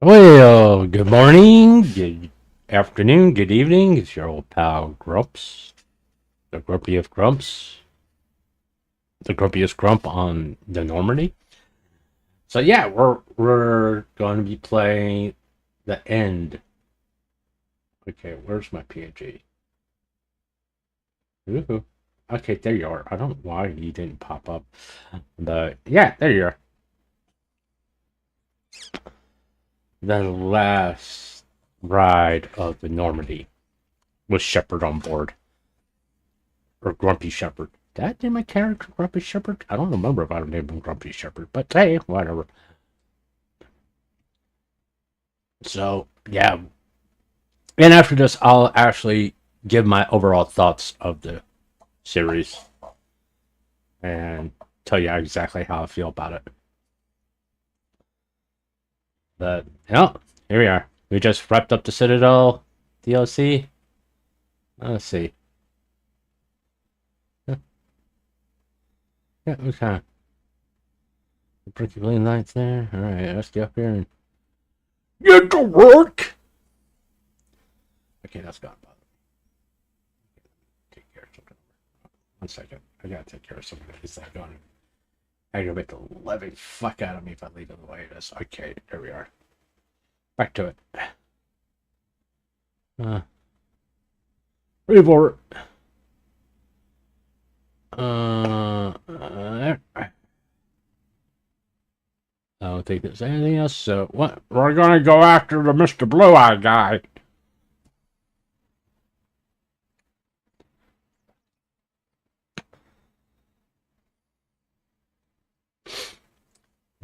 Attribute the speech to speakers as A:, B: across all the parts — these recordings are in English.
A: Well, good morning, good afternoon, good evening. It's your old pal Grumps, the grumpiest Grumps, the grumpiest Grump on the Normandy. So yeah, we're going to be playing the end. Okay, where's my PNG? Woohoo. Okay, there you are. I don't know why you didn't pop up, but yeah, there you are. The last ride of the Normandy with Shepard on board. Or Grumpy Shepherd. Did I name my character Grumpy Shepherd? I don't remember if I named him Grumpy Shepherd, but hey, whatever. So, yeah. And after this, I'll actually give my overall thoughts of the series and tell you exactly how I feel about it. But, yeah, here we are. We just wrapped up the Citadel DLC. Let's see. Yeah, we kind of pretty clean lights there. Alright, let's get up here and get to work. Okay, that's gone. Take care of something. 1 second. I gotta take care of something. Is that going to aggravate the living fuck out of me if I leave it the way it is? Okay, there we are. Back to it. Uh, Revert. I don't think there's anything else. So what? We're gonna go after the Mr. Blue Eye guy.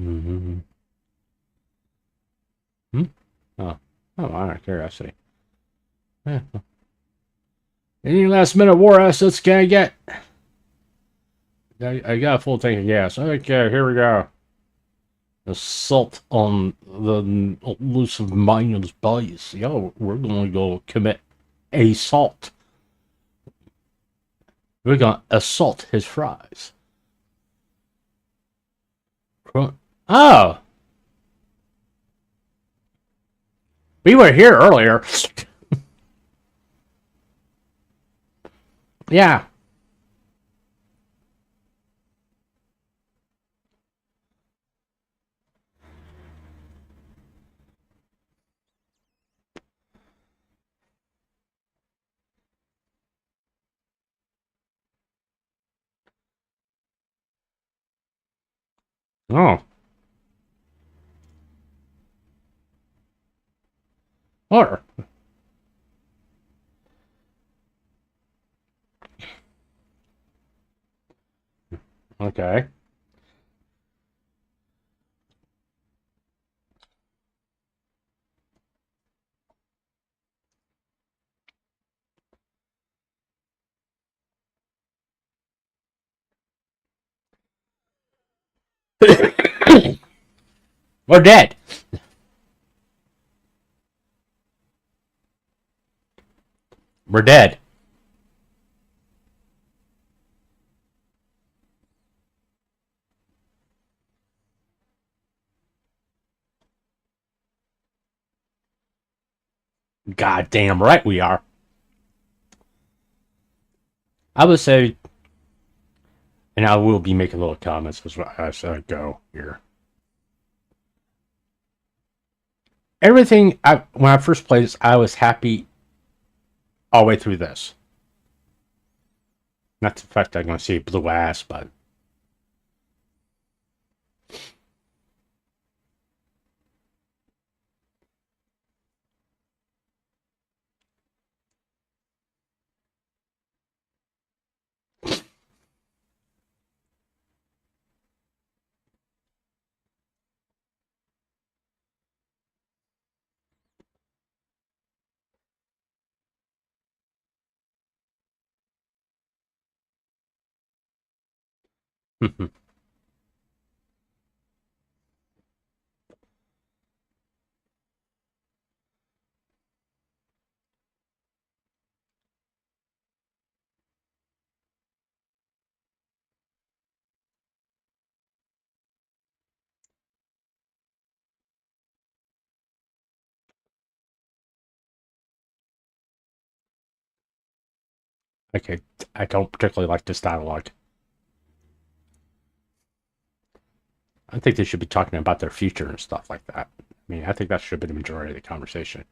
A: Mm-hmm. Hmm? Oh, out of curiosity. Yeah. Any last minute war assets can I get? I got a full tank of gas. Okay, here we go. Assault on the elusive miner's base. Yo, we're gonna go commit assault. We're gonna assault his fries. Oh, we were here earlier. Yeah. Oh, or okay. We're dead. We're dead. Goddamn right we are. I would say, and I will be making little comments as I go here. Everything when I first played this, I was happy all the way through this. Not the fact I'm gonna see blue ass, but Okay, I don't particularly like this dialogue. I think they should be talking about their future and stuff like that. I mean, I think that should be the majority of the conversation.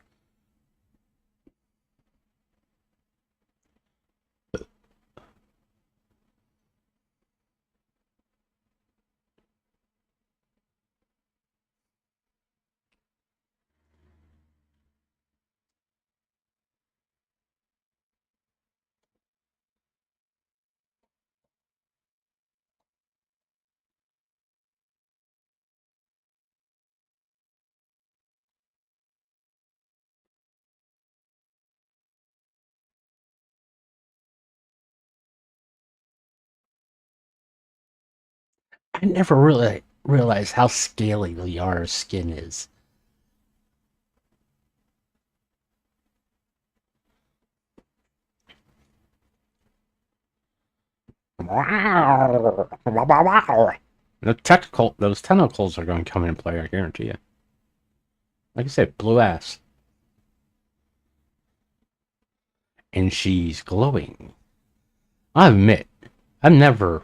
A: I never really realized how scaly Liara's skin is. Those tentacles are going to come into play, I guarantee you. Like I said, blue ass. And she's glowing. I admit, I've never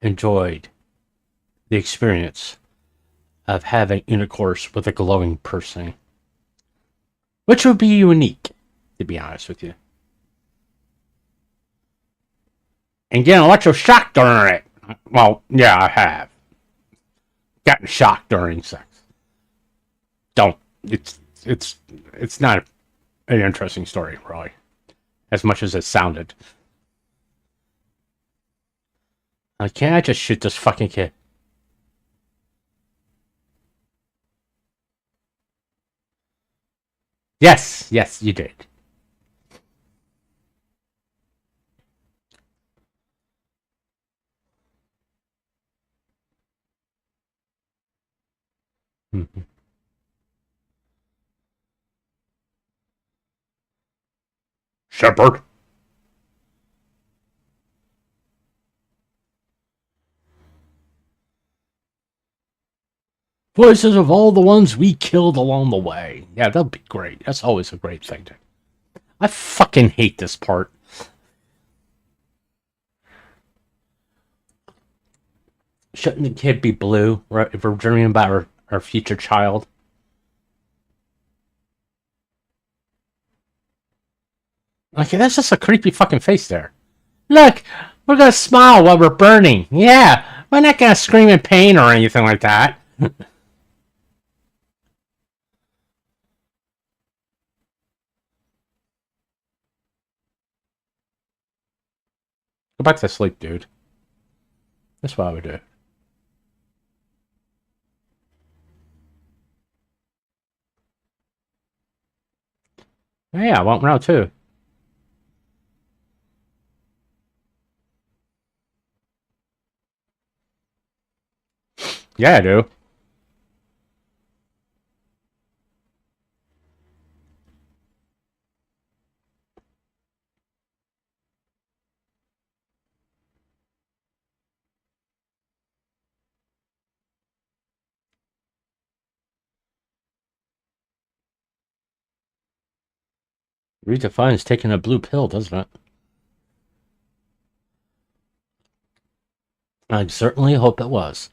A: enjoyed the experience of having intercourse with a glowing person, which would be unique, to be honest with you. And getting electroshocked during it. Well, yeah, I have. Gotten shocked during sex. Don't. It's not an interesting story, really. As much as it sounded. Like, can't I just shoot this fucking kid? Yes, yes, you did. Mm-hmm. Shepard. Voices of all the ones we killed along the way. Yeah, that'll be great. That's always a great thing. I fucking hate this part. Shouldn't the kid be blue if we're dreaming about our future child? Okay, that's just a creepy fucking face there. Look, we're gonna smile while we're burning. Yeah, we're not gonna scream in pain or anything like that. Go back to sleep, dude. That's what I would do. Yeah, I want round two. Yeah, I do. Redefines taking a blue pill, doesn't it? I certainly hope it was.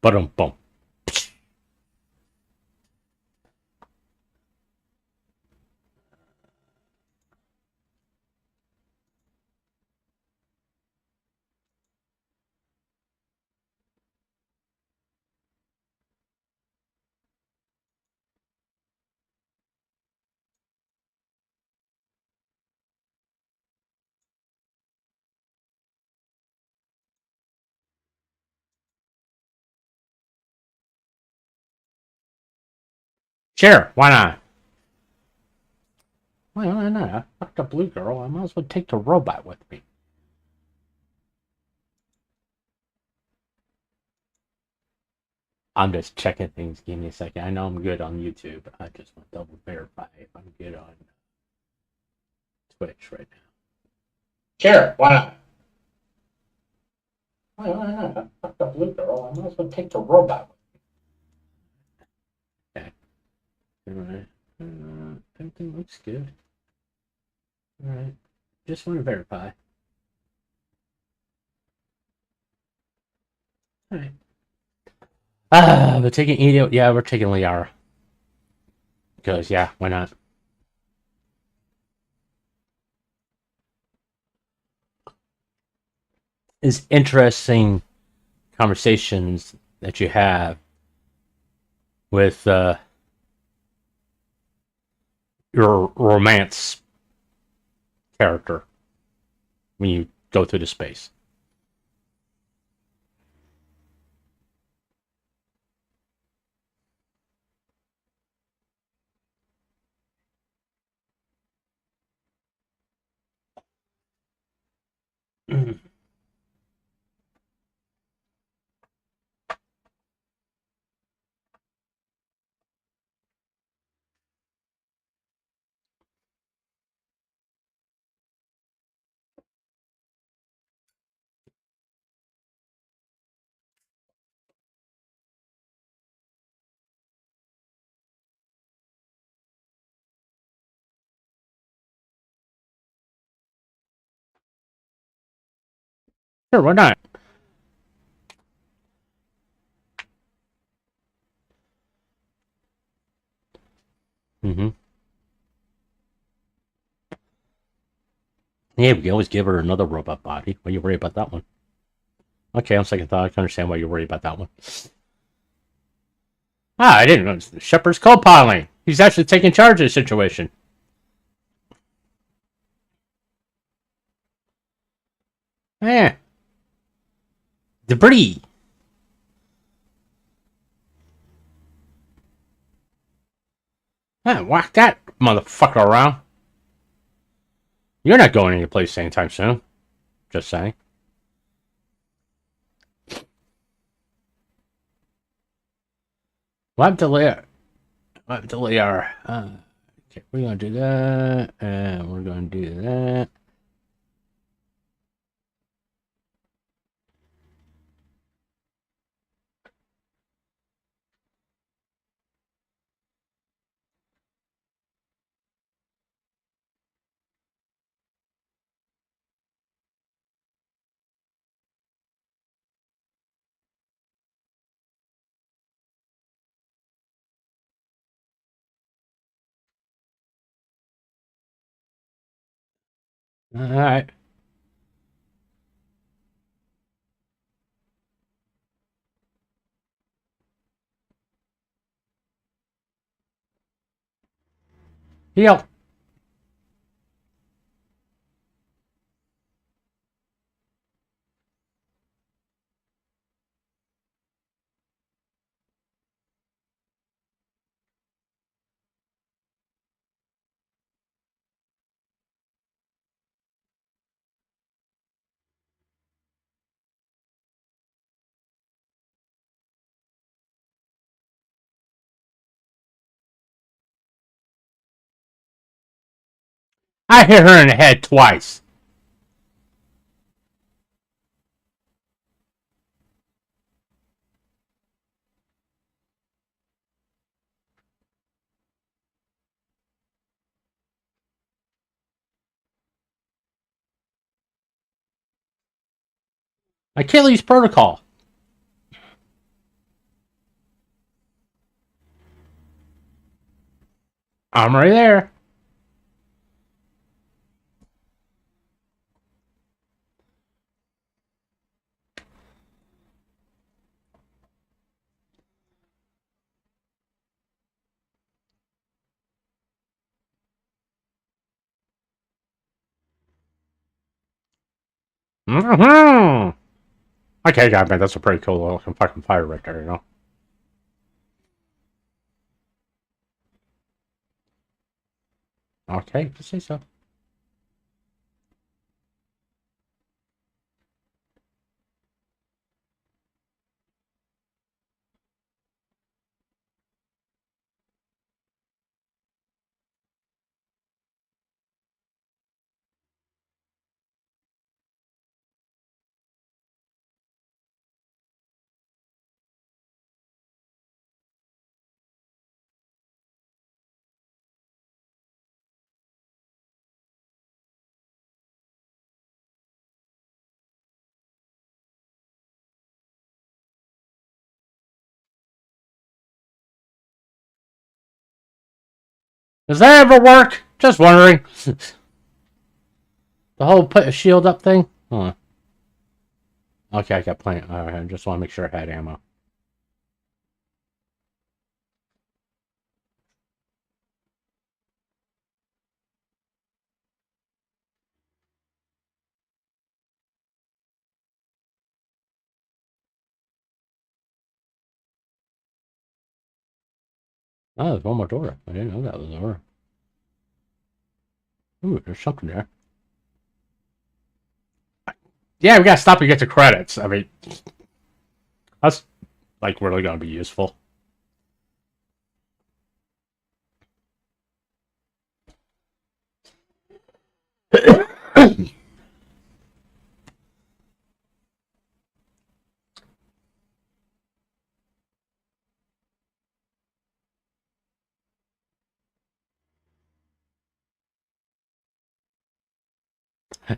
A: But boom. Sure, why not? Why not? I fucked the blue girl. I might as well take the robot with me. I'm just checking things. Give me a second. I know I'm good on YouTube. I just want to double verify if I'm good on Twitch right now. Sure, why not? Why not? I fucked the blue girl. I might as well take the robot with me. Alright. Everything looks good. Alright. Just want to verify. Alright. We're taking Edie. Yeah, we're taking Liara. Because, yeah, why not? It's interesting conversations that you have with your romance character when you go through the space. Sure, why not? Mm-hmm. Yeah, we can always give her another robot body. Why you worry about that one? Okay, on second thought, I can understand why you worry about that one. I didn't know. Shepard's co-piloting. He's actually taking charge of the situation. Eh. Debris. Whack that motherfucker around. You're not going anyplace anytime soon. Just saying. What happened to Leia? What happened to Leia? Okay, we're gonna do that, and we're gonna do that. Alright. Heal. I hit her in the head twice. Achilles protocol. I'm right there. Mm-hmm. Okay, God, man, that's a pretty cool looking fucking fire right there, you know? Okay, just say so. Does that ever work? Just wondering. The whole put a shield up thing? Huh. Okay, I got plenty. Alright, I just want to make sure I had ammo. Oh, there's one more door. I didn't know that was a door. Ooh, there's something there. Yeah, we gotta stop and get the credits. I mean, that's like really gonna be useful.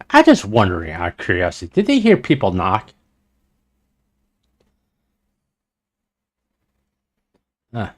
A: I just wondering out of curiosity, did they hear people knock? Huh.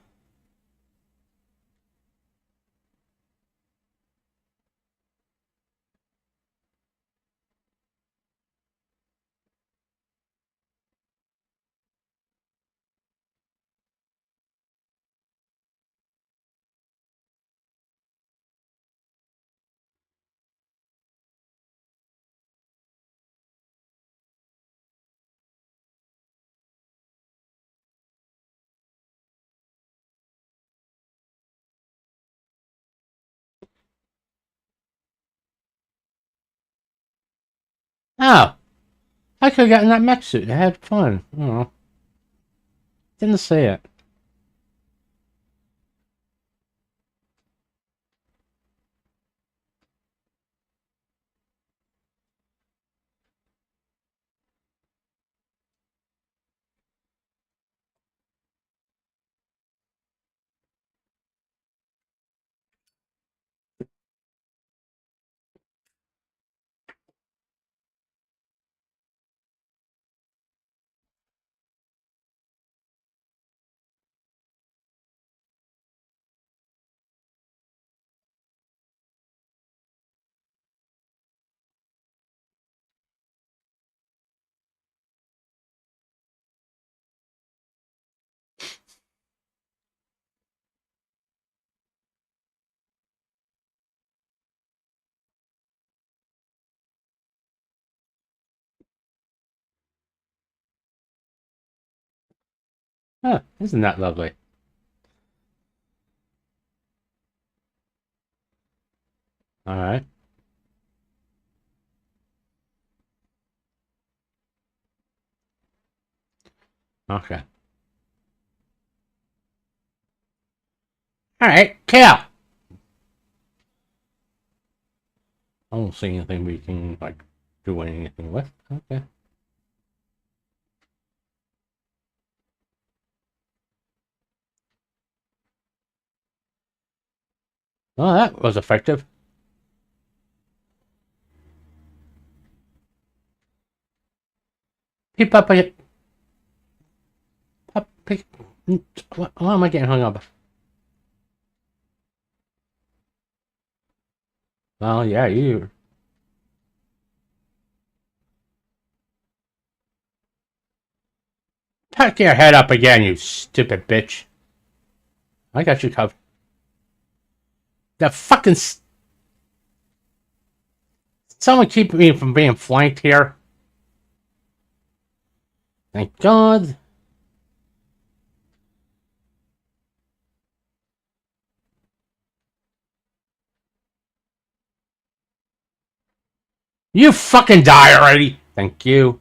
A: Oh, I could have gotten that mech suit. I had fun. Oh, didn't say it. Huh, isn't that lovely? Alright. Okay. Alright, Cal! I don't see anything we can, like, do anything with. Okay. Oh, that was effective. Peep up, up, pick. Why am I getting hung up? Well, yeah, you. Tuck your head up again, you stupid bitch. I got you covered. The fucking. Someone keep me from being flanked here. Thank God. You fucking die already. Thank you.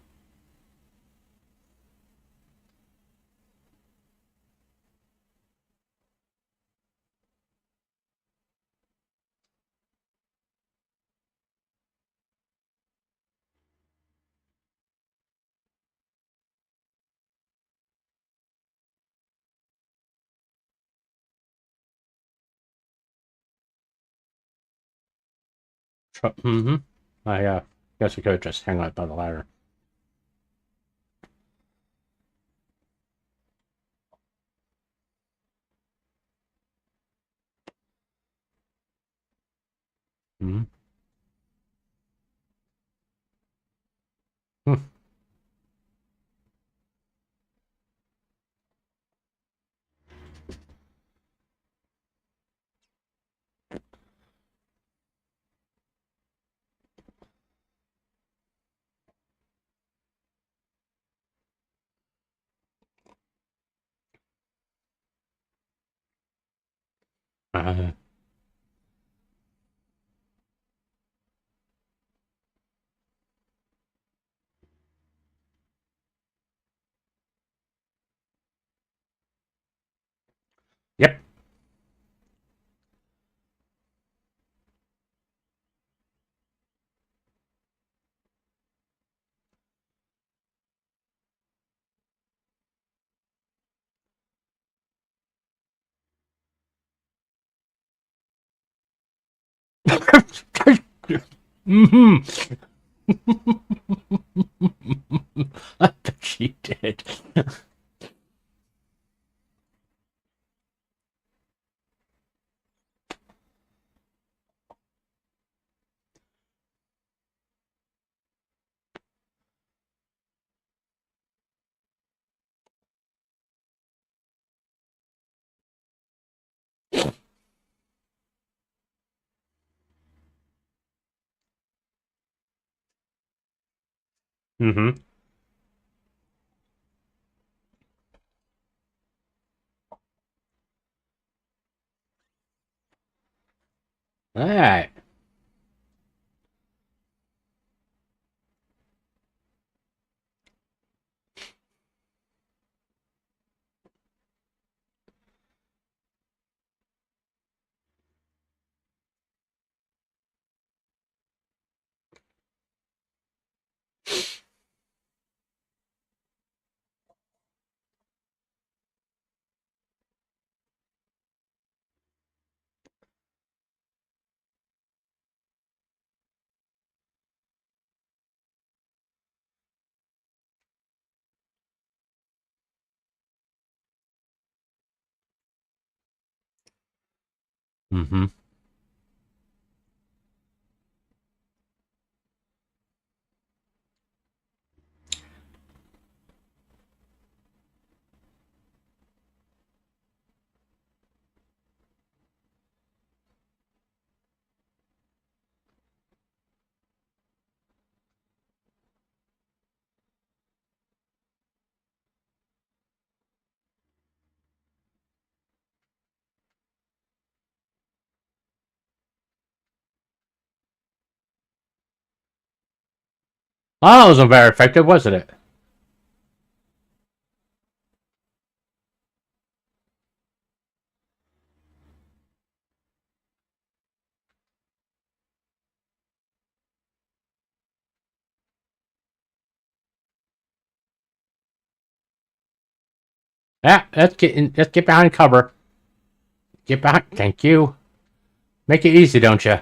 A: Mm-hmm. I guess we could just hang out by the ladder. Hmm. Hmm. Uh, yep. Hmm. I bet she did. Mm-hmm. All right. Mm-hmm. Oh, that wasn't very effective, wasn't it? Yeah, let's get behind cover. Get back. Thank you. Make it easy, don't you?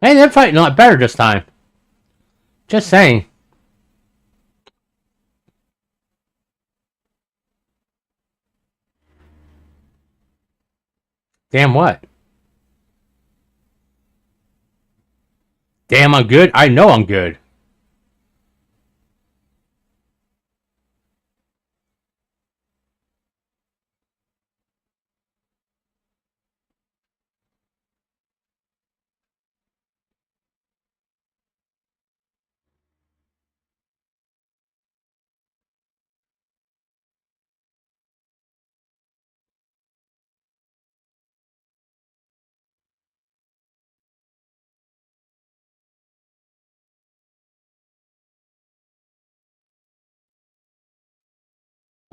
A: Hey, they're fighting a lot better this time. Just saying. Damn what? Damn, I'm good. I know I'm good.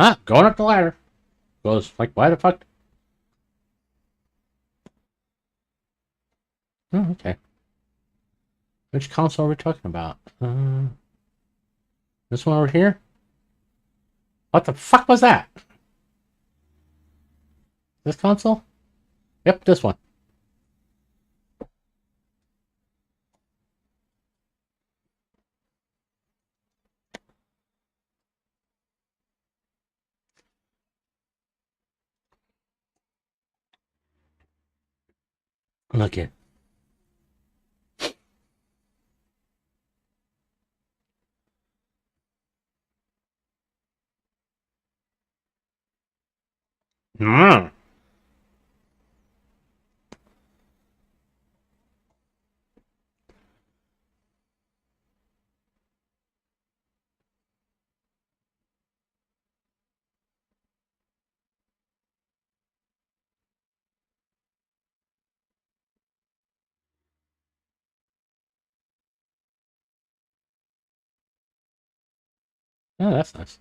A: Huh? Going up the ladder. Goes like, why the fuck? Oh, okay. Which console are we talking about? This one over here? What the fuck was that? This console? Yep, this one. Look at. Mm. Oh, that's nice.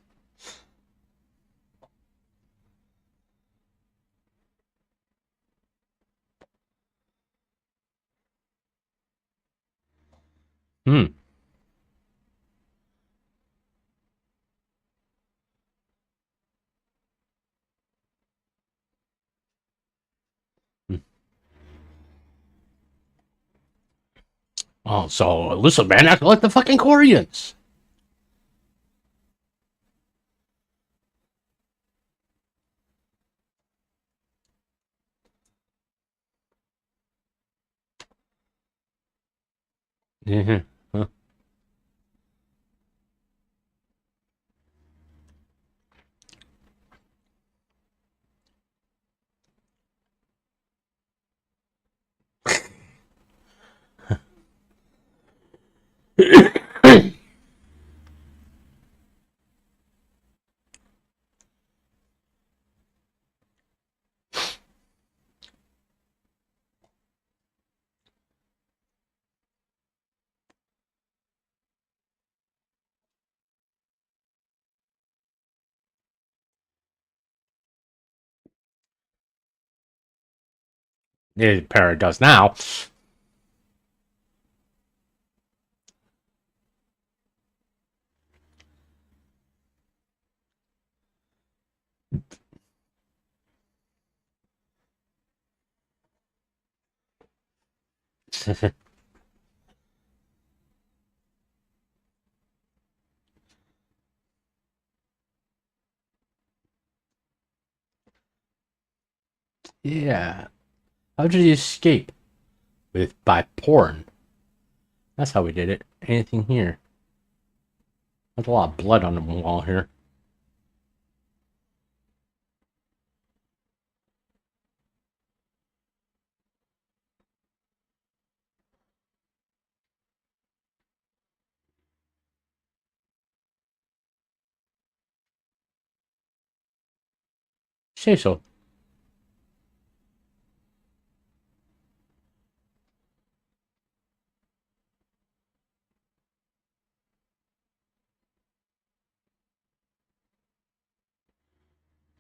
A: Hmm. Oh, so listen, man, act like the fucking Koreans. Yeah. Huh. The parrot does now. Yeah. How did he escape? By porn. That's how we did it. Anything here? There's a lot of blood on the wall here. Say so.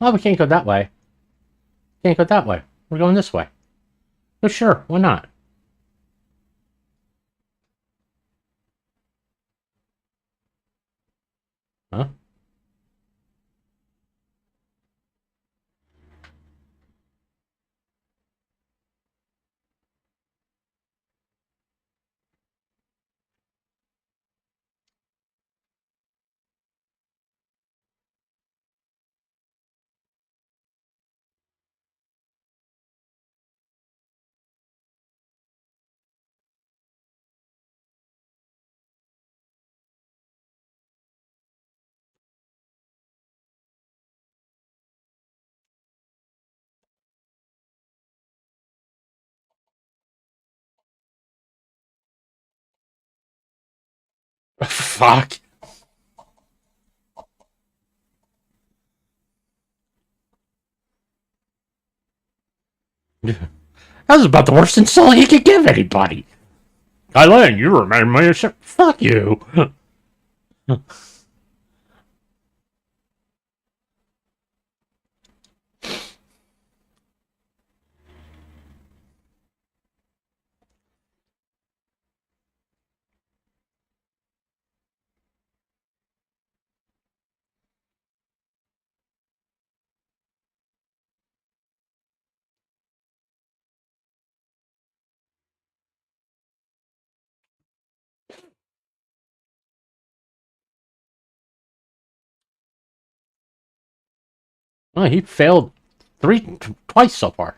A: Oh, we can't go that way. Can't go that way. We're going this way. Oh, sure. Why not? Huh? Fuck. That was about the worst insult he could give anybody. Eileen, you remind me of shit. Fuck you. Well, he failed twice so far.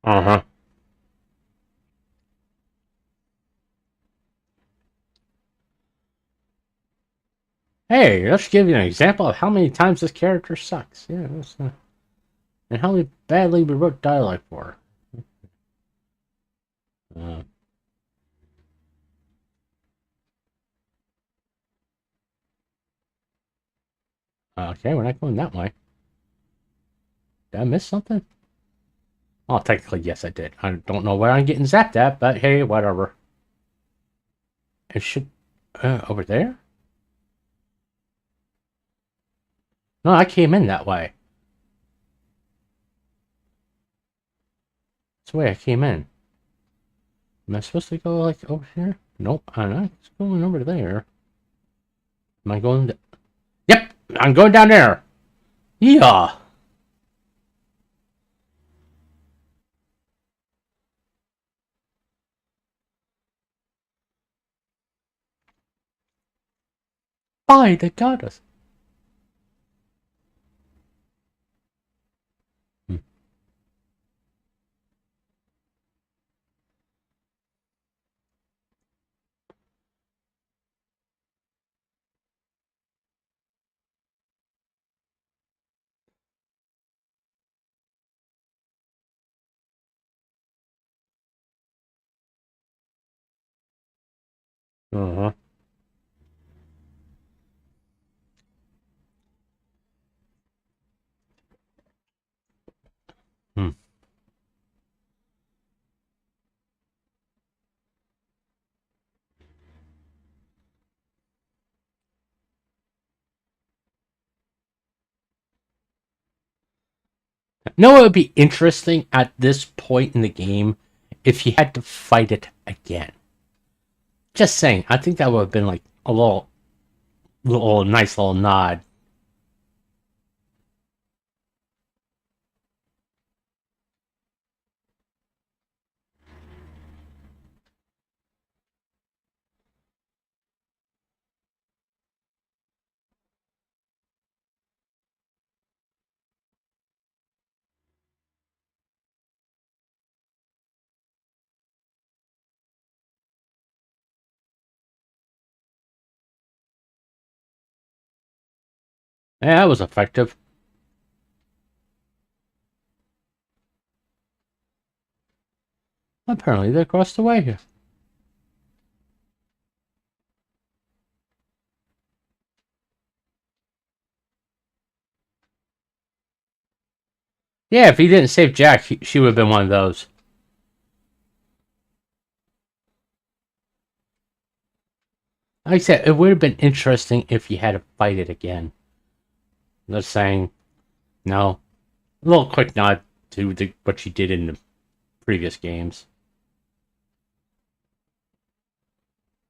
A: Uh-huh. Hey, let's give you an example of how many times this character sucks. Yeah, and how badly we wrote dialogue for. Uh, okay, we're not going that way. Did I miss something? Oh, technically, yes, I did. I don't know where I'm getting zapped at, but hey, whatever. It should... over there? No, I came in that way. That's the way I came in. Am I supposed to go, like, over here? Nope, I'm not going over there. Am I going... Yep, I'm going down there. Yeah. By the goddess. Hmm. Uh-huh. Hmm. No, it would be interesting at this point in the game if you had to fight it again. Just saying, I think that would have been like a little nice little nod. Yeah, that was effective. Apparently, they're across the way here. Yeah, if he didn't save Jack, she would have been one of those. Like I said, it would have been interesting if you had to fight it again. Just saying, no. A little quick nod to what she did in the previous games.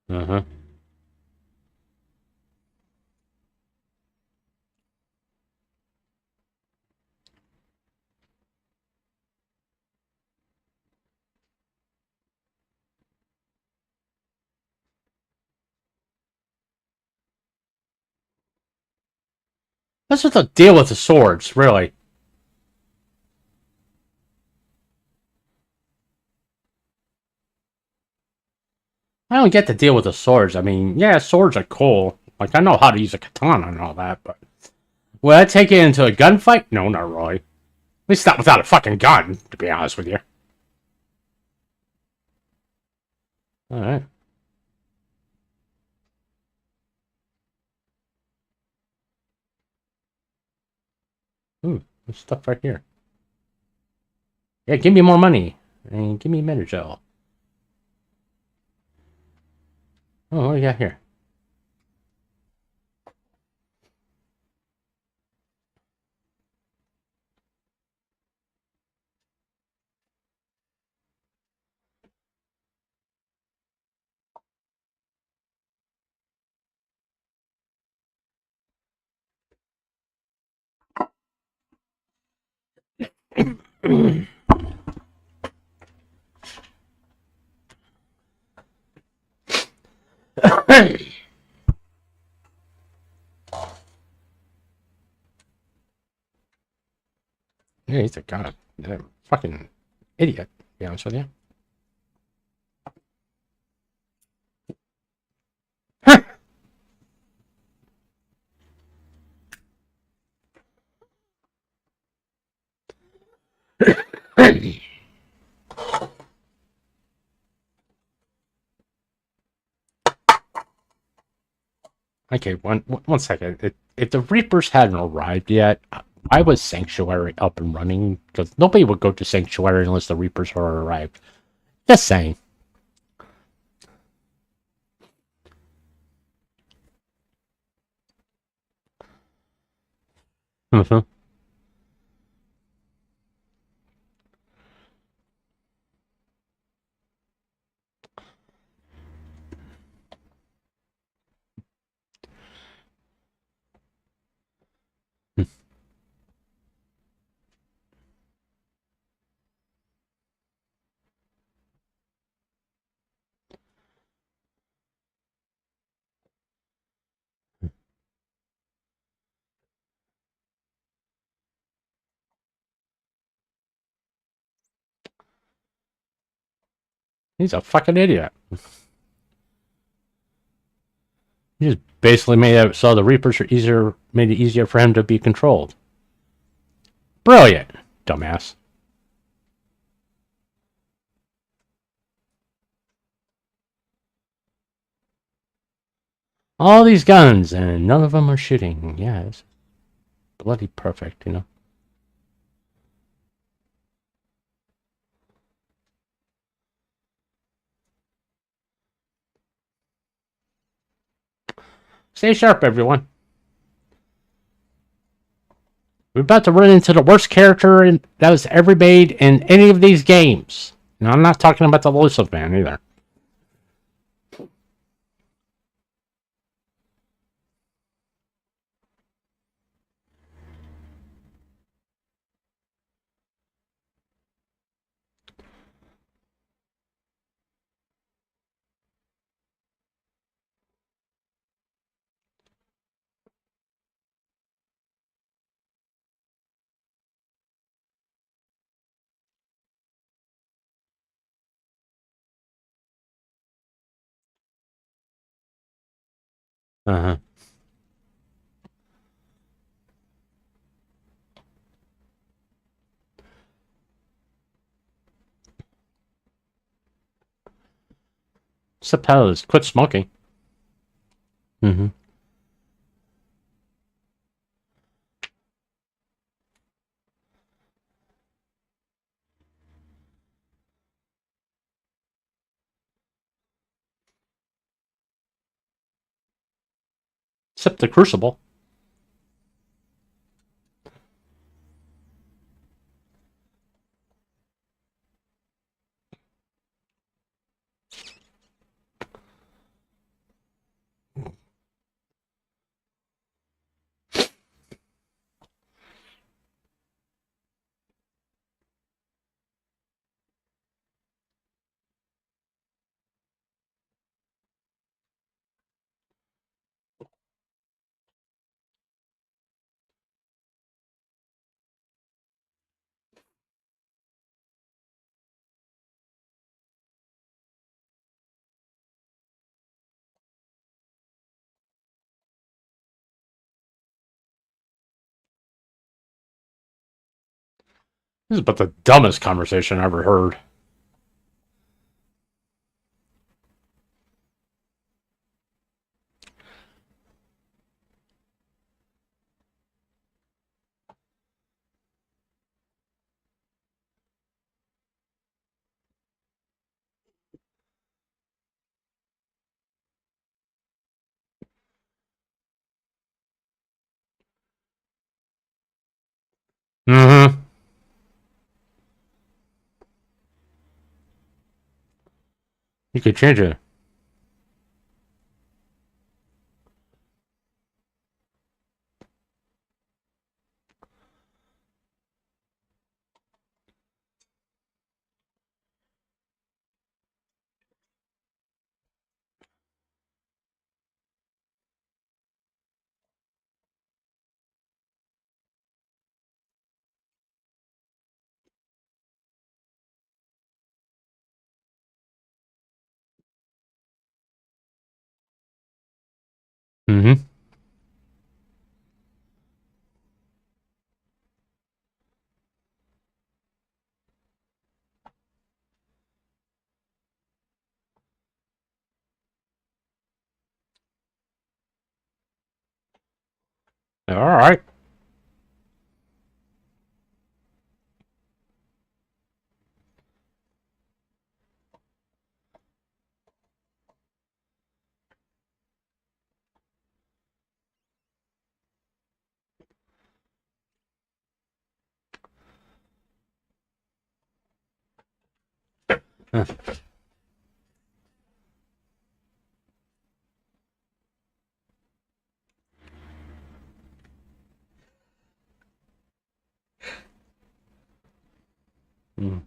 A: Uh-huh. What's with the deal with the swords, really? I don't get the deal with the swords. I mean, yeah, swords are cool. Like, I know how to use a katana and all that, but... Will I take it into a gunfight? No, not really. At least not without a fucking gun, to be honest with you. Alright. Ooh, there's stuff right here. Yeah, give me more money. And give me Metagel. Oh, what do you got here? Yeah, he's a god. Fucking idiot, to be honest with you. Okay, one second. If the Reapers hadn't arrived yet, why was Sanctuary up and running? Because nobody would go to Sanctuary unless the Reapers had arrived. Just saying. Mm-hmm. He's a fucking idiot. He just basically made it so the Reapers are easier, made it easier for him to be controlled. Brilliant, dumbass. All these guns and none of them are shooting. Yeah, it's bloody perfect, you know. Stay sharp, everyone. We're about to run into the worst character that was ever made in any of these games. And I'm not talking about the Elusive Man either. Uh-huh. Suppose. Quit smoking. Mm-hmm. Except the Crucible. This is about the dumbest conversation I ever heard. Mm-hmm. You could change it. Mm-hmm. All right. Mm.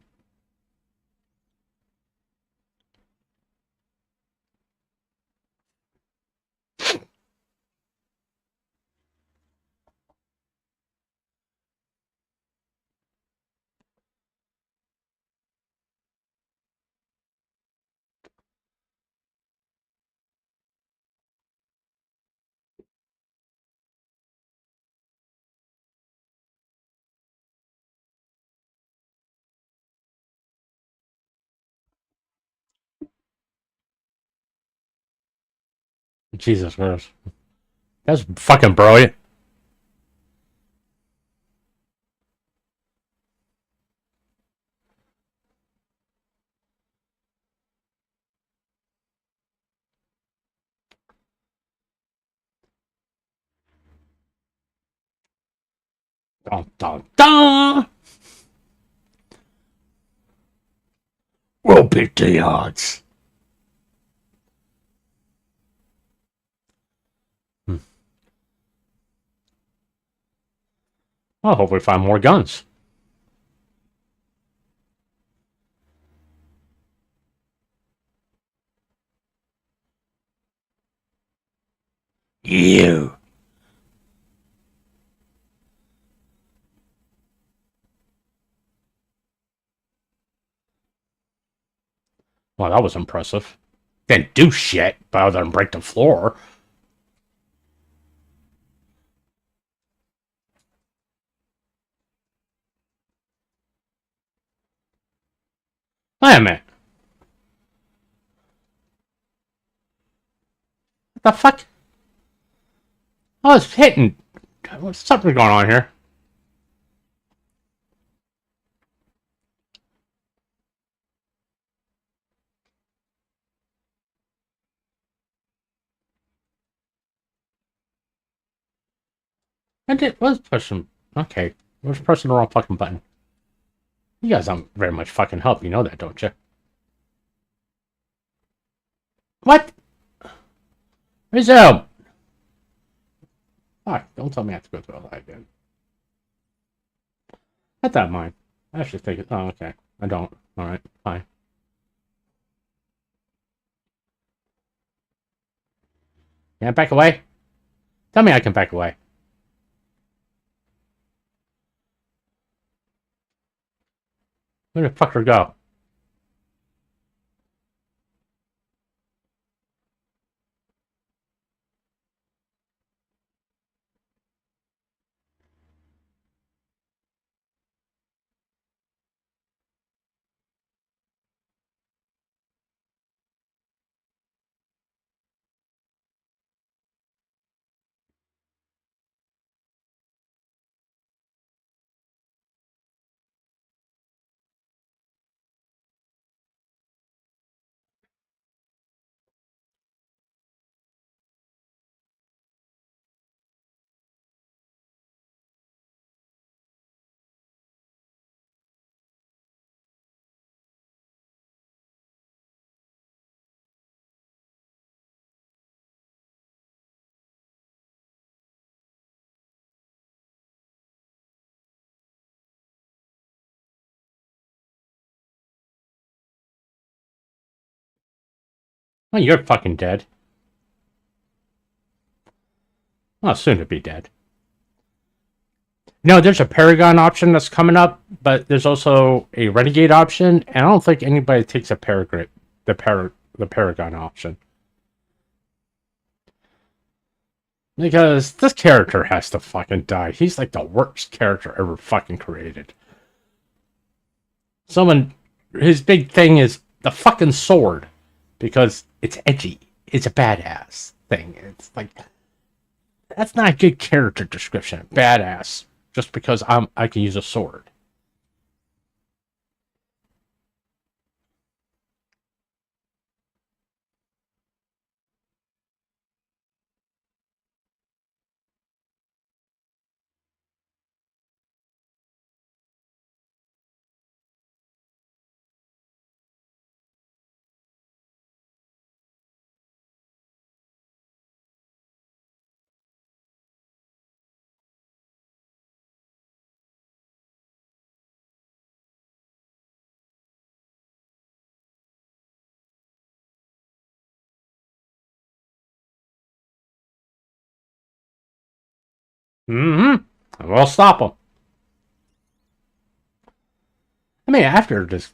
A: Jesus Christ. That's fucking brilliant. Dun, dun, dun! We'll beat the odds. Hmm. I'll hopefully find more guns. You. Well, that was impressive. Didn't do shit, but other than break the floor. Wait a minute. What the fuck? I was hitting. What's something going on here? Was pushing. Okay. I was pressing the wrong fucking button. You guys don't very much fucking help. You know that, don't you? What? Resume. Alright, don't tell me I have to go through all that again. Not that mine. I should think it. Oh, okay. I don't. Alright, fine. Can I back away? Tell me I can back away. Where the fucker go? Oh, you're fucking dead. Oh, soon to be dead. No, there's a Paragon option that's coming up, but there's also a Renegade option, and I don't think anybody takes a the Paragon option. Because this character has to fucking die. He's like the worst character ever fucking created. His big thing is the fucking sword. Because it's edgy. It's a badass thing. It's like, that's not a good character description. Badass. Just because I can use a sword. Mm-hmm. We'll stop him. I mean, after this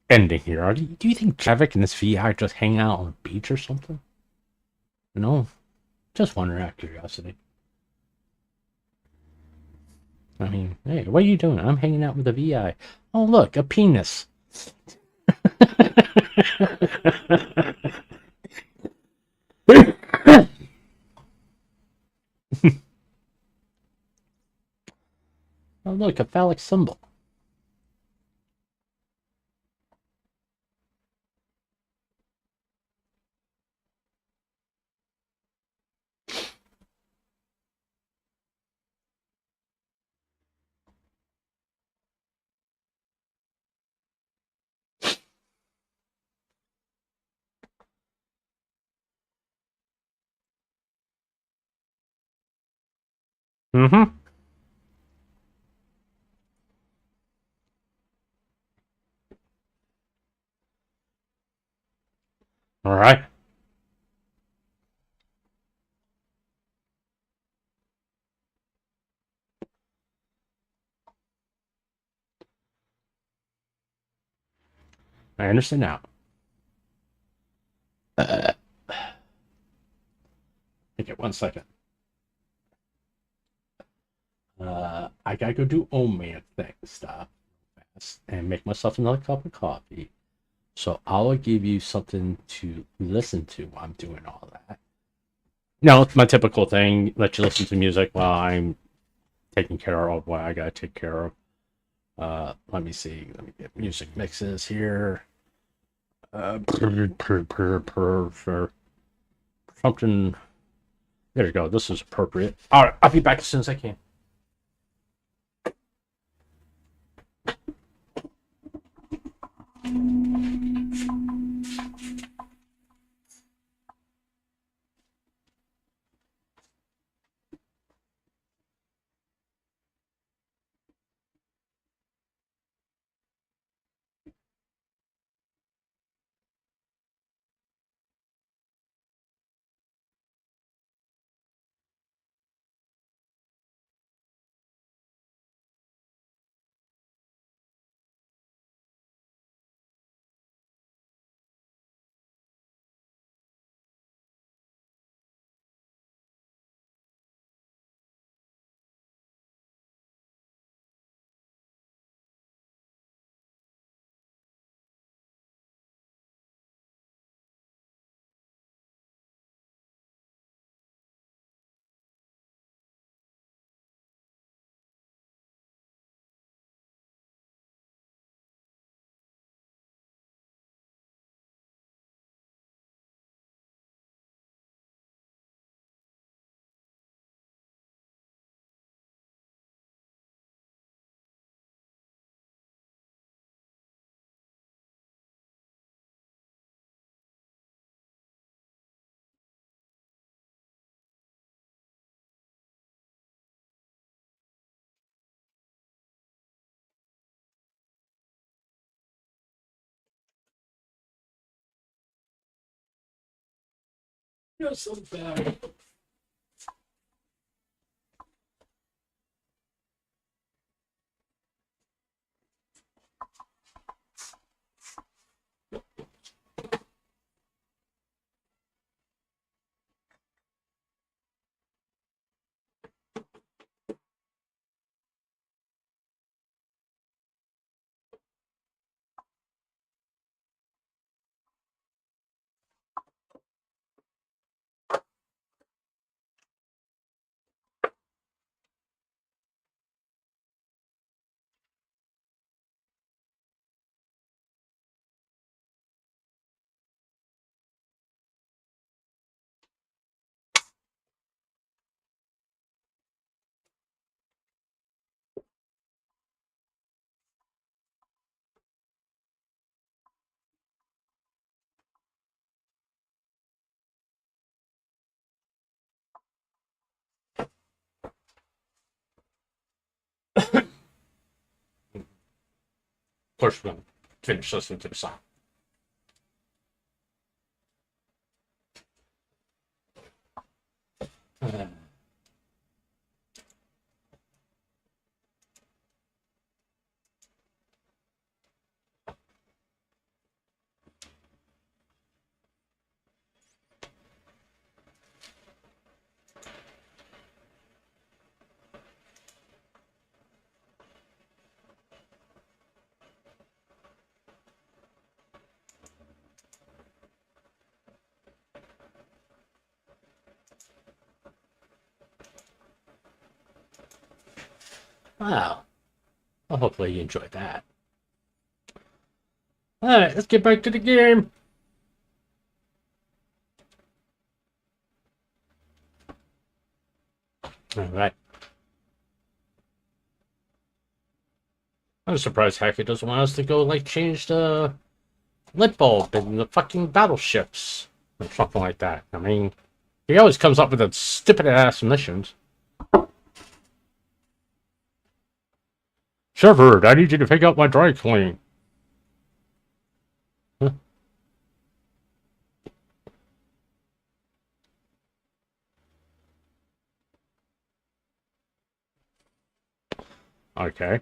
A: ending here, do you think Javik and this VI just hang out on the beach or something? You know, just wondering out of curiosity. I mean, hey, what are you doing? I'm hanging out with a VI. Oh, look, a penis. Oh, look, a phallic symbol. Mm-hmm. All right. I understand now. Okay, 1 second. I gotta go do old man thing stuff and make myself another cup of coffee. So I'll give you something to listen to while I'm doing all that. No, it's my typical thing. Let you listen to music while I'm taking care of what I gotta take care of. Let me see. Let me get music mixes here. For something. There you go. This is appropriate. All right, I'll be back as soon as I can. You're so bad. Of course, we're going to finish listening to the song. Wow. Well, hopefully you enjoyed that. Alright, let's get back to the game. Alright. I'm surprised Hackett doesn't want us to go, like, change the lit bulb in the fucking battleships. Or something like that. I mean, he always comes up with the stupid-ass missions. Shepard, I need you to pick up my dry clean. Huh? Okay.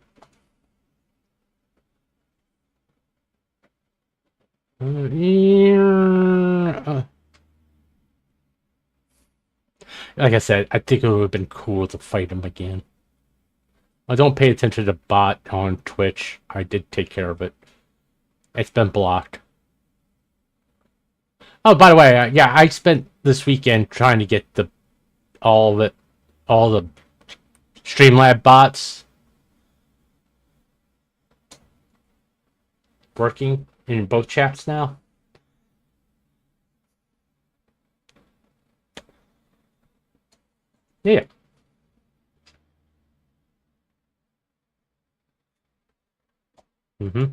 A: Like I said, I think it would have been cool to fight him again. I don't pay attention to the bot on Twitch. I did take care of it. It's been blocked. Oh, by the way, yeah, I spent this weekend trying to get all the Streamlab bots working in both chats now. Yeah. Mm-hmm.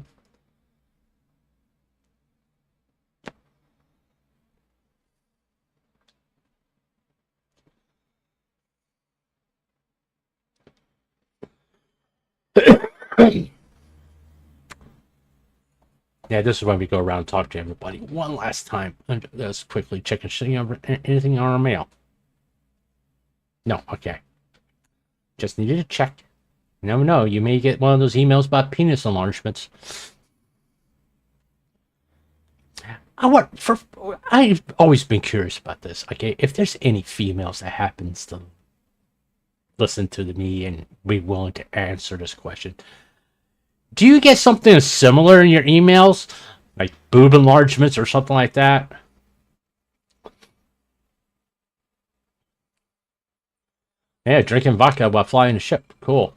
A: Yeah, this is when we go around and talk to everybody one last time. Let's quickly check and see anything on our mail. No, okay. Just needed to check. You never know, you may get one of those emails about penis enlargements. I've always been curious about this. Okay, if there's any females that happens to listen to me and be willing to answer this question, do you get something similar in your emails, like boob enlargements or something like that? Yeah, drinking vodka while flying a ship. Cool.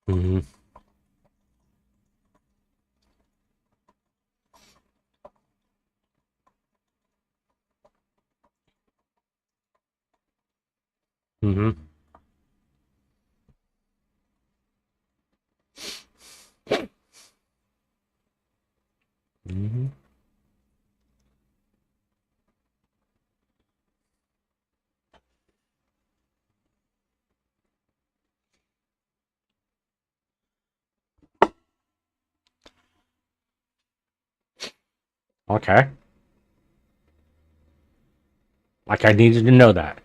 A: Mm-hmm. Mm-hmm. Mm-hmm. Okay. Like I needed to know that.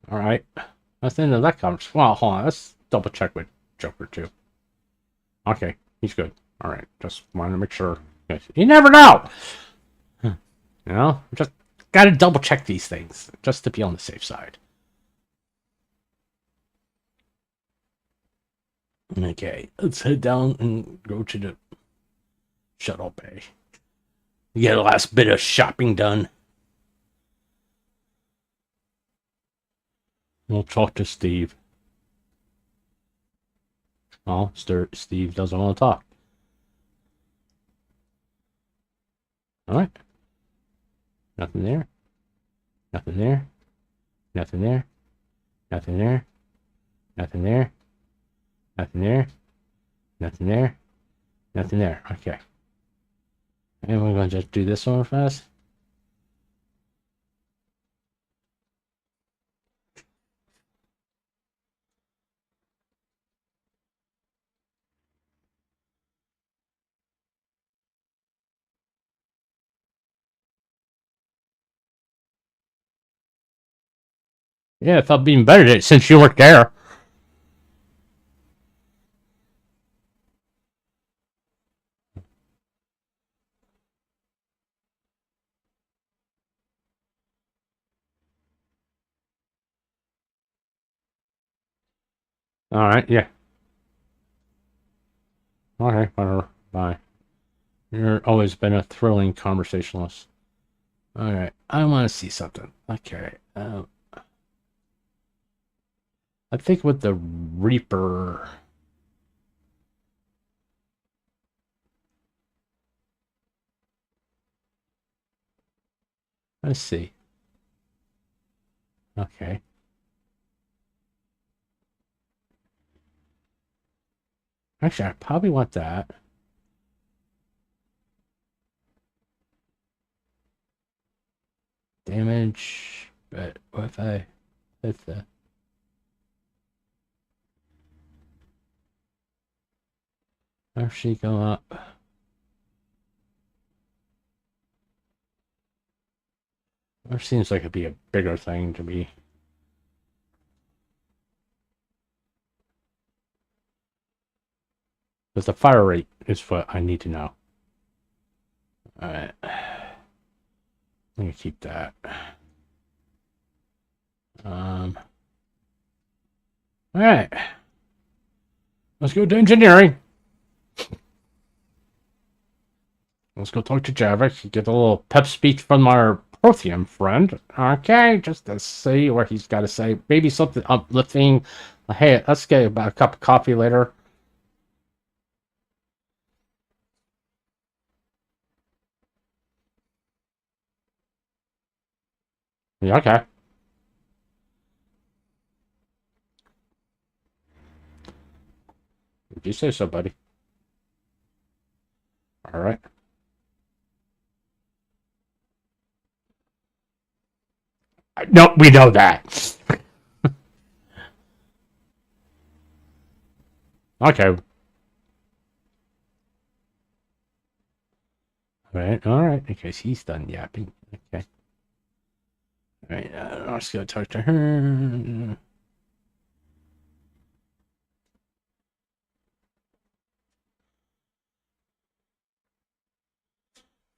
A: All right. That's the end of that conversation. Well, hold on. Let's double check with Joker too. Okay, he's good. All right. Just wanted to make sure. You never know. You know, just gotta double check these things just to be on the safe side. Okay, let's head down and go to the shuttle bay. Get a last bit of shopping done. We'll talk to Steve. Oh, Steve doesn't want to talk. All right. Nothing there. Nothing there. Nothing there. Nothing there. Nothing there. Nothing there. Nothing there. Nothing there. Okay. And we're going to just do this one fast. Yeah, it felt being better since you weren't there. All right, yeah. Okay, whatever. Bye. You've always been a thrilling conversationalist. All right, I want to see something. Okay. I think with the Reaper. Let's see. Okay. Actually, I probably want that. Damage. But what if I hit the. How does she go up? That seems like it'd be a bigger thing to be. But the fire rate is what I need to know. Alright. I'm gonna keep that. Alright. Let's go to engineering. Let's go talk to Javik. Get a little pep speech from our Prothean friend. Okay, just to see what he's got to say. Maybe something uplifting. Hey, let's get about a cup of coffee later. Yeah, okay. If you say so, buddy. All right. No, we know that. Okay. All right. All right. Because he's done yapping. Okay. All right. Let's go talk to her.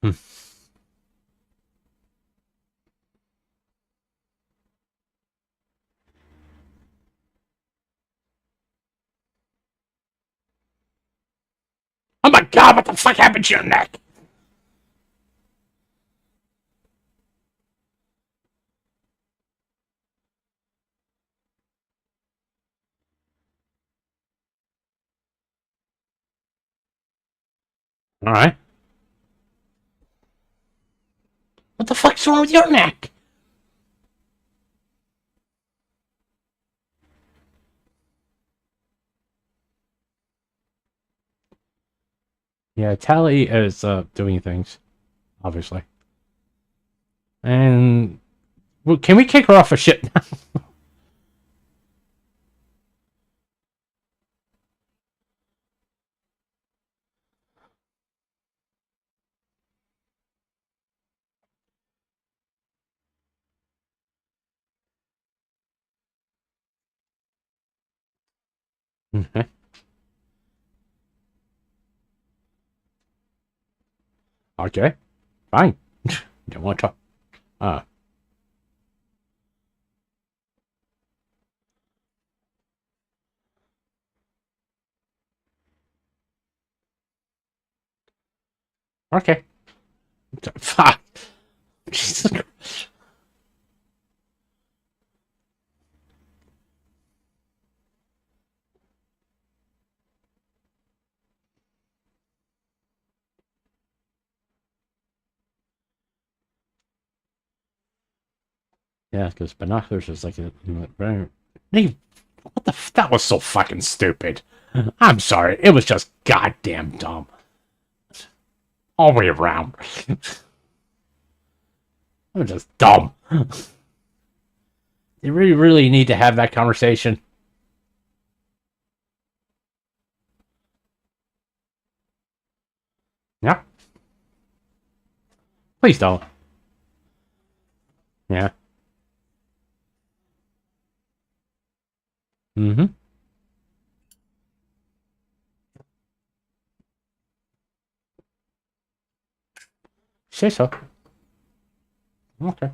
A: Hmm. Oh my god, what the fuck happened to your neck? All right. What the fuck's wrong with your neck? Yeah, Tally is doing things, obviously. And well, can we kick her off a ship now? Okay, fine. Don't want to talk. Uh, Okay. Fuck. Jesus Christ. Yeah, because binoculars is like a very. Hey, what the? That was so fucking stupid. I'm sorry. It was just goddamn dumb. All the way around. It was just dumb. You really need to have that conversation. Yeah. Please don't. Yeah. Mm-hmm. Say so. Okay.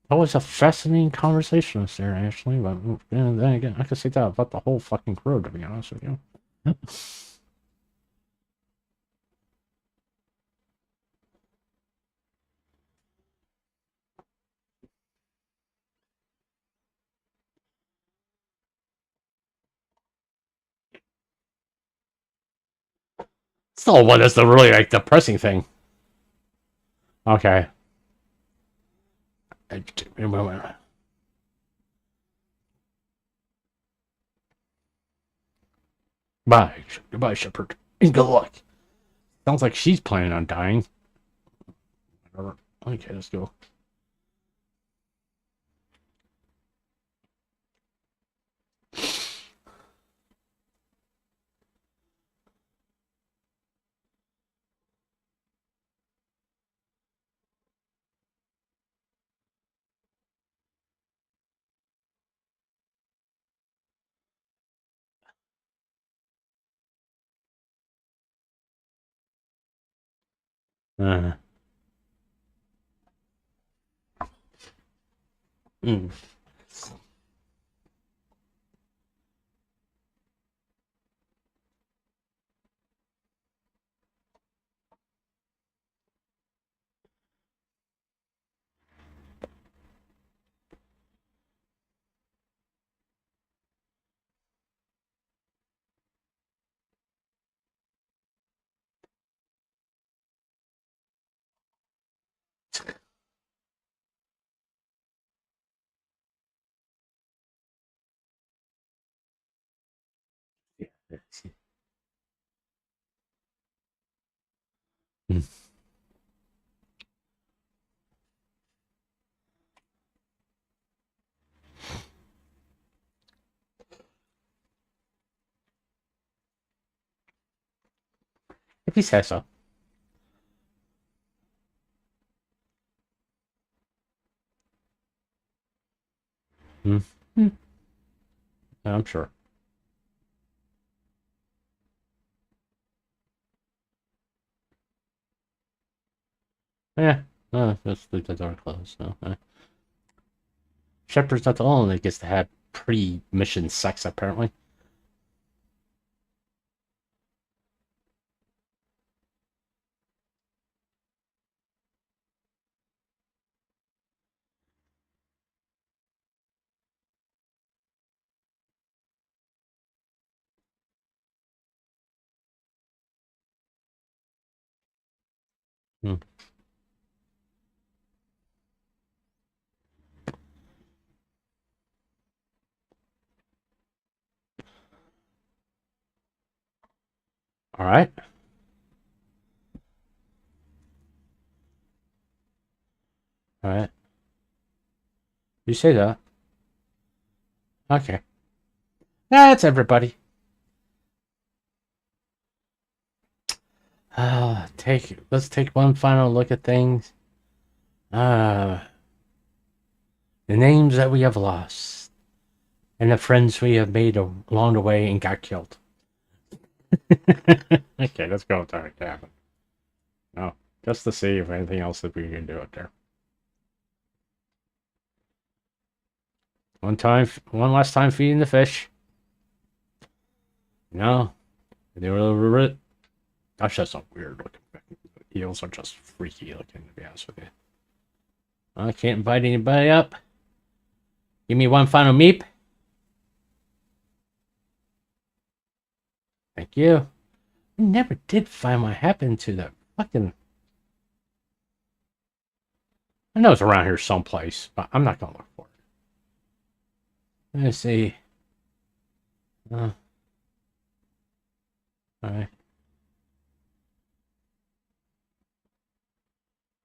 A: That was a fascinating conversation there, actually. But then again, I could say that about the whole fucking crew, to be honest with you. Still, what is the really like depressing thing? Okay. Bye. Goodbye, Shepard. And good luck. Sounds like she's planning on dying. Okay, let's go. Uh, mm. If he says so. Mm. Mm. Yeah, I'm sure. Yeah. Let's leave the door closed. No. Shepard's not the only one that gets to have pre-mission sex, apparently. Mm. All right. All right. You say that. Okay. That's everybody. Let's take one final look at things. Uh, the names that we have lost, and the friends we have made along the way and got killed. Okay, let's go to our cabin. No, just to see if anything else that we can do up there. One last time feeding the fish. No, they were. Gosh, that's a weird looking heels are just freaky looking, to be honest with you. I can't invite anybody up. Give me one final meep. Thank you. I never did find what happened to that fucking... I know it's around here someplace, but I'm not gonna look for it. Let's see. Alright.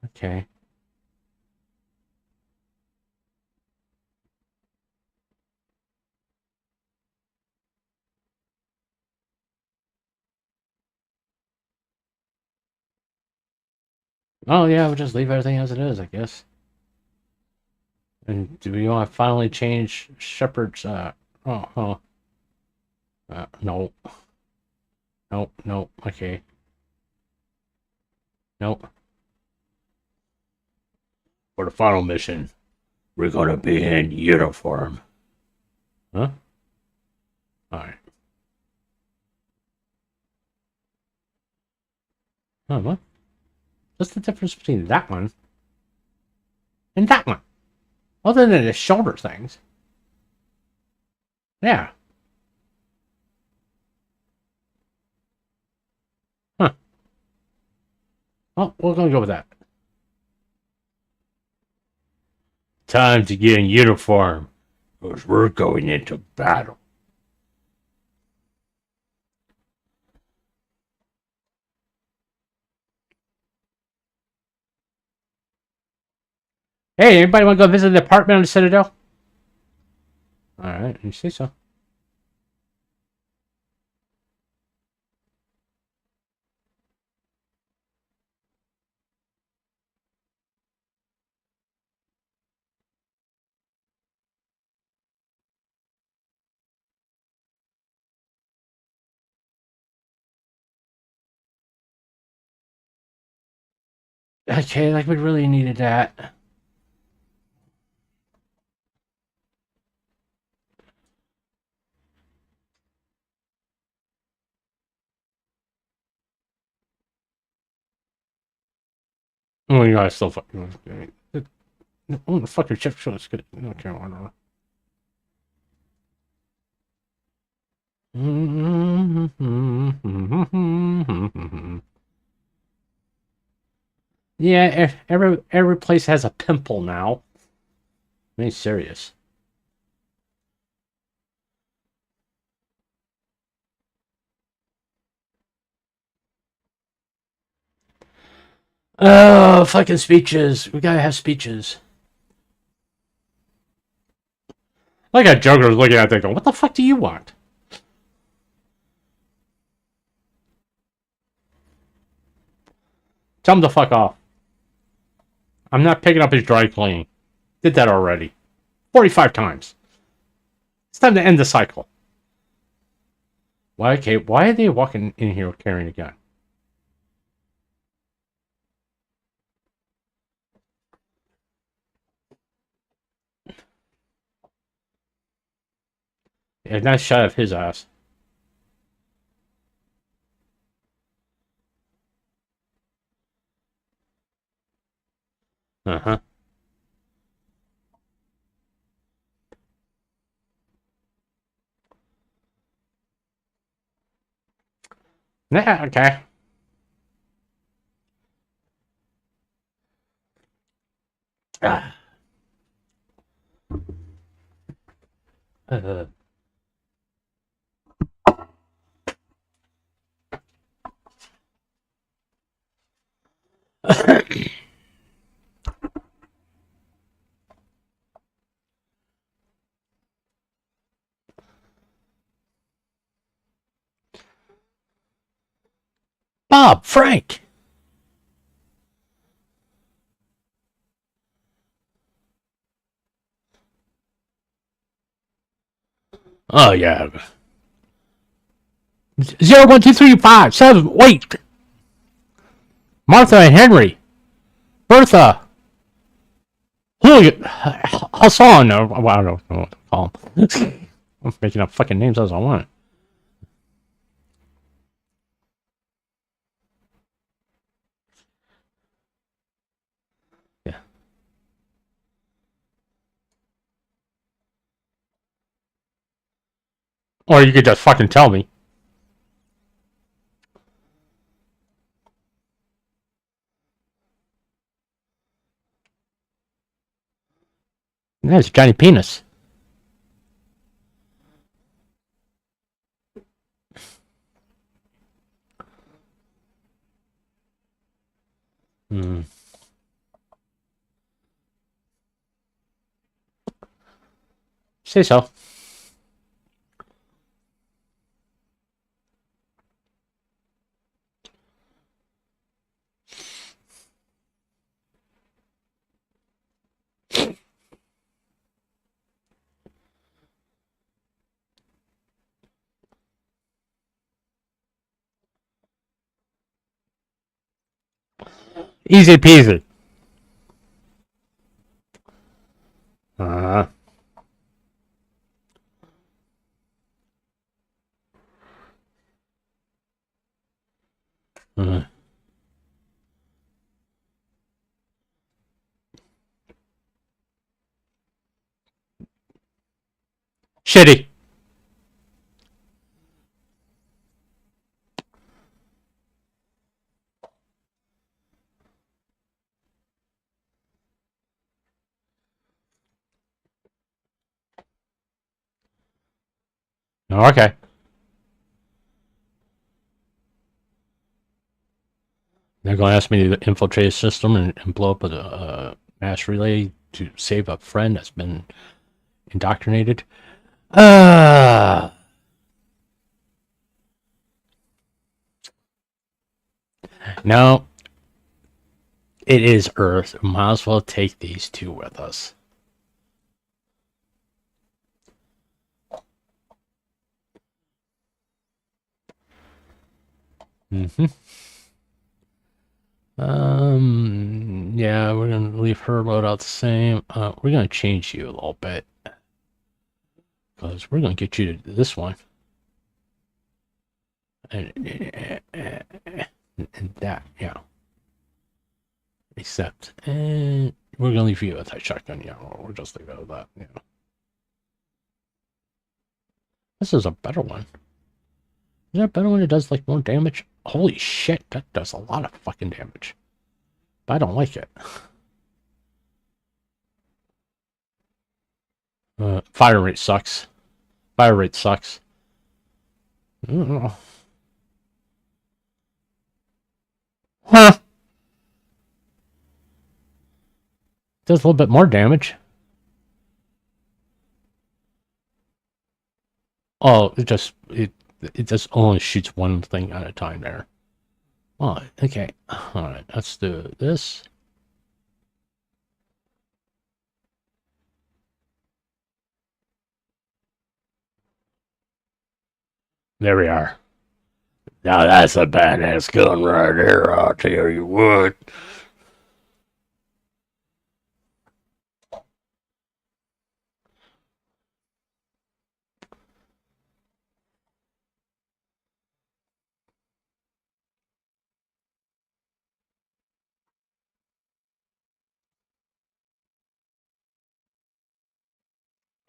A: Okay. Oh yeah, we'll just leave everything as it is, I guess. And do we want to finally change Shepard's no. Nope, okay. Nope. For the final mission, we're gonna be in uniform. Huh? Alright. Huh, what? What's the difference between that one and that one? Other than the shoulder things. Yeah. Huh. Well, we're gonna go with that. Time to get in uniform, because we're going into battle. Hey, anybody want to go visit the apartment on the Citadel? Alright, you say so. Okay, like we really needed that. Oh, you guys still fucking... Oh, the fucking chip show is good. Okay, I don't know. Yeah, every place has a pimple now. I mean, serious. Oh, fucking speeches. We gotta have speeches. Like a Joker's looking at it going, what the fuck do you want? Tell him to fuck off. I'm not picking up his dry cleaning. Did that already. 45 times. It's time to end the cycle. Why? Okay, why are they walking in here carrying a gun? Yeah, nice shot of his ass. Uh-huh. Yeah, okay. Ah. Uh. Bob, Frank. Oh yeah. 0, 1, 2, 3, 5, 7. Wait. Martha and Henry. Bertha. Julian. Hassan. Well, I don't know what to call him. I'm making up fucking names as I want. Or you could just fucking tell me. That's Johnny Penis. Hmm. Say so. Easy peasy. Uh, uh, shitty. Okay. They're going to ask me to infiltrate a system and blow up a mass relay to save a friend that's been indoctrinated. Uh, no, it is Earth. We might as well take these two with us. Mm-hmm. Yeah, we're gonna leave her loadout the same. We're gonna change you a little bit because we're gonna get you to this one and that, yeah. Except, and we're gonna leave you with that shotgun. Yeah, we'll just leave it with that. Yeah, this is a better one. Is that a better one that does like more damage? Holy shit, that does a lot of fucking damage. But I don't like it. Fire rate sucks. Fire rate sucks. Huh. Does a little bit more damage. Oh, it just only shoots one thing at a time there. Oh, okay. Alright, let's do this. There we are. Now that's a badass gun right there, I'll tell you what.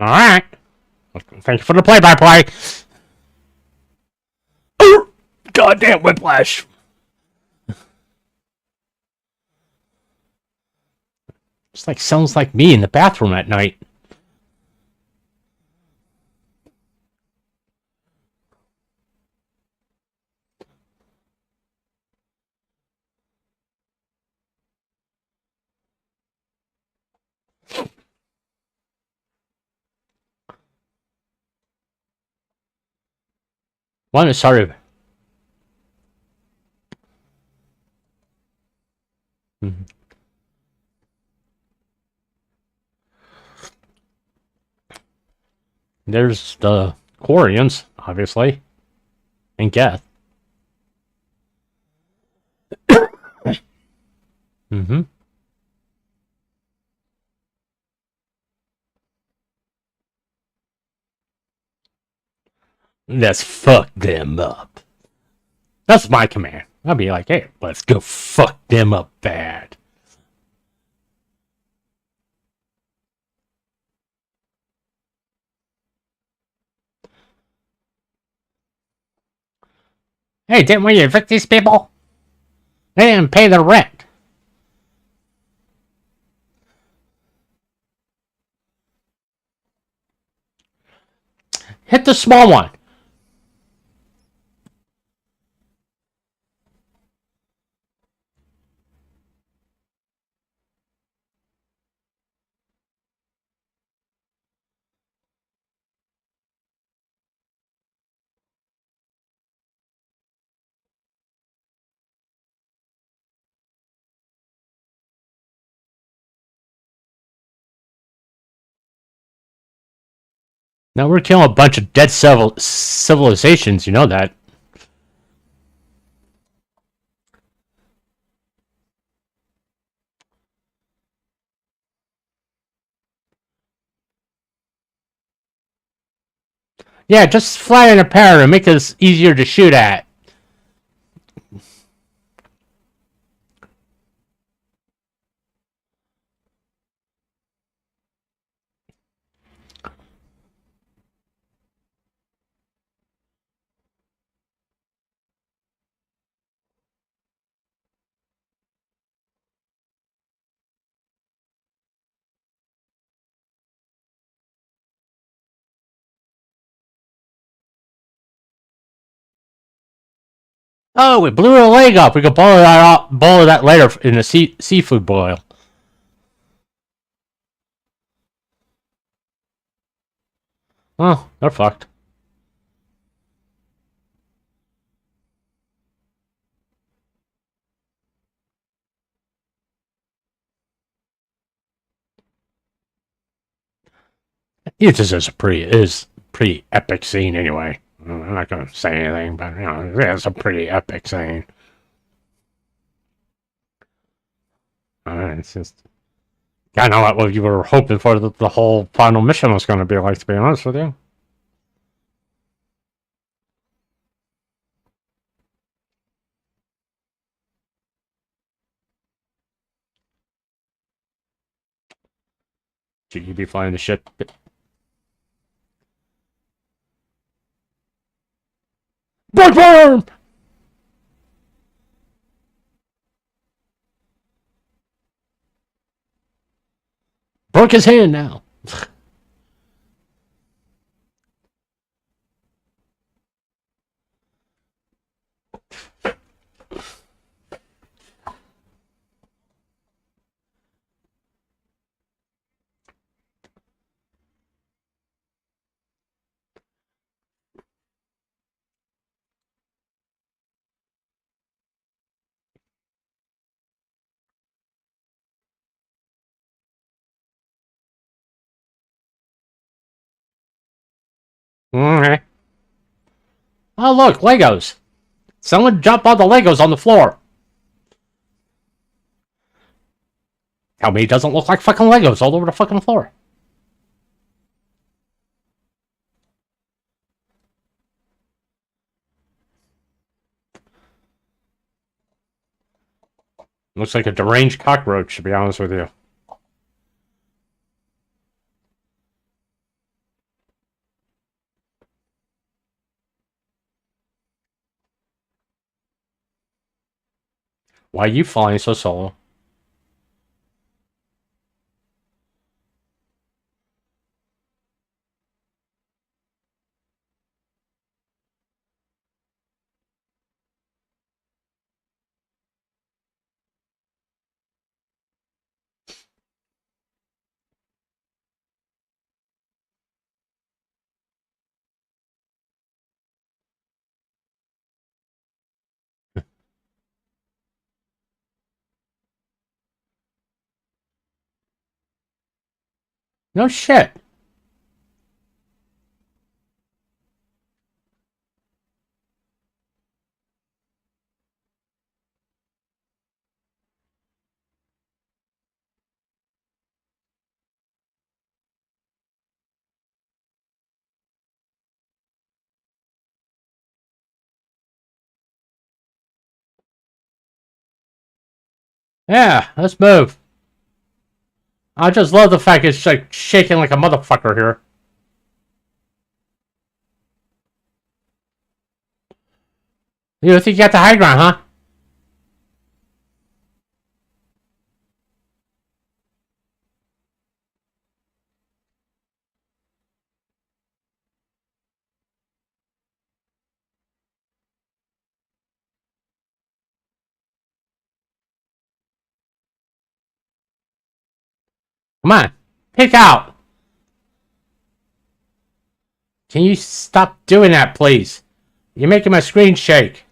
A: Alright. Thank you for the play-by-play. Goddamn whiplash. It's like sounds like me in the bathroom at night. One is sorry. Mm-hmm. There's the Quarians, obviously, and Geth. Mm-hmm. Let's fuck them up. That's my command. I'll be like, hey, let's go fuck them up bad. Hey, didn't we evict these people? They didn't pay their rent. Hit the small one. Now we're killing a bunch of dead civilizations, you know that. Yeah, just flatten a pair and make us easier to shoot at. Oh, we blew her leg up. We could boil that later in a seafood boil. Oh, they're fucked. It just is a pretty epic scene anyway. I'm not gonna say anything, but you know, it's a pretty epic scene. It's just kind of like what you were hoping for the whole final mission was going to be like, to be honest with you. Should you be flying the ship? Bookworm! Broke his hand now. Okay. Oh, look, Legos. Someone jump on the Legos on the floor. Tell me it doesn't look like fucking Legos all over the fucking floor. Looks like a deranged cockroach, to be honest with you. Why are you flying so solo? No shit. Yeah, let's move. I just love the fact it's like shaking like a motherfucker here. You think you got the high ground, huh? Come on. Pick out. Can you stop doing that, please? You're making my screen shake.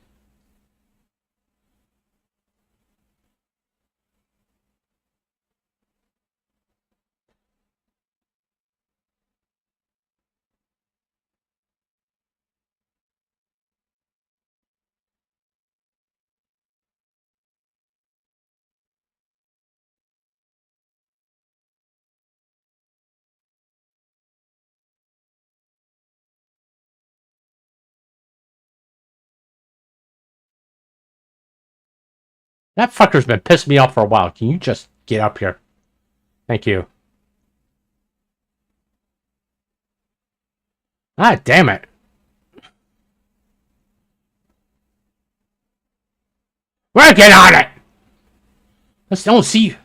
A: That fucker's been pissing me off for a while. Can you just get up here? Thank you. Ah, damn it. Working on it! Let's don't see you.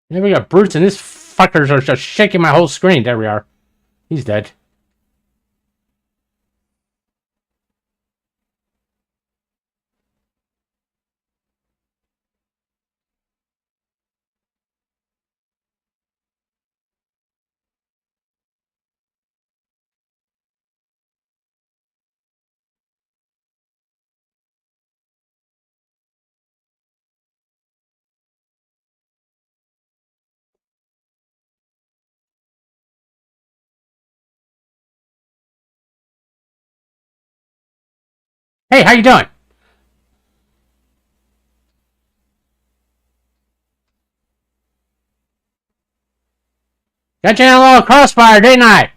A: There we got brutes, and this fuckers are just shaking my whole screen. There we are. He's dead. Hey, how you doing? Got you in a little crossfire, didn't I?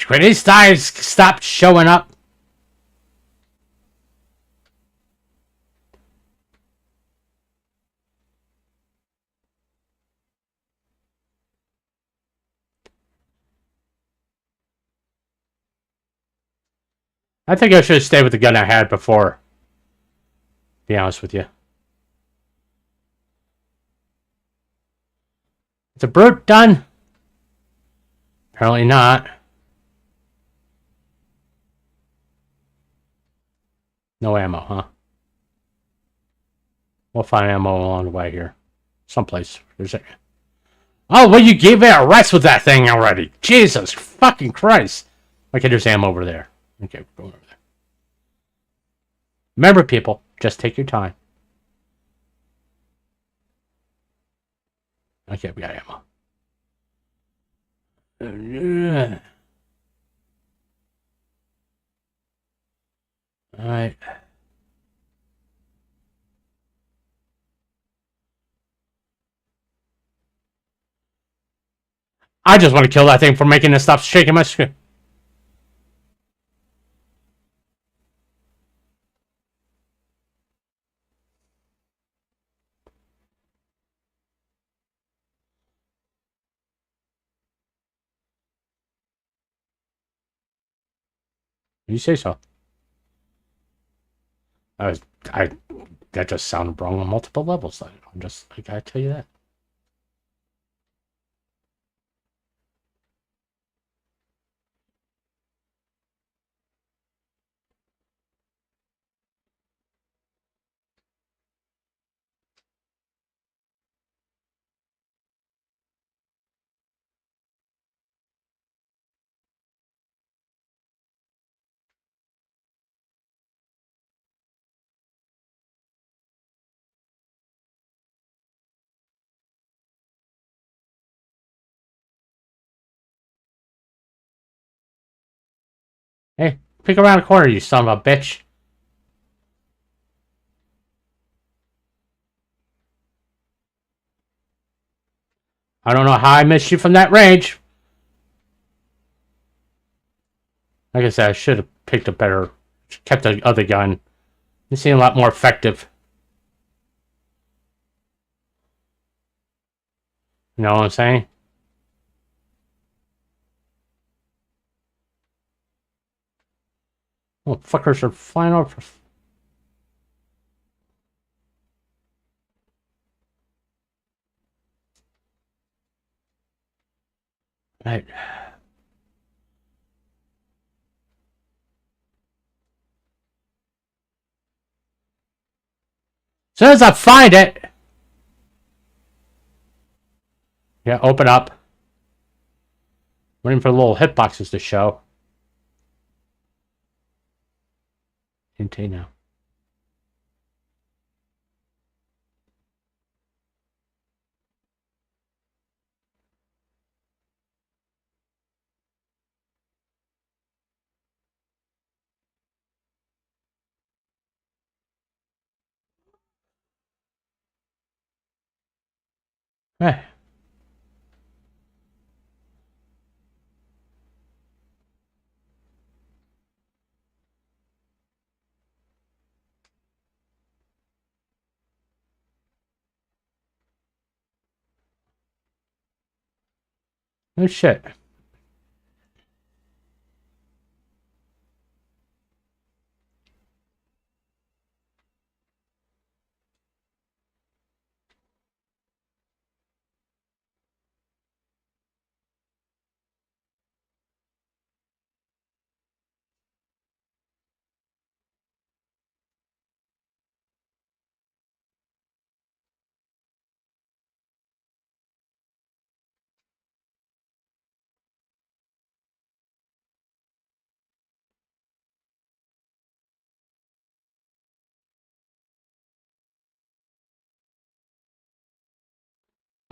A: When these guys stopped showing up. I think I should have stayed with the gun I had before. To be honest with you. Is the brute done? Apparently not. No ammo, huh? We'll find ammo along the way here. Someplace. There's a... Oh, well, you gave it a rest with that thing already. Jesus fucking Christ. Okay, there's ammo over there. Okay, we're going over there. Remember, people, just take your time. Okay, we got ammo. Alright. I just want to kill that thing for making it stop shaking my screen. You say so. I that just sounded wrong on multiple levels. I gotta tell you that. Hey, Pick around the corner, you son of a bitch. I don't know how I missed you from that range. Like I said, I should have picked a better... kept the other gun. It seemed a lot more effective. You know what I'm saying? Oh, fuckers are flying over. Right. As soon as I find it... Yeah, open up. Waiting for the little hitboxes to show. Into now. Hey. No shit.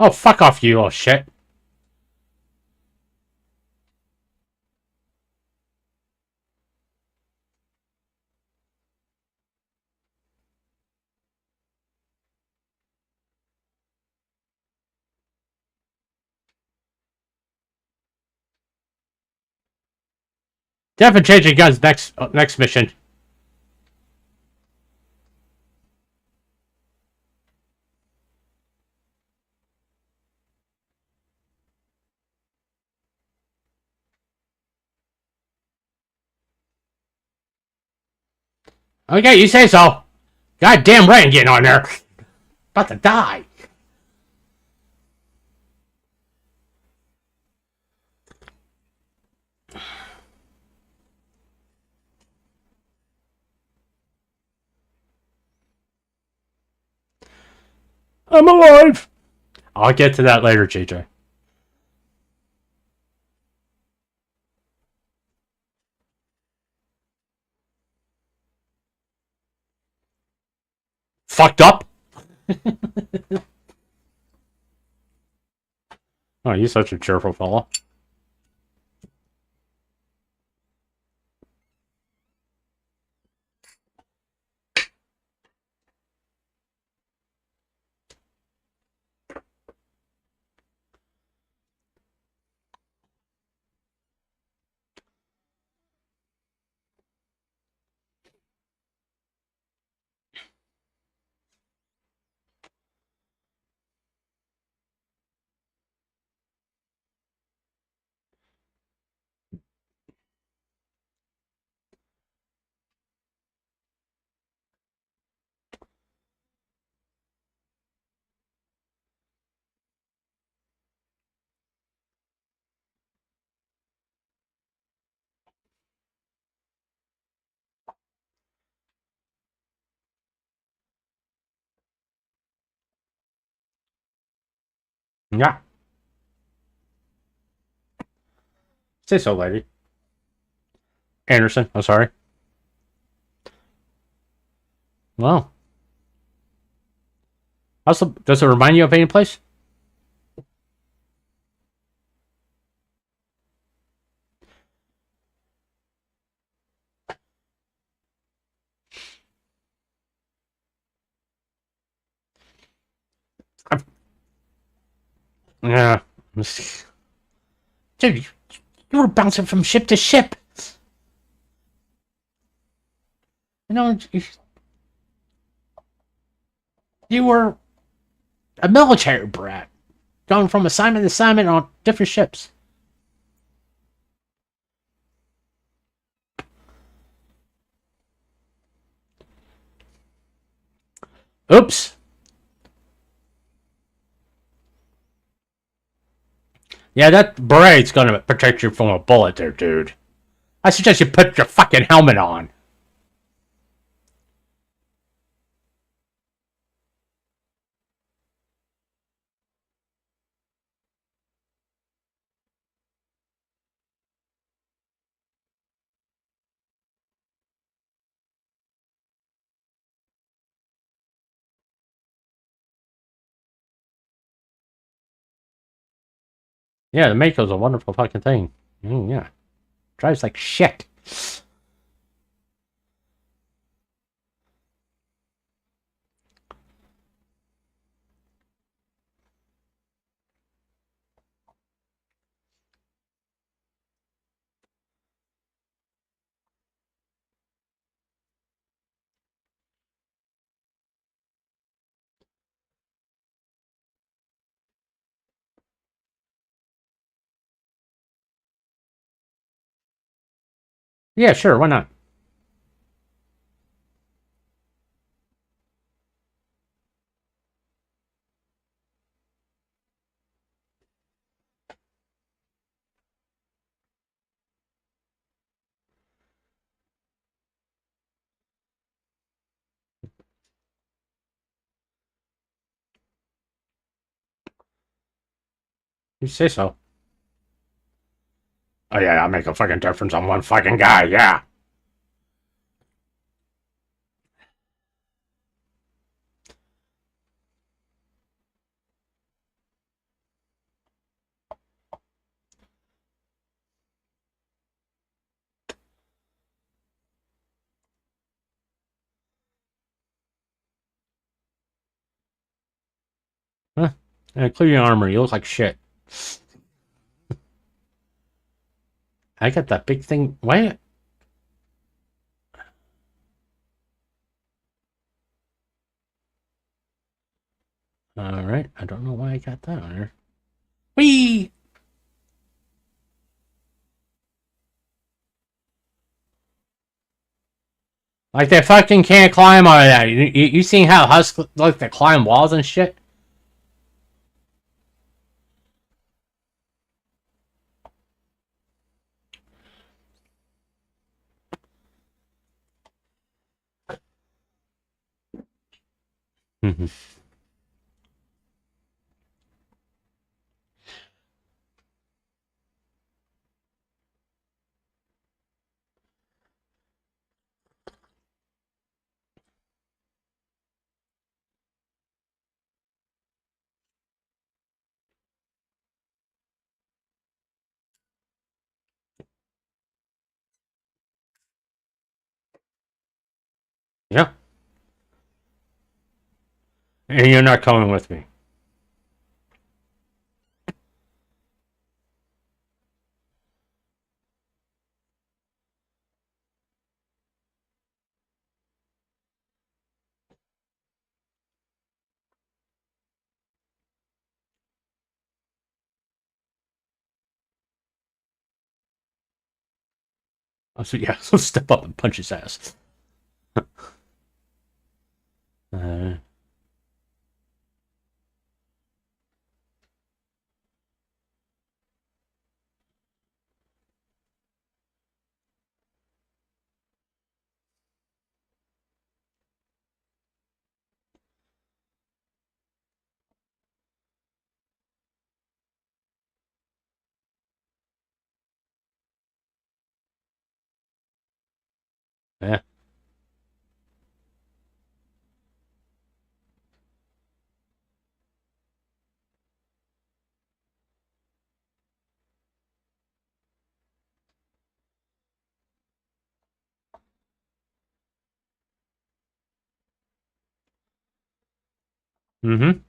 A: Oh, fuck off, you little shit. Definitely changing guns next mission. Okay, you say so. Goddamn right I'm getting on there. About to die. I'm alive. I'll get to that later, JJ. Fucked up? Oh, you're such a cheerful fella. Yeah. Say so, lady. Anderson, I'm sorry. Well. Also, does it remind you of any place? Yeah. Dude, you were bouncing from ship to ship. You know, you were a military brat, going from assignment to assignment on different ships. Oops. Yeah, that beret's gonna protect you from a bullet there, dude. I suggest you put your fucking helmet on. Yeah, the Mako's a wonderful fucking thing. Yeah. Drives like shit. Yeah, sure, why not? You say so. Oh yeah, I'll make a fucking difference on one fucking guy, yeah. Huh? Including armor, you look like shit. I got that big thing. Why? Alright, I don't know why I got that on here. Whee! Like they fucking can't climb on that. You seen how husks like to climb walls and shit? Mhm. Yeah. And you're not coming with me. So yeah, so step up and punch his ass. Uh, yeah. Mm-hmm.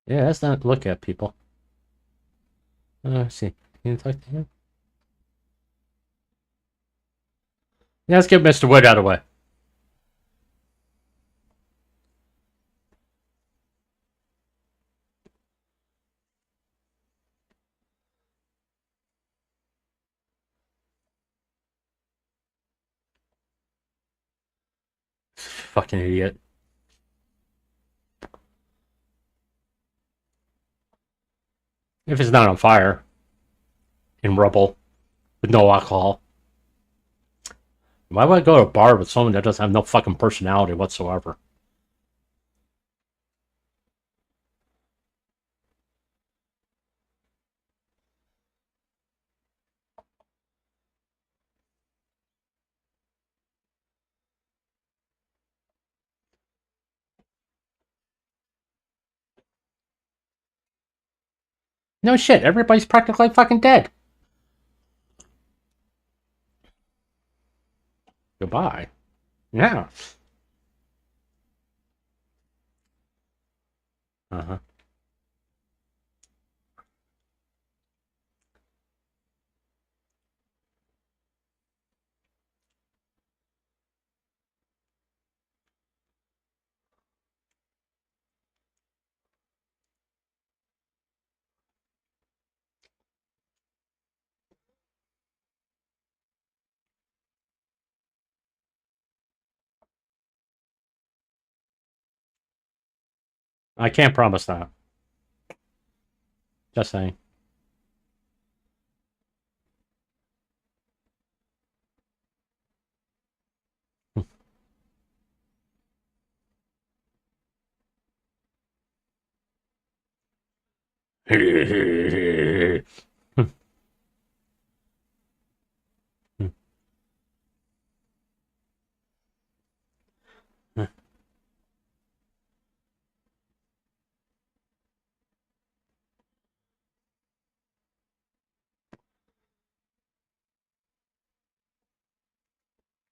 A: Yeah, let's not look at people. Let's see. Can you talk to him? Yeah, let's get Mr. Wood out of the way. Fucking idiot. If it's not on fire, in rubble, with no alcohol. Why would I go to a bar with someone that doesn't have no fucking personality whatsoever? No shit, everybody's practically fucking dead. Goodbye. Yeah. Uh-huh. I can't promise that. Just saying.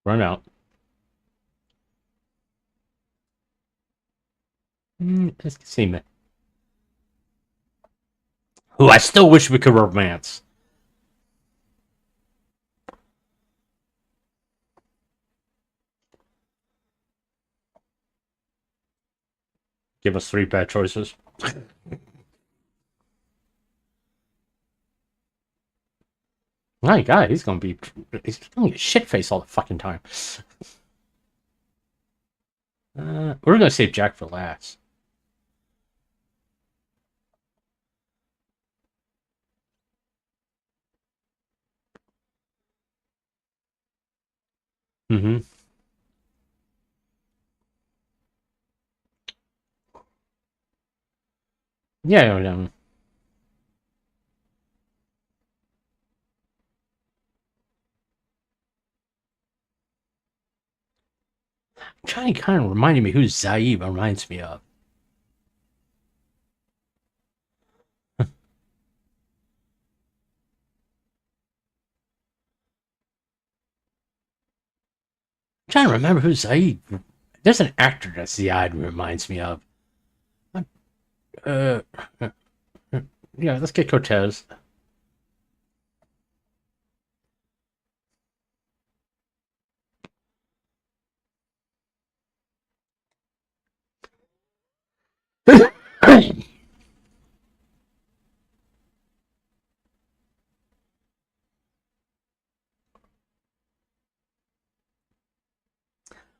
A: Run out. Let's see me. Who I still wish we could romance. Give us 3 bad choices. My God, he's gonna be shit face all the fucking time. We're gonna save Jack for last. Mm-hmm. Yeah. I'm trying to kind of reminding me who Zaib reminds me of. I'm trying to remember who Zaid. There's an actor that Zaid reminds me of. Uh, yeah, let's get Cortez.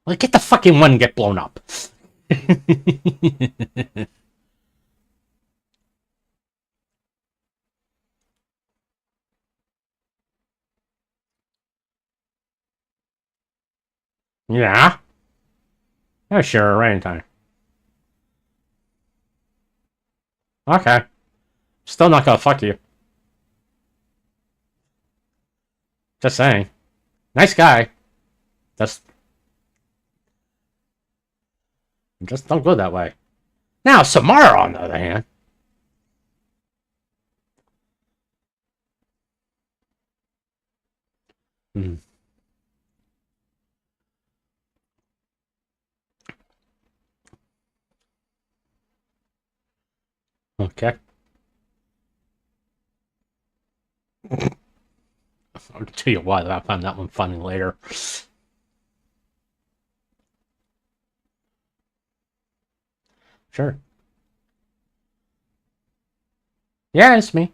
A: Like, get the fucking one and get blown up. Yeah? Oh, sure, right in time. Okay. Still not gonna fuck you. Just saying. Nice guy. Just don't go that way. Now, Samara, on the other hand. Hmm. Okay. I'll tell you what, I found that one funny later. Sure. Yeah, it's me.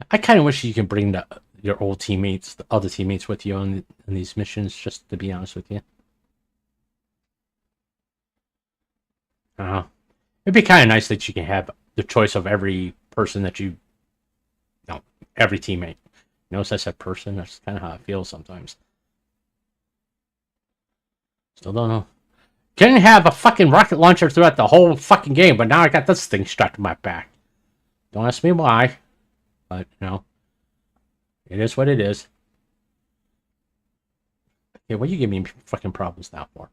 A: I kind of wish you could bring your old teammates, the other teammates with you on these missions, just to be honest with you. It'd be kind of nice that you can have the choice of every person that you know, every teammate. Notice I said person. That's kind of how I feel sometimes. Still don't know. Couldn't have a fucking rocket launcher throughout the whole fucking game, but now I got this thing strapped to my back. Don't ask me why, but it is what it is. Okay, what are you giving me fucking problems now for?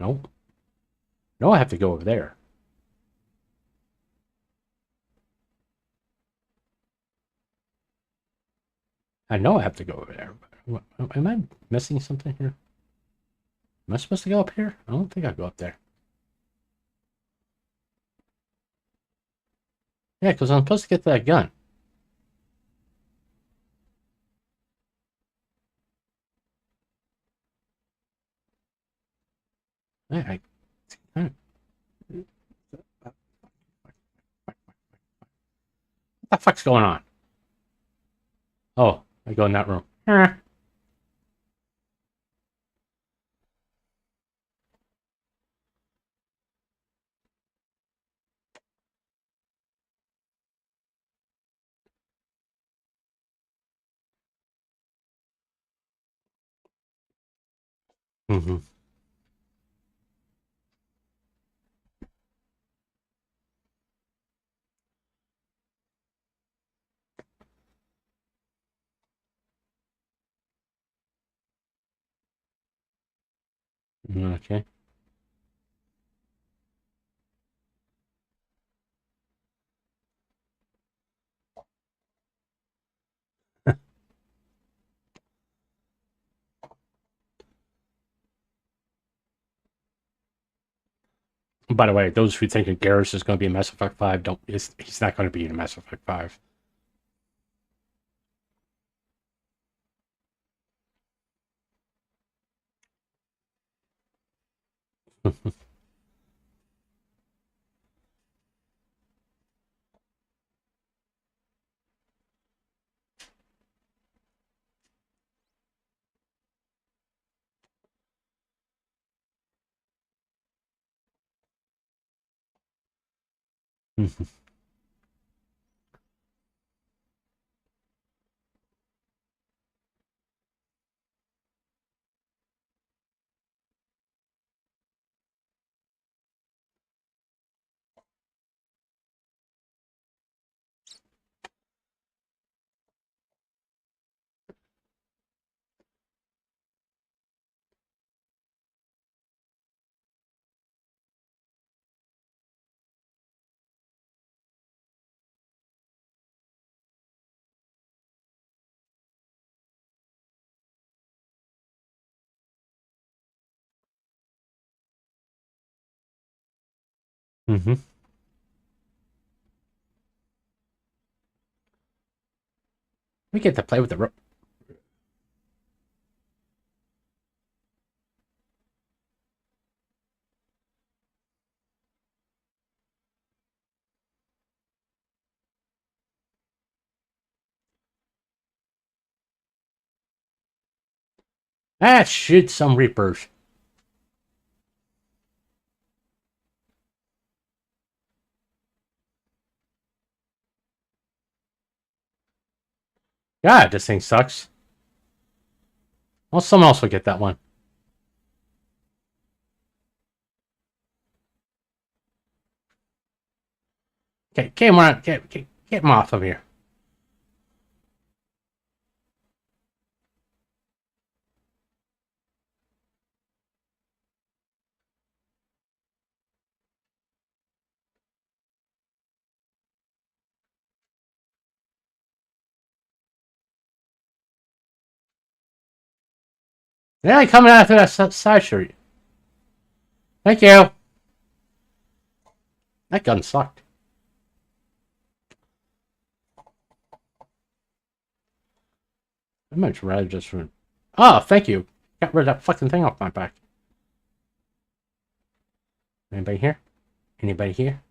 A: No, no, I have to go over there. I know I have to go over there. Am I missing something here? Am I supposed to go up here? I don't think I go up there. Yeah, because I'm supposed to get that gun. What the fuck's going on? Oh, I go in that room. Mm-hmm. Okay. By the way, those who think Garrus is going to be in Mass Effect 5, don't. He's not going to be in Mass Effect 5. Mm-hmm. We get to play with the rope. Shoot some Reapers. God, this thing sucks. Well, someone else will get that one. Get him on. Get him off of here. Yeah, coming after that side street. Thank you. That gun sucked. I much rather just run. Oh, thank you. Got rid of that fucking thing off my back. Anybody here? Anybody here?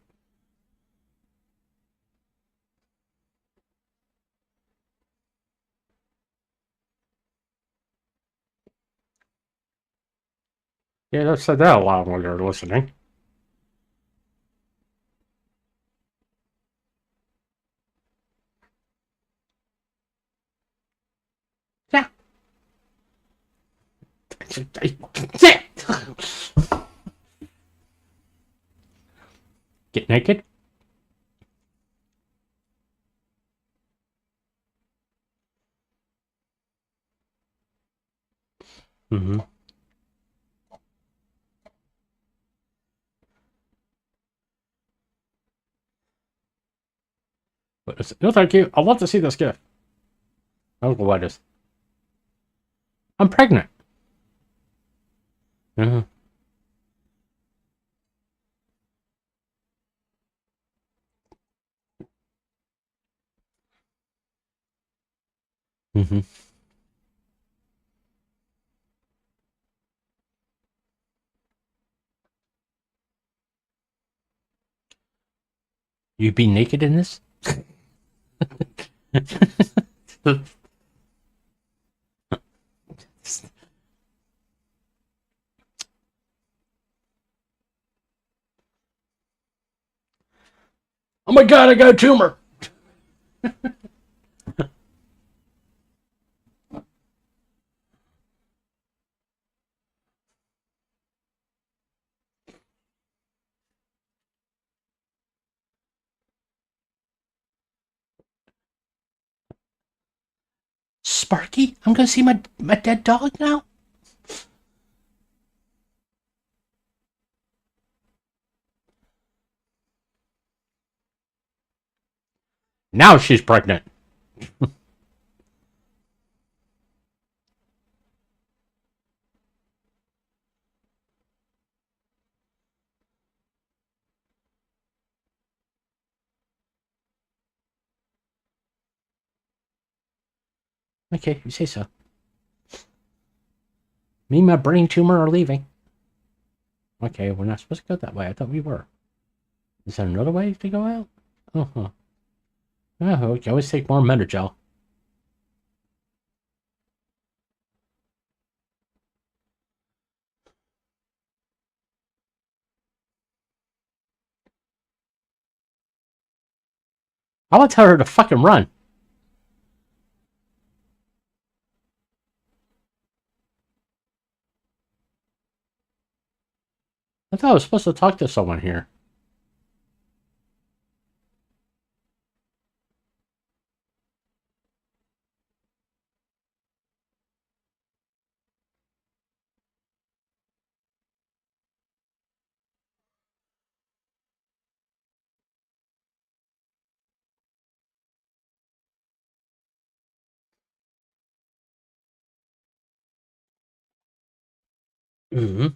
A: Yeah, they've said that a lot when they're listening. Yeah. Get naked? Mm-hmm. No, thank you. I'd love to see this gift. I don't know what it is. I'm pregnant. Mm-hmm. Mm-hmm. You be naked in this? Oh my god, I got a tumor! Sparky? I'm gonna see my dead dog now? Now she's pregnant. Okay, you say so. Me and my brain tumor are leaving. Okay, we're not supposed to go that way. I thought we were. Is there another way to go out? Uh-huh. Oh, we can always take more Metagel. I will tell her to fucking run. I thought I was supposed to talk to someone here. Mm-hmm.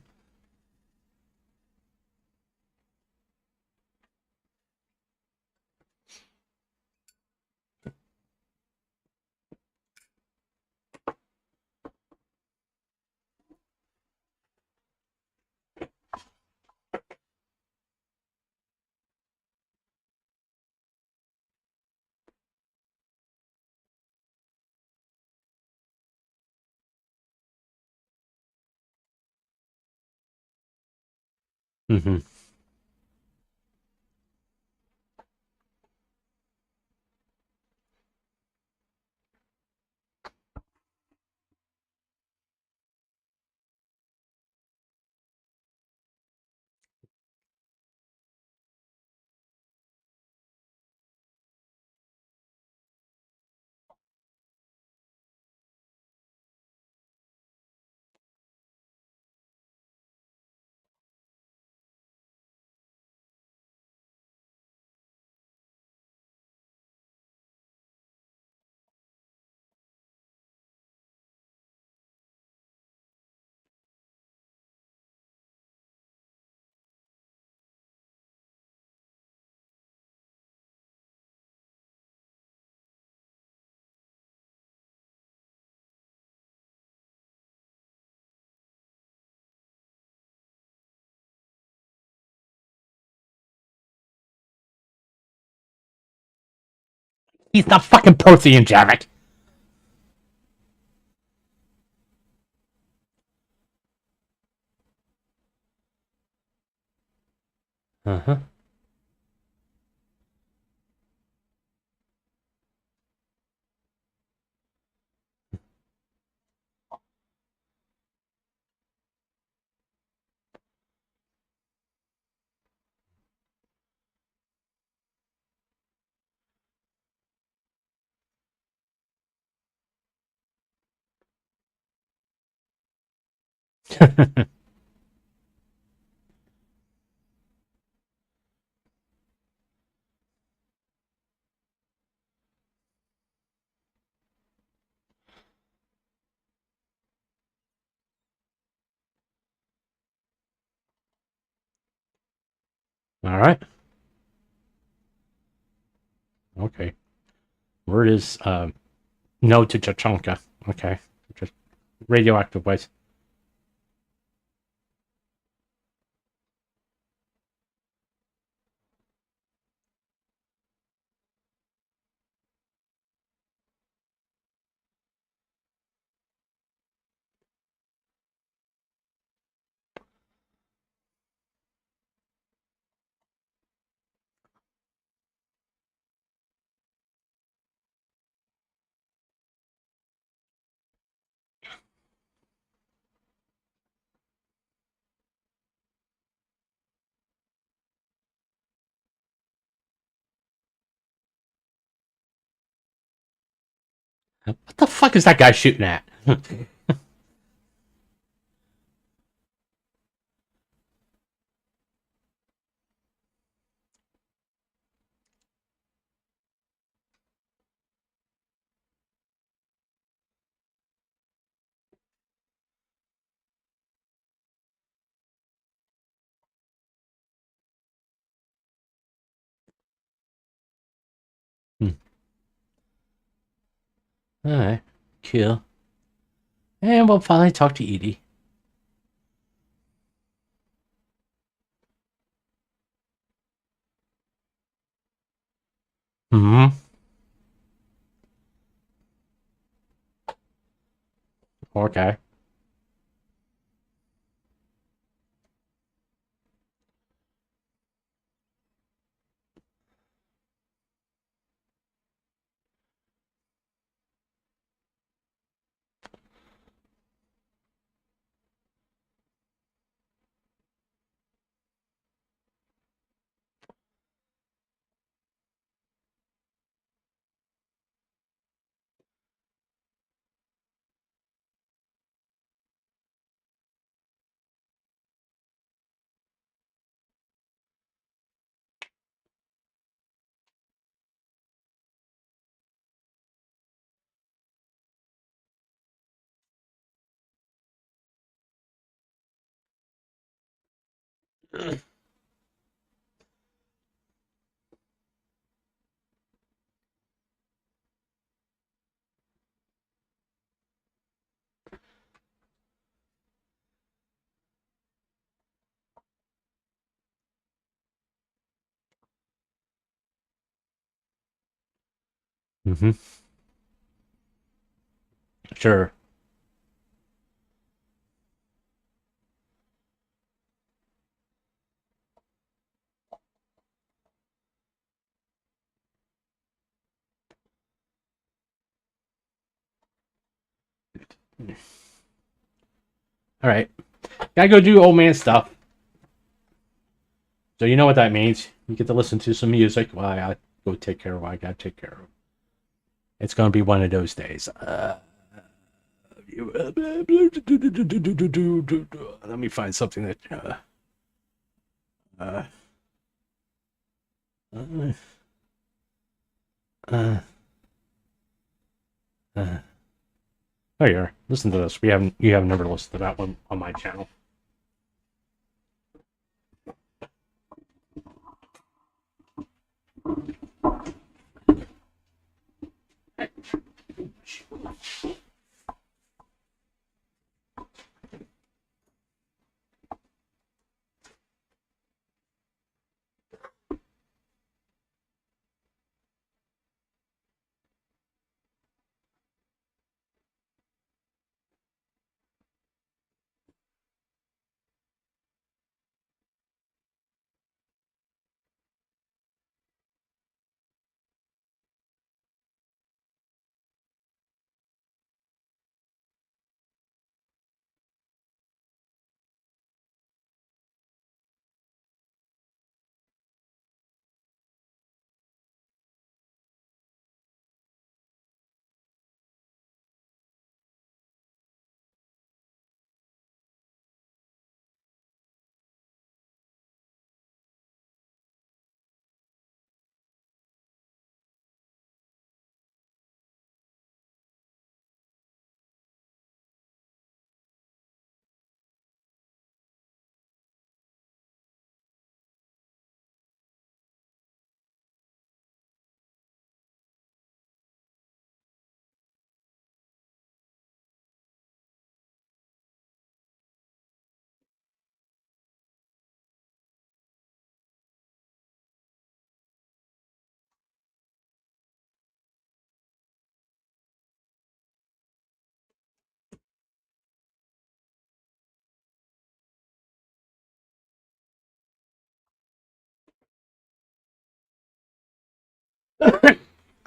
A: Mm-hmm. He's not fucking Prothean, Javik. Uh-huh. All right. Okay. Word is no to Chachanka. Okay. Just radioactive waste. What the fuck is that guy shooting at? All right. Cool. And we'll finally talk to Edie. Hmm. Okay. Mm-hmm. Sure. All right. Gotta go do old man stuff. So you know what that means. You get to listen to some music while I gotta go take care of what I gotta take care of. It's gonna be one of those days. Let me find something that. Uh, uh, uh, uh. Oh, you are. Listen to this. You have never listened to that one on my channel.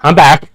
A: I'm back.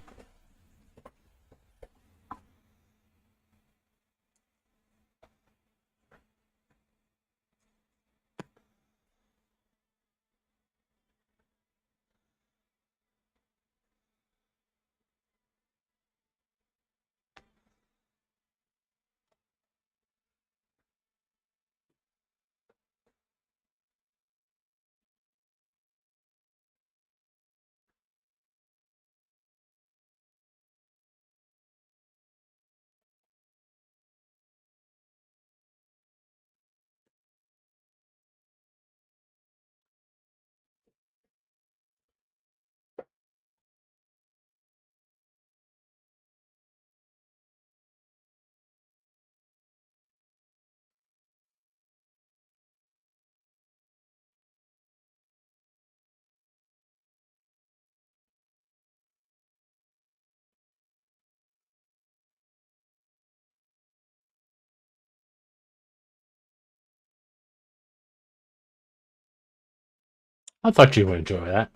A: I thought you would enjoy that.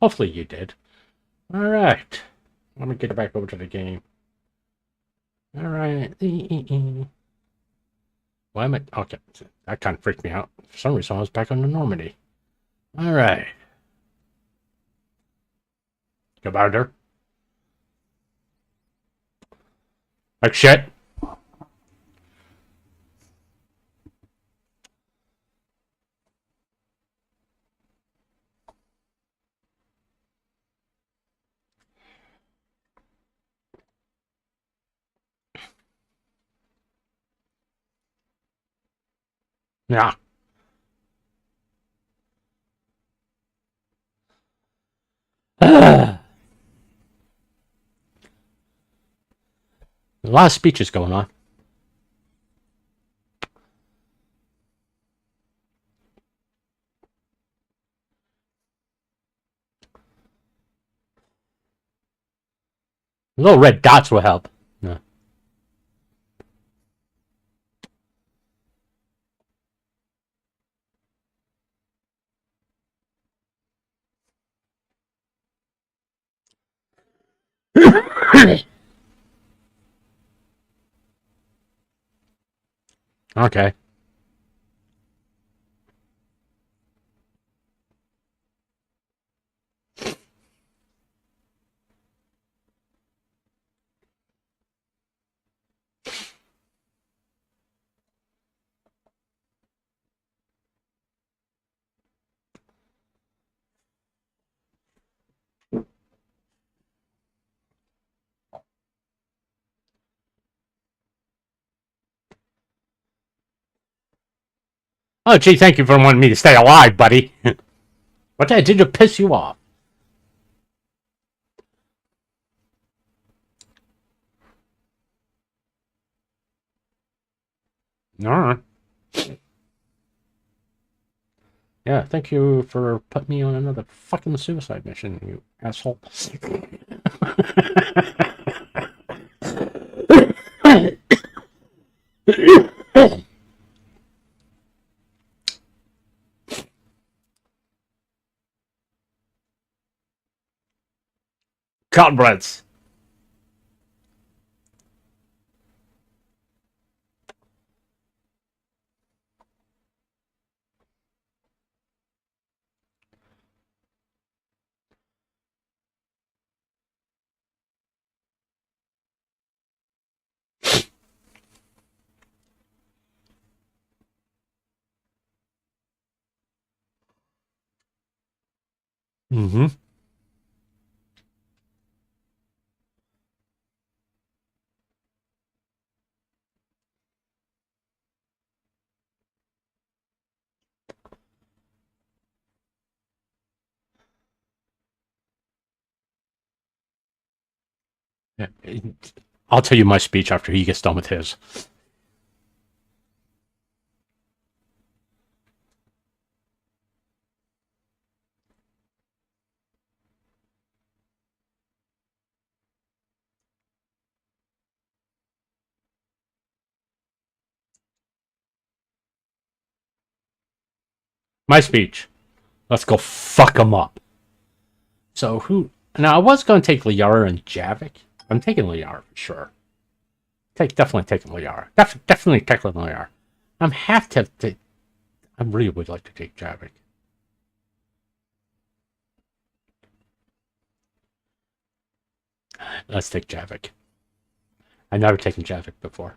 A: Hopefully you did. Alright. Let me get back over to the game. Alright. Why am I... Okay. That kind of freaked me out. For some reason, I was back on the Normandy. Alright. Commander. Like shit. Yeah. A lot of speeches going on. Little red dots will help. Yeah. Okay. Oh, gee, thank you for wanting me to stay alive, buddy. What did I do to piss you off? Alright. Yeah, thank you for putting me on another fucking suicide mission, you asshole. Comrades. Mm-hmm. Yeah, I'll tell you my speech after he gets done with his. My speech. Let's go fuck him up. So who Now, I was going to take Liara and Javik. I'm taking Liara for sure. Definitely taking Liara. Definitely taking Liara. I'm half tempted. I really would like to take Javik. Let's take Javik. I've never taken Javik before.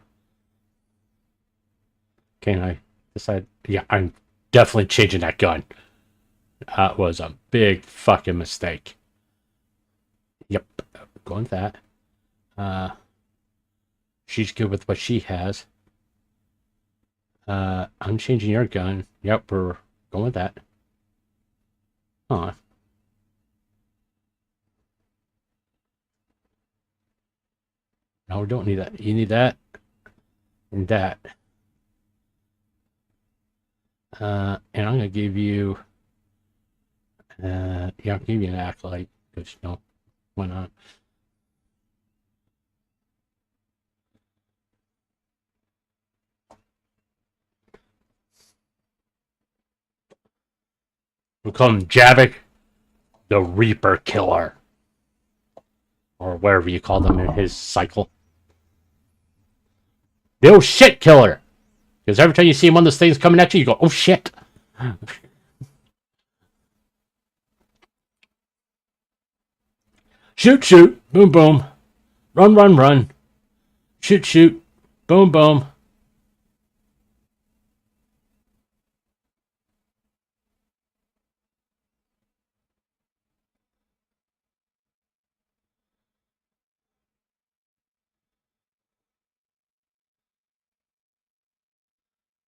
A: Can I decide? Yeah, I'm definitely changing that gun. That was a big fucking mistake. Yep, going with that. She's good with what she has. I'm changing your gun. Yep, we're going with that. Huh. No, we don't need that. You need that and that. And I'm gonna give you. Yeah, I'll give you an acolyte because why not? We'll call him Javik, the Reaper Killer, or wherever you call them in his cycle. The oh shit killer. Because every time you see one of those things coming at you, you go, oh shit. Shoot, shoot, boom, boom. Run, run, run. Shoot, shoot, boom, boom.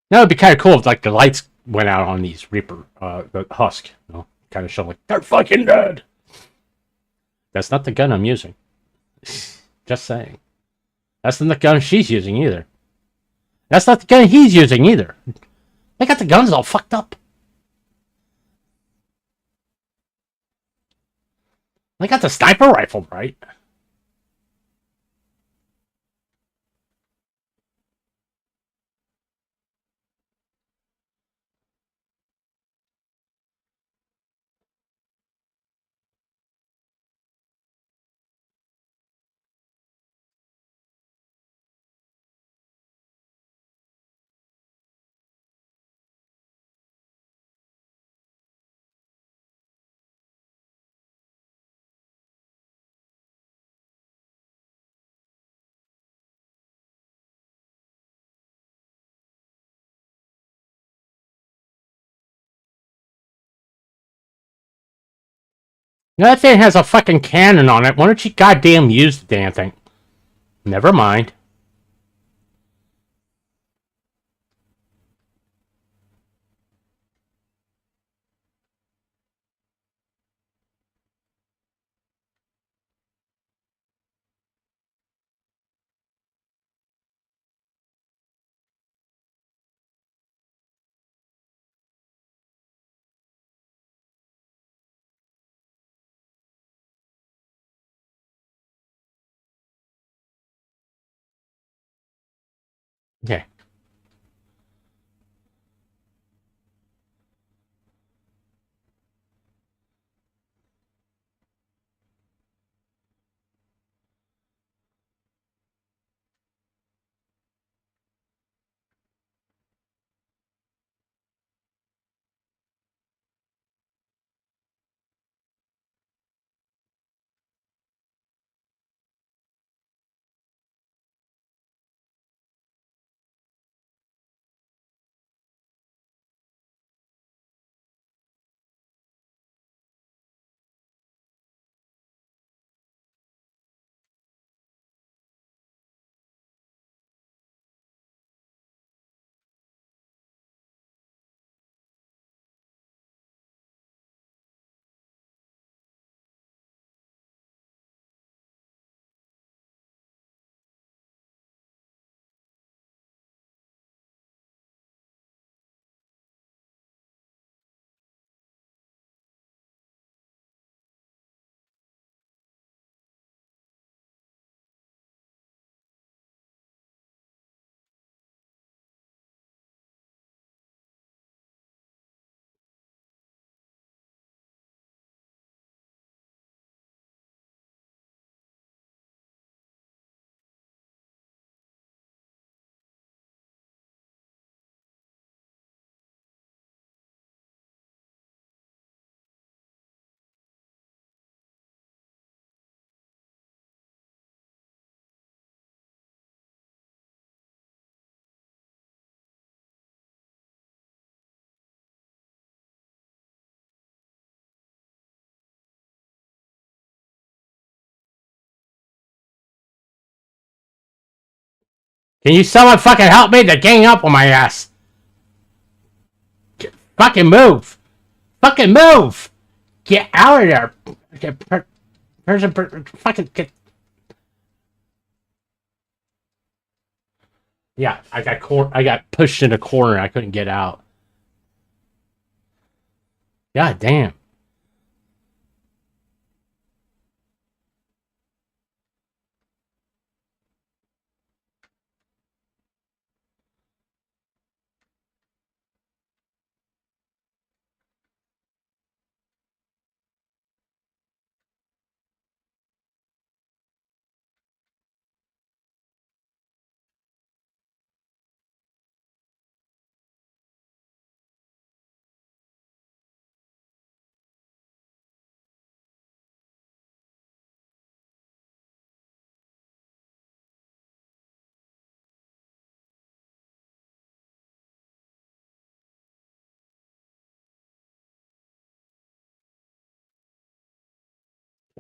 A: That would be kind of cool if like the lights went out on these Reaper, the Husk. Kind of show like they're fucking dead. That's not the gun I'm using. Just saying. That's not the gun she's using either. That's not the gun he's using either. They got the guns all fucked up. They got the sniper rifle, right? That thing has a fucking cannon on it. Why don't you goddamn use the damn thing? Never mind. Okay. Can you someone fucking help me? They're ganging up on my ass. Fucking move. Fucking move. Get out of there. Fucking get. Yeah, I got pushed in a corner. I couldn't get out. God damn.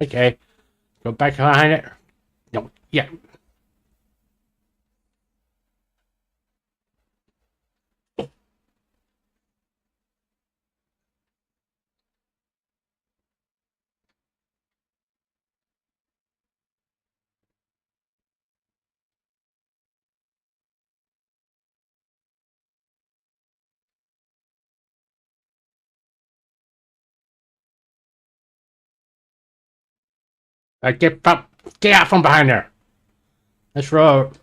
A: Okay. Go back behind it. No. Yeah. Get out from behind there. This road.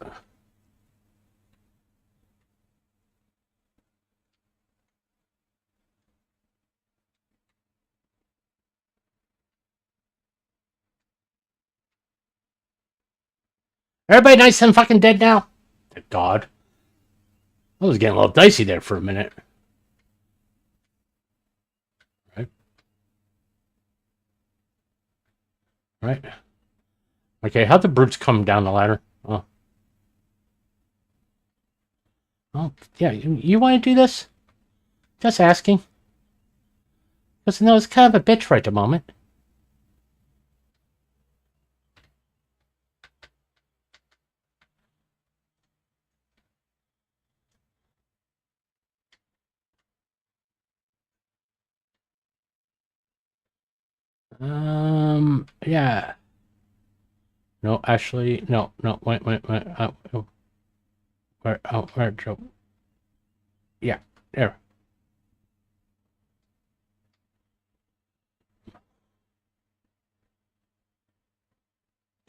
A: Everybody nice and fucking dead now? Thank God. I was getting a little dicey there for a minute. Right. Right. Okay, how'd the brutes come down the ladder? Oh. Oh, yeah, you want to do this? Just asking. Because, no, it's kind of a bitch right at the moment. Yeah. No, actually, no, wait. Where, Joe? Yeah, there.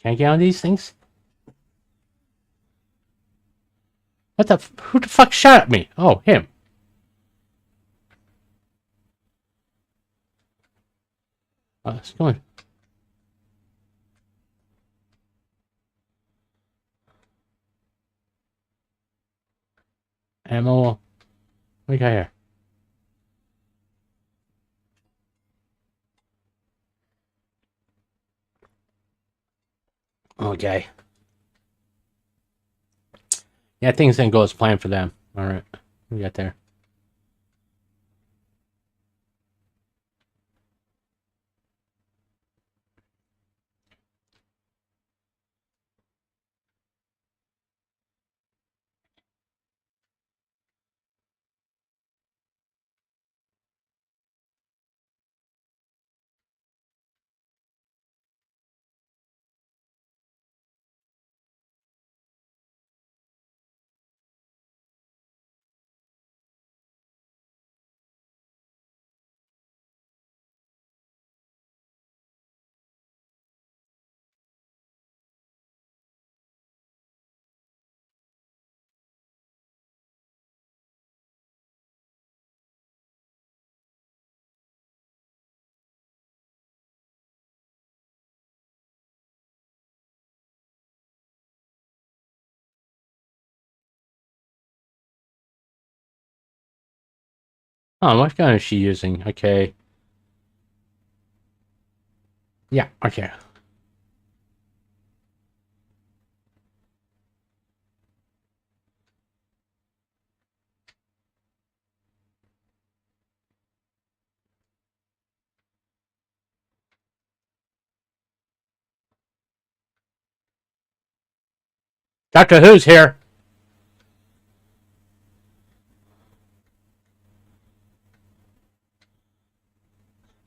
A: Can't get on these things? Who the fuck shot at me? Oh, him. It's going. Ammo. What we got here? Okay. Yeah, things didn't go as planned for them. Alright. What we got there? Oh, what gun is she using? Okay. Yeah, okay. Doctor Who's here.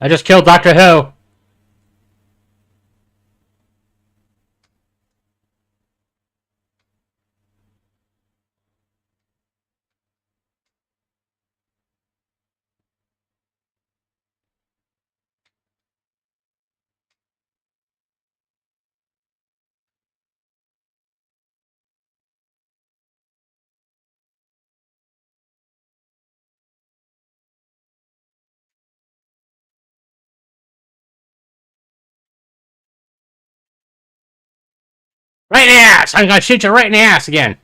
A: I just killed Dr. Who. Right in the ass! I'm gonna shoot you right in the ass again.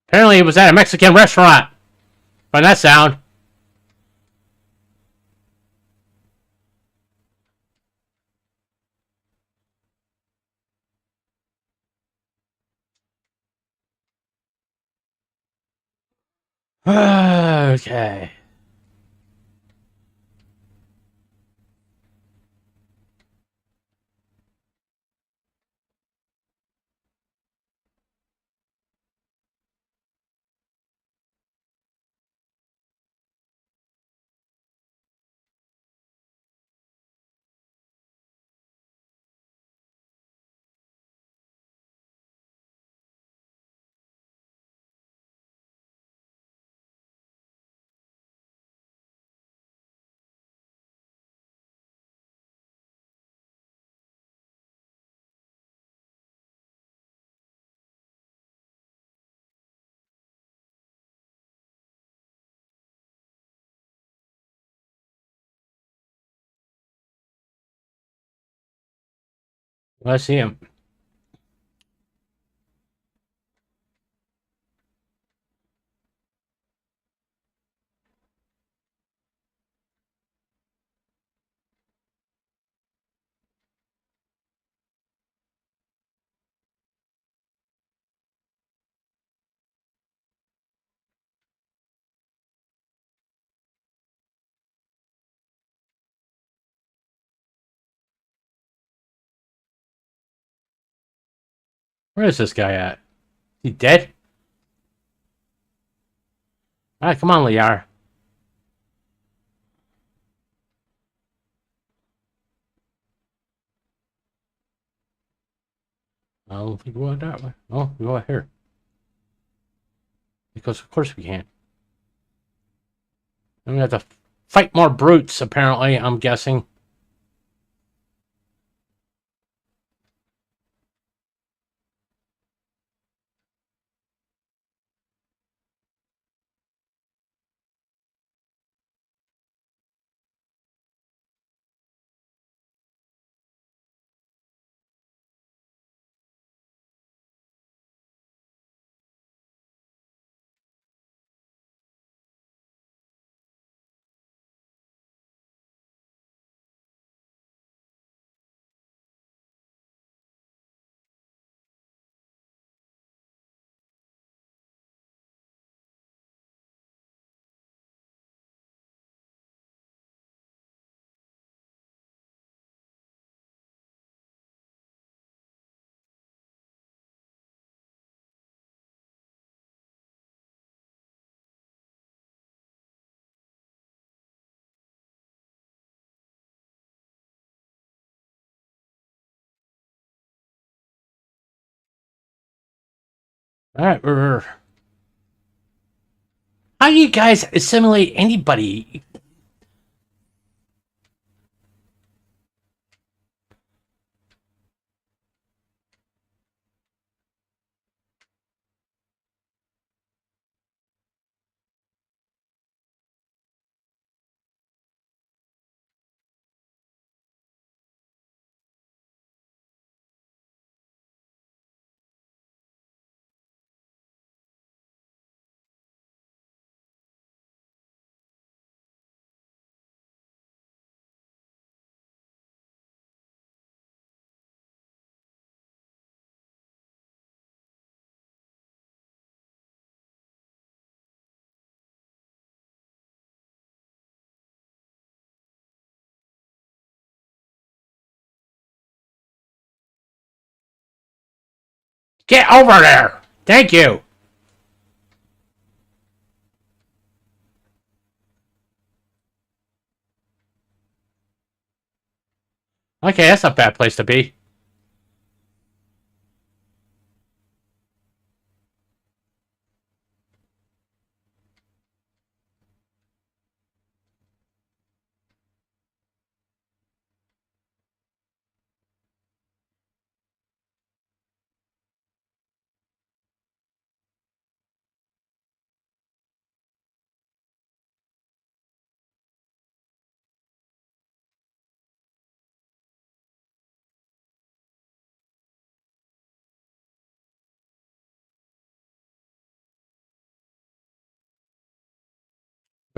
A: Apparently, it was at a Mexican restaurant. From that sound. Okay. Let's see him. Where is this guy at? He dead? Alright, come on, Liar. I don't think we go that way. Oh, we go out here. Because of course we can. And we have to fight more brutes, apparently, I'm guessing. Alright, we're... How do you guys assimilate anybody? Get over there! Thank you! Okay, that's not a bad place to be.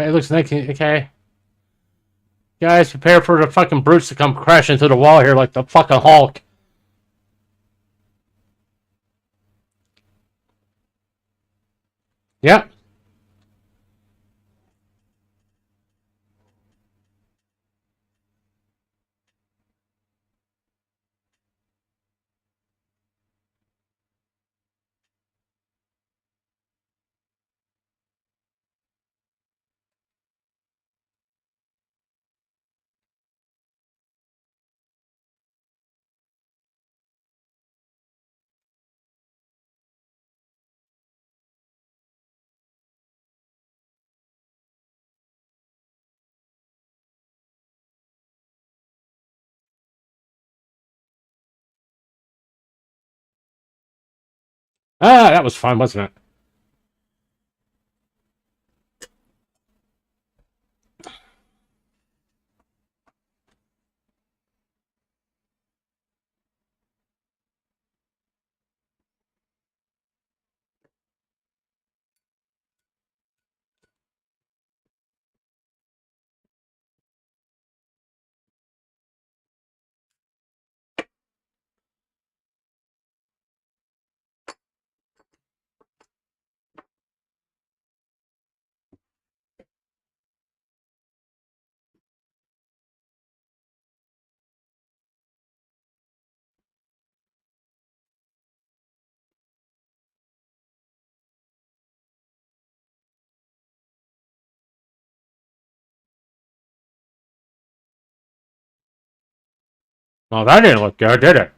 A: But it looks like, okay. Guys, prepare for the fucking brutes to come crashing through the wall here like the fucking Hulk. Yep. Ah, that was fun, wasn't it? Well, that didn't look good, did it?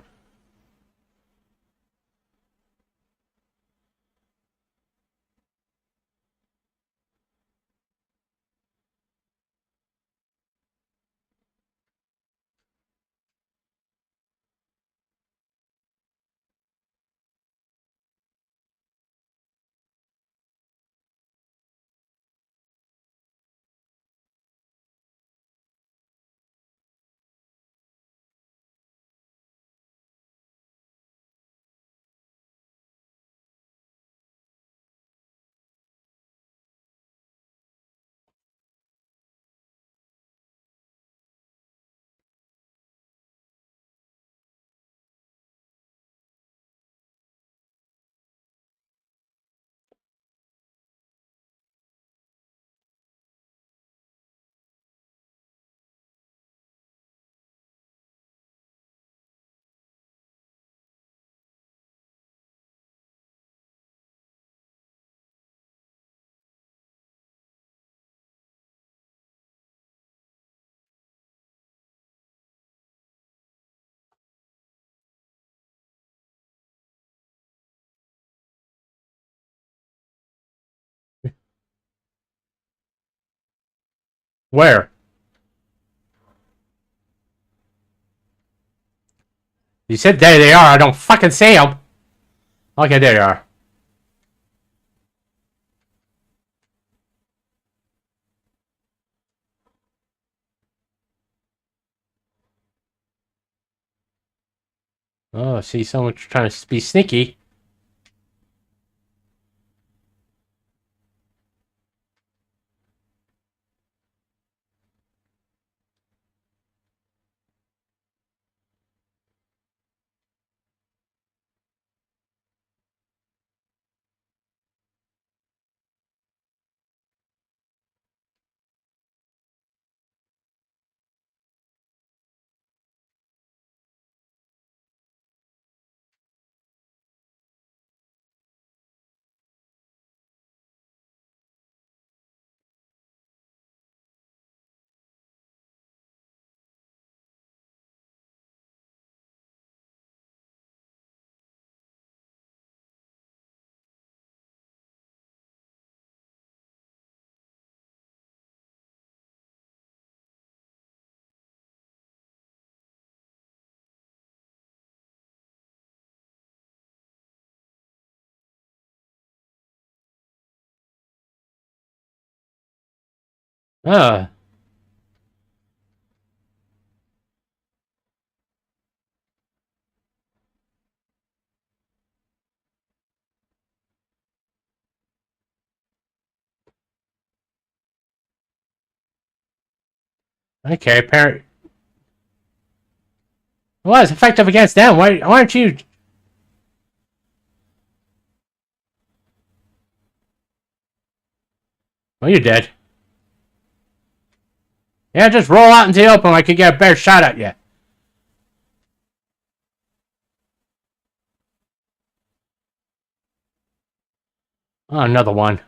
A: Where? You said there they are. I don't fucking see them. Okay, there they are. Oh, I see someone trying to be sneaky. Uh. Okay, apparently. Well, it's effective against them. Why aren't you? Well, you're dead. Yeah, just roll out into the open. I could get a better shot at you. Oh, another one.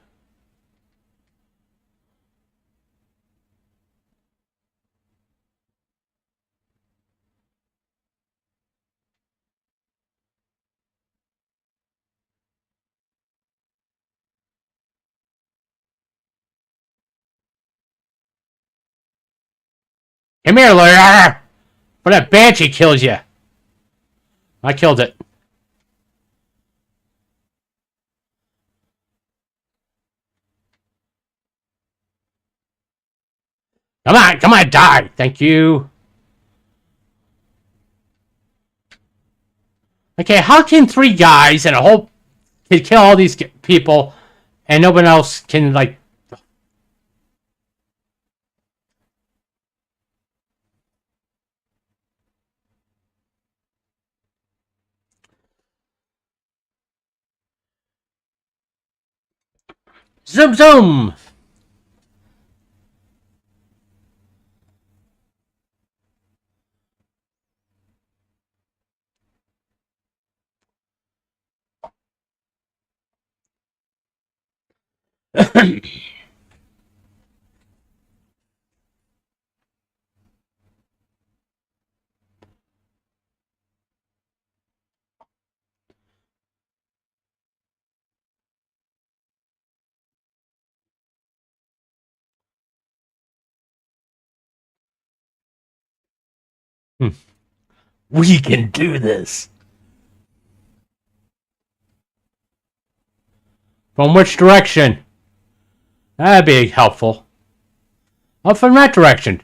A: Come here, lawyer. But that banshee kills you. I killed it. Come on, die. Thank you. Okay, how can three guys and a whole can kill all these people, and no one else can like? Zoom zoom. We can do this. From which direction? That'd be helpful. Oh, from that direction.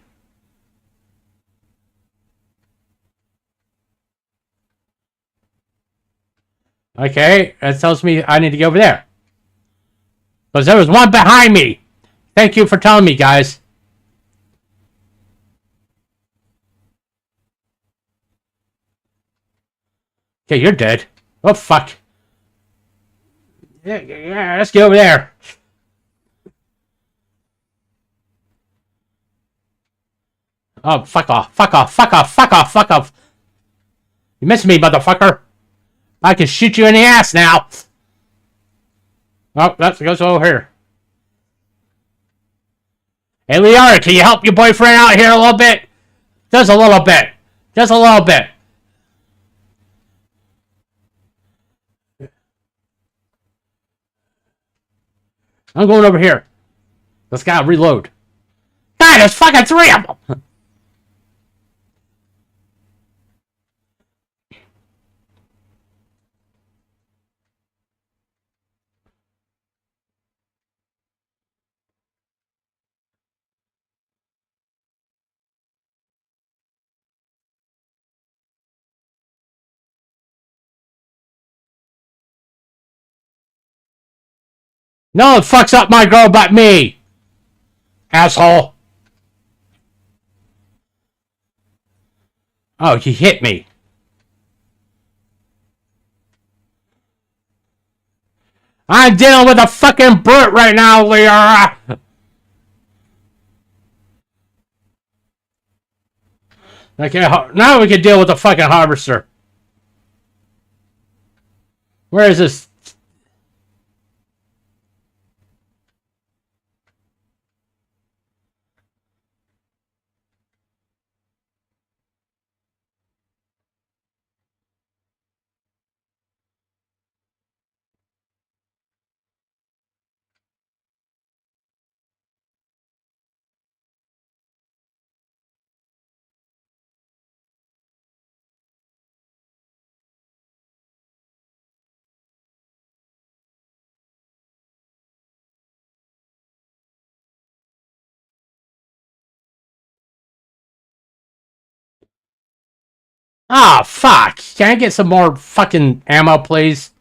A: Okay, that tells me I need to go over there. Because there was one behind me. Thank you for telling me, guys. Okay, you're dead. Oh, fuck. Yeah, let's get over there. Oh, fuck off. Fuck off. Fuck off. Fuck off. Fuck off. You missed me, motherfucker. I can shoot you in the ass now. Oh, that goes over here. Hey, Liara, can you help your boyfriend out here a little bit? Just a little bit. Just a little bit. I'm going over here. Let's gotta reload. God, there's fucking three of them! No one fucks up my girl but me! Asshole! Oh, he hit me. I'm dealing with a fucking brute right now, Liara! Okay, now we can deal with the fucking harvester. Where is this? Ah, fuck. Can I get some more fucking ammo, please?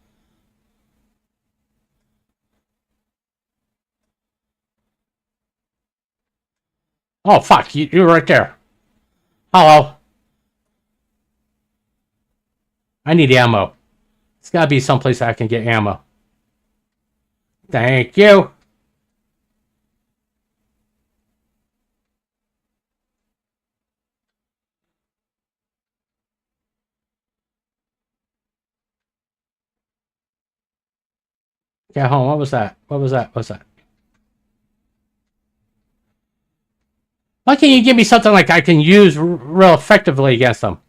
A: Oh, fuck. You're right there. Hello. I need ammo. It's gotta be someplace I can get ammo. Thank you. Yeah, hold on. What was that? What was that? What was that? Why can't you give me something like I can use real effectively against them?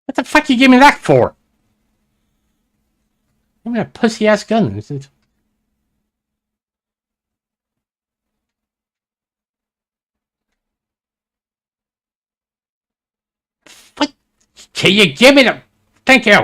A: What the fuck you give me that for? Give me a pussy ass gun. What? Can you give me the? Thank you.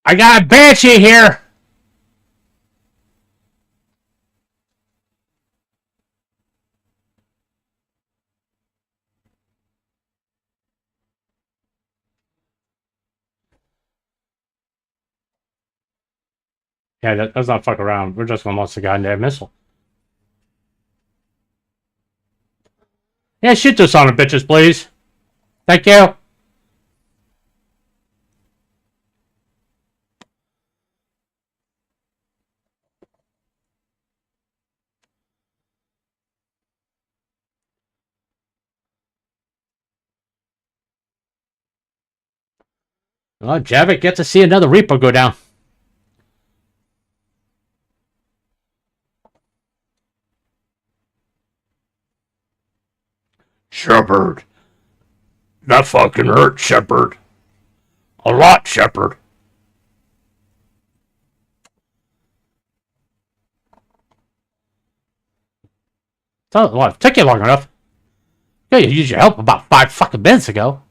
A: I got a banshee here. Yeah, let's not fuck around. We're just gonna launch the goddamn missile. Yeah, shoot this on the bitches, please. Thank you. Oh, Javik, get to see another Reaper go down. Shepard. That fucking hurt, Shepard. A lot, Shepard. Well, it took you long enough. Yeah, you used your help about 5 fucking minutes ago.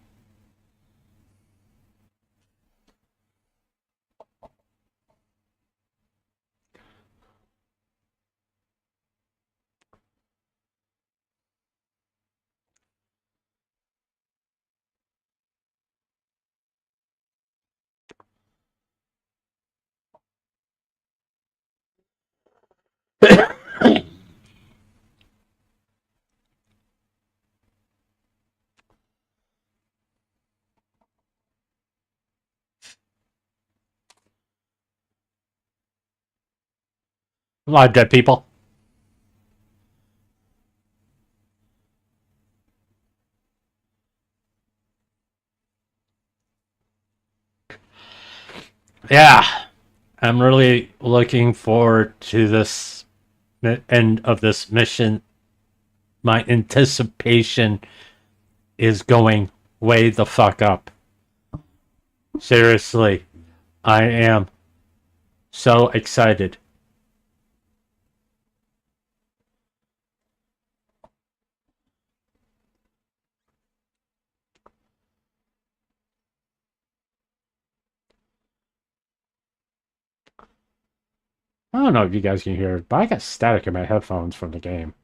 A: A lot of dead people. Yeah, I'm really looking forward to this end of this mission. My anticipation is going way the fuck up. Seriously, I am so excited. I don't know if you guys can hear it, but I got static in my headphones from the game.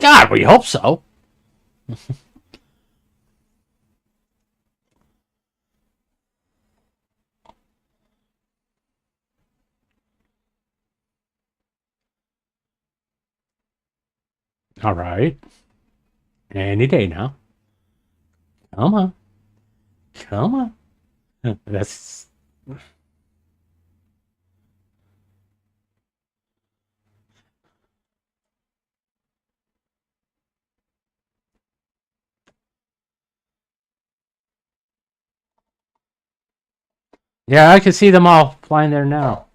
A: God, we hope so. All right. Any day now. Come on. Come on. That's. Yeah, I can see them all flying there now.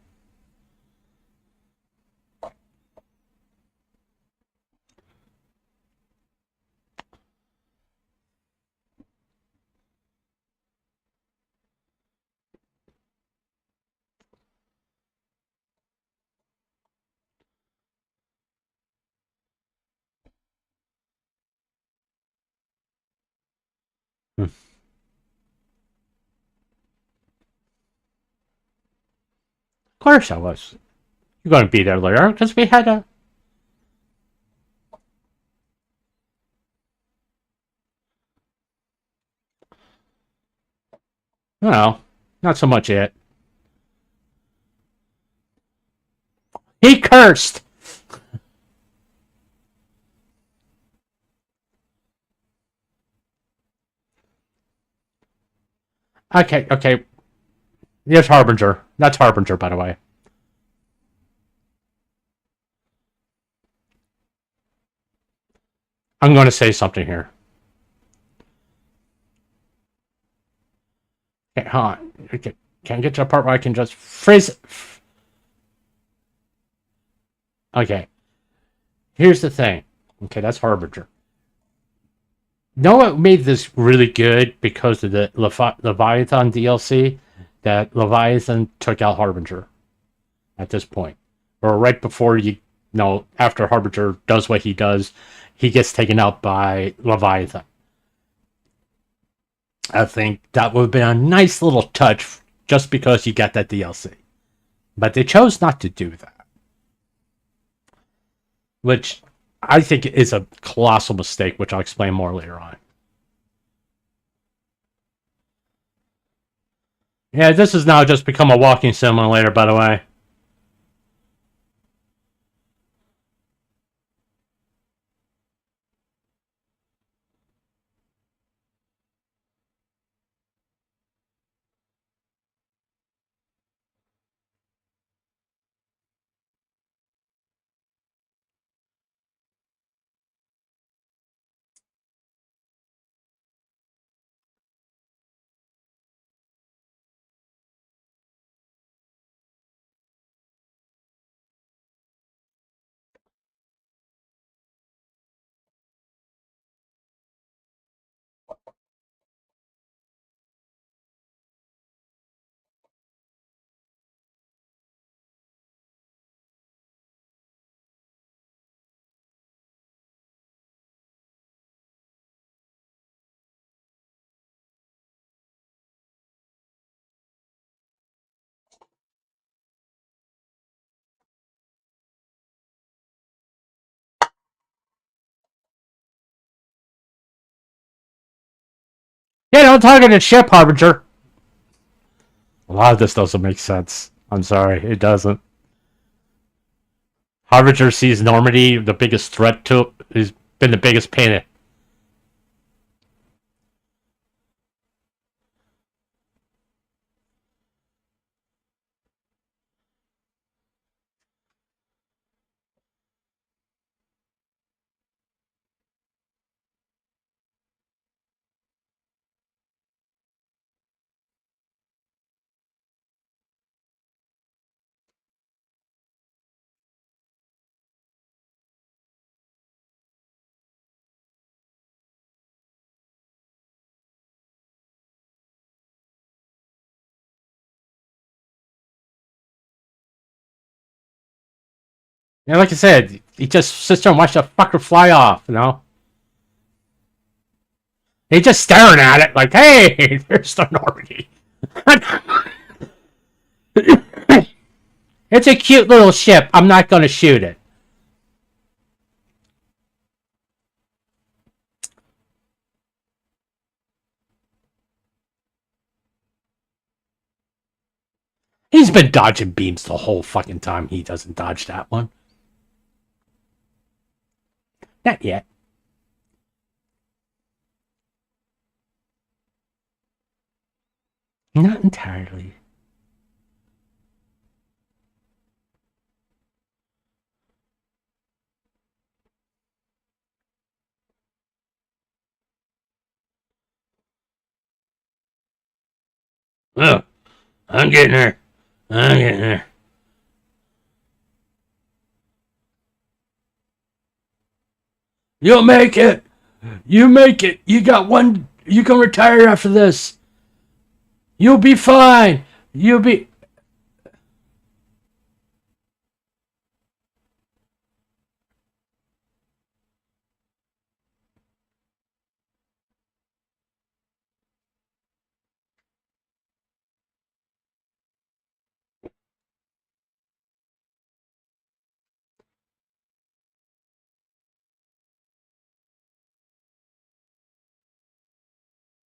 A: Hmm. Of course I was. You're going to be there later because we had a. Well, not so much yet. He cursed. Okay, okay. Yes, Harbinger. That's Harbinger, by the way. I'm going to say something here. Okay, hold on. Okay, can I get to the part where I can just freeze? Okay, here's the thing. Okay, that's Harbinger. No, what made this really good because of the Leviathan DLC? That Leviathan took out Harbinger at this point, or right before after Harbinger does what he does, he gets taken out by Leviathan. I think that would have been a nice little touch just because you got that DLC. But they chose not to do that, which I think is a colossal mistake, which I'll explain more later on. Yeah, this has now just become a walking simulator, by the way. Yeah, don't talk to the ship, Harbinger. A lot of this doesn't make sense. I'm sorry, it doesn't. Harbinger sees Normandy the biggest threat to. He's been the biggest pain. Yeah, like I said, he just sits there and watches the fucker fly off. He's just staring at it like, "Hey, there's the Normandy." It's a cute little ship. I'm not going to shoot it. He's been dodging beams the whole fucking time. He doesn't dodge that one. Not yet. Not entirely. Ugh. I'm getting her. I'm getting her. You'll make it. You make it. You got one. You can retire after this. You'll be fine. You'll be.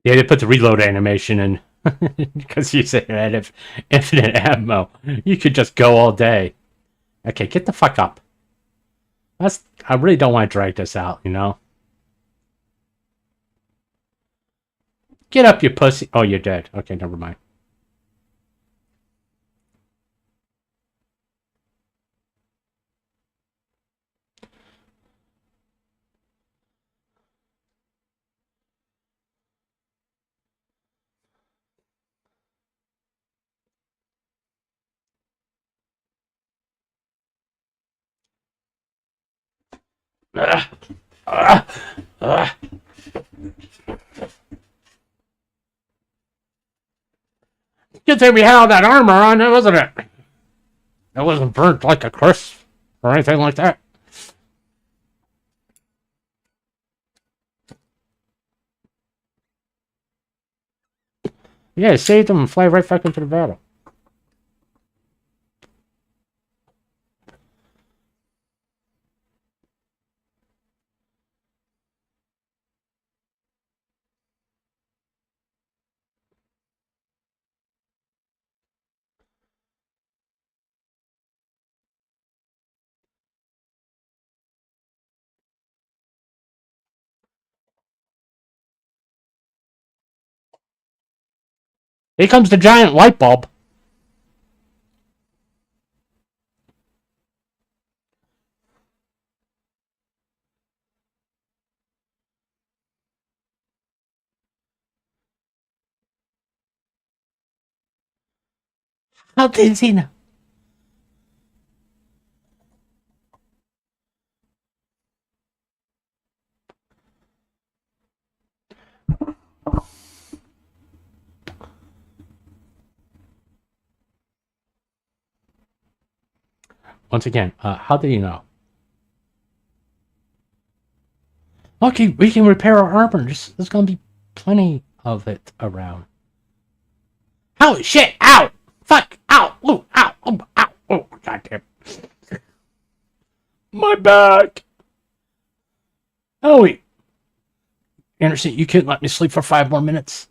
A: Yeah, they put the reload animation in because you said you had infinite ammo. You could just go all day. Okay, get the fuck up. I really don't want to drag this out, you know? Get up, you pussy. Oh, you're dead. Okay, never mind. Good thing we had that armor on, wasn't it? It wasn't burnt like a crisp or anything like that. Yeah, save them and fly right back into the battle. Here comes the giant light bulb. How did he know? Once again, how did he know? Okay, we can repair our armor. There's gonna be plenty of it around. Holy shit! Ow! Fuck! Ow! Ooh! Ow! Oh! Ow! Oh! Goddamn! My back! Oh wait, Anderson, you couldn't let me sleep for 5 more minutes.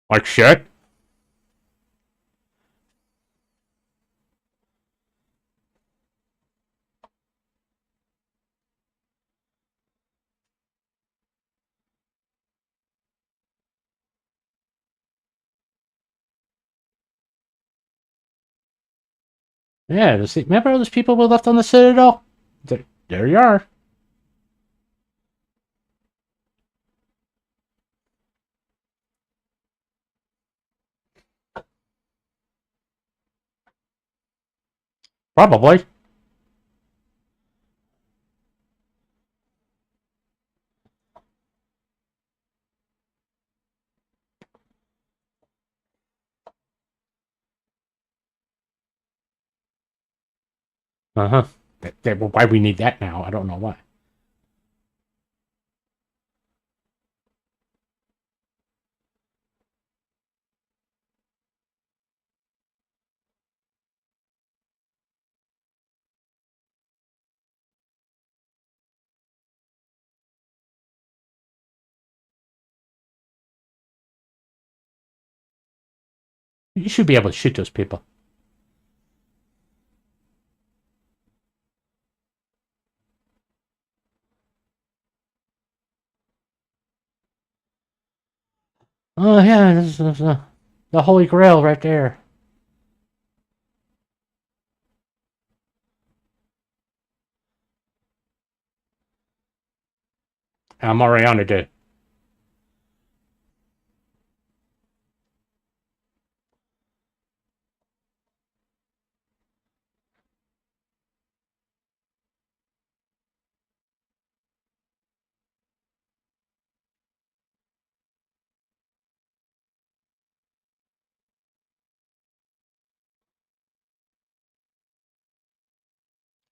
A: Like shit? Yeah, remember all those people we left on the Citadel? There you are. Probably. Uh-huh. Well, why we need that now? I don't know why. You should be able to shoot those people. Oh yeah, this is the Holy Grail right there. I'm already on it.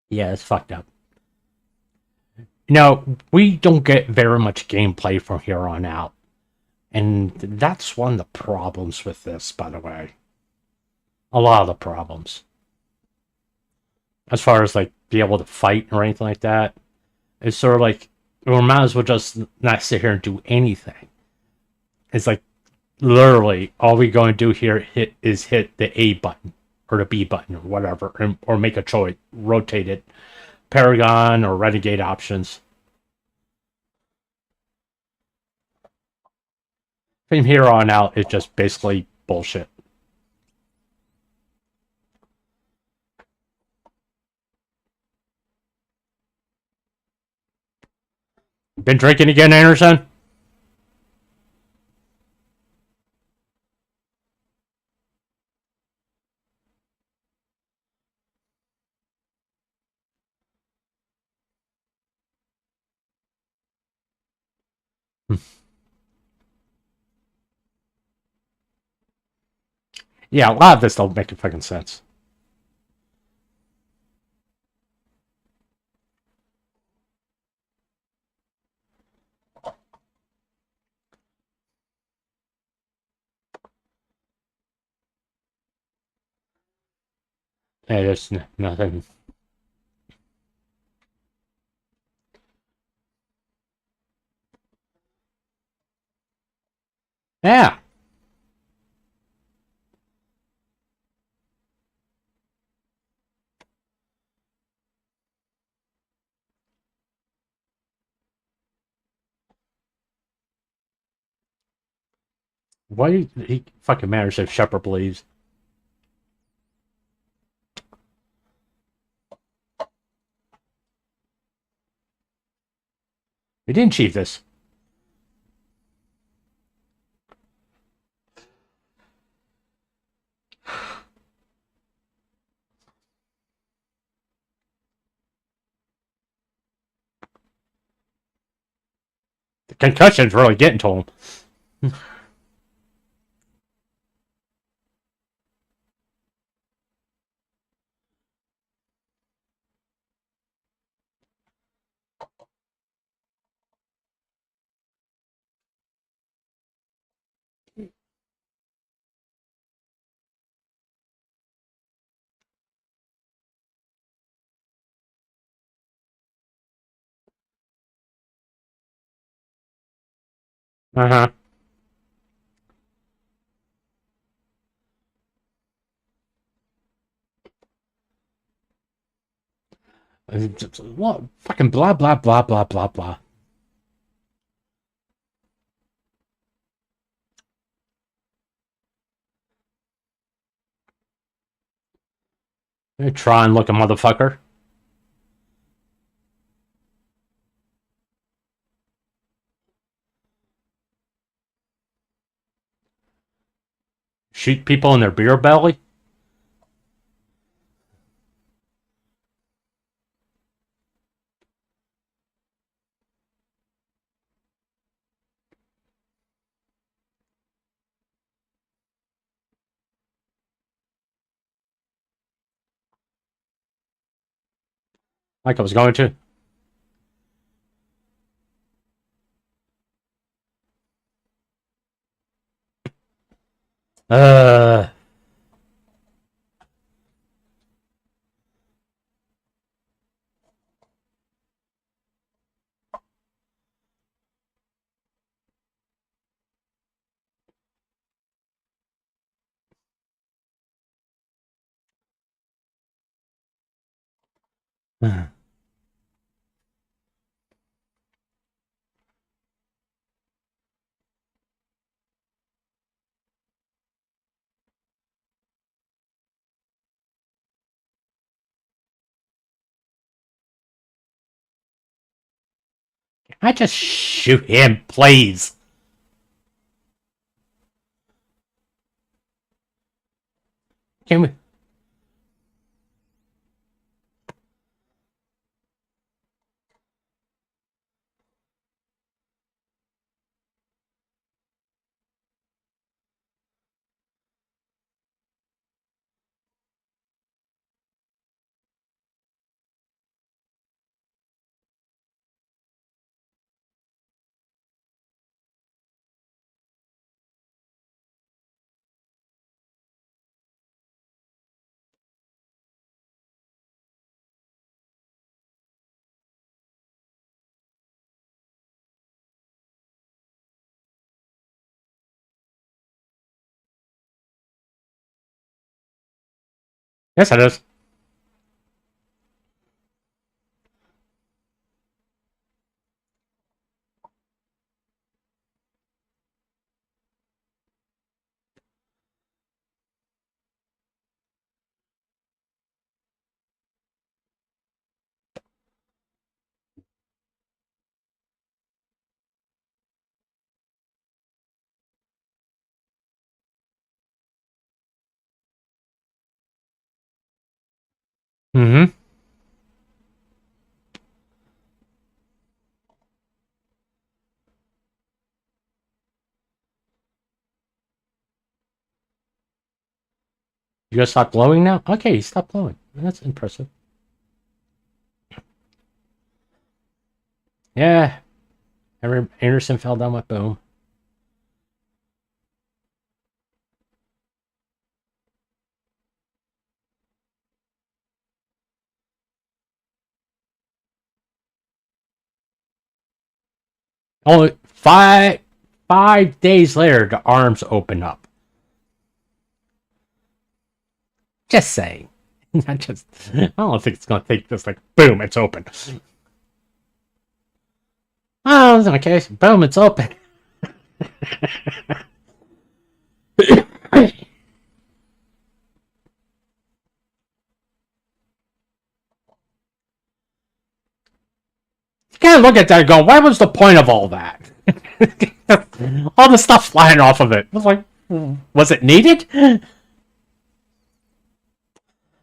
A: Yeah, it's fucked up. Now, we don't get very much gameplay from here on out. And that's one of the problems with this, by the way. A lot of the problems. As far as, like, be able to fight or anything like that. It's sort of like, we might as well just not sit here and do anything. It's like, literally, all we going to do here is hit the A button. Or the B button, or whatever. Or make a choice. Rotate it. Paragon or Renegade options. From here on out, it's just basically bullshit. Been drinking again, Anderson? Yeah, a lot of this don't make fucking sense. There's nothing. Yeah. Why he fucking matters if Shepard believes? We didn't achieve this. The concussion's really getting to him. Uh huh. What? Fucking blah blah blah blah blah blah. Tron looking motherfucker. Shoot people in their beer belly. Like I was going to. Uh. I just shoot him, please. Can we? Yes, it is. Mm-hmm. You gonna stop glowing now? Okay, you stopped glowing. That's impressive. Yeah. Anderson fell down with boom. Only 5 days later, the arms open up. Just saying. Not just. I don't think it's gonna take this like boom. It's open. Oh, okay. Boom. It's open. You gotta look at that and go, what was the point of all that? All the stuff flying off of it. I was like, was it needed?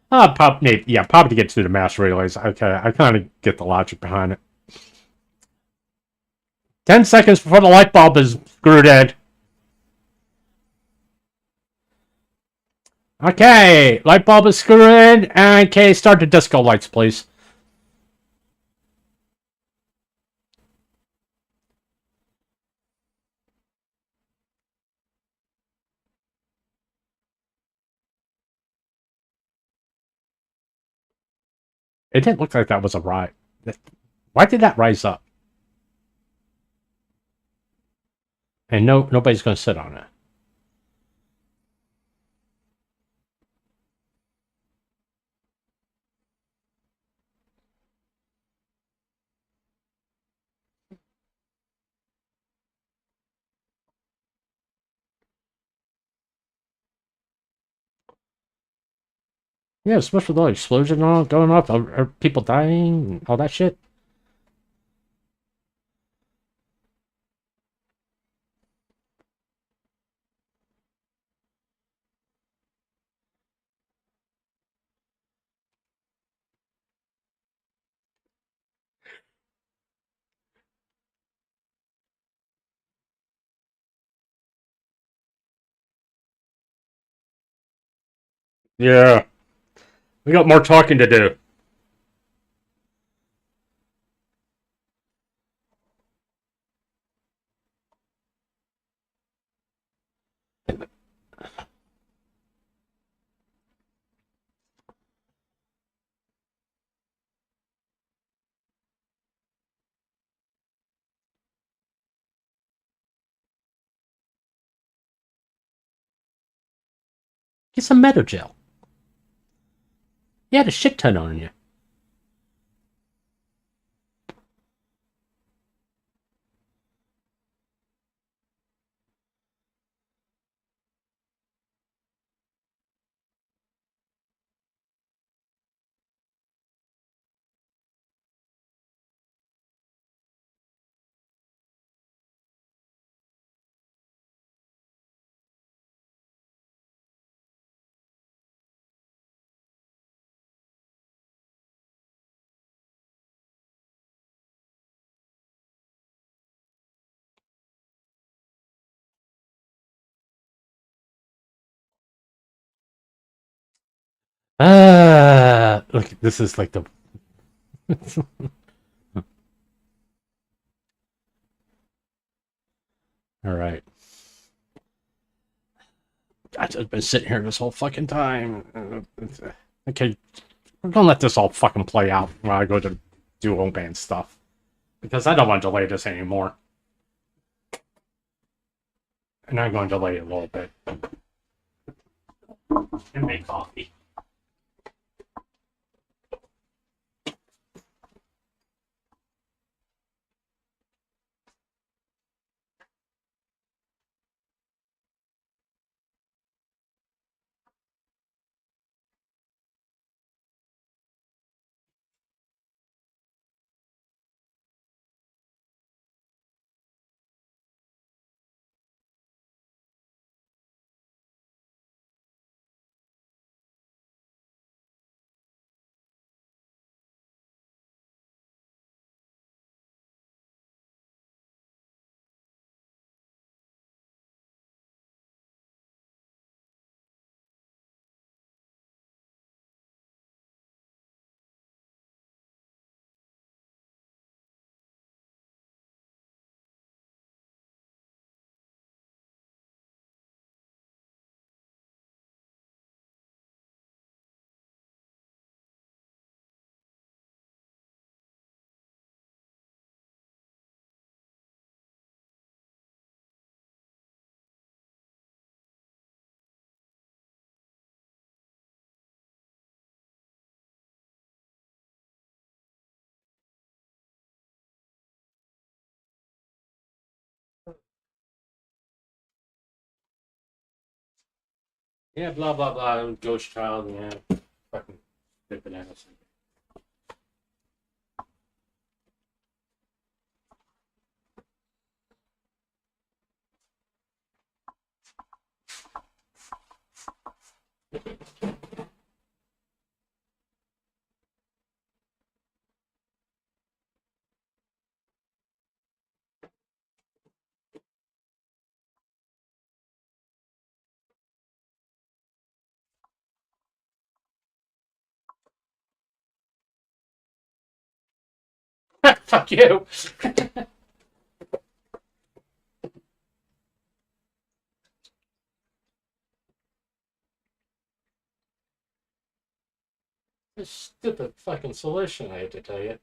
A: Probably to get to the mass relays. Okay, I kind of get the logic behind it. 10 seconds before the light bulb is screwed in. Okay, light bulb is screwed in. And okay, start the disco lights, please. It didn't look like that was a ride. Why did that rise up? And nobody's going to sit on it. Yeah, especially the explosion all going off, are people dying, all that shit. Yeah, we got more talking to do. Get some meta gel. You had a shit ton on you. Look, this is like the. All right. I've just been sitting here this whole fucking time. Okay, we're gonna let this all fucking play out while I go to do home band stuff because I don't want to delay this anymore, and I'm going to delay it a little bit and make coffee. Yeah, blah blah blah. Ghost child. Yeah, fucking stupid ass. Fuck you. This stupid fucking solution. I hate to tell you.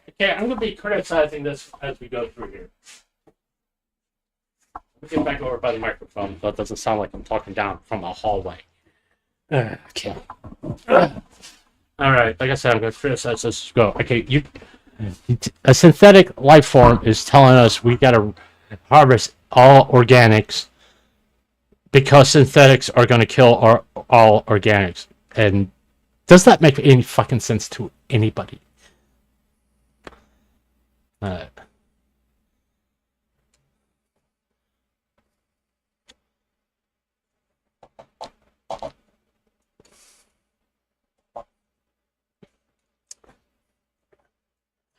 A: Okay, I'm gonna be criticizing this as we go through here. Let me get back over by the microphone so it doesn't sound like I'm talking down from a hallway. Okay. All right. Like I said, I'm going to criticize this as go. Okay, a synthetic life form is telling us we got to harvest all organics because synthetics are going to kill all organics. And does that make any fucking sense to anybody? Uh,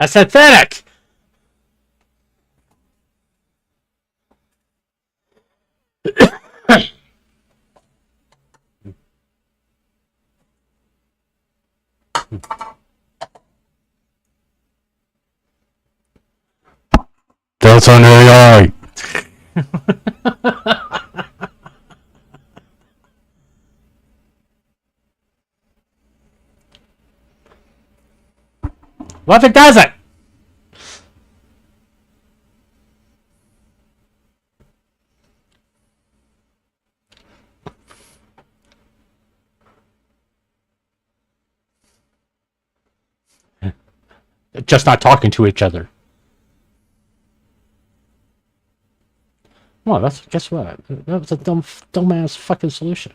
A: a synthetic. That's an AI. What if it doesn't? Just not talking to each other. Well, that's guess what? That was a dumbass fucking solution.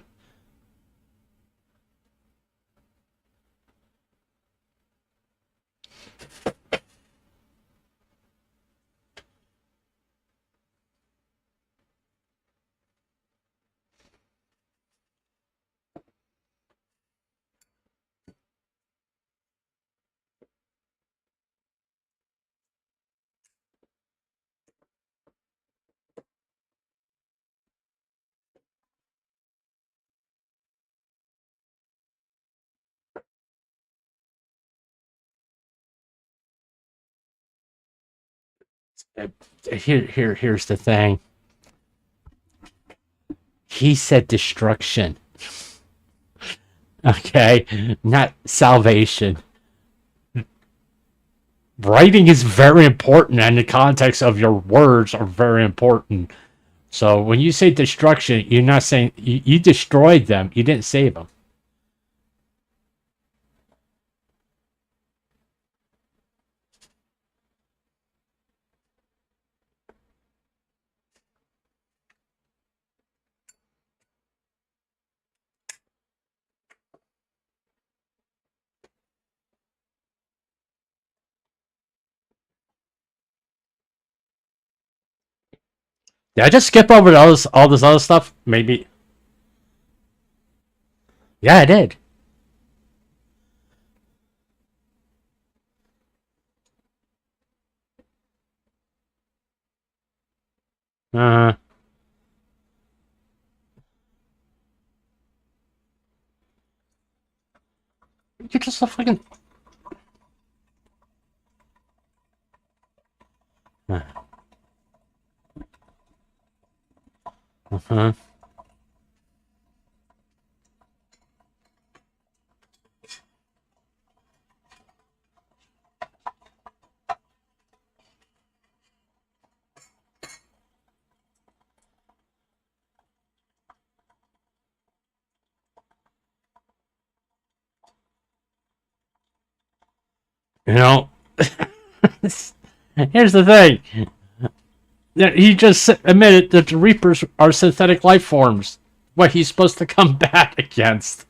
A: Here's the thing. He said destruction. Okay, not salvation. Writing is very important, and the context of your words are very important. So when you say destruction, you're not saying you destroyed them. You didn't save them. Did I just skip over all this other stuff? Maybe. Yeah, I did. Uh, you're just a fucking. Uh-huh. You know, here's the thing. He just admitted that the Reapers are synthetic life forms. What he's supposed to combat against.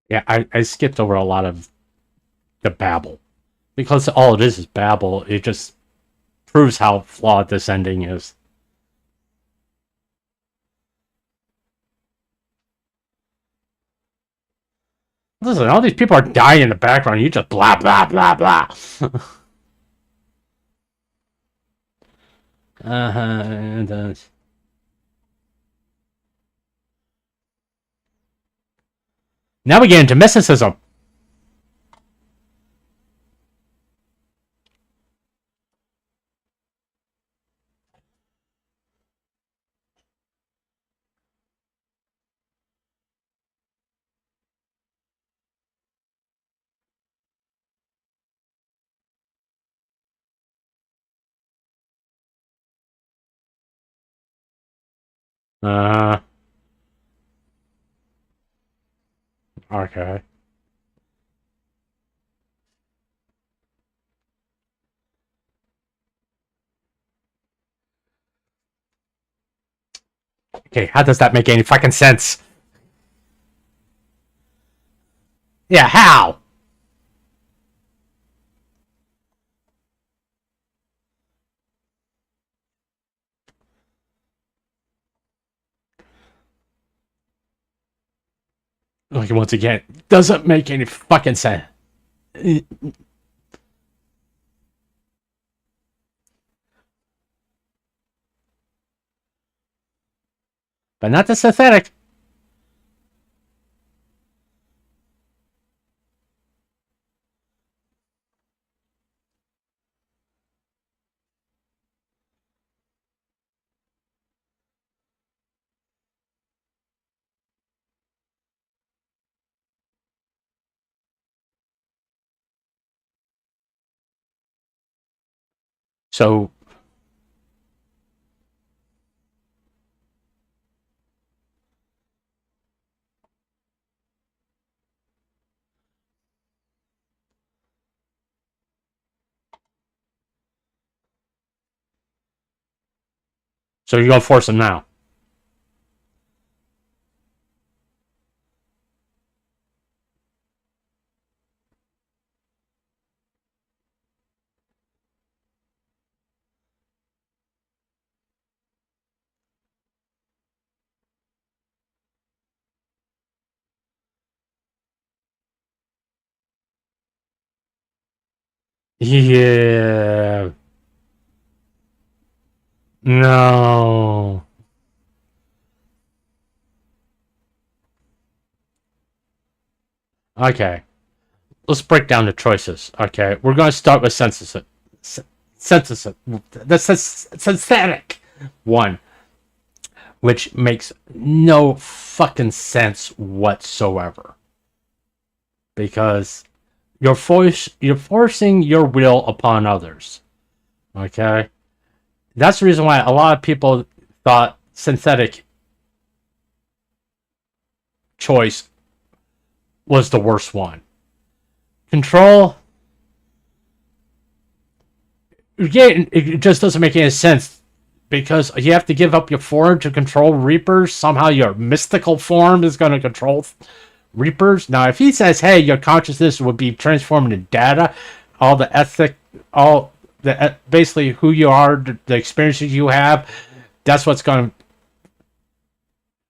A: Yeah, I skipped over a lot of the babble because all it is babble. It just proves how flawed this ending is. Listen, all these people are dying in the background. You just blah blah blah blah. Uh-huh. Now we get into mysticism. Uh, okay. Okay, how does that make any fucking sense? Yeah, how? Like, once again, doesn't make any fucking sense. But not the synthetic. So, So you're gonna force him now. Yeah. No. Okay. Let's break down the choices. Okay. We're gonna start with synthesis. Synthesis. The synthetic one, which makes no fucking sense whatsoever. Because you're forcing your will upon others. Okay? That's the reason why a lot of people thought synthetic choice was the worst one. Control, again, it just doesn't make any sense because you have to give up your form to control Reapers. Somehow your mystical form is going to control Reapers. Now, if he says, "Hey, your consciousness would be transformed into data," all the ethic, all the basically who you are, the experiences you have, that's what's going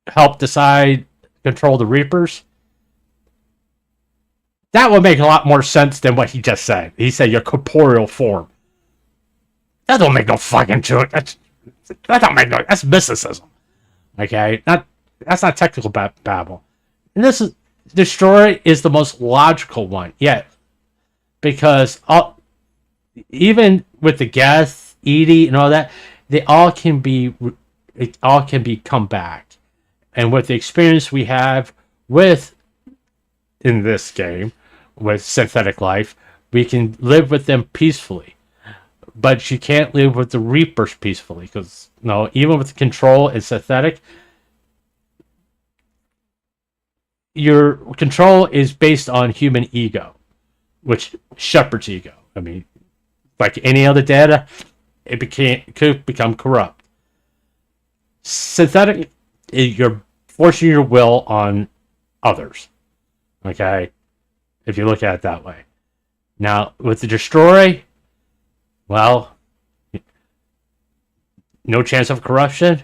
A: to help decide control the Reapers. That would make a lot more sense than what he just said. He said your corporeal form. That don't make no fucking truth. That don't make no. That's mysticism. Okay, that's not technical babble. And this is destroy is the most logical one yet, because even with the Geth, Edie, and all that, it all can be come back. And with the experience we have with in this game with synthetic life, we can live with them peacefully. But you can't live with the Reapers peacefully because even with control and synthetic, your control is based on human ego, which Shepard's ego. I mean, like any other data, could become corrupt. Synthetic, you're forcing your will on others. Okay, if you look at it that way. Now with the destroy, well, no chance of corruption,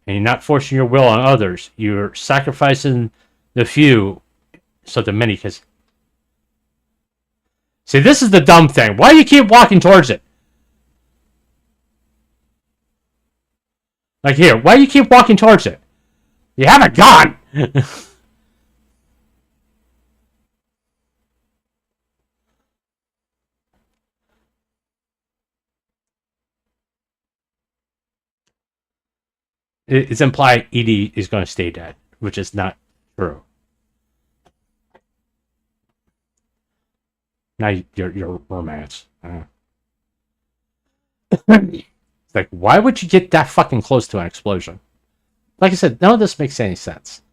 A: and you're not forcing your will on others. You're sacrificing the few so the many can. See, this is the dumb thing. Why do you keep walking towards it? Like here, why do you keep walking towards it? You have a gun! It's implied Edie is going to stay dead, which is not true. Now your romance. It's like, why would you get that fucking close to an explosion? Like I said, none of this makes any sense.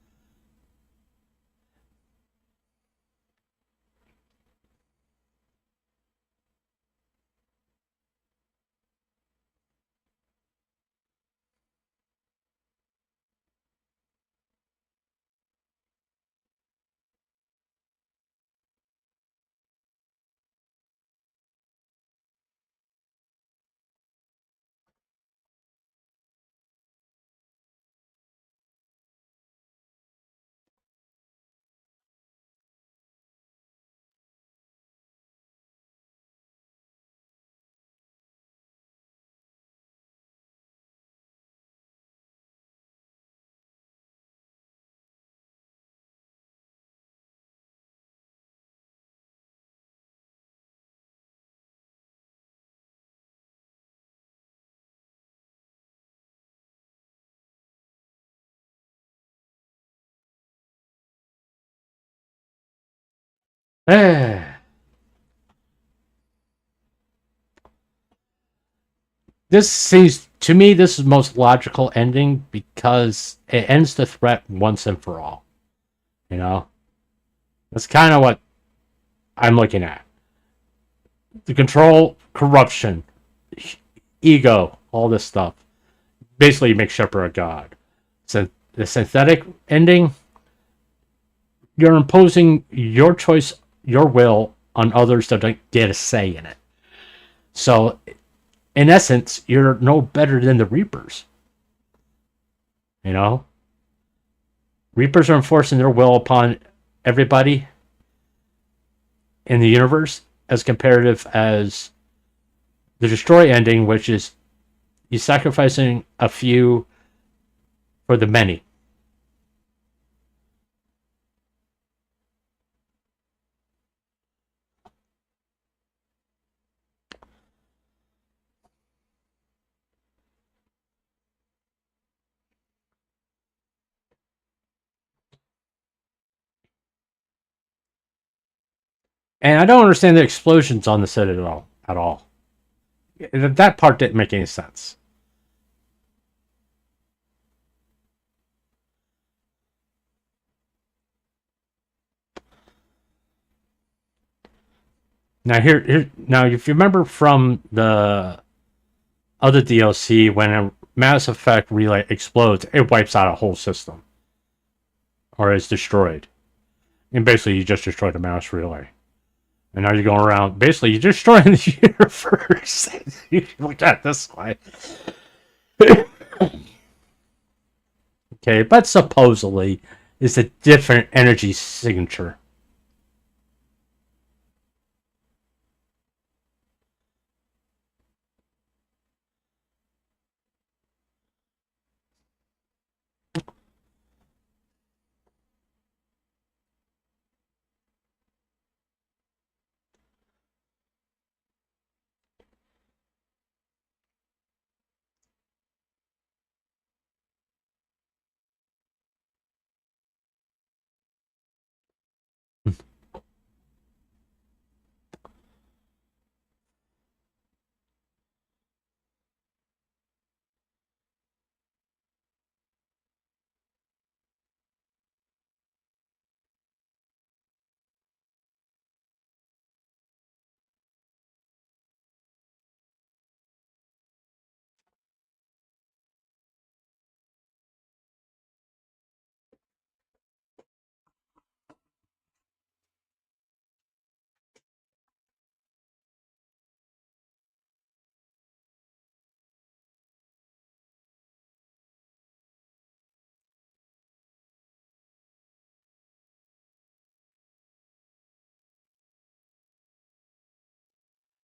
A: This seems to me this is the most logical ending because it ends the threat once and for all. You know, that's kind of what I'm looking at. The control, corruption, ego, all this stuff. basically you make Shepard a god. So the synthetic ending, you're imposing your choice, your will on others that don't get a say in it. So in essence, you're no better than the Reapers. You know, Reapers are enforcing their will upon everybody in the universe as comparative as the Destroy ending, which is you sacrificing a few for the many. And I don't understand the explosions on the set at all. At all. That part didn't make any sense. Now, if you remember from the other DLC, when a Mass Effect relay explodes, it wipes out a whole system, or is destroyed. And basically, you just destroyed the Mass Relay. And now you're going around. Basically, you're destroying the universe. You look at it this way. Okay, but supposedly, it's a different energy signature.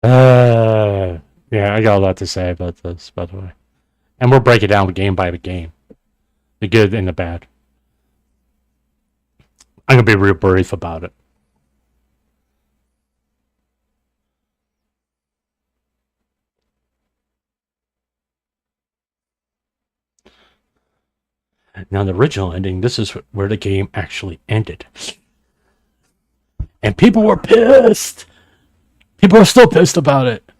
A: Uh, yeah, I got a lot to say about this, by the way. And we'll break it down game by game, the good and the bad. I'm gonna be real brief about it. Now, the original ending, this is where the game actually ended, and people were pissed. People are still pissed about it.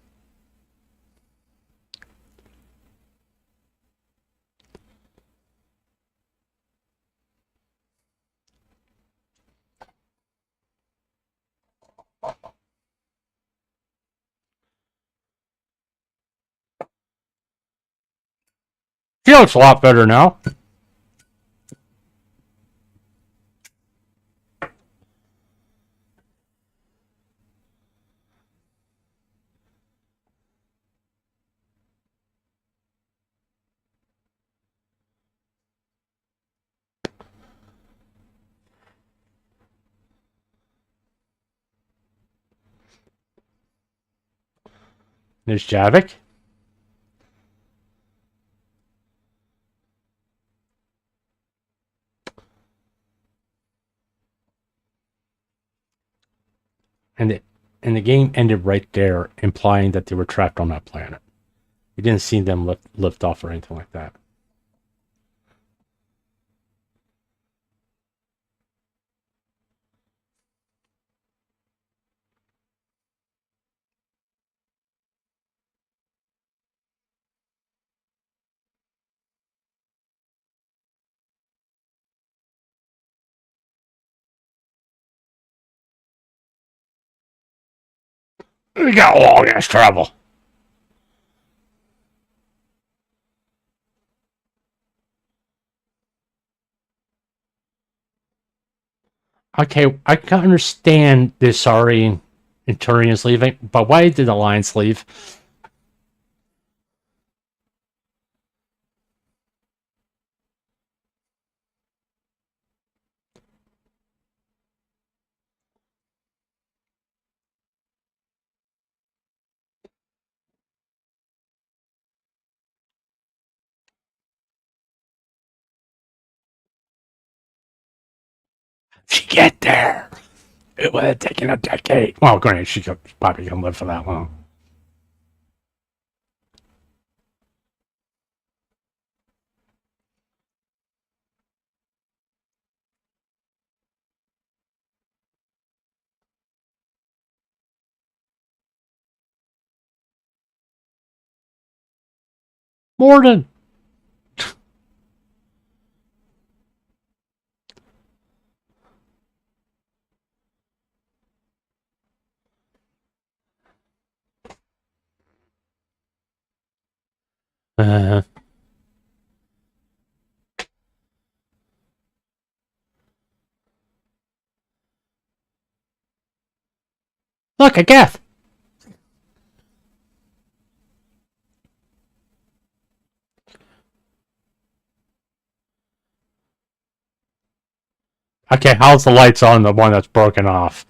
A: She looks a lot better now. There's Javik. And the game ended right there, implying that they were trapped on that planet. You didn't see them lift off or anything like that. We got long ass travel. Okay, I can understand the Sorry and Turian's leaving, but why did Alliance leave? She get there. It would have taken a decade. Well, granted, she could probably gonna live for that long. Morden. Uh, Look, a Geth. Okay, how's the lights on the one that's broken off?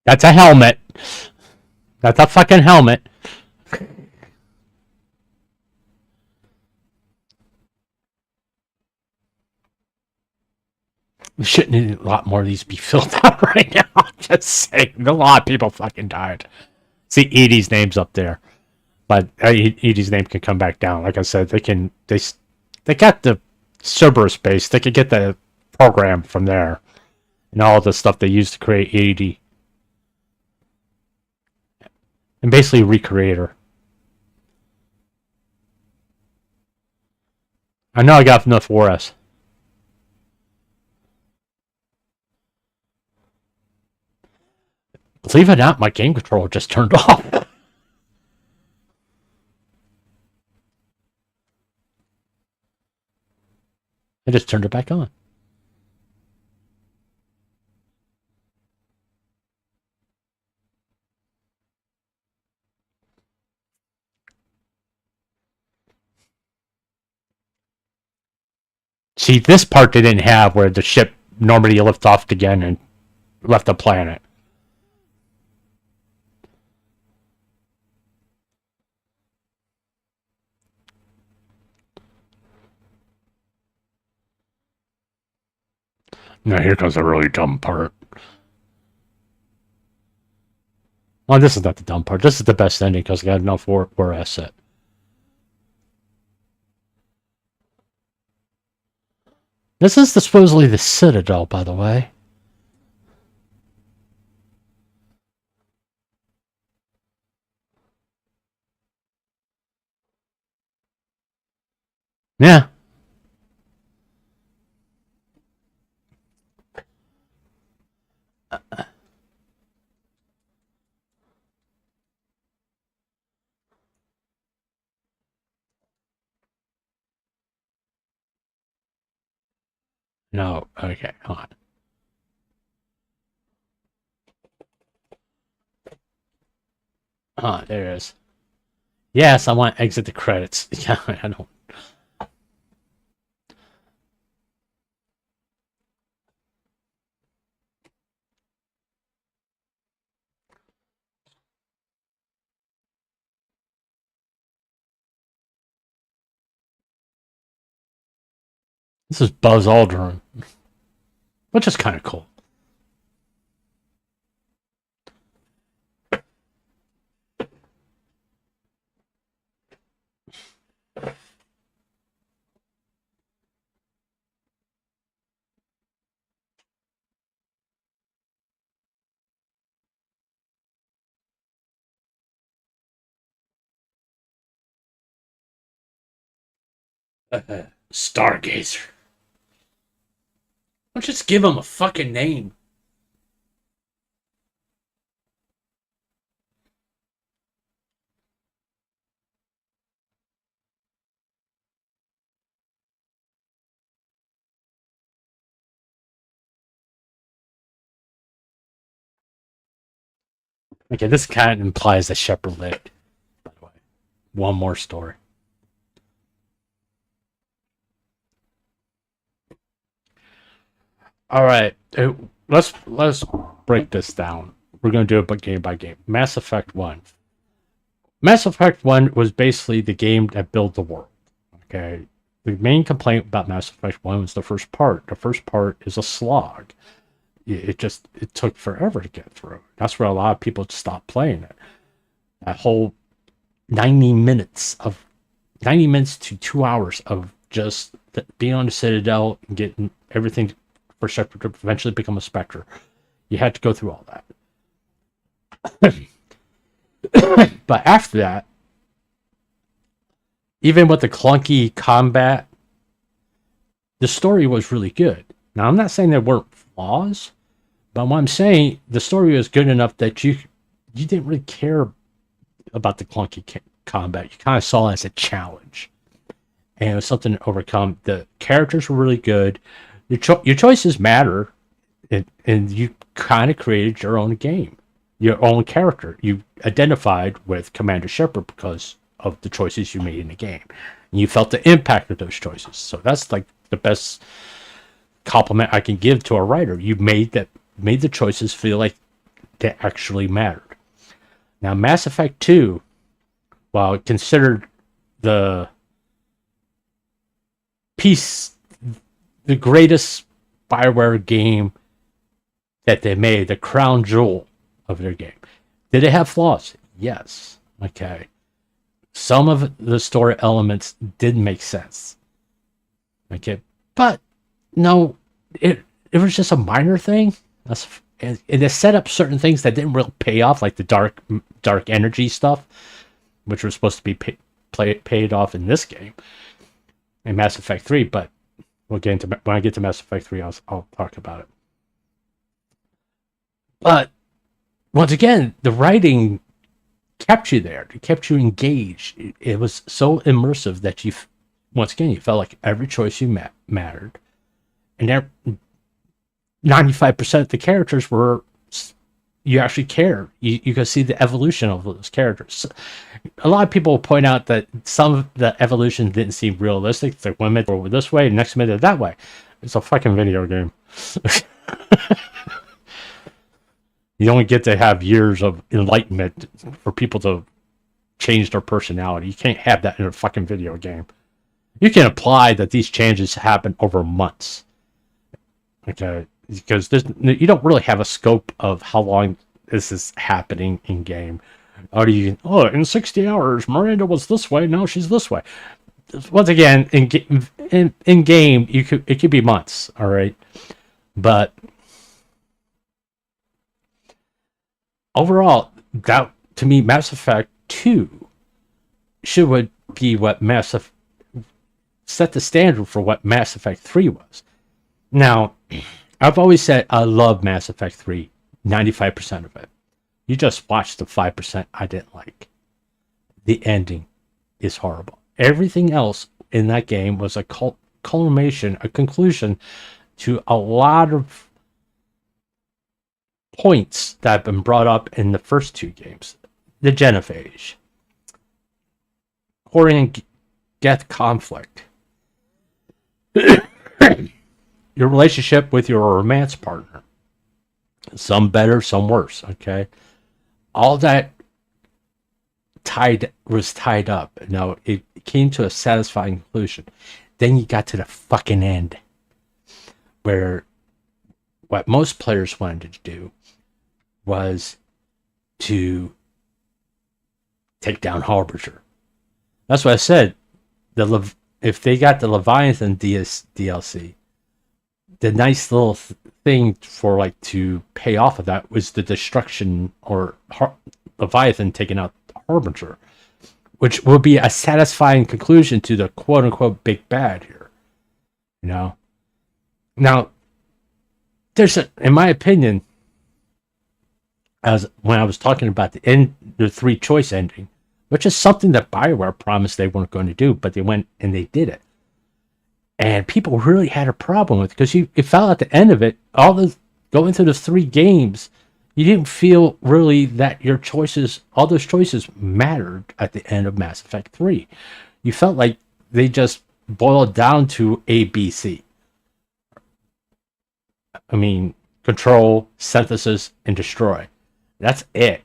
A: That's a helmet. That's a fucking helmet. We shouldn't need a lot more of these be filled out right now. I'm just saying, a lot of people fucking died. See Edie's name's up there, but Edie's name can come back down. Like I said, they can. They got the server space. They could get the program from there and all the stuff they used to create Edie, and basically recreate her. I know I got enough for us. Believe it or not, my game controller just turned off. I just turned it back on. See, this part they didn't have where the ship Normandy lifted off again and left the planet. Now here comes the really dumb part. Well, this is not the dumb part. This is the best ending because I got enough war asset. This is supposedly the Citadel, by the way. Yeah. No. Okay. Hold on. There it is. Yes, I want to exit the credits. Yeah, I don't. This is Buzz Aldrin, which is kind of cool. Stargazer. Don't just give him a fucking name. Okay, this kind of implies that Shepard lived, by the way. One more story. All right, let's break this down. We're gonna do it game by game. Mass Effect 1. Mass Effect 1 was basically the game that built the world. Okay. The main complaint about Mass Effect 1 was the first part. The first part is a slog. It took forever to get through. That's where a lot of people stopped playing it. That whole 90 minutes to 2 hours of just being on the Citadel and getting everything for Shepard to eventually become a Spectre. You had to go through all that. But after that, even with the clunky combat, the story was really good. Now, I'm not saying there weren't flaws, but what I'm saying, the story was good enough that you didn't really care about the clunky combat. You kind of saw it as a challenge, and it was something to overcome. The characters were really good. Your choices matter, and you kind of created your own game, your own character. You identified with Commander Shepard because of the choices you made in the game. And you felt the impact of those choices. So that's like the best compliment I can give to a writer. You made the choices feel like they actually mattered. Now, Mass Effect 2, while considered the greatest Bioware game that they made, the crown jewel of their game. Did it have flaws? Yes. Okay. Some of the story elements didn't make sense. Okay. But no, it was just a minor thing. And it set up certain things that didn't really pay off, like the dark energy stuff, which was supposed to be paid off in this game, in Mass Effect 3. But we'll get into when I get to Mass Effect 3, I'll talk about it. But once again, the writing kept you there. It kept you engaged. It was so immersive that you felt like every choice you mattered, and 95% of the characters were, you actually care. You can see the evolution of those characters. A lot of people point out that some of the evolution didn't seem realistic. It's like one minute we're this way, next minute that way. It's a fucking video game. You only get to have years of enlightenment for people to change their personality. You can't have that in a fucking video game. You can imply that these changes happen over months. Okay, because you don't really have a scope of how long this is happening in game. In 60 hours, Miranda was this way, now she's this way. Once again, in game, it could be months, all right? But overall, that, to me, Mass Effect 2 should be what set the standard for what Mass Effect 3 was. Now, I've always said I love Mass Effect 3, 95% of it. You just watched the 5% I didn't like. The ending is horrible. Everything else in that game was a culmination, a conclusion to a lot of points that have been brought up in the first two games. The Genophage, Hori and Geth conflict, your relationship with your romance partner, some better, some worse. Okay, all that was tied up. Now it came to a satisfying conclusion. Then you got to the fucking end, where what most players wanted to do was to take down Harbinger. That's what I said. If they got the Leviathan DLC, the nice little thing for to pay off of that was the destruction or Leviathan taking out Harbinger. which will be a satisfying conclusion to the quote unquote big bad here. You know, now in my opinion, as when I was talking about the three choice ending, which is something that BioWare promised they weren't going to do, but they went and they did it. And people really had a problem with it because it felt at the end of it, going through the three games, you didn't feel really that all those choices mattered at the end of Mass Effect 3. You felt like they just boiled down to A, B, C. I mean, control, synthesis, and destroy. That's it.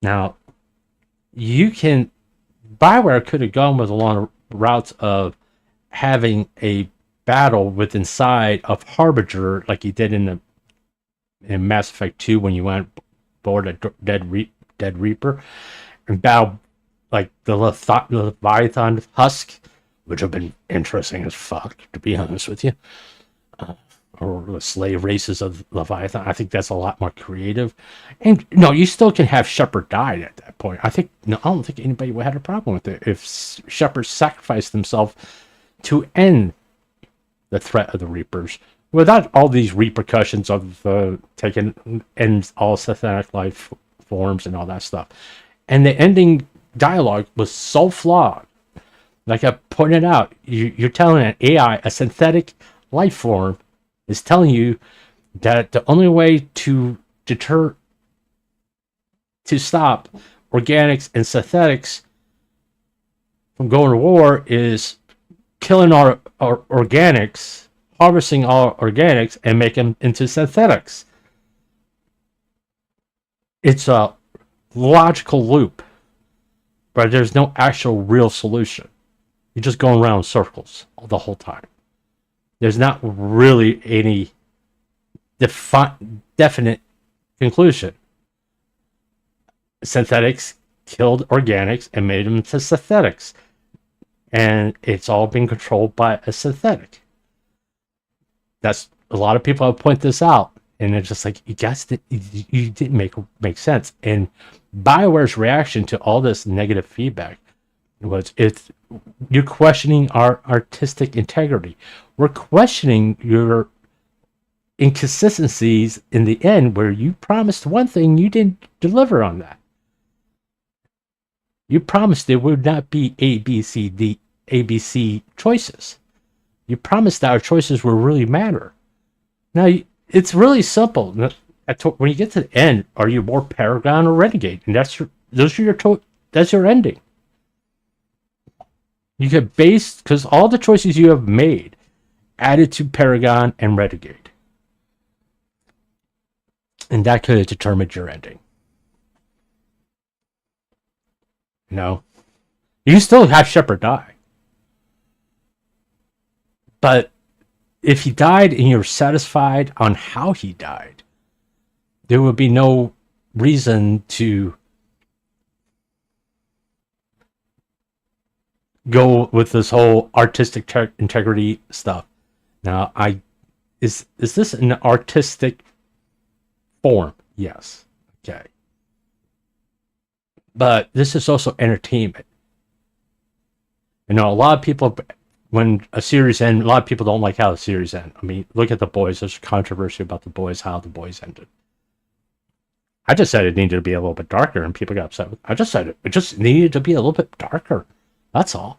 A: Now, BioWare could have gone with a lot of routes of having a battle with inside of Harbinger, like he did in Mass Effect 2 when you went board a Dead Reaper and battle like the Leviathan husk, which have been interesting as fuck, to be honest with you. Or the slave races of Leviathan. I think that's a lot more creative. And no, you still can have Shepard die at that point. I don't think anybody would have a problem with it if Shepard sacrificed himself to end the threat of the Reapers without all these repercussions of taking ends all synthetic life forms and all that stuff. And the ending dialogue was so flawed. Like I pointed out, you're telling an AI, a synthetic life form, is telling you that the only way to stop organics and synthetics from going to war is killing our organics, harvesting our organics, and make them into synthetics. It's a logical loop, but there's no actual real solution. You're just going around in circles the whole time. There's not really any definite conclusion. Synthetics killed organics and made them into synthetics. And it's all being controlled by a synthetic. That's a lot of people have pointed this out. And it's just like, you didn't make sense. And BioWare's reaction to all this negative feedback was, you're questioning our artistic integrity. We're questioning your inconsistencies in the end, where you promised one thing, you didn't deliver on that. You promised there would not be A, B, C choices. You promised that our choices will really matter. Now, it's really simple. When you get to the end, are you more Paragon or Renegade? And that's your ending. You get because all the choices you have made added to Paragon and Renegade. And that could have determined your ending. No. You still have Shepard die. But if he died and you're satisfied on how he died, there would be no reason to go with this whole artistic integrity stuff. Now, is this an artistic form? Yes. Okay. But this is also entertainment. You know, a lot of people, when a series ends, a lot of people don't like how the series ends. I mean, look at The Boys. There's controversy about The Boys, how The Boys ended. I just said it needed to be a little bit darker, and people got upset with it. I just said it just needed to be a little bit darker. That's all.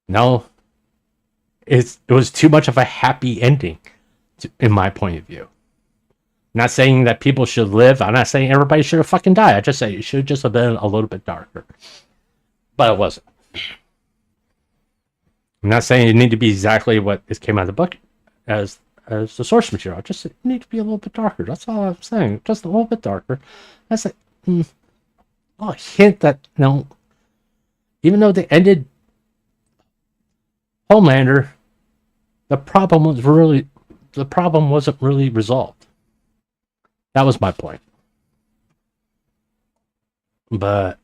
A: No, it was too much of a happy ending, in my point of view. I'm not saying that people should live. I'm not saying everybody should have fucking died. I just say it should just have been a little bit darker. But it wasn't. I'm not saying it needed to be exactly what came out of the book as the source material. I just said it needed to be a little bit darker. That's all I'm saying. Just a little bit darker. That's like a hint that, even though they ended Homelander, the problem wasn't really resolved. That was my point. But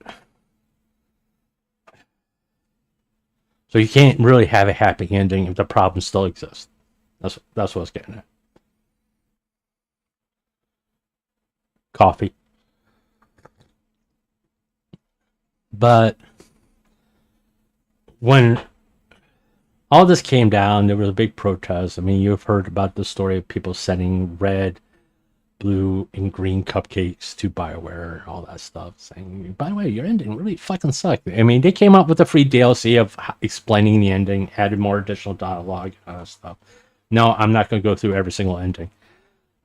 A: so you can't really have a happy ending if the problem still exists. That's what I was getting at. Coffee. But when all this came down, there was a big protest. I mean, you've heard about the story of people sending red, blue, and green cupcakes to BioWare and all that stuff, saying, by the way, your ending really fucking sucked. I mean, they came up with a free DLC of explaining the ending, added more additional dialogue, and all that stuff. No, I'm not going to go through every single ending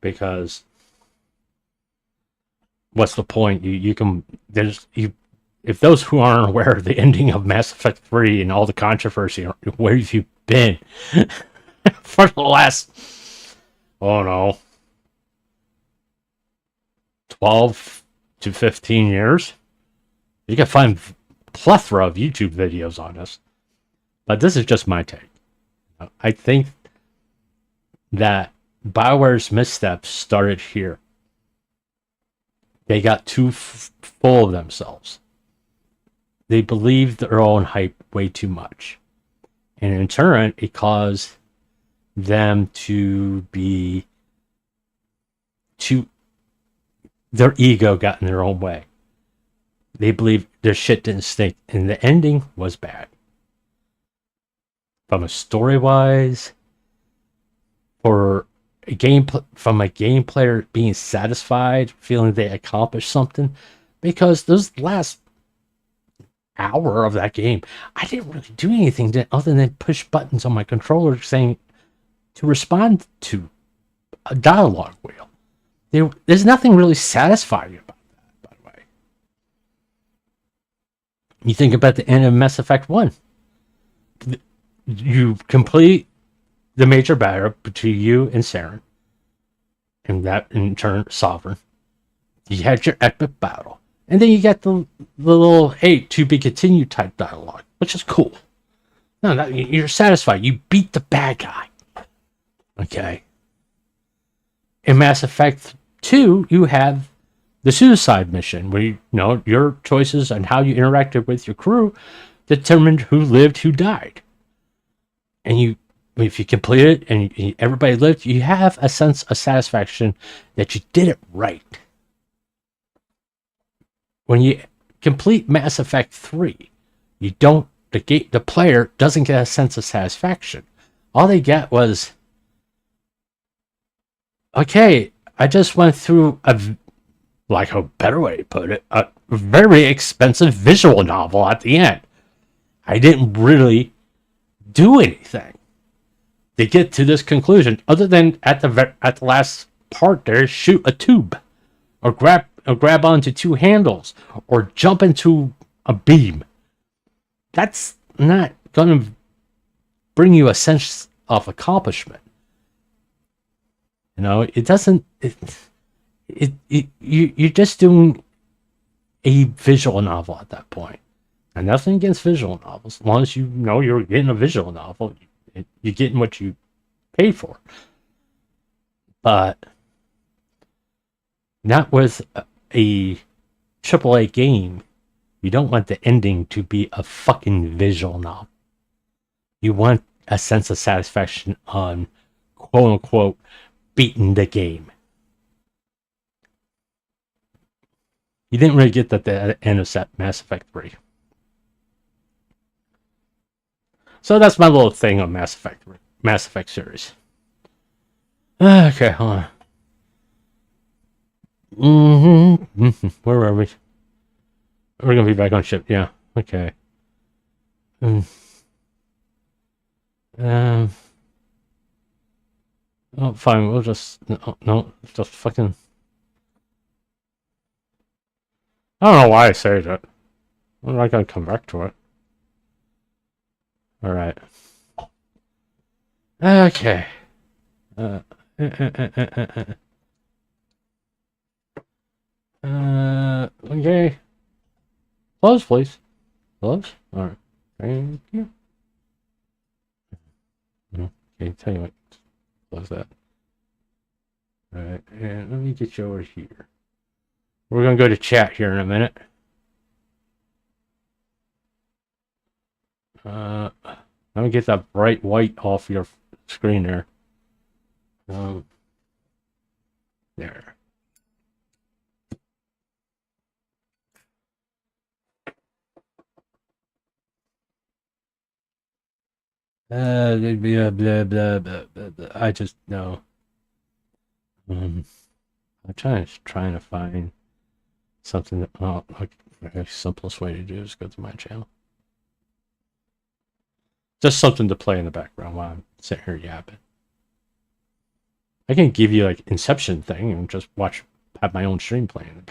A: because what's the point? You can there's you if those who aren't aware of the ending of Mass Effect 3 and all the controversy, where have you been for the last, oh no, 12 to 15 years? You can find plethora of YouTube videos on this. But this is just my take. I think that BioWare's missteps started here. They got too full of themselves. They believed their own hype way too much. And in turn, it caused them to be too... Their ego got in their own way. They believed their shit didn't stink. And the ending was bad. From a story-wise, from a game player being satisfied, feeling they accomplished something. Because those last hour of that game, I didn't really do anything other than push buttons on my controller saying to respond to a dialogue wheel. There's nothing really satisfying about that, by the way. You think about the end of Mass Effect 1. You complete the major battle between you and Saren, and that in turn Sovereign. You had your epic battle. And then you get the little, hey, to be continued type dialogue, which is cool. No, you're satisfied. You beat the bad guy. Okay. In Mass Effect 2, you have the suicide mission, where you know your choices and how you interacted with your crew determined who lived, who died. And if you complete it and everybody lived, you have a sense of satisfaction that you did it right. When you complete Mass Effect 3, the player doesn't get a sense of satisfaction. All they get was, okay, I just went through a better way to put it, a very expensive visual novel at the end. I didn't really do anything to get to this conclusion, other than at the last part there, shoot a tube, or grab onto two handles, or jump into a beam. That's not going to bring you a sense of accomplishment. You know, it doesn't. You're just doing a visual novel at that point. And nothing against visual novels. As long as you know you're getting a visual novel, you're getting what you paid for. But not with a AAA game. You don't want the ending to be a fucking visual novel. You want a sense of satisfaction on, quote unquote, beating the game. You didn't really get that at the end of Mass Effect 3. So that's my little thing on Mass Effect series. Okay, hold on. Where were we? We're gonna be back on ship. Yeah. Okay. Oh, fine. We'll just no, just fucking. I don't know why I say that. I'm not gonna come back to it. All right. Okay. Okay. Close, please. Close. All right. Thank you. Okay, tell you what. Close that. All right, and let me get you over here. We're gonna go to chat here in a minute. Let me get that bright white off your screen there. There. Blah, blah, blah, blah, blah, blah. I just know. I'm trying to find something that, like the simplest way to do is go to my channel. Just something to play in the background while I'm sitting here yapping. I can give you like Inception thing and just have my own stream playing,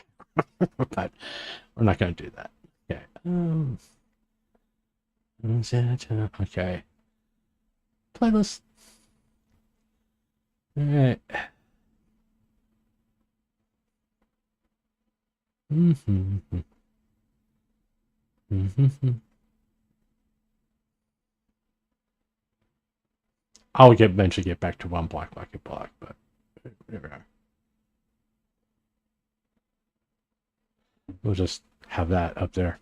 A: but we're not gonna do that. Okay. Okay. Playlist. All right. I'll eventually get back to one block, but we'll just have that up there.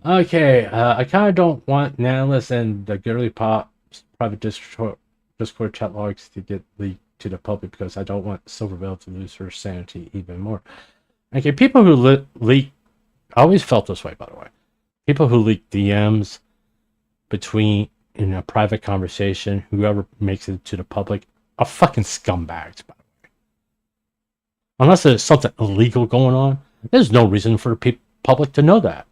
A: Okay, I kind of don't want Nanalis and the Girly Pop private Discord chat logs to get leaked to the public because I don't want Silverveil to lose her sanity even more. Okay, people who leak, I always felt this way, by the way. People who leak DMs between in a private conversation, whoever makes it to the public, are fucking scumbags, by the way. Unless there's something illegal going on, there's no reason for the public to know that.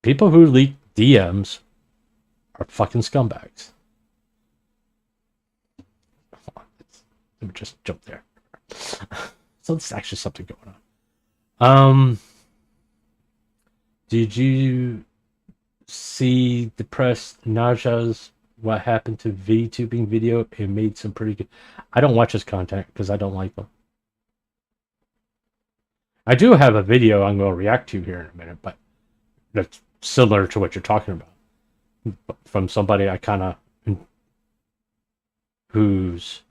A: People who leak DMs are fucking scumbags. Let me just jump there. So there's actually something going on. Did you see Depressed Naja's what happened to VTubing video? It made some pretty good. I don't watch his content because I don't like them. I do have a video I'm going to react to here in a minute, but that's similar to what you're talking about. From somebody I kind of, who's,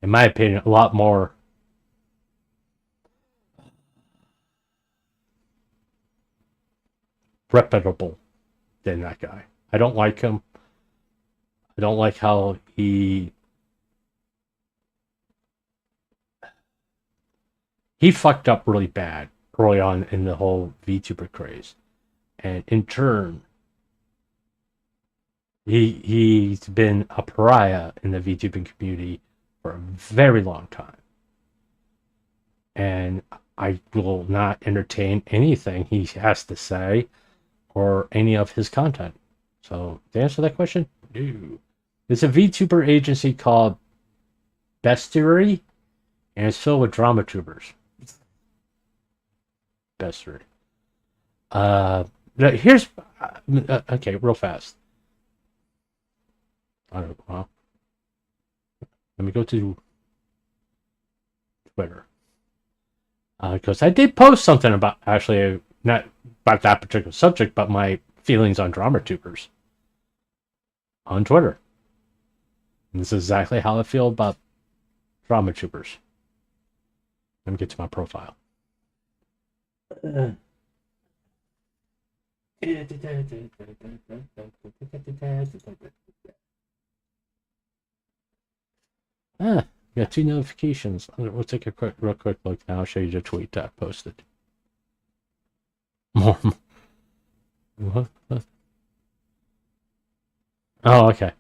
A: in my opinion, a lot more reputable than that guy. I don't like him. I don't like how he fucked up really bad early on in the whole VTuber craze. And in turn, he's been a pariah in the VTubing community for a very long time. And I will not entertain anything he has to say or any of his content. So to answer that question, no. There's a VTuber agency called Bestiary, and it's filled with drama tubers. Bestiary. Here's okay, real fast. I don't know. Let me go to Twitter. Because I did post something about, actually, not about that particular subject, but my feelings on drama tubers on Twitter. And this is exactly how I feel about drama tubers. Let me get to my profile. Got 2 notifications. We'll take a real quick look now. I'll show you the tweet that I posted. More. What? Oh, okay.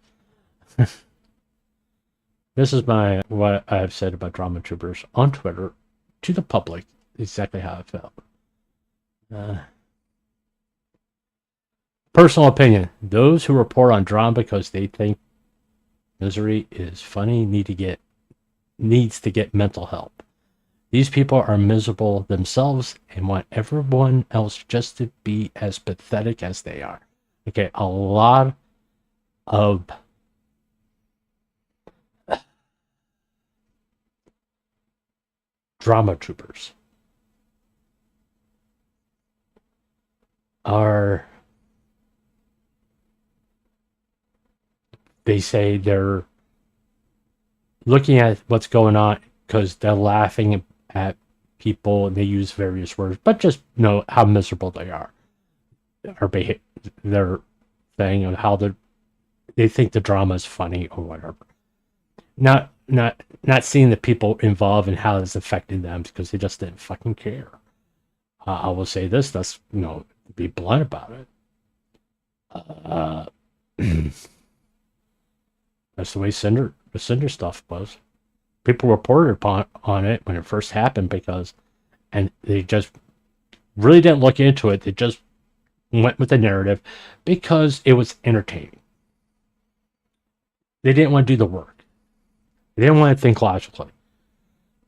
A: This is what I've said about drama tubers on Twitter to the public. Exactly how I felt. Personal opinion: those who report on drama because they think misery is funny needs to get mental help. These people are miserable themselves and want everyone else just to be as pathetic as they are. Okay, a lot of drama troopers they say they're looking at what's going on because they're laughing at people and they use various words, but just know how miserable they are. Their thing and how they think the drama is funny or whatever. Not seeing the people involved and how it's affecting them because they just didn't fucking care. I will say this: that's To be blunt about it. Uh, that's the way the Cinder stuff was. People reported upon on it when it first happened and they just really didn't look into it. They just went with the narrative because it was entertaining. They didn't want to do the work. They didn't want to think logically.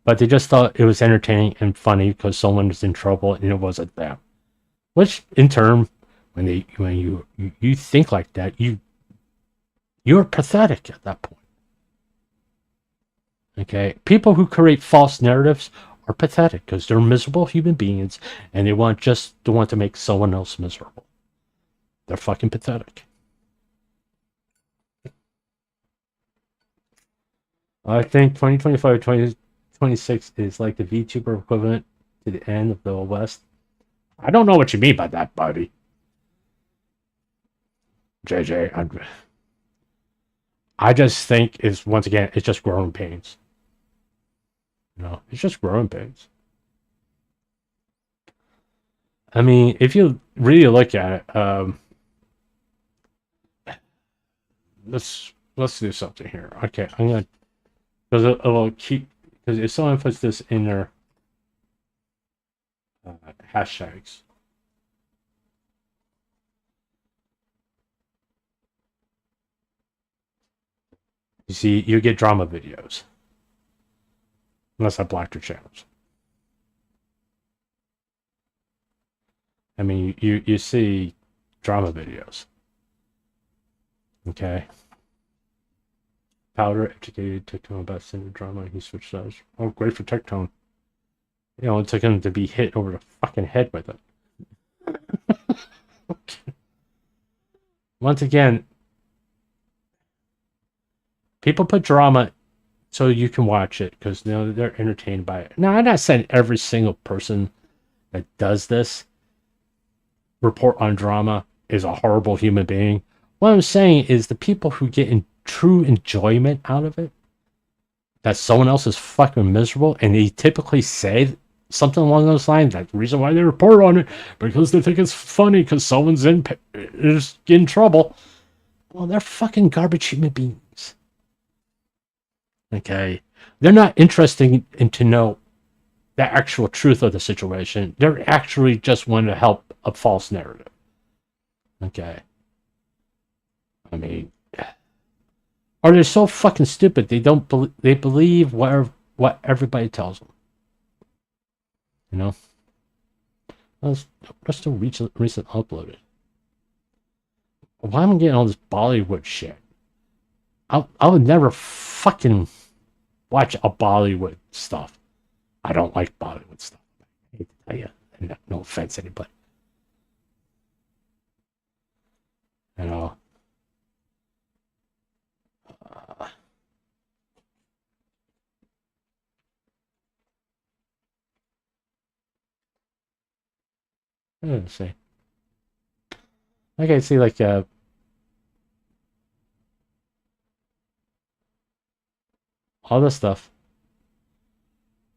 A: But they just thought it was entertaining and funny because someone was in trouble and it wasn't them. Which in turn, when you think like that, you're pathetic at that point. Okay? People who create false narratives are pathetic because they're miserable human beings and they want to make someone else miserable. They're fucking pathetic. I think 2025, 2026 is like the VTuber equivalent to the end of the West. I don't know what you mean by that, buddy. JJ, I just think once again, it's just growing pains. It's just growing pains. I mean, if you really look at it, let's do something here. Okay, I'm gonna because it will keep because if someone puts this in their hashtags. You see, you get drama videos. Unless I blocked your channels. I mean, you see drama videos. Okay. Powder educated Tectone about cinder drama. He switched sides. Oh, great for Tectone. It took him to be hit over the fucking head with it. Once again, people put drama so you can watch it because they're entertained by it. Now, I'm not saying every single person that does this report on drama is a horrible human being. What I'm saying is the people who get true enjoyment out of it, that someone else is fucking miserable, and they typically say something along those lines. That's the reason why they report on it, because they think it's funny because someone's is in trouble. Well, they're fucking garbage human beings. Okay, they're not interested in to know the actual truth of the situation. They're actually just want to help a false narrative. Okay, I mean, or they're so fucking stupid they believe what everybody tells them. Let's do recent uploaded. Why am I getting all this Bollywood shit? I would never fucking watch a Bollywood stuff. I don't like Bollywood stuff. I hate to tell you. No offense to anybody. Let's see. Okay, see, like, all this stuff.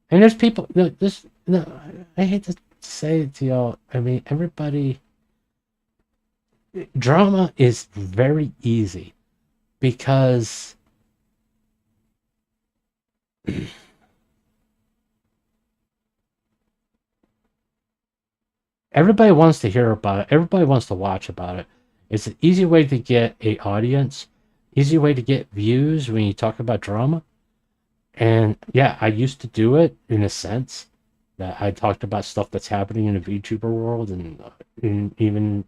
A: And there's people, I hate to say it to y'all. I mean, drama is very easy because everybody wants to hear about it. Everybody wants to watch about it. It's an easy way to get an audience, easy way to get views when you talk about drama. And yeah, I used to do it in a sense that I talked about stuff that's happening in the VTuber world and even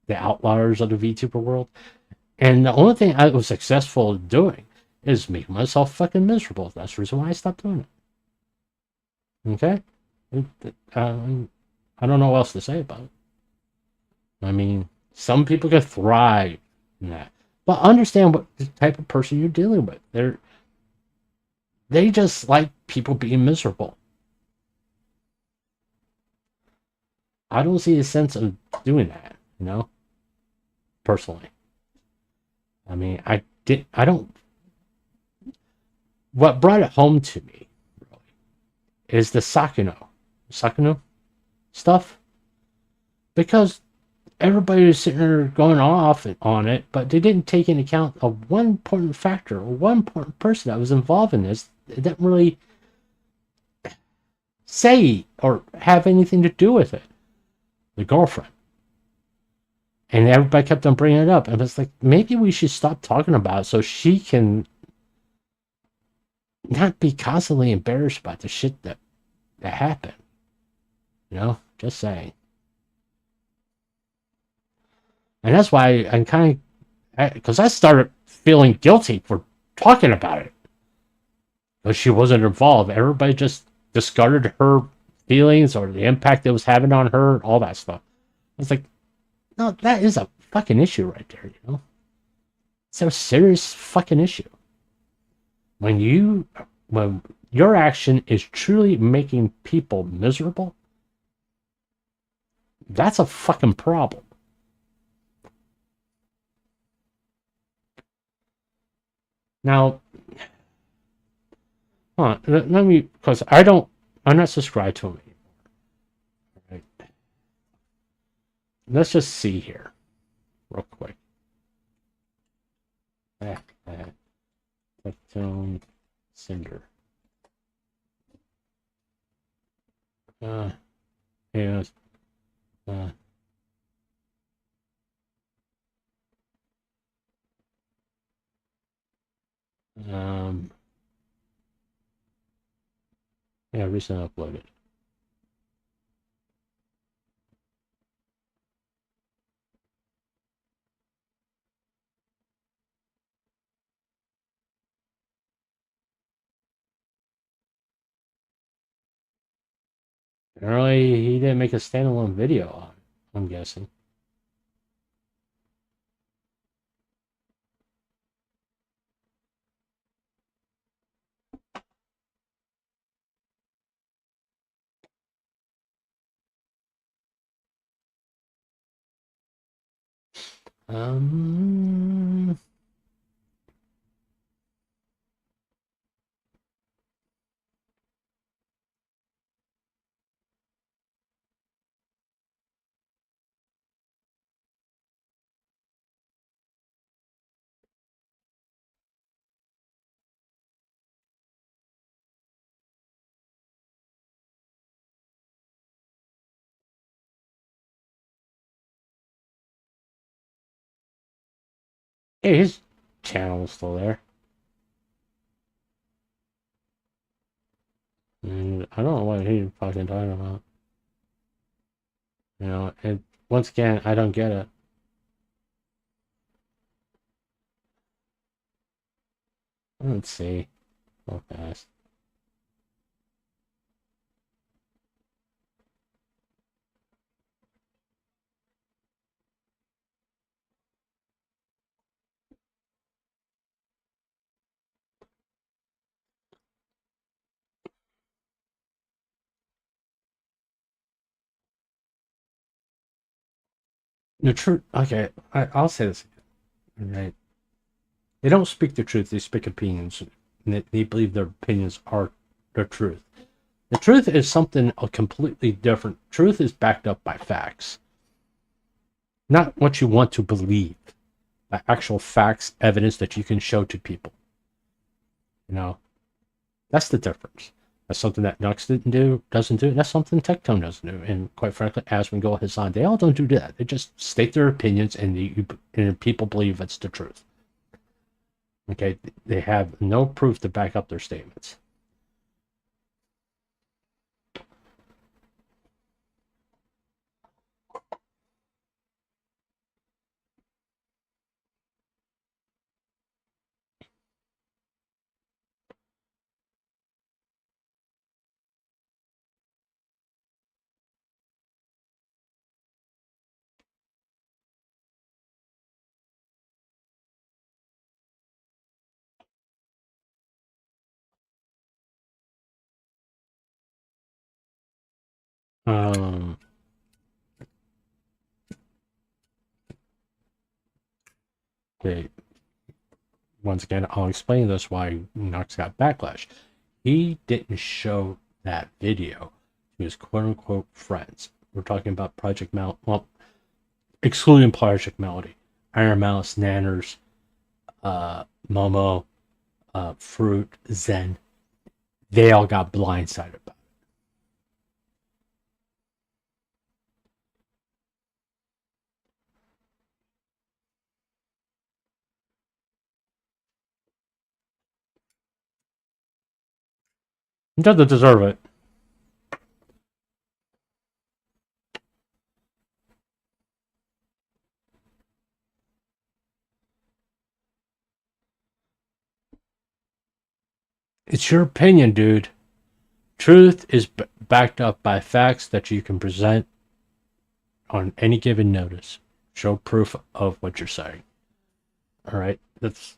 A: the outliers of the VTuber world. And the only thing I was successful at doing is making myself fucking miserable. That's the reason why I stopped doing it. Okay? I don't know what else to say about it. I mean, some people can thrive in that. But understand what type of person you're dealing with. They just like people being miserable. I don't see a sense of doing that, personally. I mean, what brought it home to me, really, is the Sakano stuff. because everybody was sitting there going off on it, but they didn't take into account of one important factor or one important person that was involved in this. It didn't really say or have anything to do with it. The girlfriend. And everybody kept on bringing it up. And it's like, maybe we should stop talking about it so she can not be constantly embarrassed about the shit that happened. You know? Just saying. And that's why I'm kind of... Because I started feeling guilty for talking about it. Because she wasn't involved. Everybody just discarded her feelings or the impact it was having on her, all that stuff. It's like, no, that is a fucking issue right there, you know? It's a serious fucking issue. When your action is truly making people miserable, that's a fucking problem. Now, let me, because I'm not subscribed to him anymore. Right. Let's just see here, real quick. Tone Cinder. Yes. Yeah, recently uploaded. Apparently, he didn't make a standalone video on, I'm guessing. Hey, his channel is still there. And I don't know what he's fucking talking about. You know, and once again, I don't get it. Let's see. Real fast. The truth. Okay, I'll say this again. Right? They don't speak the truth. They speak opinions. And they believe their opinions are the truth. The truth is something completely different. Truth is backed up by facts. Not what you want to believe. By actual facts, evidence that you can show to people. You know? That's the difference. That's something that Nux doesn't do. That's something Tectone doesn't do. And quite frankly, Asmongold, Hassan, they all don't do that. They just state their opinions and people believe it's the truth. Okay? They have no proof to back up their statements. Okay. Once again, I'll explain this why Nux got backlash. He didn't show that video to his quote-unquote friends. We're talking about Project Mel. Well, excluding Project Melody, Iron Mouse, Nanners, Momo, Fruit, Zen. They all got blindsided by it. It doesn't deserve it. It's your opinion, dude. Truth is backed up by facts that you can present on any given notice. Show proof of what you're saying. All right, that's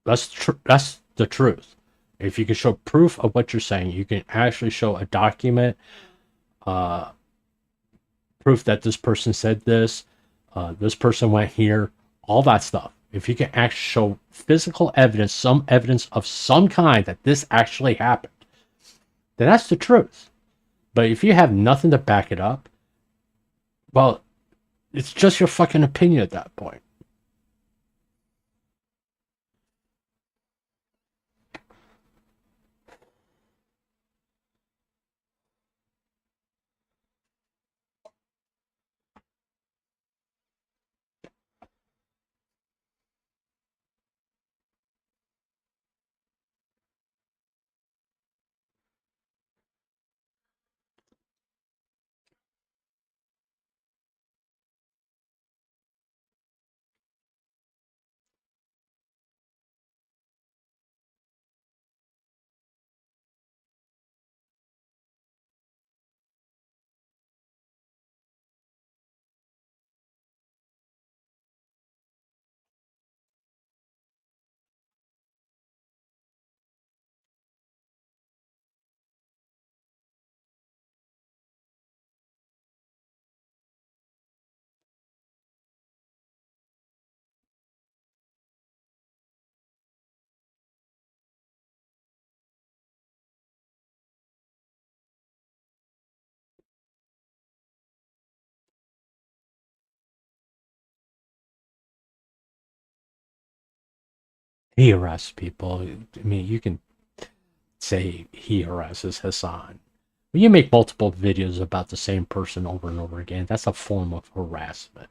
A: that's the truth. If you can show proof of what you're saying, you can actually show a document, uh, proof that this person said this, this person went here, all that stuff. If you can actually show physical evidence, some evidence of some kind that this actually happened, then that's the truth. But if you have nothing to back it up, well, it's just your fucking opinion at that point. He harassed people. I mean, you can say he harasses Hassan. When you make multiple videos about the same person over and over again, that's a form of harassment,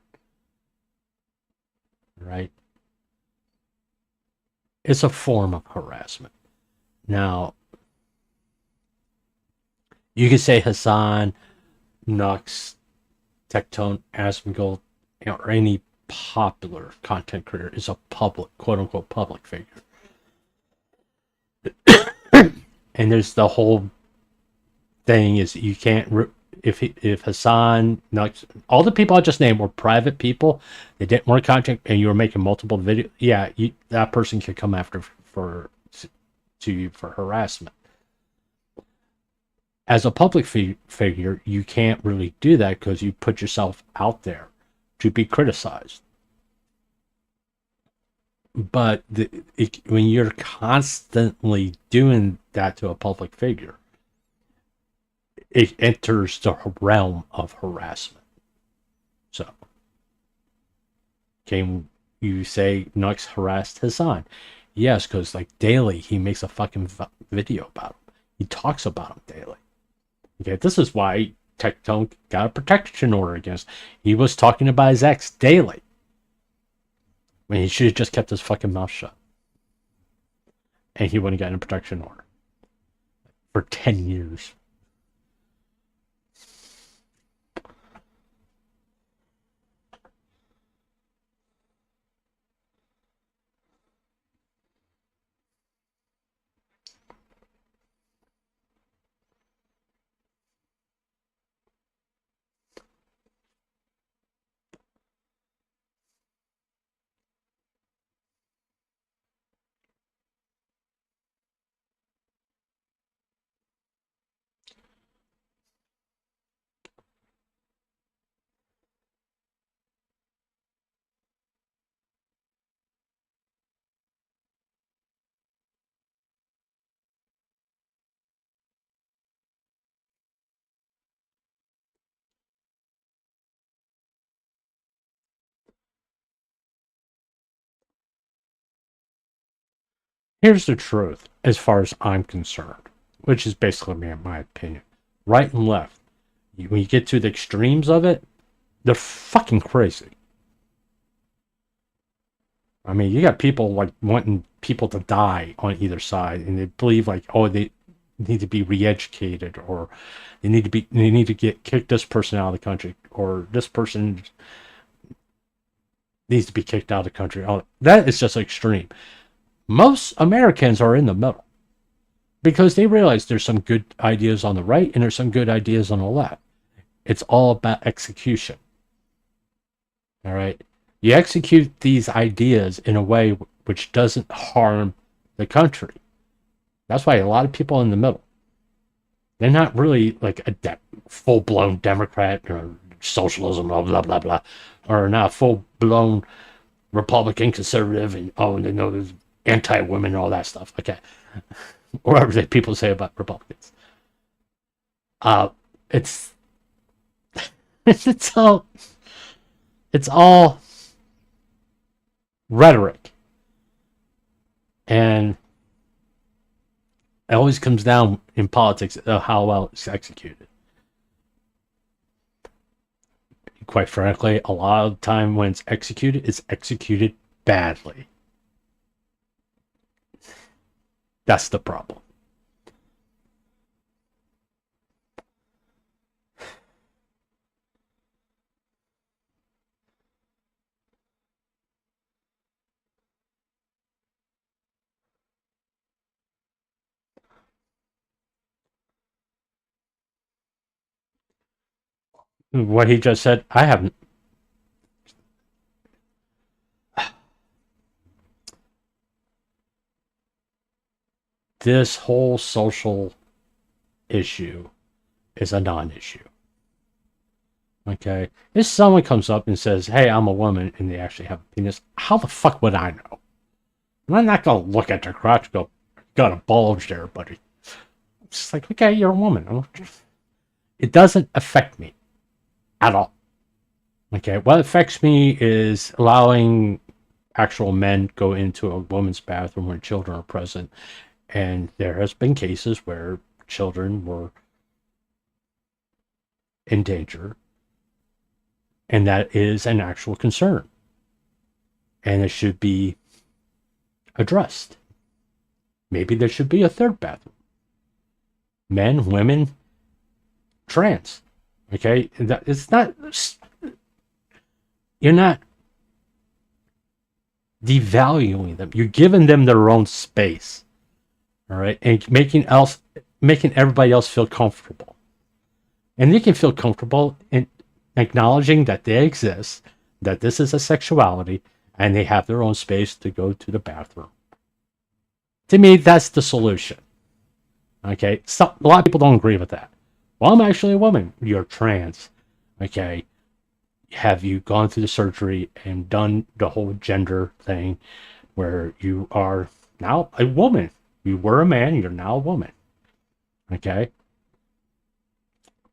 A: right? It's a form of harassment. Now, you can say Hassan, Nux, Tectone, Asmongold, or any popular content creator is a public, quote unquote, public figure. And there's the whole thing is you can't if Hassan, Nux, all the people I just named were private people, they didn't want content, and you were making multiple videos. Yeah, that person could come after to you for harassment. As a public figure, you can't really do that because you put yourself out there to be criticized. But when you're constantly doing that to a public figure, it enters the realm of harassment. So, can you say Nux harassed Hassan? Yes, because like daily he makes a fucking video about him. He talks about him daily. Okay, this is why Tectone got a protection order against. He was talking about his ex daily. I mean, he should have just kept his fucking mouth shut. And he wouldn't have gotten a protection order for 10 years. Here's the truth, as far as I'm concerned, which is basically my opinion. Right and left, when you get to the extremes of it, they're fucking crazy. I mean, you got people like wanting people to die on either side, and they believe like, oh, they need to be re-educated, or they need to get kick this person out of the country, or this person needs to be kicked out of the country. Oh, that is just extreme. Most Americans are in the middle because they realize there's some good ideas on the right and there's some good ideas on the left. It's all about execution. All right. You execute these ideas in a way which doesn't harm the country. That's why a lot of people in the middle, they're not really like a full-blown Democrat or socialism, blah, blah, blah, blah, or not full-blown Republican, conservative, and they know there's anti-women and all that stuff. Okay. Whatever people say about Republicans. It's it's all rhetoric, and it always comes down in politics how well it's executed. Quite frankly, a lot of the time when it's executed badly. That's the problem. What he just said, I haven't. This whole social issue is a non-issue. Okay? If someone comes up and says, hey, I'm a woman, and they actually have a penis, how the fuck would I know? I'm not going to look at their crotch and go, got a bulge there, buddy. It's just like, okay, you're a woman. It doesn't affect me at all. Okay, what affects me is allowing actual men go into a woman's bathroom when children are present. And there has been cases where children were in danger. And that is an actual concern. And it should be addressed. Maybe there should be a third bathroom. Men, women, trans. Okay? It's not... You're not devaluing them. You're giving them their own space. All right? And making everybody else feel comfortable. And they can feel comfortable in acknowledging that they exist, that this is a sexuality, and they have their own space to go to the bathroom. To me, that's the solution. Okay? A lot of people don't agree with that. Well, I'm actually a woman. You're trans. Okay? Have you gone through the surgery and done the whole gender thing where you are now a woman? You were a man, you're now a woman. Okay?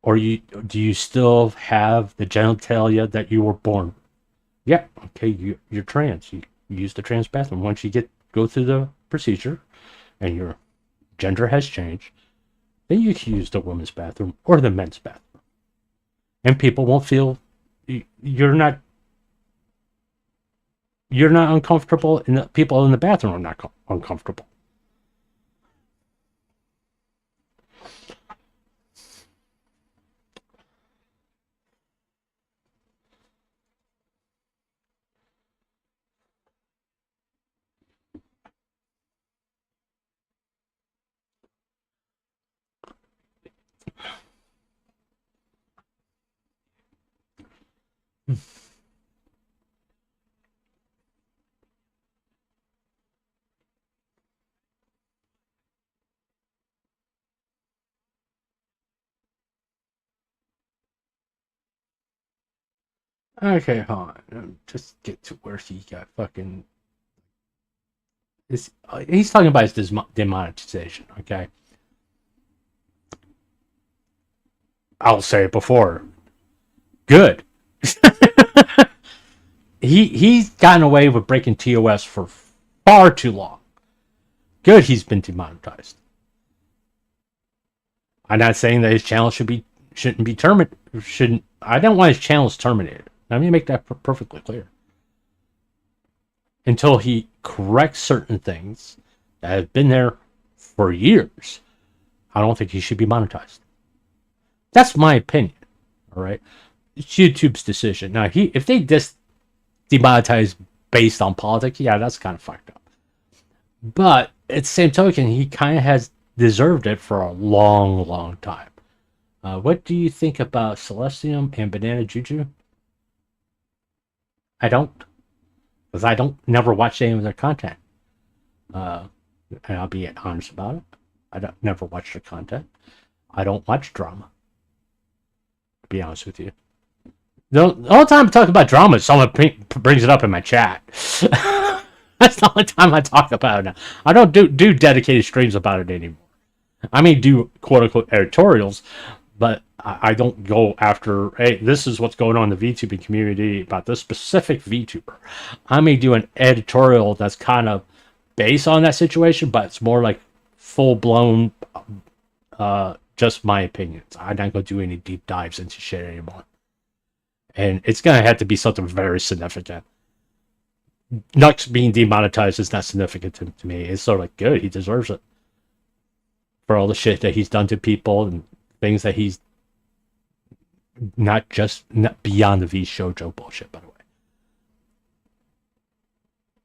A: Or do you still have the genitalia that you were born? Yeah, okay, you're trans. You use the trans bathroom. Once you go through the procedure and your gender has changed, then you can use the women's bathroom or the men's bathroom. And people won't feel you're not uncomfortable, and the people in the bathroom are not uncomfortable. Okay, hold on. Just get to where he got fucking. He's talking about his demonetization. Okay, I'll say it before. Good. He's gotten away with breaking TOS for far too long. good he's been demonetized. I'm not saying that his channel shouldn't be terminated. I don't want his channels terminated. Let me make that perfectly clear. Until he corrects certain things that have been there for years, I don't think he should be monetized. That's my opinion. All right, it's YouTube's decision. Now, if they demonetize based on politics, yeah, that's kind of fucked up. But at the same token, he kind of has deserved it for a long, long time. What do you think about Celestium and Banana Juju? I don't, because I never watch any of their content. And I'll be honest about it. I never watch their content. I don't watch drama. To be honest with you. The only time I talk about drama is someone brings it up in my chat. That's the only time I talk about it now. I don't do dedicated streams about it anymore. I may do quote-unquote editorials, but I don't go after, hey, this is what's going on in the VTubing community about this specific VTuber. I may do an editorial that's kind of based on that situation, but it's more like full-blown, just my opinions. I'm not going to do any deep dives into shit anymore. And it's going to have to be something very significant. Nux being demonetized is not significant to me. It's sort of like, good, he deserves it. For all the shit that he's done to people and things that he's not beyond the V shoujo bullshit, by the way.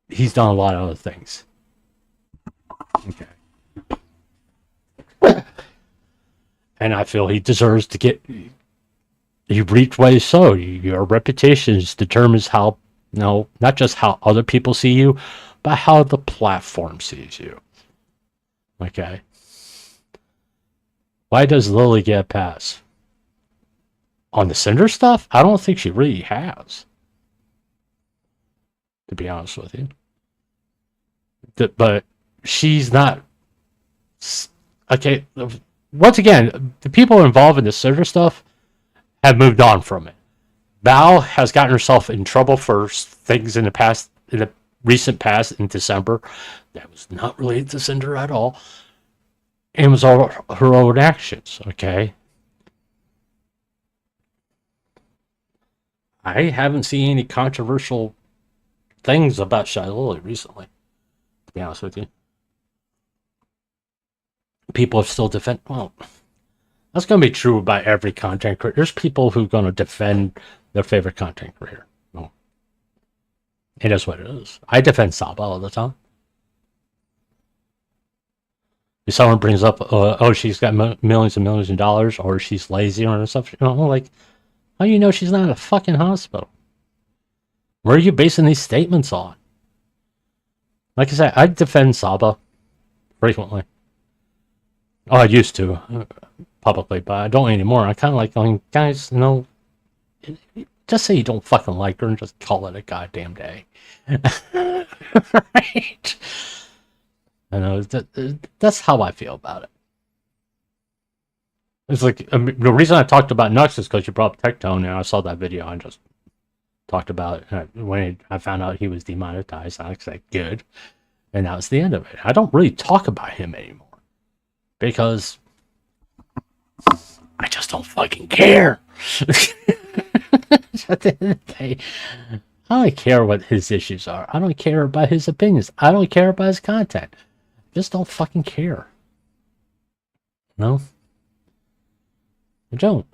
A: He's done a lot of other things. Okay. And I feel he deserves to get... You reach what is so. Your reputation determines how, not just how other people see you, but how the platform sees you. Okay. Why does Lily get a pass? On the Cinder stuff? I don't think she really has. To be honest with you. But she's not... Okay, once again, the people involved in the Cinder stuff have moved on from it. Val has gotten herself in trouble for things in the recent past, in December, that was not related to Cinder at all. And it was all her own actions, okay? I haven't seen any controversial things about Shy Lily recently, to be honest with you. People have still well, that's going to be true about every content creator. There's people who are going to defend their favorite content creator. No. It is what it is. I defend Saba all the time. If someone brings up, oh, she's got millions and millions of dollars, or she's lazy or stuff, like, how do you know she's not in a fucking hospital? Where are you basing these statements on? Like I said, I defend Saba frequently. Oh, I used to, publicly, but I don't anymore. I kind of like going, guys, just say you don't fucking like her and just call it a goddamn day. Right? I know, that's how I feel about it. It's like, the reason I talked about Nux is because you brought up Tectone, and I saw that video and just talked about it. When I found out he was demonetized, I was like, good. And that was the end of it. I don't really talk about him anymore. Because I just don't fucking care. At the end of the day, I don't care what his issues are. I don't care about his opinions. I don't care about his content. Just don't fucking care. No? I don't.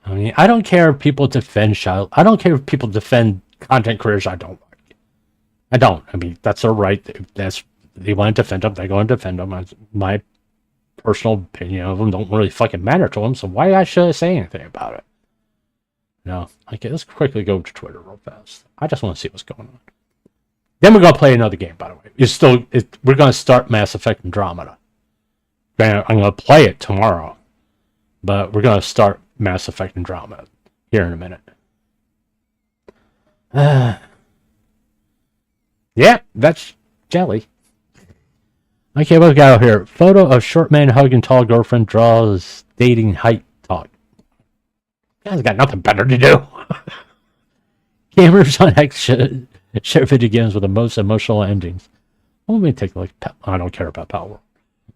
A: I mean, I don't care if people defend child. I don't care if people defend content creators I don't like. I don't. I mean, that's their right. They want to defend them. They're going to defend them. My personal opinion of them don't really fucking matter to them. So why should I say anything about it? No. Okay, let's quickly go to Twitter real fast. I just want to see what's going on. Then we're going to play another game, by the way. We're going to start Mass Effect Andromeda. I'm going to play it tomorrow. But we're going to start Mass Effect Andromeda here in a minute. Yeah, that's jelly. Okay, what we got out here? Photo of short man hugging tall girlfriend draws dating height talk. Guys got nothing better to do. Gamers on X Share video games with the most emotional endings. Let me take a look. I don't care about Power.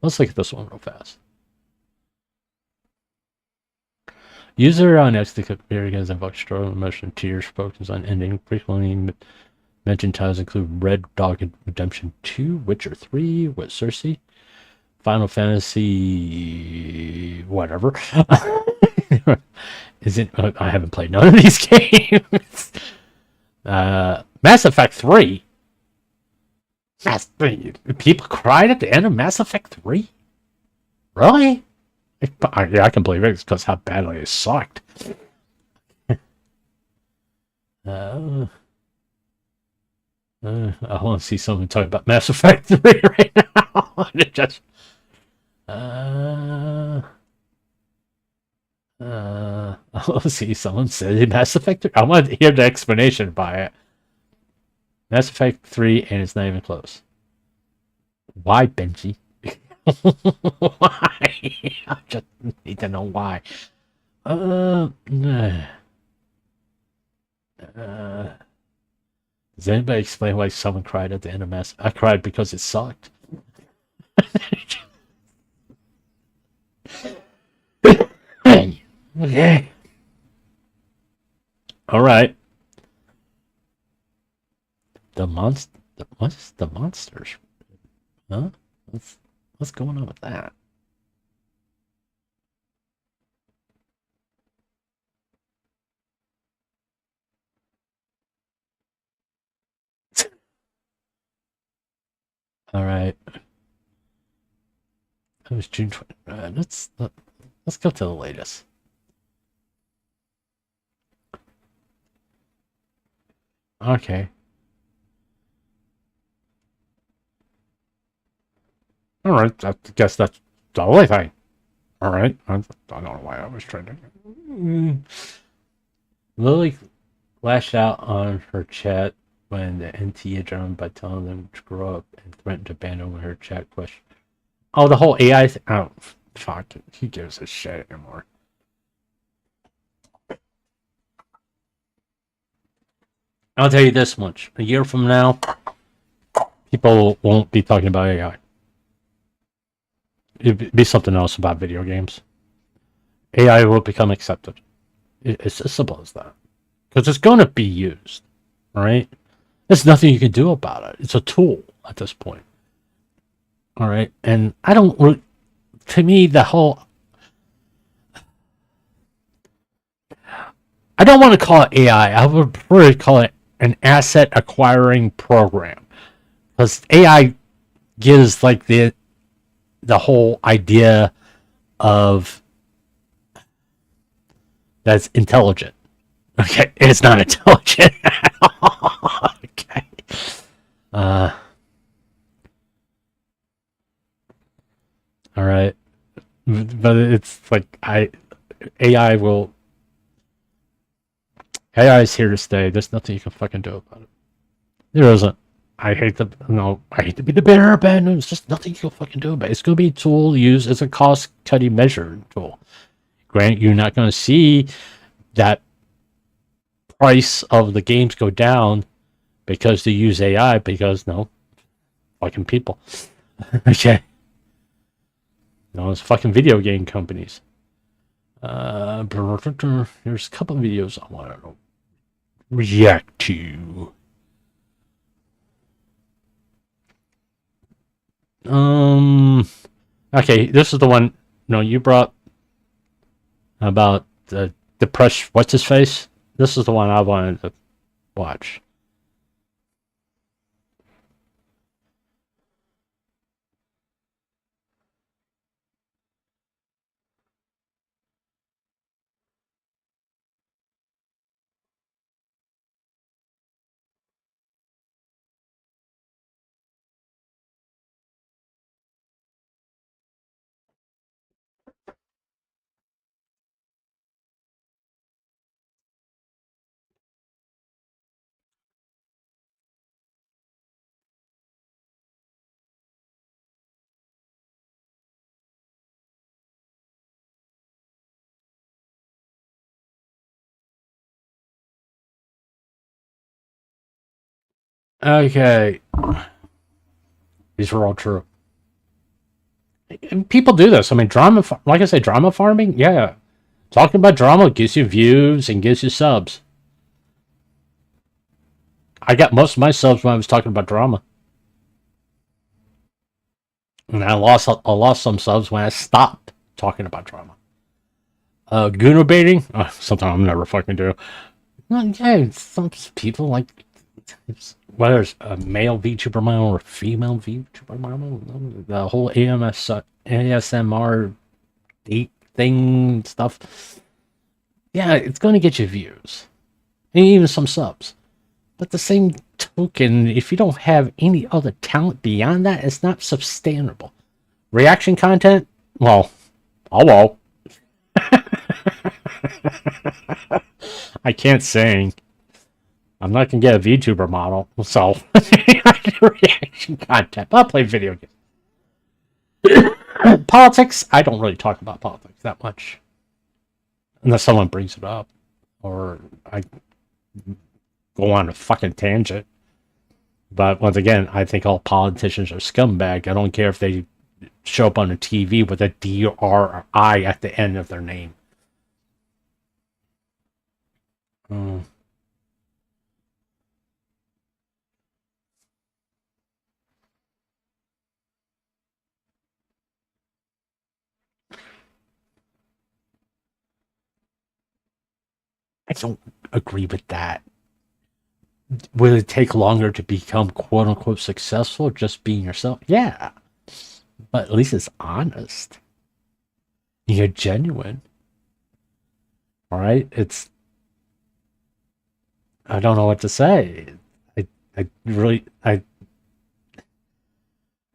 A: Let's look at this one real fast. User on XD video games invoke strong emotion, tears, focus on ending. Frequently mentioned titles include Red Dog Redemption 2, Witcher 3 with Cersei, Final Fantasy, whatever. Is it? I haven't played none of these games. Mass Effect 3. People cried at the end of Mass Effect 3? Really? Yeah, I can believe it. It's because how badly it sucked. I want to see someone talk about Mass Effect 3 right now. Just, I want to see someone say Mass Effect 3. I want to hear the explanation by it. Mass Effect 3, and it's not even close. Why, Benji? Why? I just need to know why. Does anybody explain why someone cried at the end of Mass? I cried because it sucked. Okay. All right. The monster. What's the monsters? Huh? What's going on with that? All right. It was June 20. Let's go to the latest. Okay. All right. I guess that's the only thing. All right. I don't know why I was trying to. Lily lashed out on her chat when the NT adjourned by telling them to grow up and threatened to abandon her chat question. Oh, the whole AI thing. Oh, fuck it. Who gives a shit anymore? I'll tell you this much. A year from now, people won't be talking about AI. It'd be something else about video games. AI will become accepted. It's as simple as that. Because it's going to be used. All right? There's nothing you can do about it. It's a tool at this point. All right? And I don't. To me, the whole. I don't want to call it AI. I would prefer to call it an asset acquiring program. Because AI gives like the whole idea of that's intelligent. Okay, it's not intelligent at all. Okay. All right, but it's like AI will AI is here to stay. There's nothing you can fucking do about it. There isn't. I hate to be the bearer of bad news. There's nothing you can fucking do about it. It's gonna be a tool used as a cost cutting measure tool. Granted, you're not gonna see that price of the games go down because they use AI because no fucking people. Okay. No, it's fucking video game companies. There's a couple of videos I want to react to. Okay, this is the one. No, you brought about the depression. What's his face? This is the one I wanted to watch. Okay. These are all true. And people do this. I mean, drama, like I say, drama farming. Yeah, talking about drama gives you views and gives you subs. I got most of my subs when I was talking about drama, and I lost some subs when I stopped talking about drama. Gooner baiting, something I'm never fucking do. Well, yeah, some people like whether it's a male VTuber model or a female VTuber model, the whole ASMR date thing stuff. Yeah, it's going to get you views and even some subs. But the same token, if you don't have any other talent beyond that, it's not sustainable. Reaction content, well, hello. I can't sing. I'm not gonna get a VTuber model, so reaction content. I'll play video games. Politics, I don't really talk about politics that much. Unless someone brings it up. Or I go on a fucking tangent. But once again, I think all politicians are scumbag. I don't care if they show up on the TV with a D or I at the end of their name. I don't agree with that. Will it take longer to become quote unquote successful just being yourself? Yeah. But at least it's honest. You're genuine. Alright? I don't know what to say.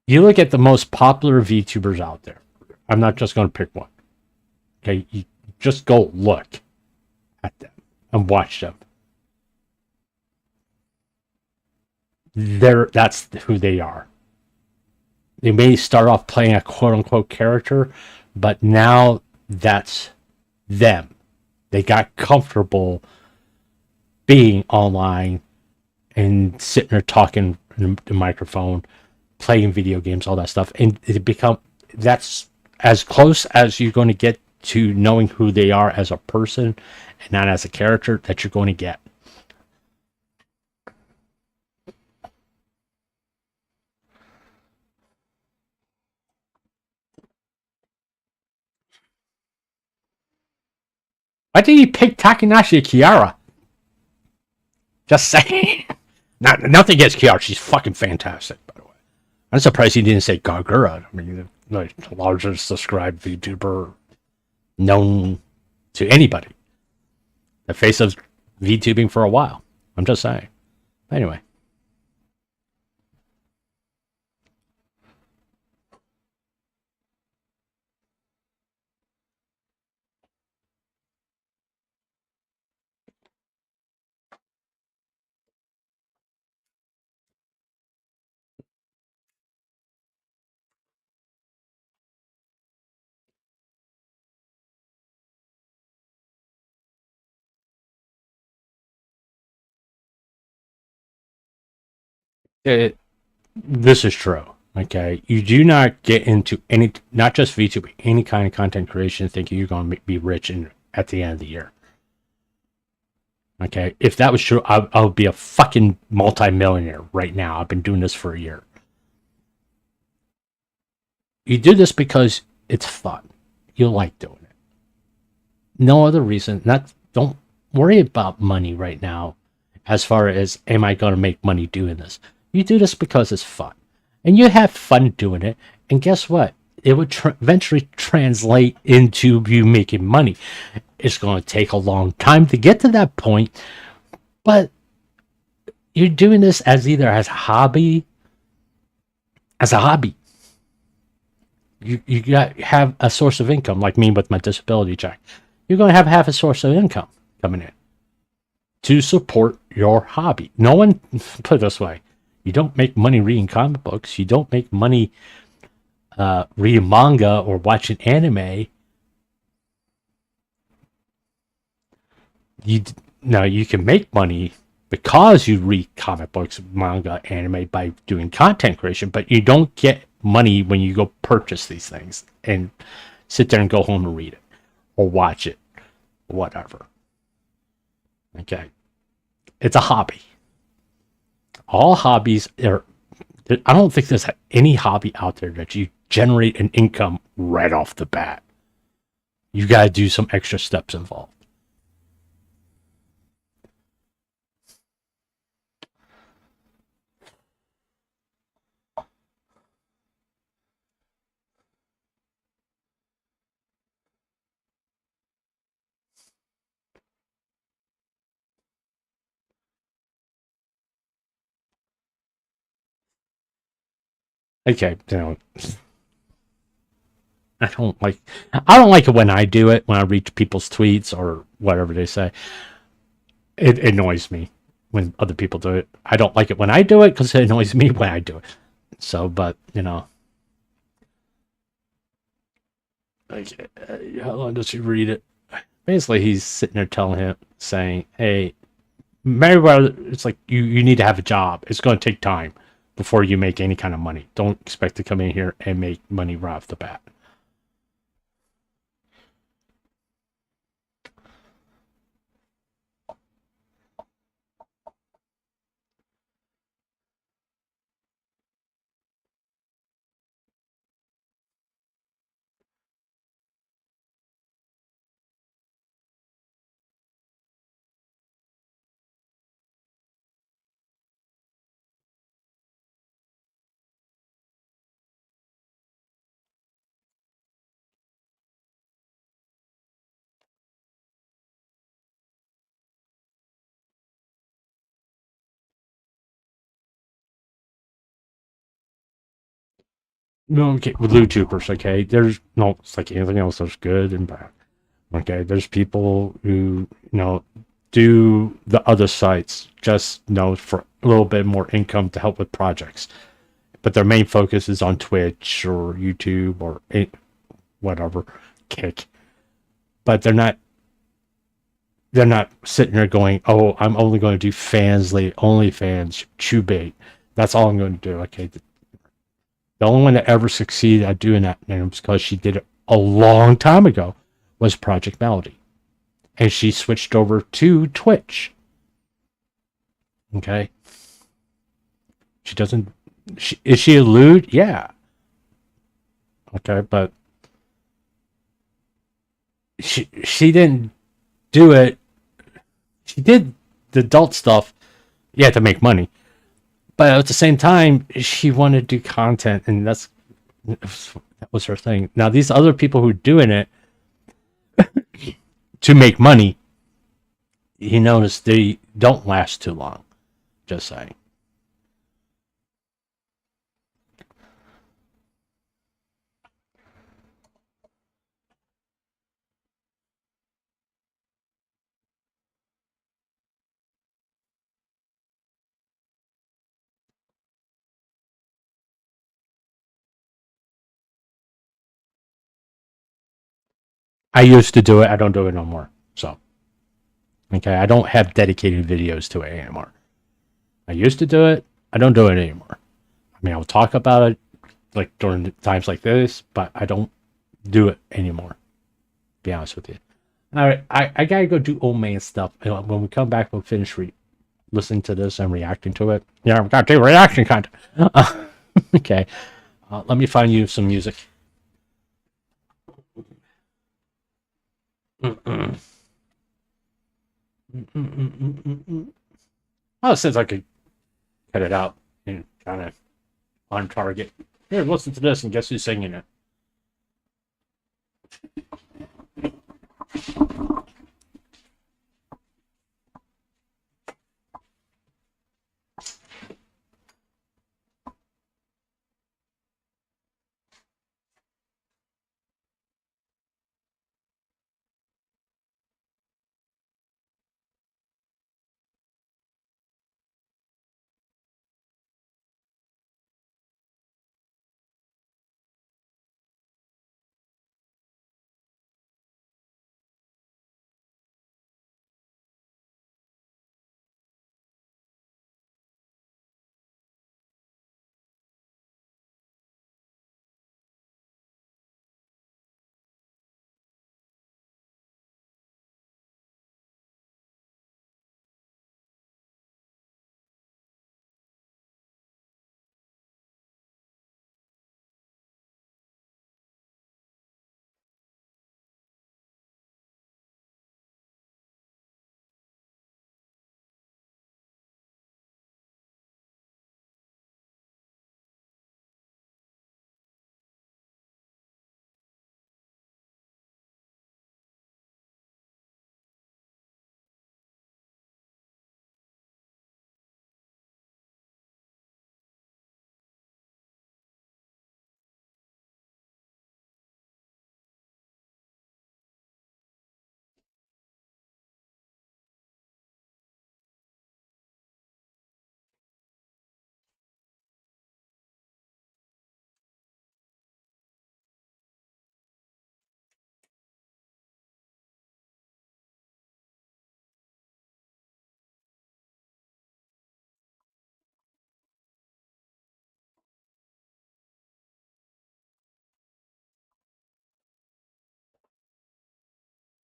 A: You look at the most popular VTubers out there. I'm not just going to pick one. Okay? You just go look at them and watch them. That's who they are. They may start off playing a quote unquote character, but now that's them. They got comfortable being online and sitting there talking in the microphone, playing video games, all that stuff, and that's as close as you're going to get to knowing who they are as a person and not as a character that you're going to get. Why did he pick Takanashi Kiara? Just saying. Nothing against Kiara. She's fucking fantastic, by the way. I'm surprised he didn't say Gagura. I mean, like the largest subscribed VTuber known to anybody. The face of VTubing for a while. I'm just saying. Anyway. This is true. Okay, you do not get into any, not just VTubing, any kind of content creation thinking you're going to be rich at the end of the year. Okay, if that was true, I would be a fucking multi-millionaire right now. I've been doing this for a year. You do this because it's fun. You like doing it. No other reason. Don't worry about money right now. As far as am I going to make money doing this? You do this because it's fun, and you have fun doing it. And guess what? It would eventually translate into you making money. It's going to take a long time to get to that point, but you're doing this as either as a hobby. You got have a source of income, like me with my disability check. You're going to have half a source of income coming in to support your hobby. No one, put it this way, you don't make money reading comic books. You don't make money reading manga or watching anime. You can make money because you read comic books, manga, anime by doing content creation, but you don't get money when you go purchase these things and sit there and go home and read it or watch it, whatever. Okay. It's a hobby. All hobbies are, I don't think there's any hobby out there that you generate an income right off the bat. You got to do some extra steps involved. Okay, I don't like it when I do it, when I read people's tweets or whatever they say. It annoys me when other people do it. I don't like it when I do it because it annoys me when I do it. So, but like, how long does he read it? Basically, he's sitting there telling him, saying, "Hey, Merriweather, it's like you need to have a job. It's going to take time before you make any kind of money. Don't expect to come in here and make money right off the bat." No, okay, with Vtubers, okay, there's no, it's like anything else. There's good and bad. Okay, there's people who do the other sites just for a little bit more income to help with projects, but their main focus is on Twitch or YouTube or whatever, Kick. But they're not sitting there going, "Oh, I'm only going to do only fans, chew bait. That's all I'm going to do." Okay, the only one that ever succeeded at doing that, and it was because she did it a long time ago, was Project Melody, and she switched over to Twitch. Okay, she doesn't. Is she a lewd? Yeah. Okay, but she didn't do it. She did the adult stuff, yeah, to make money. But at the same time, she wanted to do content, and that was her thing. Now these other people who are doing it to make money, you notice they don't last too long. Just saying. I used to do it. I don't do it no more. So okay, I don't have dedicated videos to it anymore. I used to do it. I don't do it anymore. I mean, I'll talk about it like during times like this, but I don't do it anymore. To be honest with you. All right, I gotta go do old man stuff. When we come back, we'll finish listening to this and reacting to it. Yeah, we gotta do reaction content. Okay, let me find you some music. Mm-mm. Mm-mm-mm-mm-mm. Oh, since I could cut it out and kind of on target. Here, listen to this and guess who's singing it.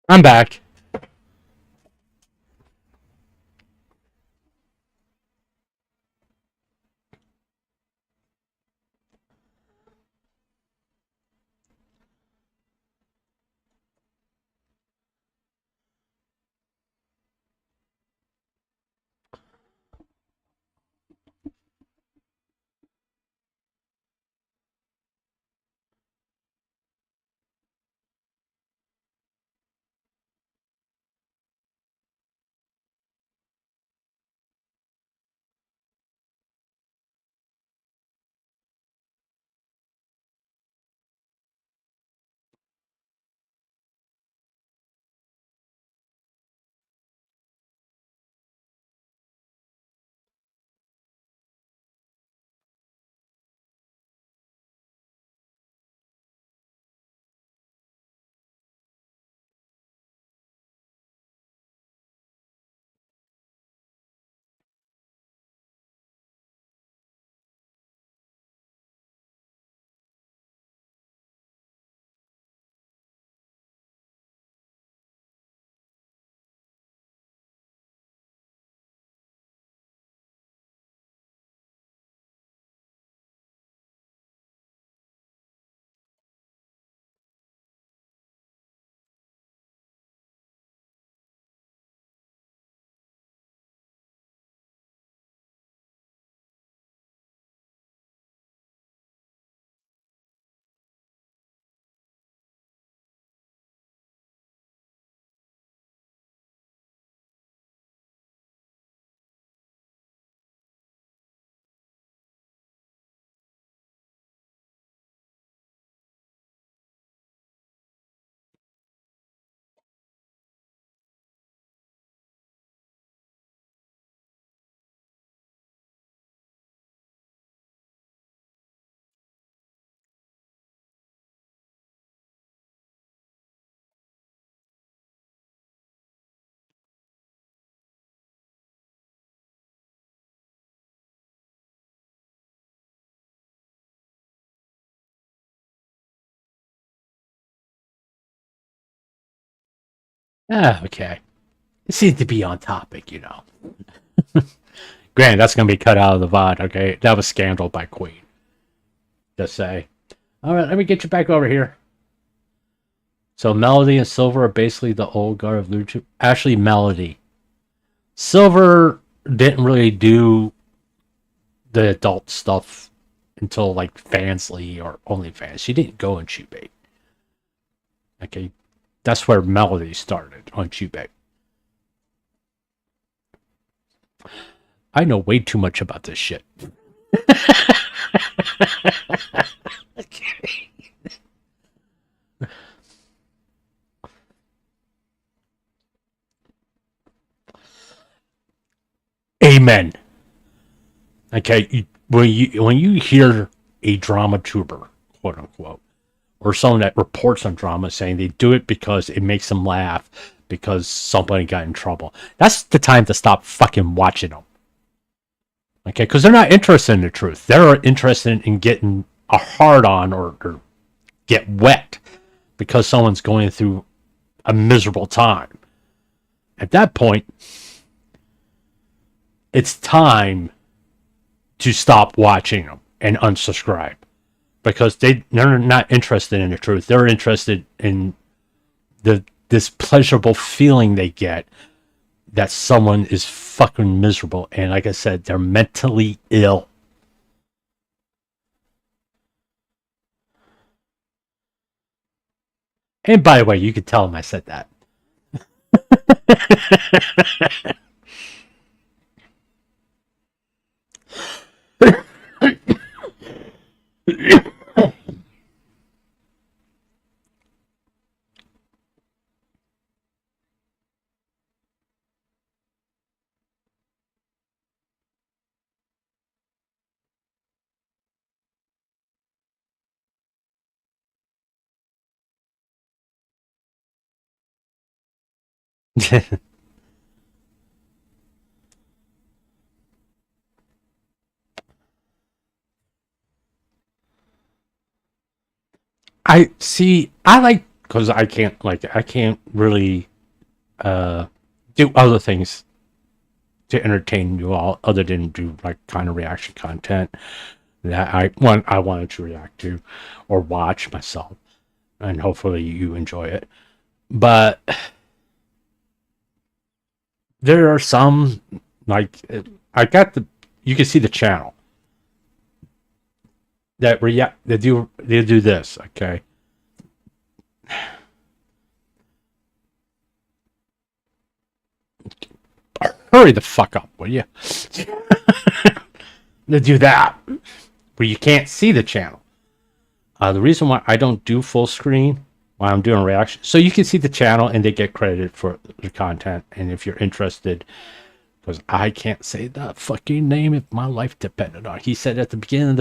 A: I'm back. Ah, okay. It seems to be on topic, you know. Granted, that's going to be cut out of the VOD, okay? That was scandal by Queen. Just say. Alright, let me get you back over here. So Melody and Silver are basically the old guard of Lucha. Actually, Melody. Silver didn't really do the adult stuff until like Fansly or OnlyFans. She didn't go on Shoebait. Okay, that's where Melody started on Shoebait. I know way too much about this shit. Okay. Amen. Okay, when you hear a drama tuber, quote unquote, or someone that reports on drama saying they do it because it makes them laugh because somebody got in trouble, that's the time to stop fucking watching them. Okay, because they're not interested in the truth. They're interested in getting a hard on or get wet because someone's going through a miserable time. At that point, it's time to stop watching them and unsubscribe because they're not interested in the truth. They're interested in this pleasurable feeling they get that someone is fucking miserable, and like I said, they're mentally ill. And by the way, you could tell them I said that. I see. I like because I can't really do other things to entertain you all other than do like kind of reaction content that I wanted to react to or watch myself, and hopefully you enjoy it. But there are some like I got the you can see the channel that react they do this, okay? Hurry the fuck up, will you? They do that where you can't see the channel. The reason why I don't do full screen while I'm doing reaction, so you can see the channel and they get credited for the content. And if you're interested, because I can't say that fucking name if my life depended on it. He said at the beginning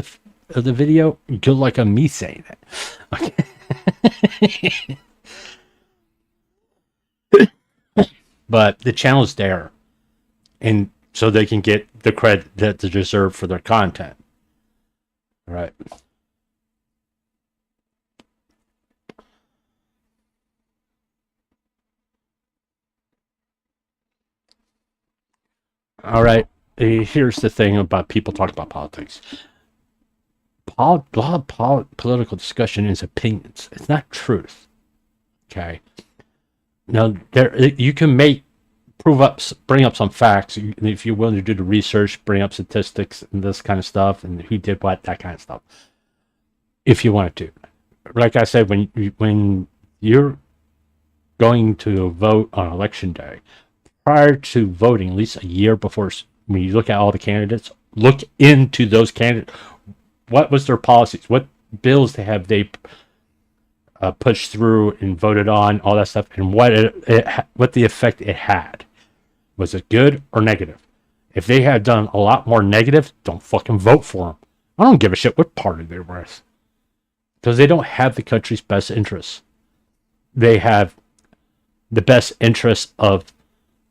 A: of the video, good luck on me saying it. Okay. But the channel's there, and so they can get the credit that they deserve for their content. All right. All right. Here's the thing about people talking about politics. A lot of political discussion is opinions. It's not truth. Okay. Now you can bring up some facts if you're willing to do the research, bring up statistics and this kind of stuff, and who did what, that kind of stuff. If you wanted to, like I said, when you're going to vote on election day, prior to voting, at least a year before, when you look at all the candidates, look into those candidates. What was their policies? What bills have they pushed through and voted on? All that stuff, and what the effect it had. Was it good or negative? If they had done a lot more negative, don't fucking vote for them. I don't give a shit what party they're with, because they don't have the country's best interests. They have the best interests of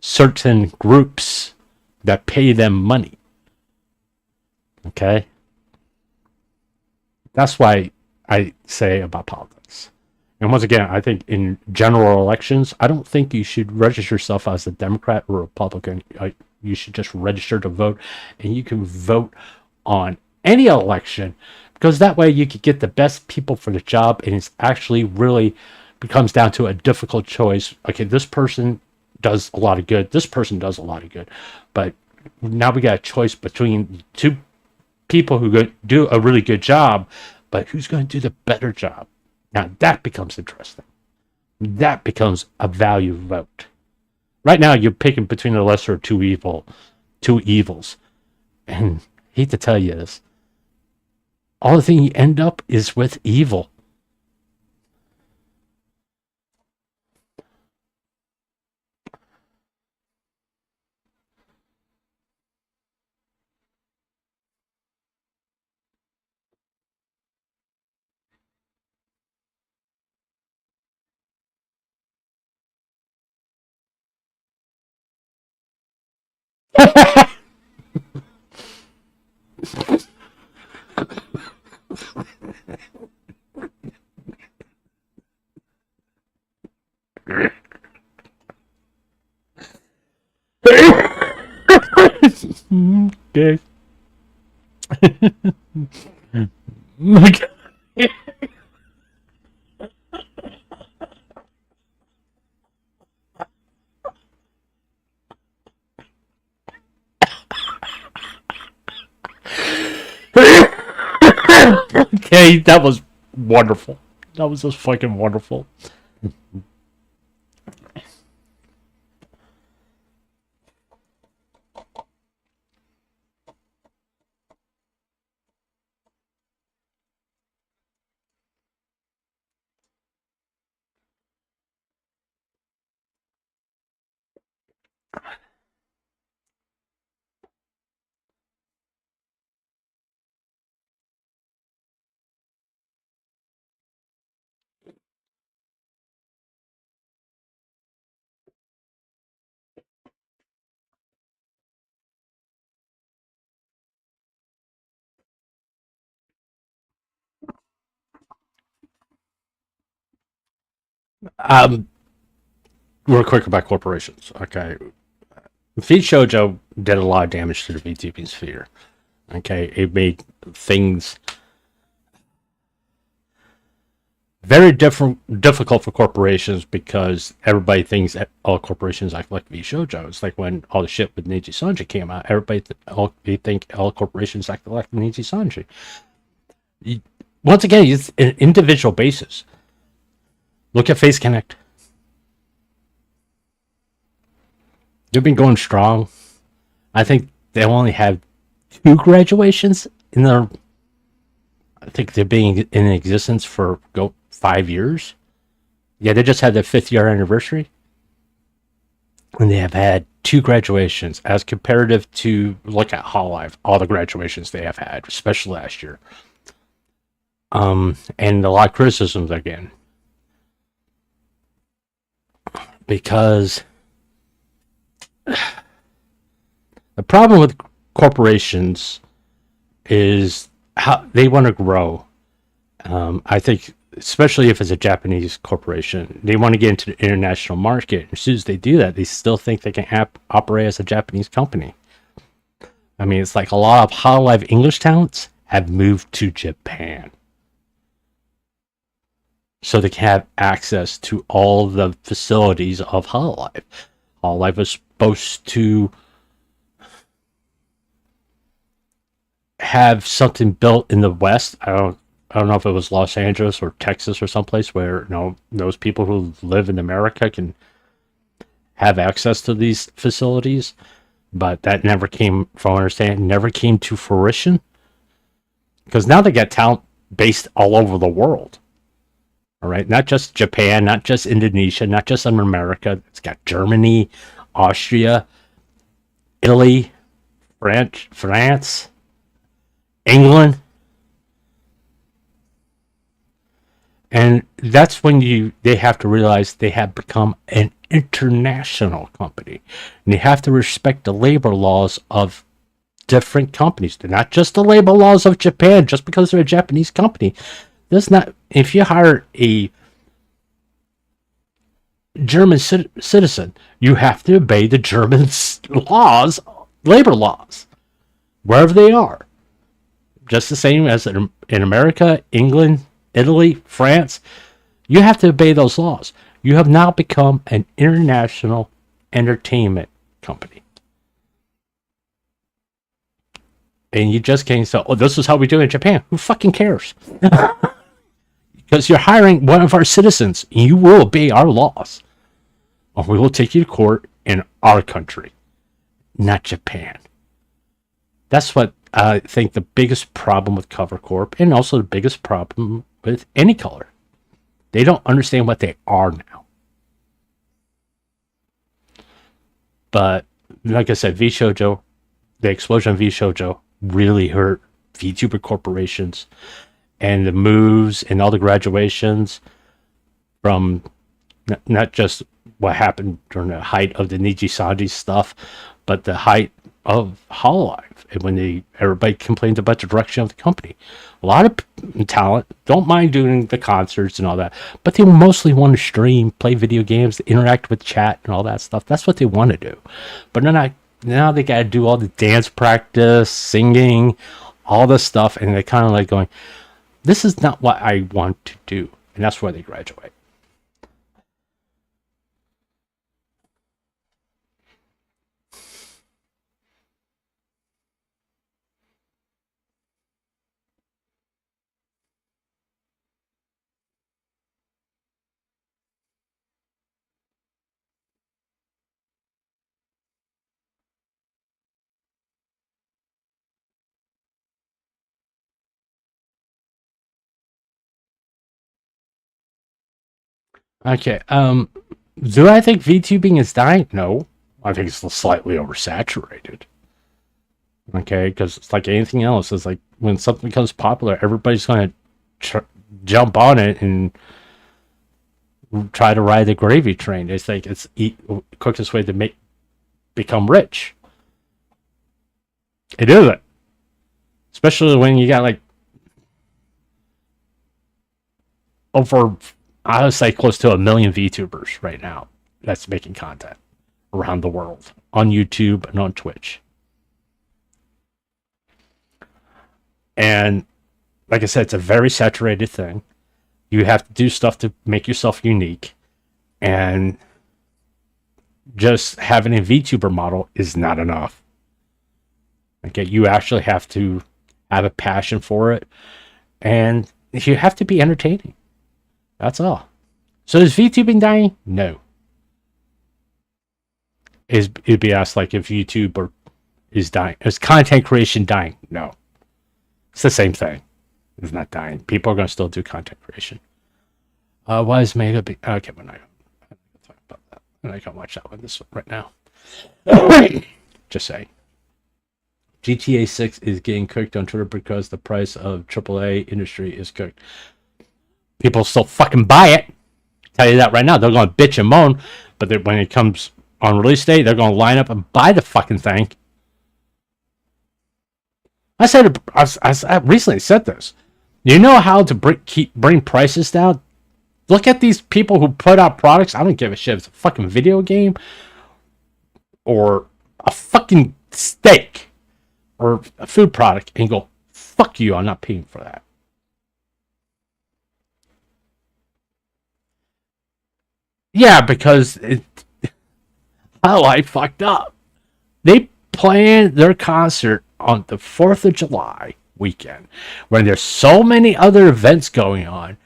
A: certain groups that pay them money. Okay? That's why I say about politics. And once again, I think in general elections, I don't think you should register yourself as a Democrat or Republican. You should just register to vote, and you can vote on any election, because that way you could get the best people for the job, and it's actually really becomes down to a difficult choice. Okay, this person does a lot of good. This person does a lot of good, but now we got a choice between two people who do a really good job, but who's going to do the better job? Now that becomes interesting. That becomes a value vote. Right now, you're picking between the lesser of two evils, and I hate to tell you this, all the thing you end up is with evil. Okay. Okay, that was wonderful. That was just fucking wonderful. Um, real quick about corporations. Okay, VShojo did a lot of damage to the VTubing sphere. Okay, it made things very difficult for corporations because everybody thinks that all corporations act like VShojo. It's like when all the shit with Niji Sanji came out, they think all corporations act like Niji Sanji. Once again, it's an individual basis. Look at Face Connect. They've been going strong. I think they only have 2 graduations in their. I think they're being in existence for 5 years. Yeah, they just had their 5th-year anniversary, and they have had 2 graduations as comparative to look at Hololive, all the graduations they have had, especially last year. And a lot of criticisms again because the problem with corporations is how they want to grow. I think, especially if it's a Japanese corporation, they want to get into the international market. As soon as they do that, they still think they can operate as a Japanese company. I mean, it's like a lot of Hololive English talents have moved to Japan, so they can have access to all the facilities of Hololive. Hololive was supposed to have something built in the West. I don't know if it was Los Angeles or Texas or someplace where those people who live in America can have access to these facilities, but that never came, from what I understand, never came to fruition. Because now they got talent based all over the world. All right, not just Japan, not just Indonesia, not just in America. It's got Germany, Austria, Italy, France, England. And that's when they have to realize they have become an international company. And they have to respect the labor laws of different companies. They're not just the labor laws of Japan. Just because they're a Japanese company, there's not. If you hire a German citizen, you have to obey the German laws, labor laws, wherever they are. Just the same as in America, England, Italy, France. You have to obey those laws. You have now become an international entertainment company. And you just can't say, oh, this is how we do it in Japan. Who fucking cares? Because you're hiring one of our citizens. You will obey our laws. Or we will take you to court in our country, not Japan. That's what I think the biggest problem with Cover Corp, and also the biggest problem with any color. They don't understand what they are now. But like I said, VShojo, the explosion of VShojo really hurt VTuber corporations, and the moves and all the graduations from not just what happened during the height of the Niji Sanji stuff, but the height of Hololive, and when everybody complained about the direction of the company. A lot of talent don't mind doing the concerts and all that, but they mostly want to stream, play video games, interact with chat and all that stuff. That's what they want to do. But now they got to do all the dance practice, singing, all this stuff, and they're kind of like going, this is not what I want to do. And that's why they graduate. Okay. Do I think VTubing is dying? No. I think it's slightly oversaturated. Okay, because it's like anything else. It's like when something becomes popular, everybody's going to jump on it and try to ride the gravy train. It's like it's the quickest way to become rich. It isn't, especially when you got like over I would say close to 1 million VTubers right now that's making content around the world on YouTube and on Twitch. And like I said, it's a very saturated thing. You have to do stuff to make yourself unique. And just having a VTuber model is not enough. Okay, you actually have to have a passion for it. And you have to be entertaining. That's all. So is VTubing dying? No. It'd be asked like if YouTube is dying. Is content creation dying? No. It's the same thing. It's not dying. People are going to still do content creation. Why is Mega big? Okay, we're not going to talk about that. I'm not going to watch that one right now. Just saying. GTA 6 is getting cooked on Twitter because the price of AAA industry is cooked. People still fucking buy it. Tell you that right now. They're going to bitch and moan, but when it comes on release day, they're going to line up and buy the fucking thing. I recently said this. You know how to bring prices down? Look at these people who put out products. I don't give a shit if it's a fucking video game or a fucking steak or a food product and go, fuck you, I'm not paying for that. Yeah, because I fucked up. They planned their concert on the 4th of July weekend when there's so many other events going on.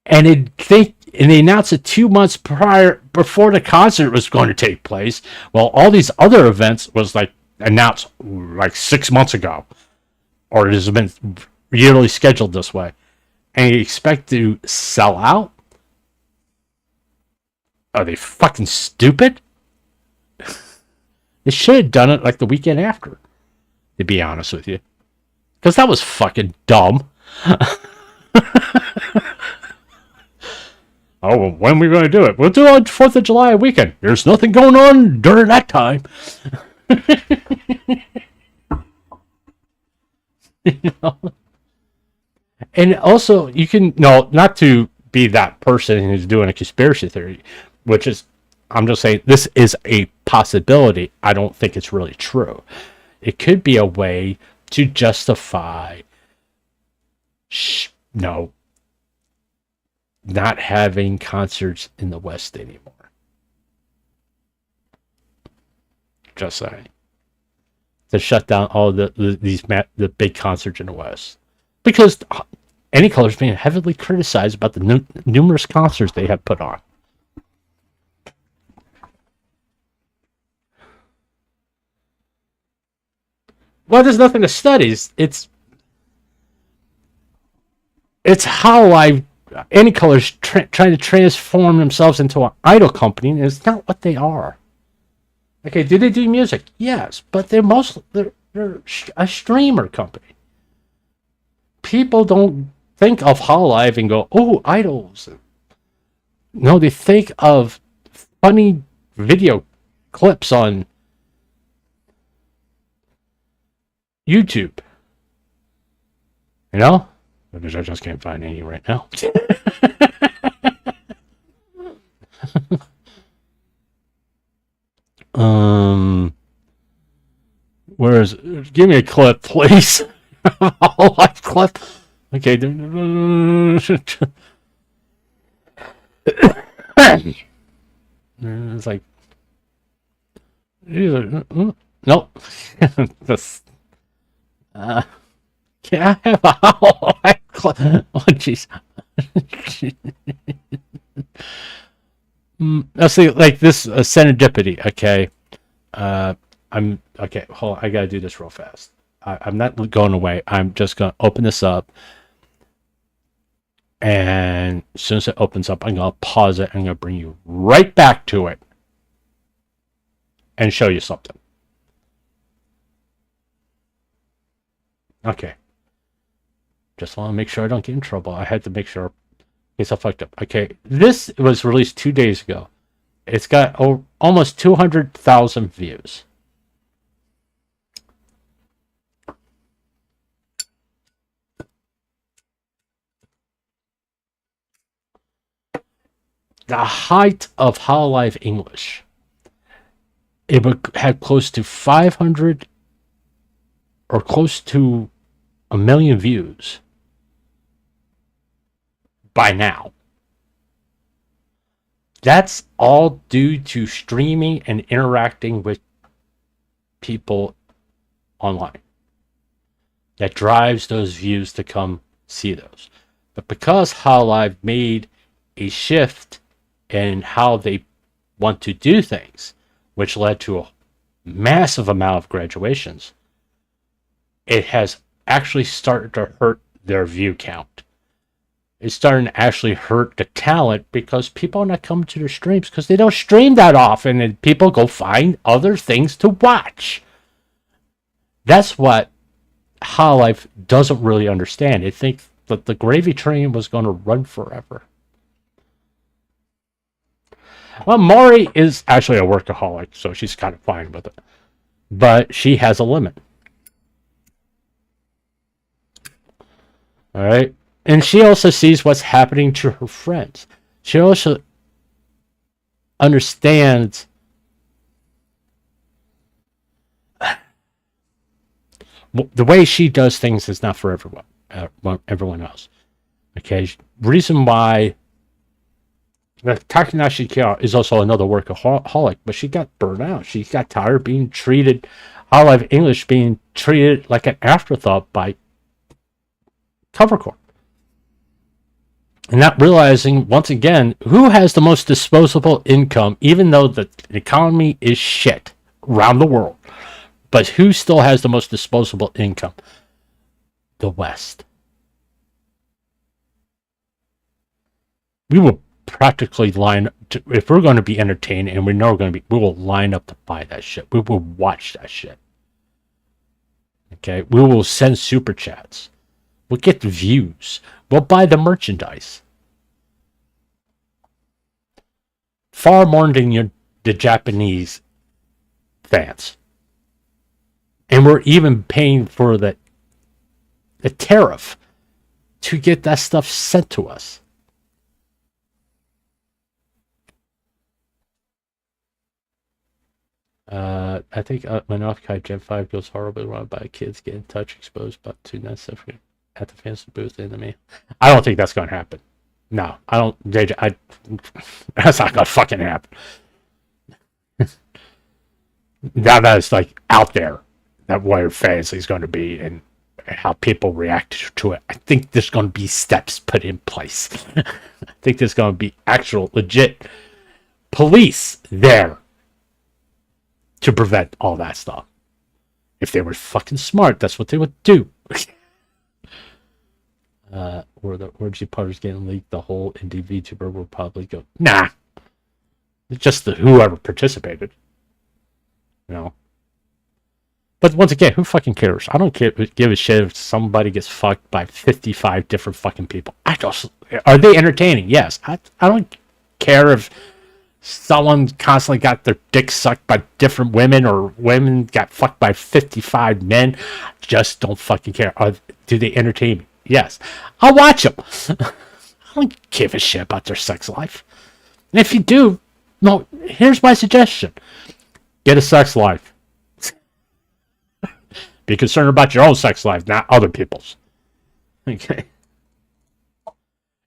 A: And they announced it 2 months before the concert was going to take place. Well, all these other events was like announced like 6 months ago, or it has been yearly scheduled this way. And you expect to sell out? Are they fucking stupid? They should have done it like the weekend after, to be honest with you. Because that was fucking dumb. Oh, when are we going to do it? We'll do it on 4th of July weekend. There's nothing going on during that time. You know? And also, you can, no, not to be that person who's doing a conspiracy theory, which is, I'm just saying, this is a possibility. I don't think it's really true. It could be a way to justify, not having concerts in the West anymore. Just saying. To shut down all the big concerts in the West. Because Any Color's being heavily criticized about the numerous concerts they have put on. Well, there's nothing to study. It's how Any Color's trying to transform themselves into an idol company, and it's not what they are. Okay, do they do music? Yes, but they're a streamer company. People don't think of Hololive and go, oh, idols. No, they think of funny video clips on YouTube. You know? Because I just can't find any right now. Where is it? Give me a clip, please. Hololive clip. Okay. It's like, nope. This, can I have a Hololive clip? Oh, jeez. Let's see, like this serendipity. Okay. I'm okay. Hold on, I gotta do this real fast. I'm not going away. I'm just gonna open this up, and as soon as it opens up, I'm gonna pause it. I'm gonna bring you right back to it and show you something. Okay. Just want to make sure I don't get in trouble. I had to make sure in case I fucked up. Okay, this was released 2 days ago. It's got almost 200,000 views. the height of Hololive English, it had close to 500 or close to 1 million views by now. That's all due to streaming and interacting with people online. That drives those views to come see those. But because Hololive made a shift in how they want to do things, which led to a massive amount of graduations, it has actually started to hurt their view count. It's starting to actually hurt the talent because people are not coming to their streams because they don't stream that often and people go find other things to watch. That's what Hololive doesn't really understand. They think that the gravy train was going to run forever. Well, Maury is actually a workaholic, so she's kind of fine with it. But she has a limit. All right? And she also sees what's happening to her friends. She also understands the way she does things is not for everyone else. Okay? Reason why Takanashi Kia is also another workaholic, but she got burned out. She got tired of being treated, Hololive English being treated like an afterthought by Covercore. And not realizing, once again, who has the most disposable income, even though the economy is shit around the world. But who still has the most disposable income? The West. We will practically line to, if we're going to be entertained and we know we're going to be, we will line up to buy that shit. We will watch that shit. Okay? We will send super chats. We'll get the views. We'll buy the merchandise. Far more than the Japanese fans. And we're even paying for the tariff to get that stuff sent to us. I think when Off-Kai Gen 5 goes horribly wrong by kids getting touch exposed but to not suffering at the fancy booth enemy. I don't think that's going to happen. No, I don't. That's not going to fucking happen. That is like out there. That what fantasy is going to be and how people react to it. I think there's going to be steps put in place. I think there's going to be actual legit police there to prevent all that stuff. If they were fucking smart, that's what they would do. Or the orgy party's getting leaked, the whole indie VTuber will probably go, nah. It's just whoever participated. You know. But once again, who fucking cares? I don't give a shit if somebody gets fucked by 55 different fucking people. Are they entertaining? Yes. I don't care if someone constantly got their dick sucked by different women or women got fucked by 55 men. Just don't fucking care. Do they entertain me? Yes. I'll watch them. I don't give a shit about their sex life. And if you do, no, here's my suggestion. Get a sex life. Be concerned about your own sex life, not other people's. Okay.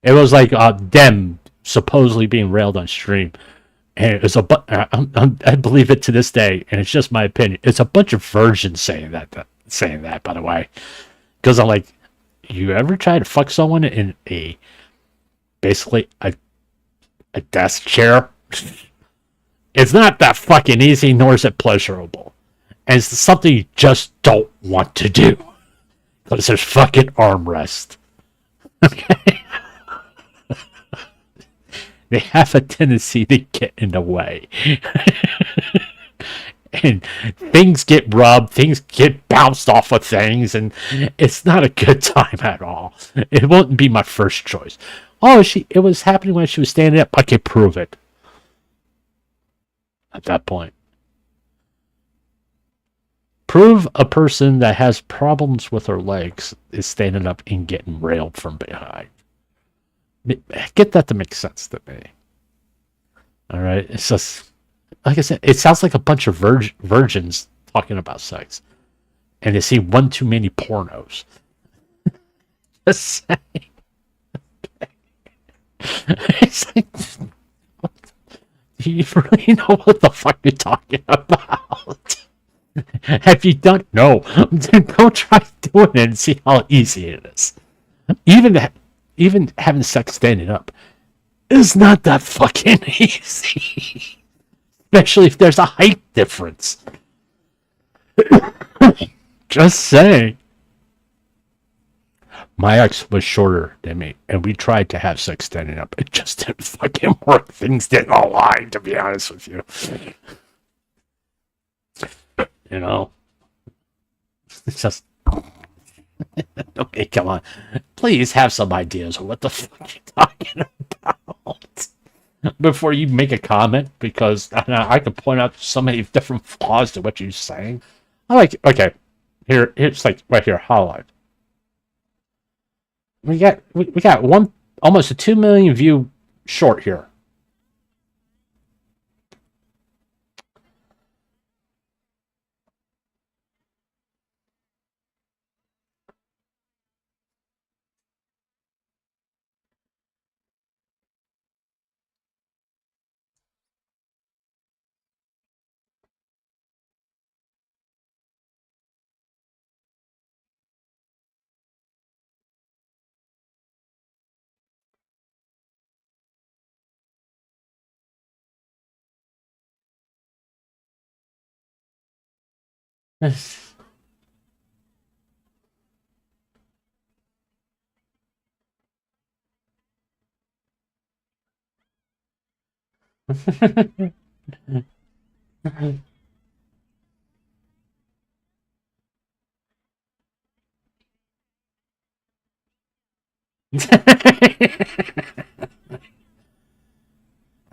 A: It was like them supposedly being railed on stream. And it was I believe it to this day, and it's just my opinion. It's a bunch of virgins saying that, by the way. Because I'm like, you ever try to fuck someone in basically a desk chair? It's not that fucking easy, nor is it pleasurable. And it's something you just don't want to do. Because there's fucking armrest. Okay? They have a tendency to get in the way. And things get rubbed, things get bounced off of things, and it's not a good time at all. It wouldn't be my first choice. Oh, it was happening when she was standing up. I can prove it. At that point. Prove a person that has problems with her legs is standing up and getting railed from behind. Get that to make sense to me. All right, it's just like I said. It sounds like a bunch of virgins talking about sex, and they see one too many pornos. Just saying. It's like, do you really know what the fuck you're talking about? Have you done? No. Go try doing it and see how easy it is. Even even having sex standing up is not that fucking easy. Especially if there's a height difference. Just saying. My ex was shorter than me, and we tried to have sex standing up. It just didn't fucking work. Things didn't align, to be honest with you. You know? It's just. Okay, come on. Please have some ideas of what the fuck you're talking about before you make a comment, because I can point out so many different flaws to what you're saying. I like, okay, here's like right here, highlight. We got one almost a 2 million view short here.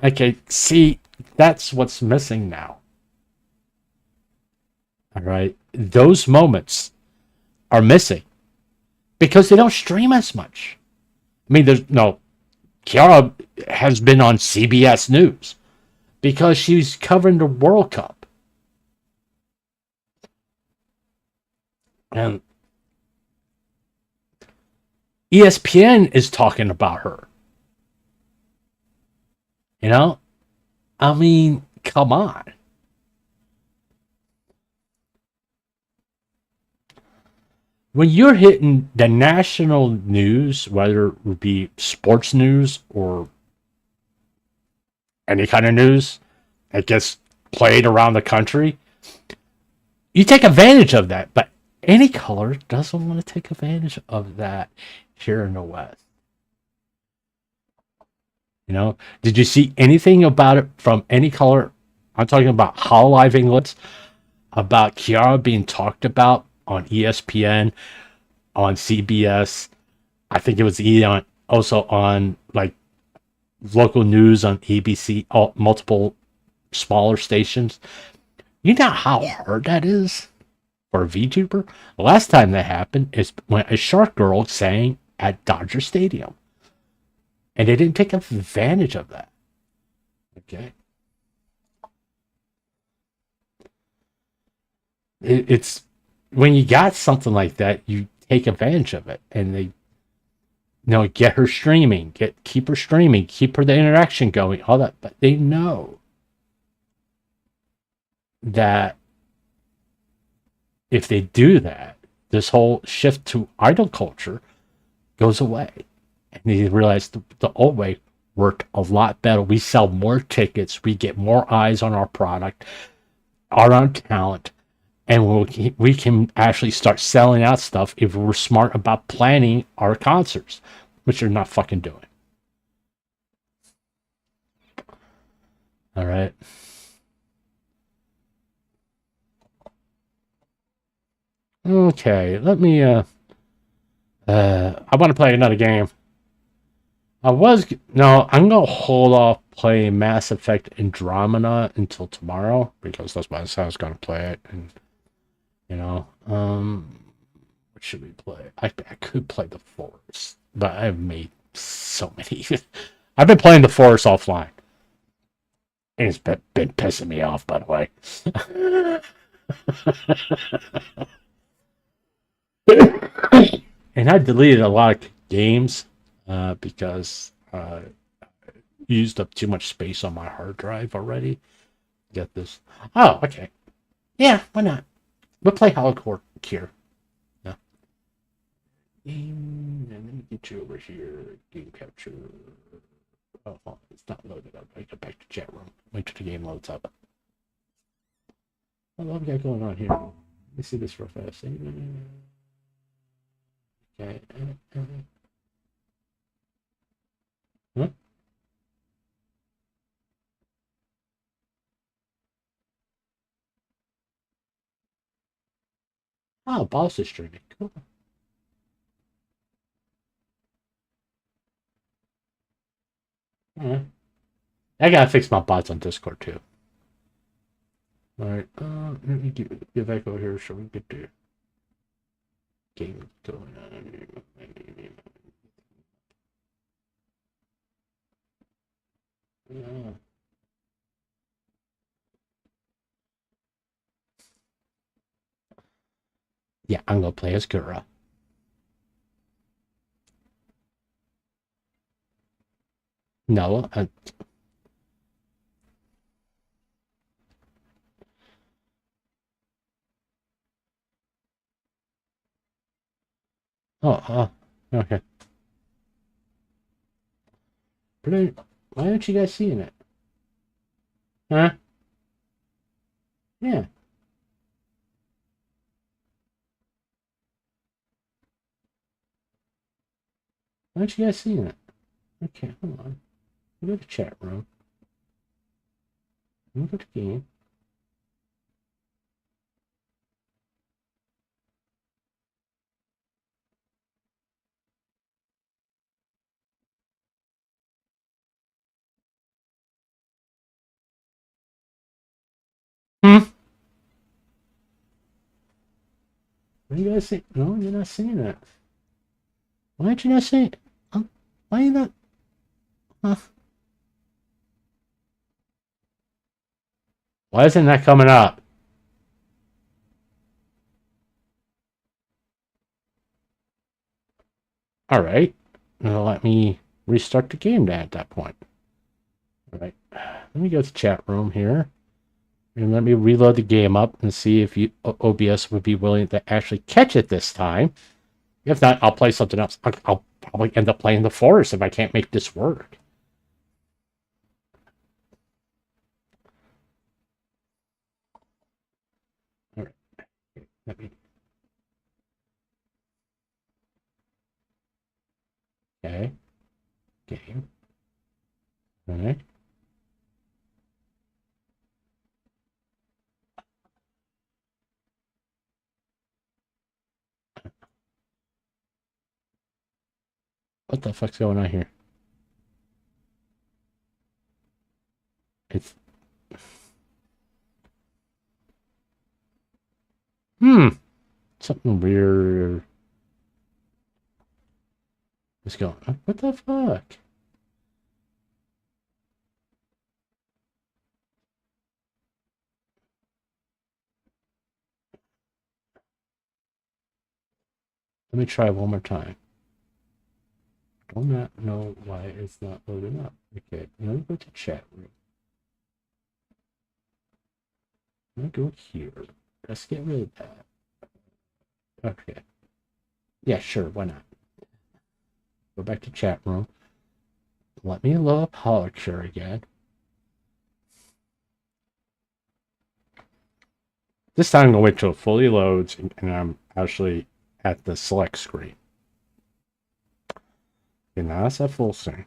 A: Okay, see, that's what's missing now. All right, those moments are missing because they don't stream as much. I mean, there's no. Kiara has been on CBS News because she's covering the World Cup, and ESPN is talking about her. You know, I mean, come on. When you're hitting the national news, whether it would be sports news or any kind of news that gets played around the country, you take advantage of that. But any color doesn't want to take advantage of that here in the West. You know, did you see anything about it from any color? I'm talking about Hololive English, about Kiara being talked about on ESPN, on CBS. I think it was also on like local news on ABC, multiple smaller stations. You know how hard that is for a VTuber? The last time that happened is when a Shark Girl sang at Dodger Stadium. And they didn't take advantage of that. Okay. It's when you got something like that, you take advantage of it. And they get her streaming, keep her streaming, keep her the interaction going, all that. But they know that if they do that, this whole shift to idol culture goes away. And they realize the old way worked a lot better. We sell more tickets, we get more eyes on our product, our talent, and we can actually start selling out stuff if we're smart about planning our concerts, which they're not fucking doing. All right. Okay, let me I want to play another game. I'm gonna hold off playing Mass Effect Andromeda until tomorrow because that's when I was gonna play it, and what should we play? I could play the Forest, but I've made so many. I've been playing the Forest offline. It's been pissing me off, by the way. And I deleted a lot of games because used up too much space on my hard drive already. Get this. Oh, okay. Yeah, why not? We'll play Holocore here. Yeah. Game, and let me get you over here. Game capture. Oh, it's not loaded up. I go back to chat room. Wait till the game loads up. What have we got going on here? Let me see this real fast. Okay. Huh? Oh, boss is streaming. Cool. All right. I gotta fix my bots on Discord too. All right. Let me get back over here so we get the game going on. Yeah, I'm gonna play as Gura. No, okay. But why aren't you guys seeing it? Huh? Yeah. Why aren't you guys seeing it? Okay, hold on. Go to chat room. Go to game. Hmm. What are you guys seeing? No, you're not seeing it. Why aren't you not seeing it? Why are you not? Huh? Why isn't that coming up? All right. Now let me restart the game then at that point. All right. Let me go to chat room here. And let me reload the game up and see if OBS would be willing to actually catch it this time. If not, I'll play something else. I'll probably end up playing the forest if I can't make this work. All right. Let me. Okay. Game. All right. What the fuck's going on here? It's. Something weird is going on. What the fuck? Let me try one more time. Do not know why it's not loading up. Okay, let me go to chat room. Let me go here. Let's get rid of that. Okay. Yeah, sure. Why not? Go back to chat room. Let me load up Hollicher again. This time I'm going to wait till it fully loads and I'm actually at the select screen. Okay, now that's at full screen.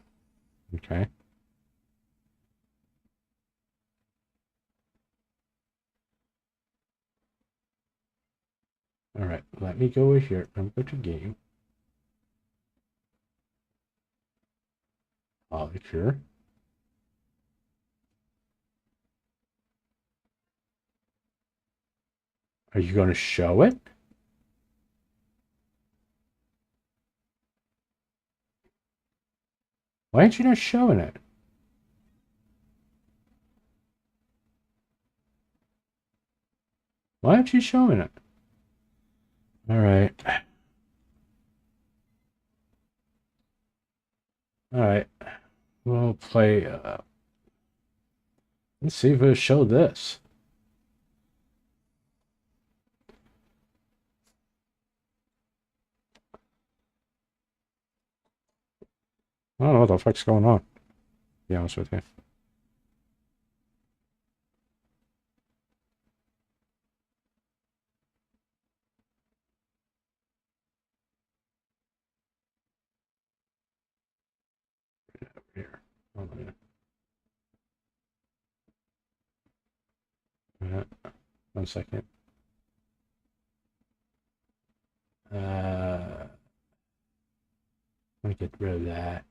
A: Okay. All right, let me go over here. I'm going to game. Hollicher. Are you going to show it? Why aren't you not showing it? Why aren't you showing it? Alright. Alright. We'll play, let's see if it'll show this. I don't know what the fuck's going on, to be honest with you. Here. Hold on. 1 second. Let me get rid of that.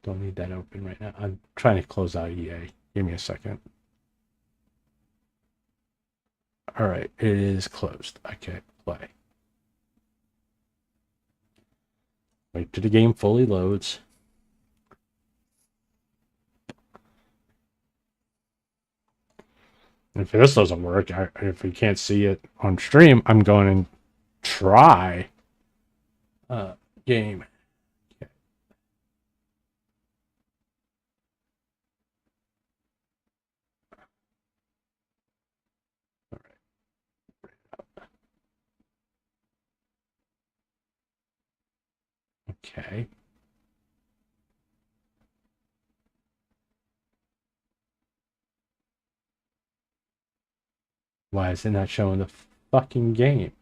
A: Don't need that open right now. I'm trying to close out EA. Give me a second. Alright, it is closed. Okay, play. Wait till the game fully loads. If this doesn't work, if you can't see it on stream, I'm going to try game. Okay. All right. Okay. Why is it not showing the fucking game?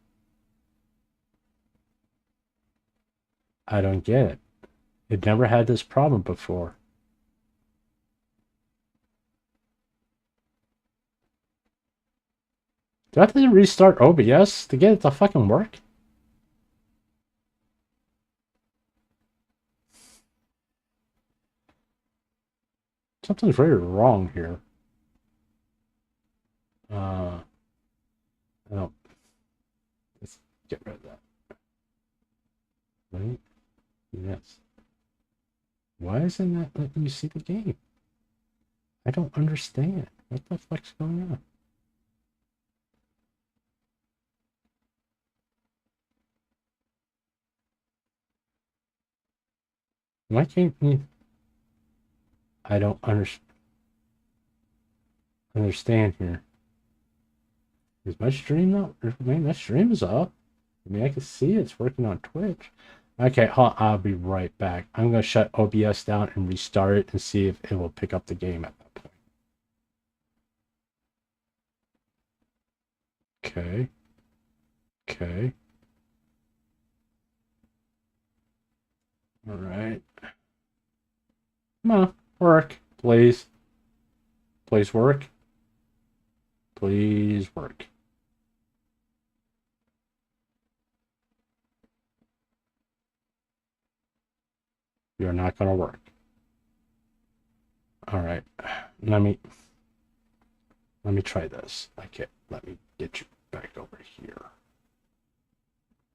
A: I don't get it. It never had this problem before. Do I have to restart OBS to get it to fucking work? Something's very wrong here. I don't. Let's get rid of that. Right? Yes. Why isn't that letting you see the game? I don't understand. What the fuck's going on? Why can't you? I don't understand here. Is my stream not? I mean, my stream is up. I mean, I can see it's working on Twitch. Okay, I'll be right back. I'm going to shut OBS down and restart it and see if it will pick up the game at that point. Okay. Okay. All right. Come on, work, please. Please work. Please work. You're not going to work. All right. Let me try this. Okay, let me get you back over here.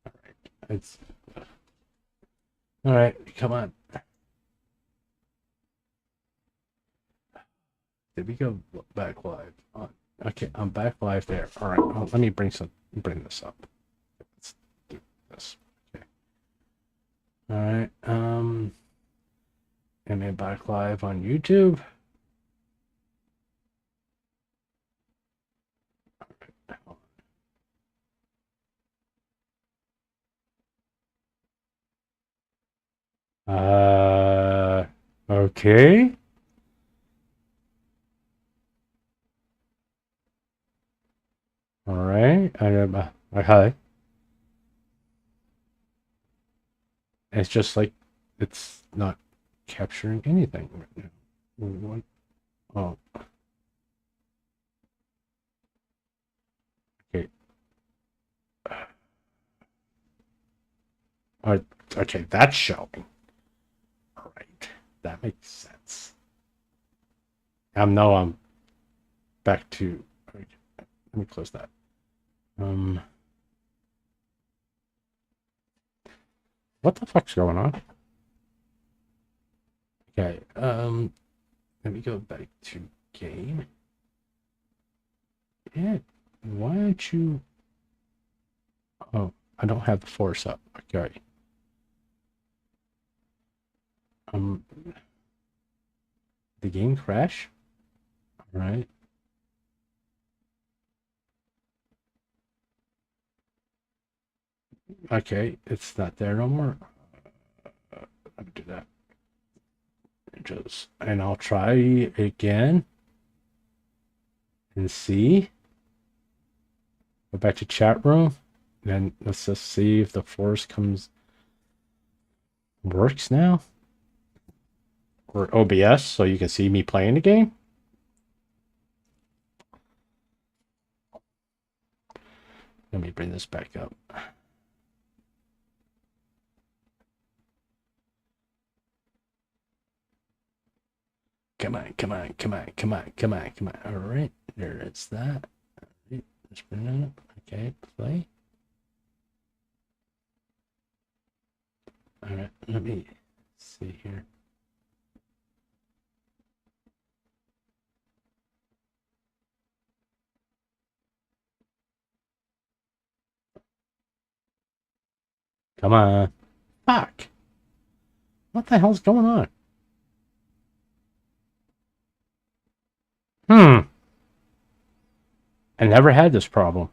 A: All right. It's all right. Come on. Did we go back live? Okay, I'm back live there. All right. Well, let me bring this up. Let's do this. Okay. All right. Am I back live on YouTube? Okay. All right. Okay. It's just like it's not capturing anything right now. Oh. Okay. Okay, that's showing. All right. That makes sense. Now I'm back to. Okay, let me close that. What the fuck's going on? Okay. Let me go back to game. Yeah. Why aren't you... Oh, I don't have the force up. Okay. The game crash? Alright. Okay, it's not there no more. Let me do that. And I'll try again. And see. Go back to chat room. Then let's just see if the force works now. Or OBS, so you can see me playing the game. Let me bring this back up. Come on, come on, come on, come on, come on, come on. All right, there it's that. All right, let's bring that up. Okay, play. All right, let me see here. Come on. Fuck. What the hell's going on? I never had this problem.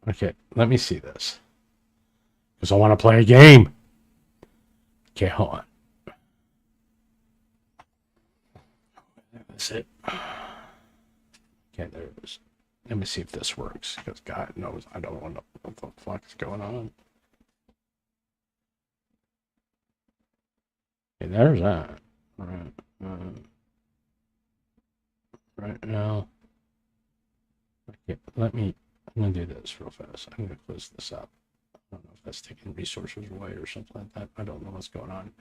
A: Okay, let me see this. Because I want to play a game. Okay, hold on. That's it. Okay, there it is. Let me see if this works. Because God knows I don't want to know what the fuck is going on. Okay, there's that. All right. Right now. Okay, I'm going to do this real fast. I'm going to close this up. I don't know if that's taking resources away or something like that. I don't know what's going on.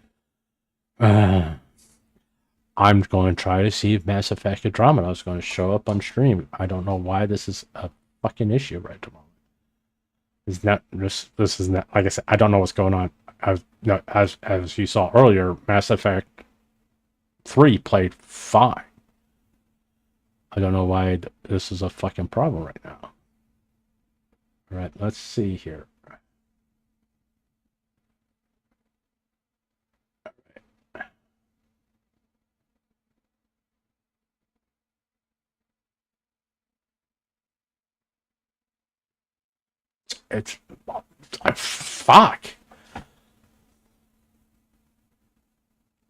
A: I'm going to try to see if Mass Effect Andromeda is going to show up on stream. I don't know why this is a fucking issue right at the moment. It's not this is not, like I said, I don't know what's going on. As you saw earlier, Mass Effect 3 played fine. I don't know why this is a fucking problem right now. All right, let's see here. It's fuck.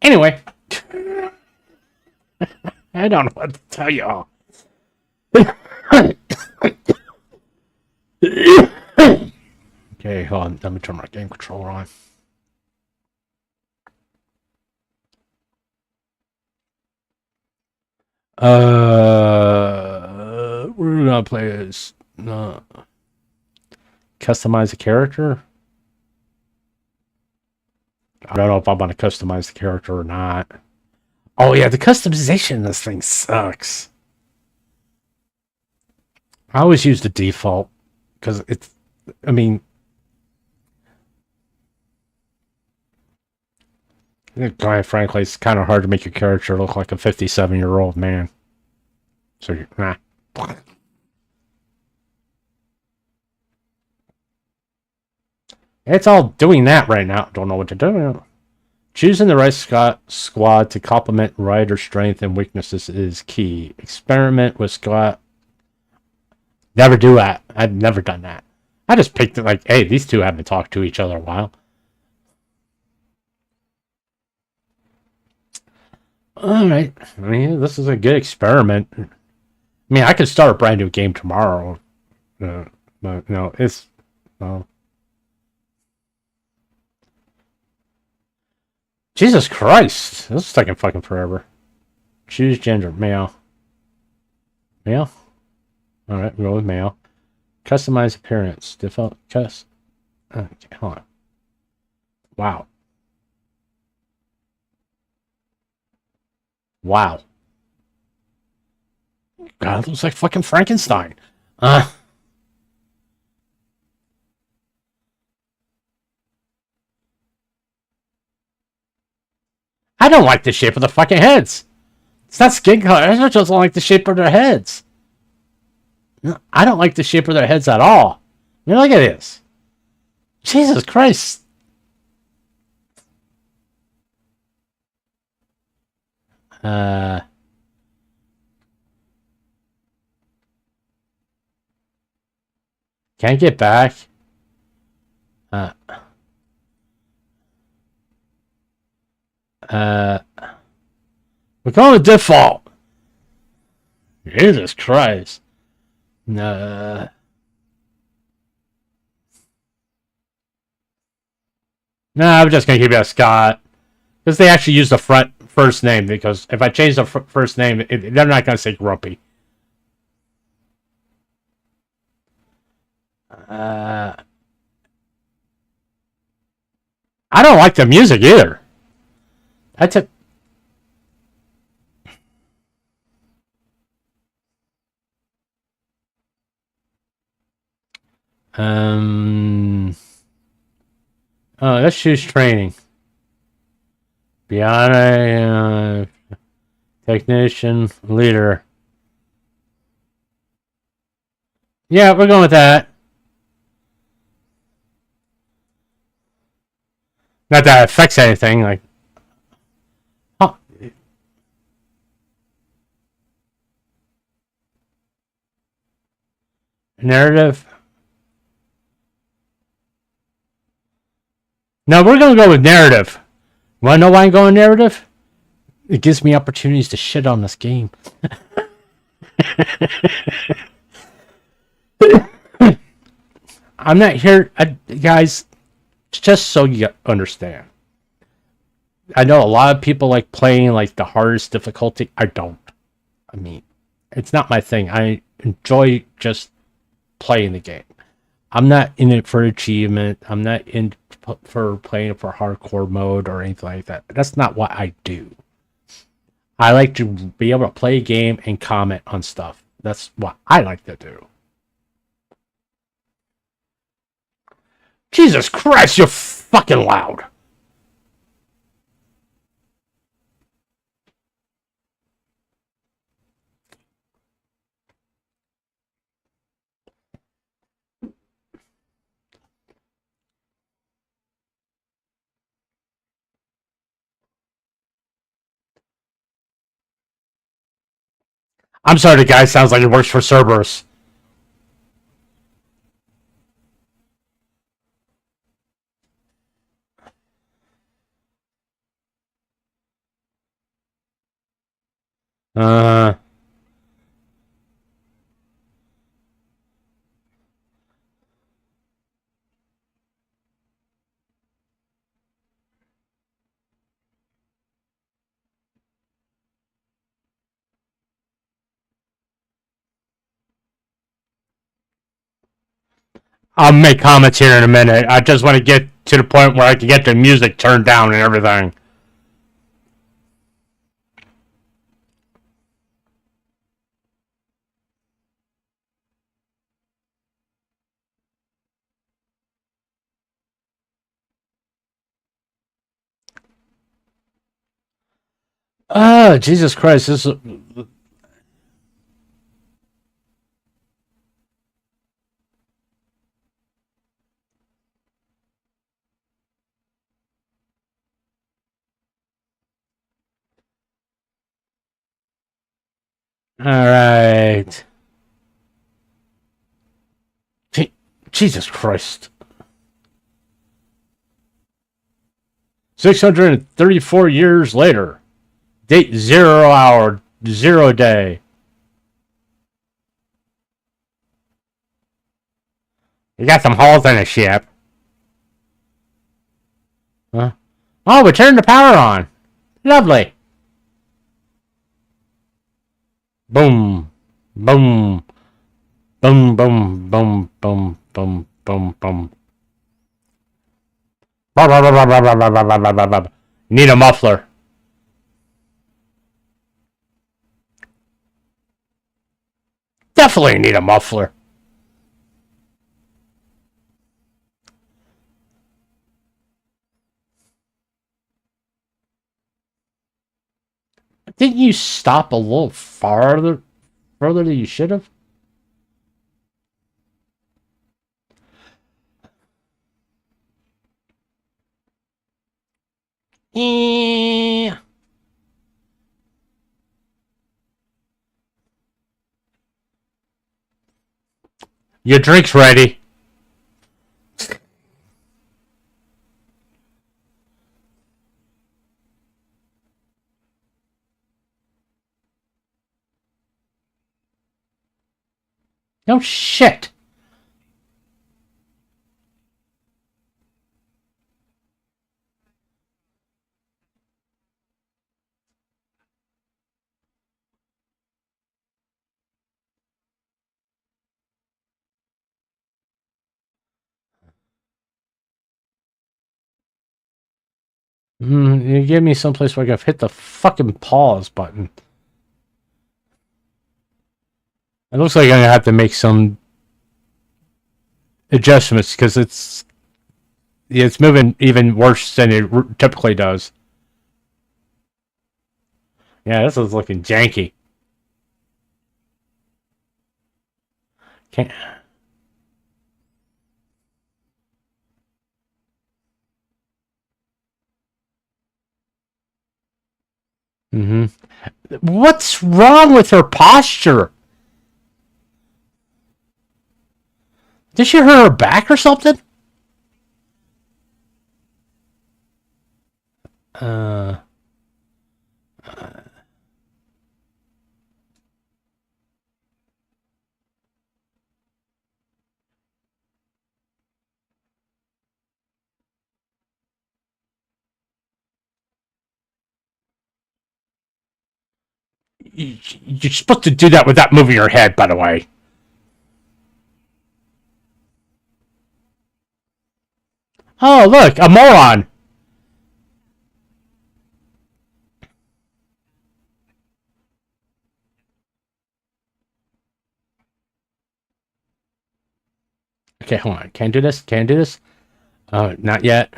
A: Anyway, I don't know what to tell y'all. Okay, hold on. Let me turn my game controller on. We're gonna play as customize a character. I don't know if I'm gonna customize the character or not. Oh yeah, the customization of this thing sucks. I always use the default because it's. I mean, quite frankly, it's kind of hard to make your character look like a 57-year-old man. So you're nah. It's all doing that right now. Don't know what to do. Choosing the right squad to complement rider strength and weaknesses is key. Experiment with squad. Never do that. I've never done that. I just picked it like, hey, these two haven't talked to each other a while. All right. I mean, this is a good experiment. I mean, I could start a brand new game tomorrow. But no, it's... Jesus Christ. This is taking fucking forever. Choose gender. Male. Male? Alright, we'll go with male. Customize appearance. Default. Okay, hold on. Wow. Wow. God, it looks like fucking Frankenstein. I don't like the shape of the fucking heads. It's not skin color. I just don't like the shape of their heads. No, I don't like the shape of their heads at all. I mean, look at this. Jesus Christ. Can't get back. Uh, we're going to default. Jesus Christ. No, I'm just going to keep it as Scott. Because they actually use the first name. Because if I change the first name, they're not going to say Grumpy. I don't like the music either. That's a... let's choose training. Beyond a technician leader. Yeah, we're going with that. Not that it affects anything, like... Huh. Narrative. No, we're going to go with narrative. Want to know why I'm going narrative? It gives me opportunities to shit on this game. I'm not here... guys, just so you understand. I know a lot of people like playing like the hardest difficulty. I don't. I mean, it's not my thing. I enjoy just playing the game. I'm not in it for achievement. I'm not in for playing it for hardcore mode or anything like that. That's not what I do. I like to be able to play a game and comment on stuff. That's what I like to do. Jesus Christ, you're fucking loud. I'm sorry, the guy sounds like he works for Cerberus. I'll make comments here in a minute. I just want to get to the point where I can get the music turned down and everything. Oh, Jesus Christ. This is... Alright. Jesus Christ. 634 years later. Date 0 hour, 0 day. You got some holes in the ship. Huh? Oh, we turned the power on. Lovely. Boom. Boom. Boom, boom, boom, boom, boom, boom, boom. Need a muffler. Definitely need a muffler. Didn't you stop a little further than you should have? Yeah. Your drink's ready. No shit. You give me someplace where I can hit the fucking pause button. It looks like I'm gonna have to make some adjustments because it's moving even worse than it typically does. Yeah, this is looking janky. Can't. What's wrong with her posture? Did she hurt her back or something? Uh. You're supposed to do that without moving your head, by the way. Oh, look, a moron. Okay, hold on. Can't do this. Can't do this. Not yet.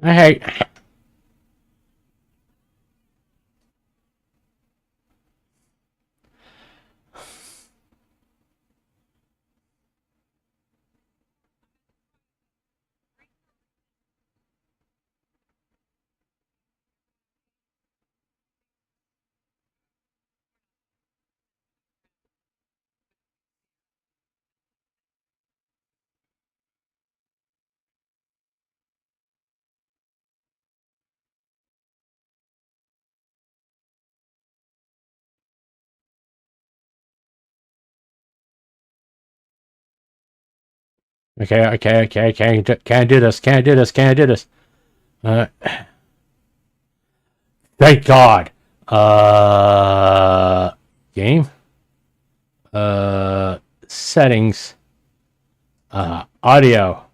A: Uh, hey. Okay. Can't do this. Can't do this. Can't do this. Uh, Thank God. Game. Settings. Audio.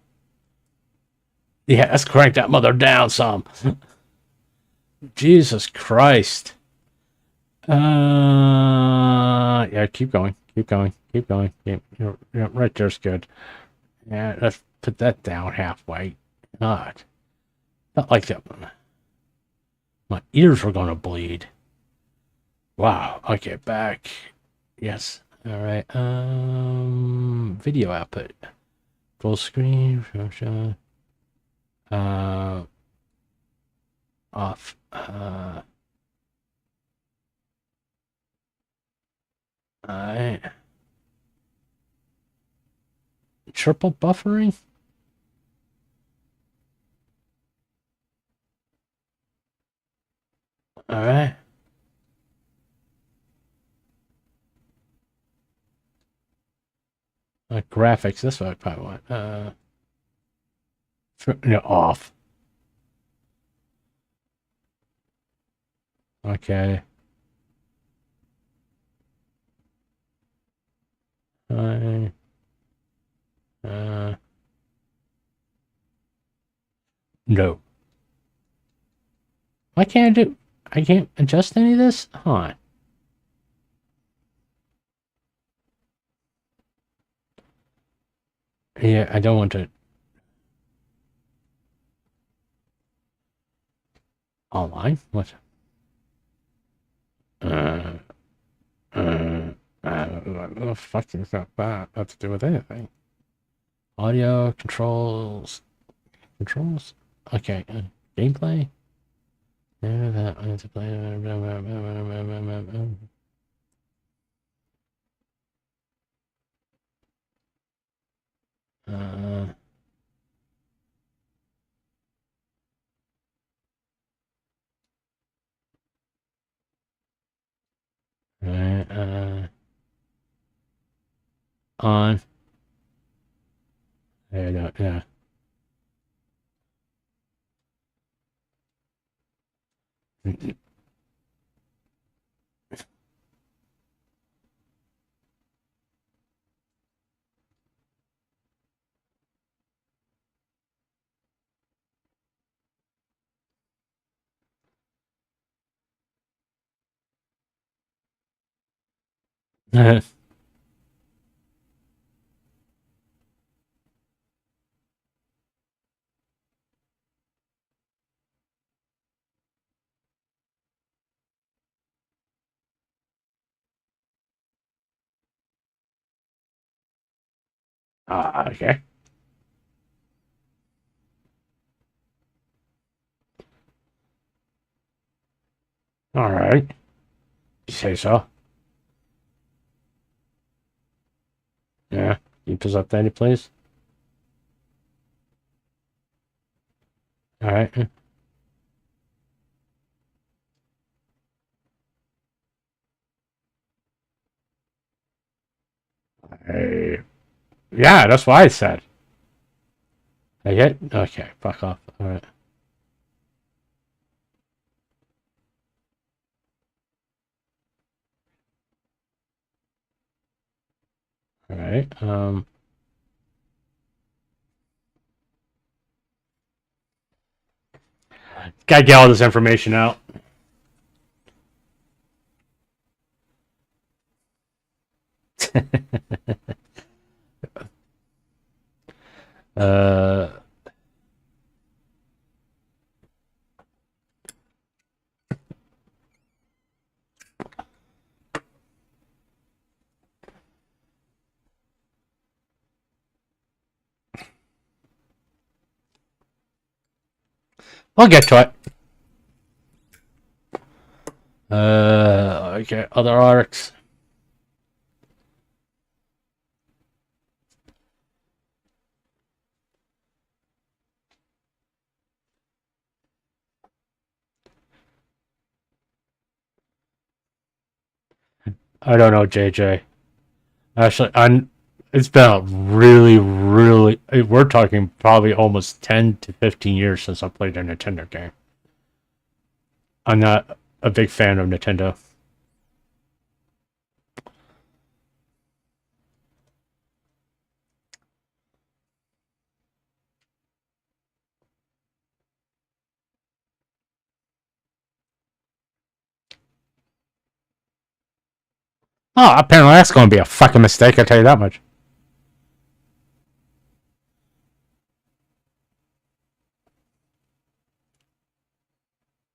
A: Yeah, let's crank that mother down some. Jesus Christ. Yeah, keep going. Keep going. Keep going. Yeah, right there's good. Yeah, let's put that down halfway. God. Not like that. My ears were going to bleed. Wow. Okay, back. Yes. All right. Video output. Full screen. Off. Alright. Triple buffering? Alright. Graphics, this one I probably want. No, off. Okay. Uh, no. Why can't I do? I can't adjust any of this? Huh. Yeah, I don't want to. Online? What? What the fuck is that to do with anything? Audio controls. Controls? Okay. Gameplay? That I need to play. On. There you go. Yeah. Okay. All right. You say so. Yeah. Keep us updated, please. All right. Hey. Yeah, that's what I said. I get. Okay. Fuck off. All right. All right. Gotta get all this information out. uh. I'll get to it. Okay. Other arcs. I don't know, JJ. Actually, it's been a really, really. We're talking probably almost 10 to 15 years since I played a Nintendo game. I'm not a big fan of Nintendo. Oh, apparently that's going to be a fucking mistake, I tell you that much.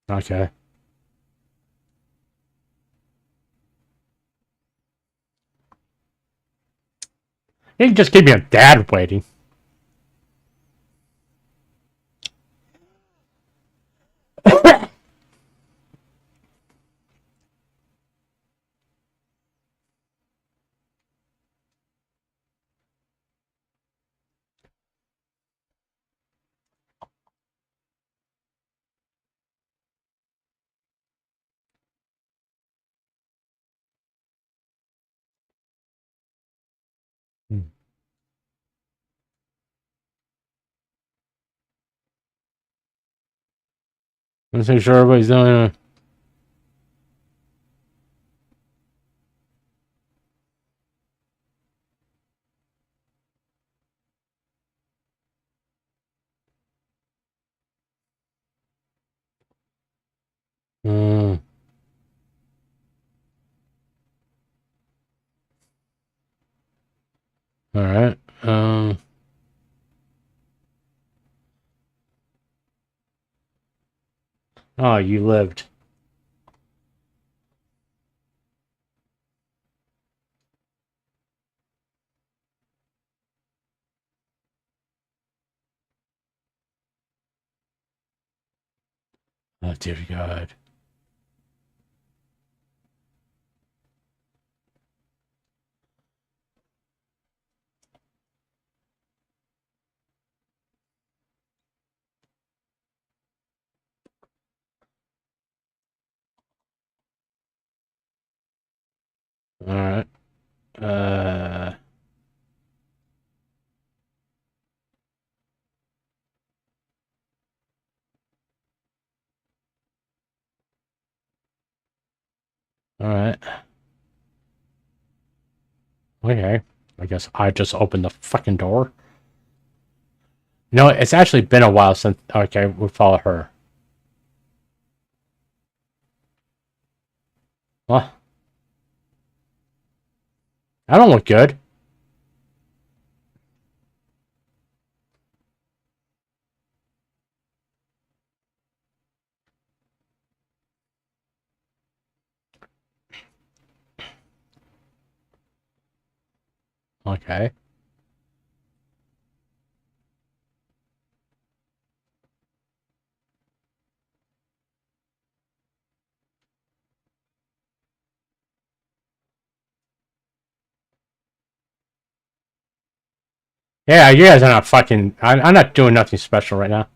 A: Okay. You can just keep your dad waiting. Let's make sure everybody's doing it. All right. Oh, you lived. Oh, dear God. All right. All right. Okay. I guess I just opened the fucking door. No, it's actually been a while since. Okay, we'll follow her. Well, I don't look good. Okay. Yeah, you guys are not fucking. I'm not doing nothing special right now.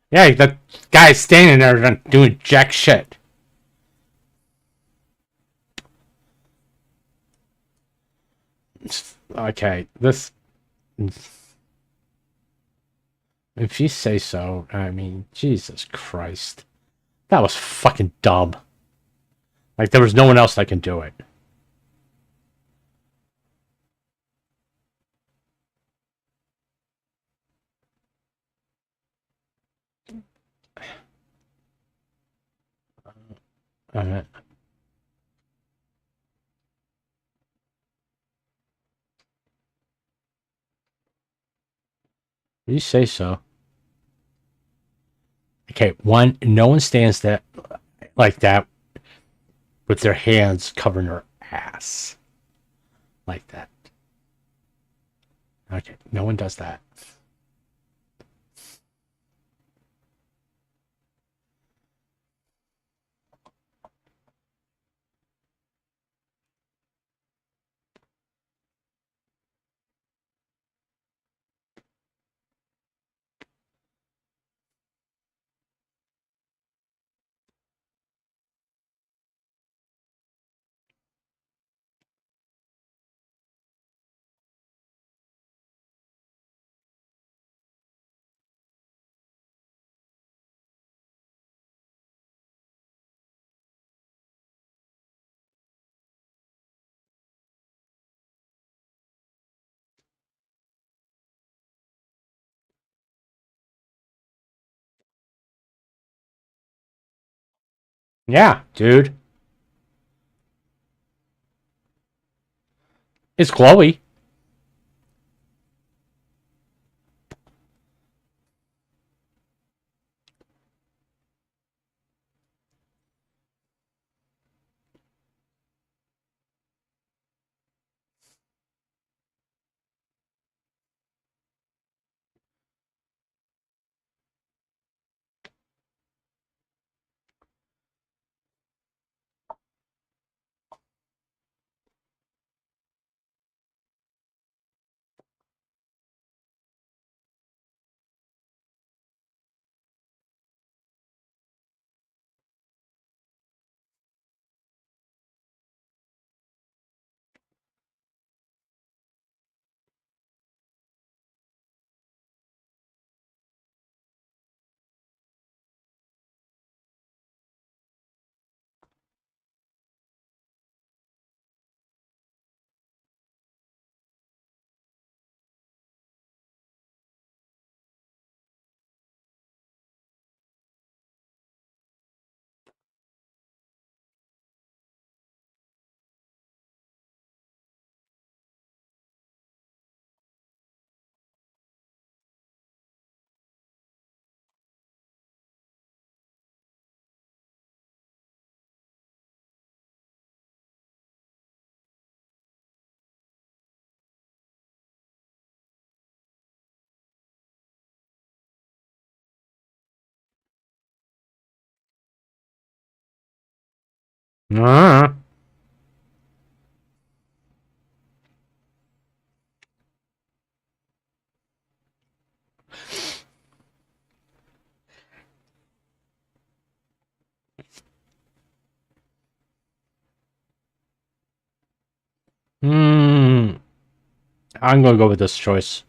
A: Yeah, that guy's standing there doing jack shit. Okay, this. If you say so, I mean, Jesus Christ. That was fucking dumb. Like, there was no one else that can do it. Alright. You say so. Okay, one, no one stands that like that with their hands covering their ass. Like that. Okay, no one does that. Yeah, dude. It's Chloe. Uh, I'm gonna go with this choice.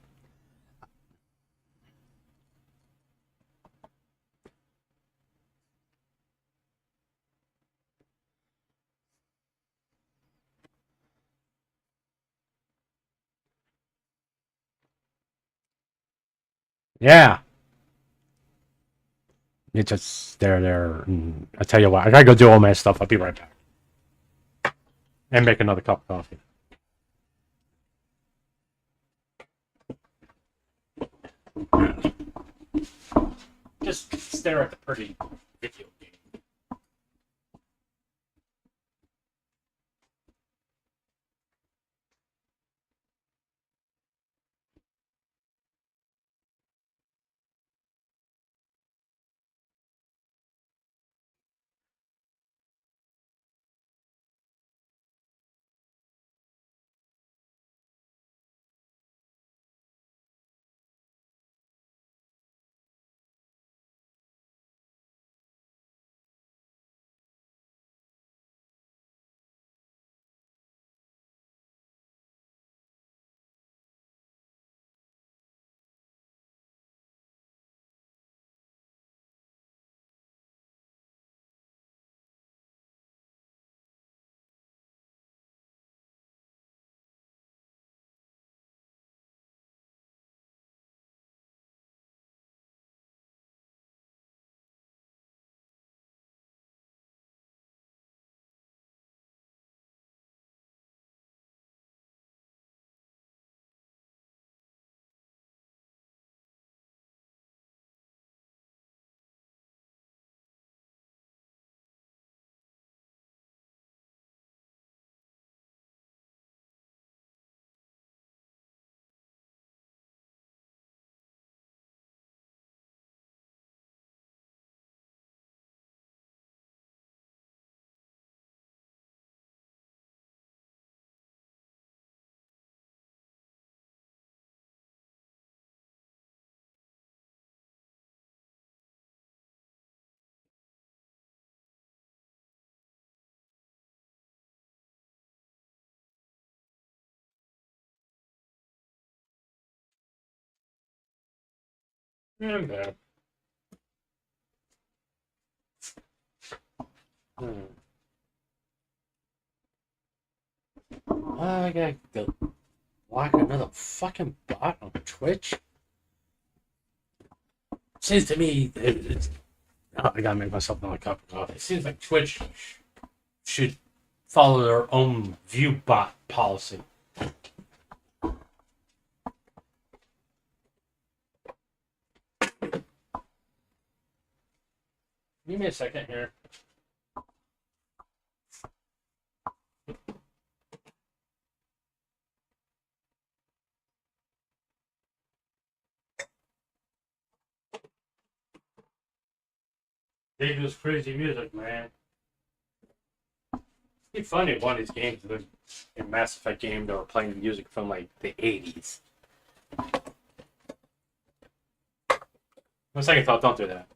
A: Yeah. It's just there. I tell you what, I gotta go do all my stuff. I'll be right back. And make another cup of coffee. Just stare at the pretty video game. And there. I gotta go lock another fucking bot on Twitch. Seems to me I gotta make myself another cup of coffee. It seems like Twitch should follow their own view bot policy. Give me a second here. They do this crazy music, man. It's funny, one of these games, a Mass Effect game, they were playing music from like the 80s. One second thought, don't do that.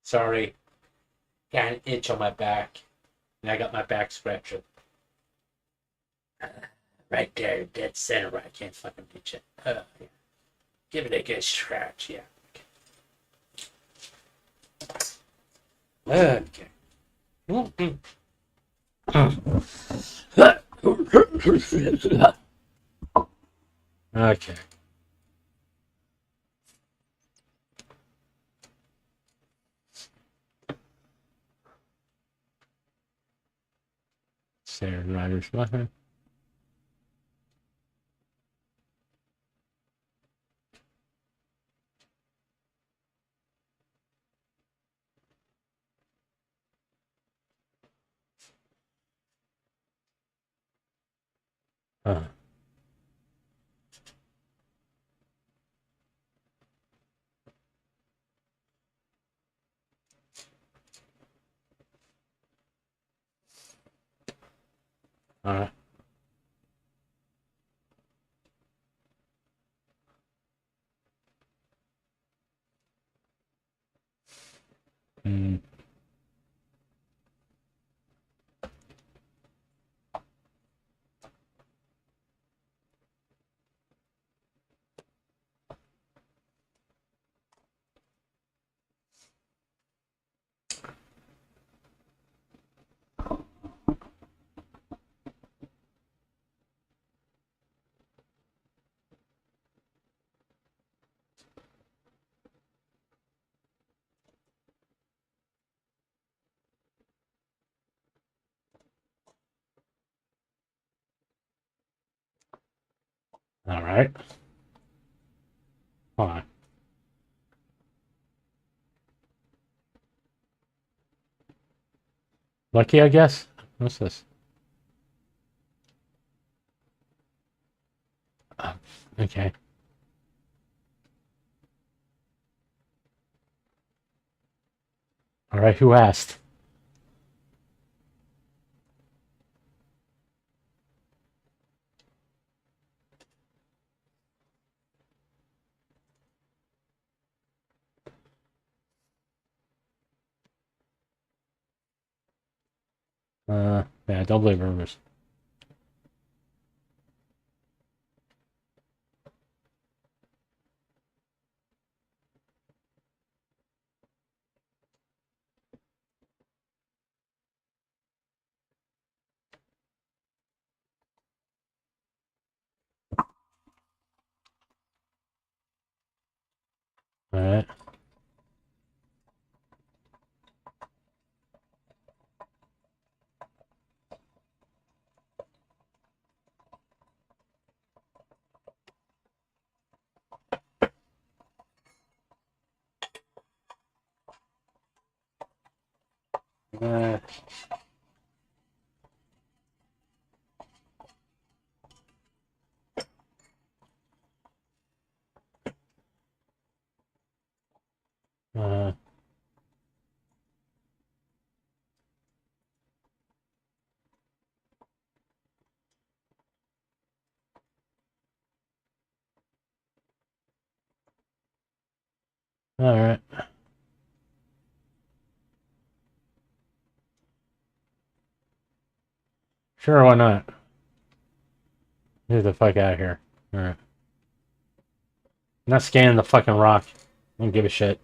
A: Sorry, got an itch on my back, and I got my back scratcher. Right there, dead center, where I can't fucking reach it. Yeah. Give it a good scratch, yeah. Okay. Okay. Standard Rider's weapon. Huh. Alright. Hmm. Alright. Hold on. Lucky, I guess? What's this? Okay. Alright, who asked? Yeah, don't believe rumors. Alright. Uh, uh, Alright. Sure, why not? Get the fuck out of here. Alright. I'm not scanning the fucking rock. I don't give a shit.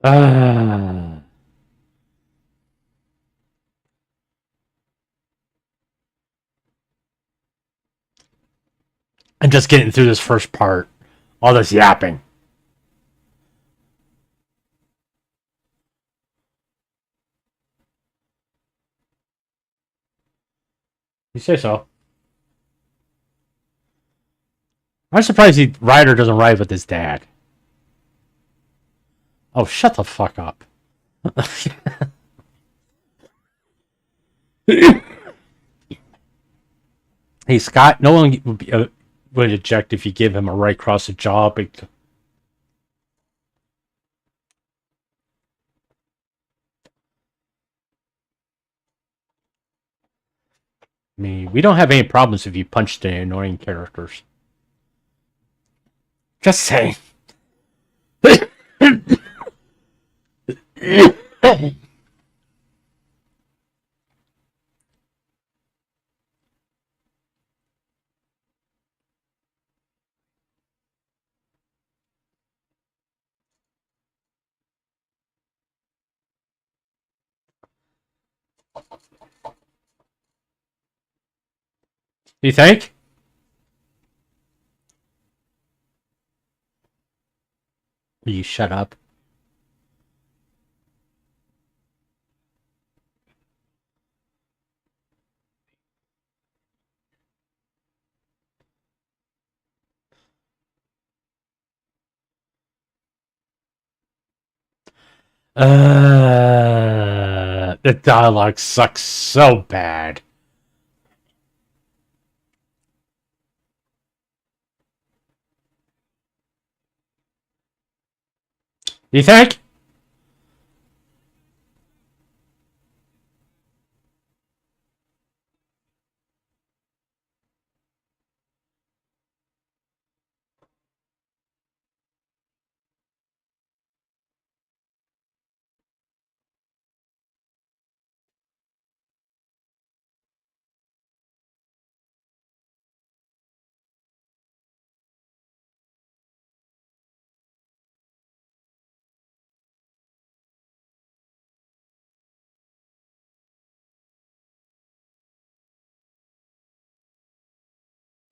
A: I'm just getting through this first part. All this yapping. You say so. I'm surprised Ryder doesn't ride with his dad. Oh, shut the fuck up. Hey, Scott, no one would eject if you give him a right across the jaw. I mean, we don't have any problems if you punch the annoying characters. Just saying. You think? You shut up. The dialogue sucks so bad. You think?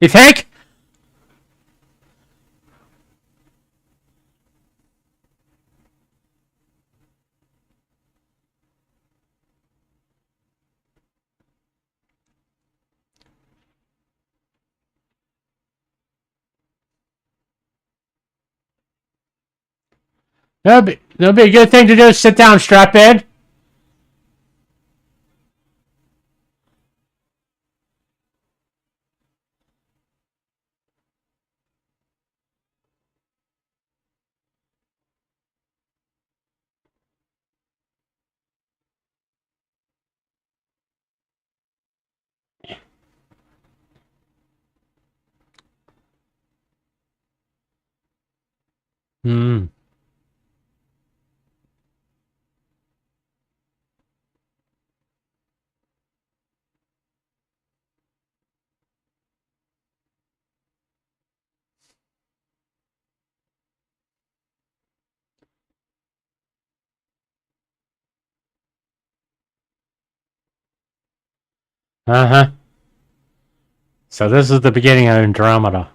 A: You think? That'll be a good thing to do. Sit down, strap in. Hmm. Uh-huh. So this is the beginning of Andromeda.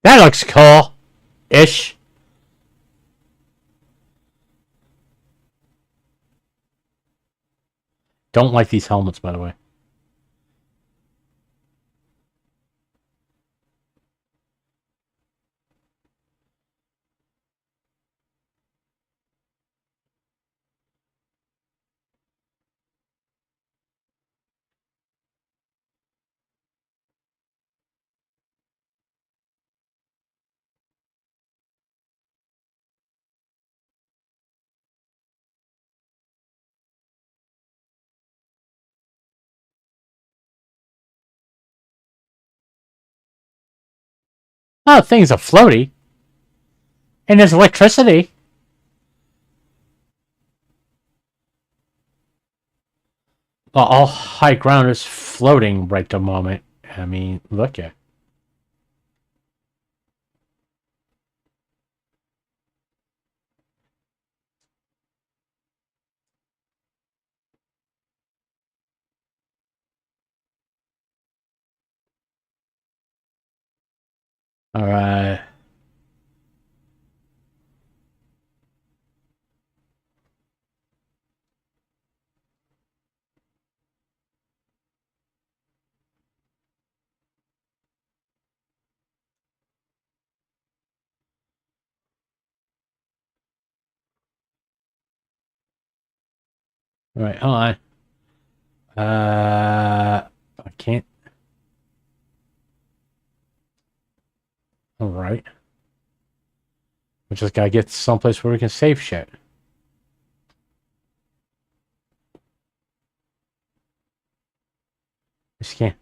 A: That looks cool. Ish. Don't like these helmets, by the way. Oh, things are floaty. And there's electricity. all high ground is floating right the moment. I mean, look at. All right. All right, hold on. I can't. All right. We just gotta get someplace where we can save shit. Just can't.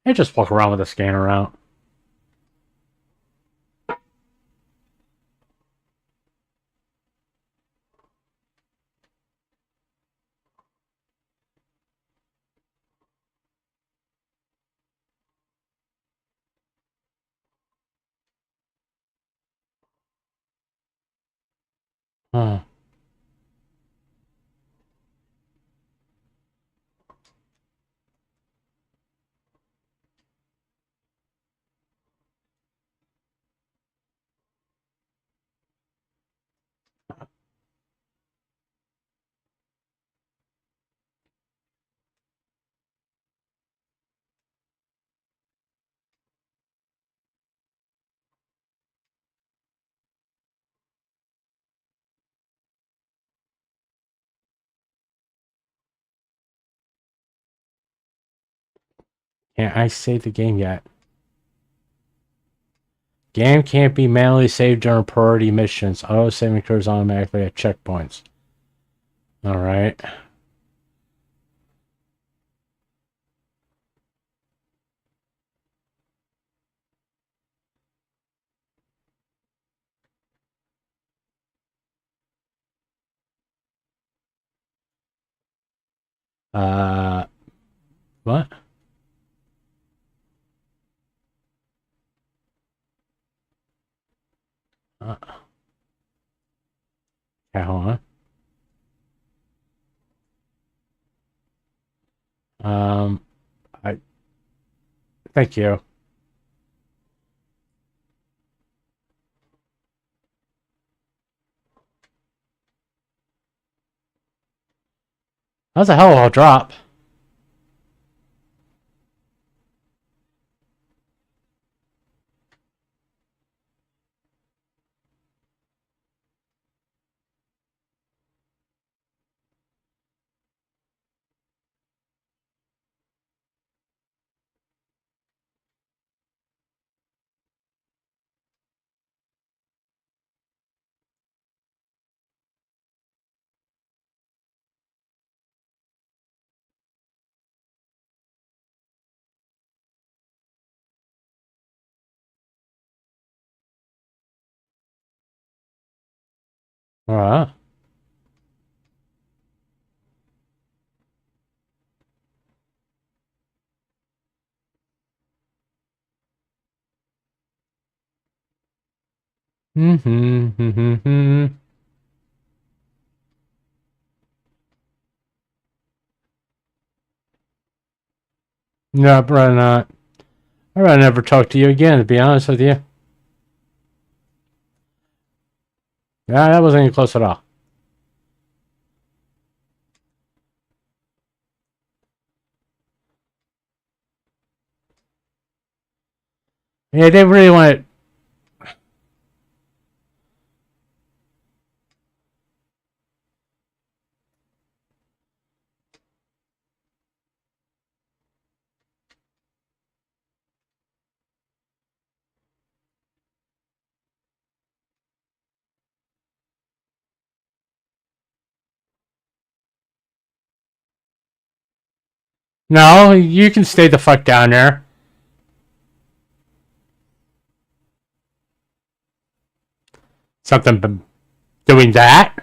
A: I just walk around with a scanner out. Huh. Can't I save the game yet? Game can't be manually saved during priority missions. Auto saving occurs automatically at checkpoints. All right. What? Okay, hold on. I thank you. That was a hell of a drop. All right. Mm-hmm. No, I'd rather not. I'd rather never talk to you again, to be honest with you. Yeah, that wasn't even close at all. Yeah, they really want it. No, you can stay the fuck down there. Something doing that?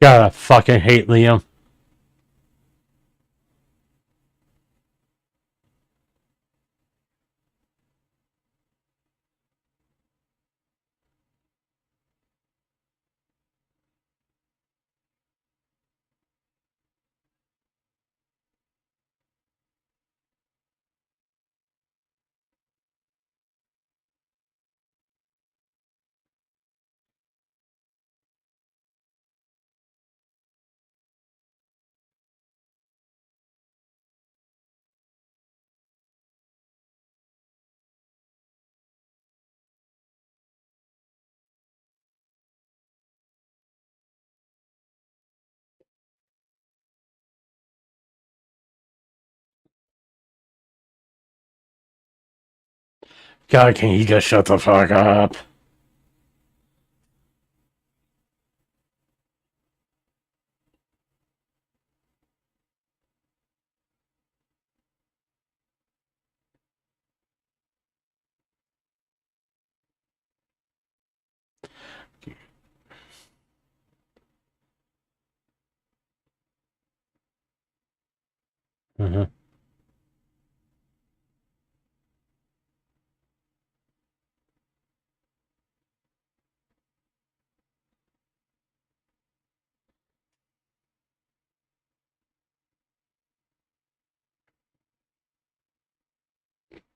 A: God, I fucking hate Liam. God, can you just shut the fuck up? Mm-hmm.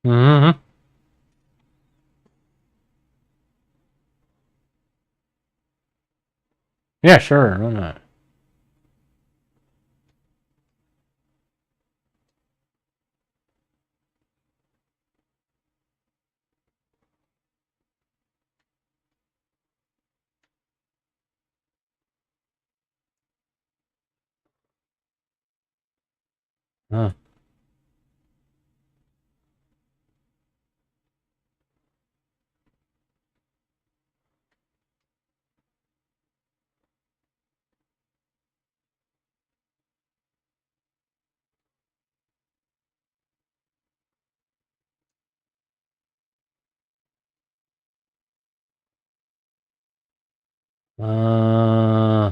A: Mm-hmm. Yeah, sure. Why not? Huh. Uh,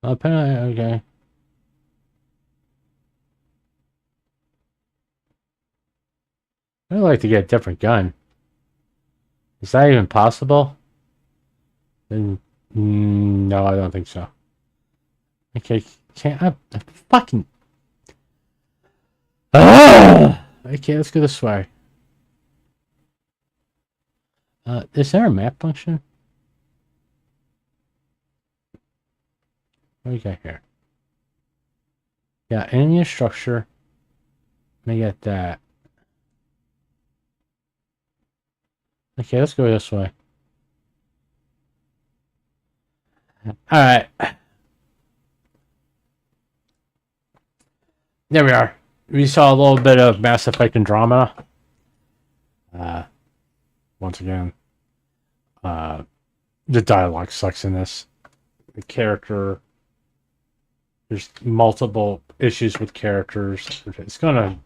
A: okay. I'd like to get a different gun. Is that even possible? Then, no, I don't think so. Okay, can't I fucking. Okay, let's go this way. Is there a map function? What do we got here? Yeah, enemy structure. Let me get that. Okay, let's go this way. Alright. There we are. We saw a little bit of Mass Effect Andromeda. Once again, the dialogue sucks in this. The character, there's multiple issues with characters. It's gonna,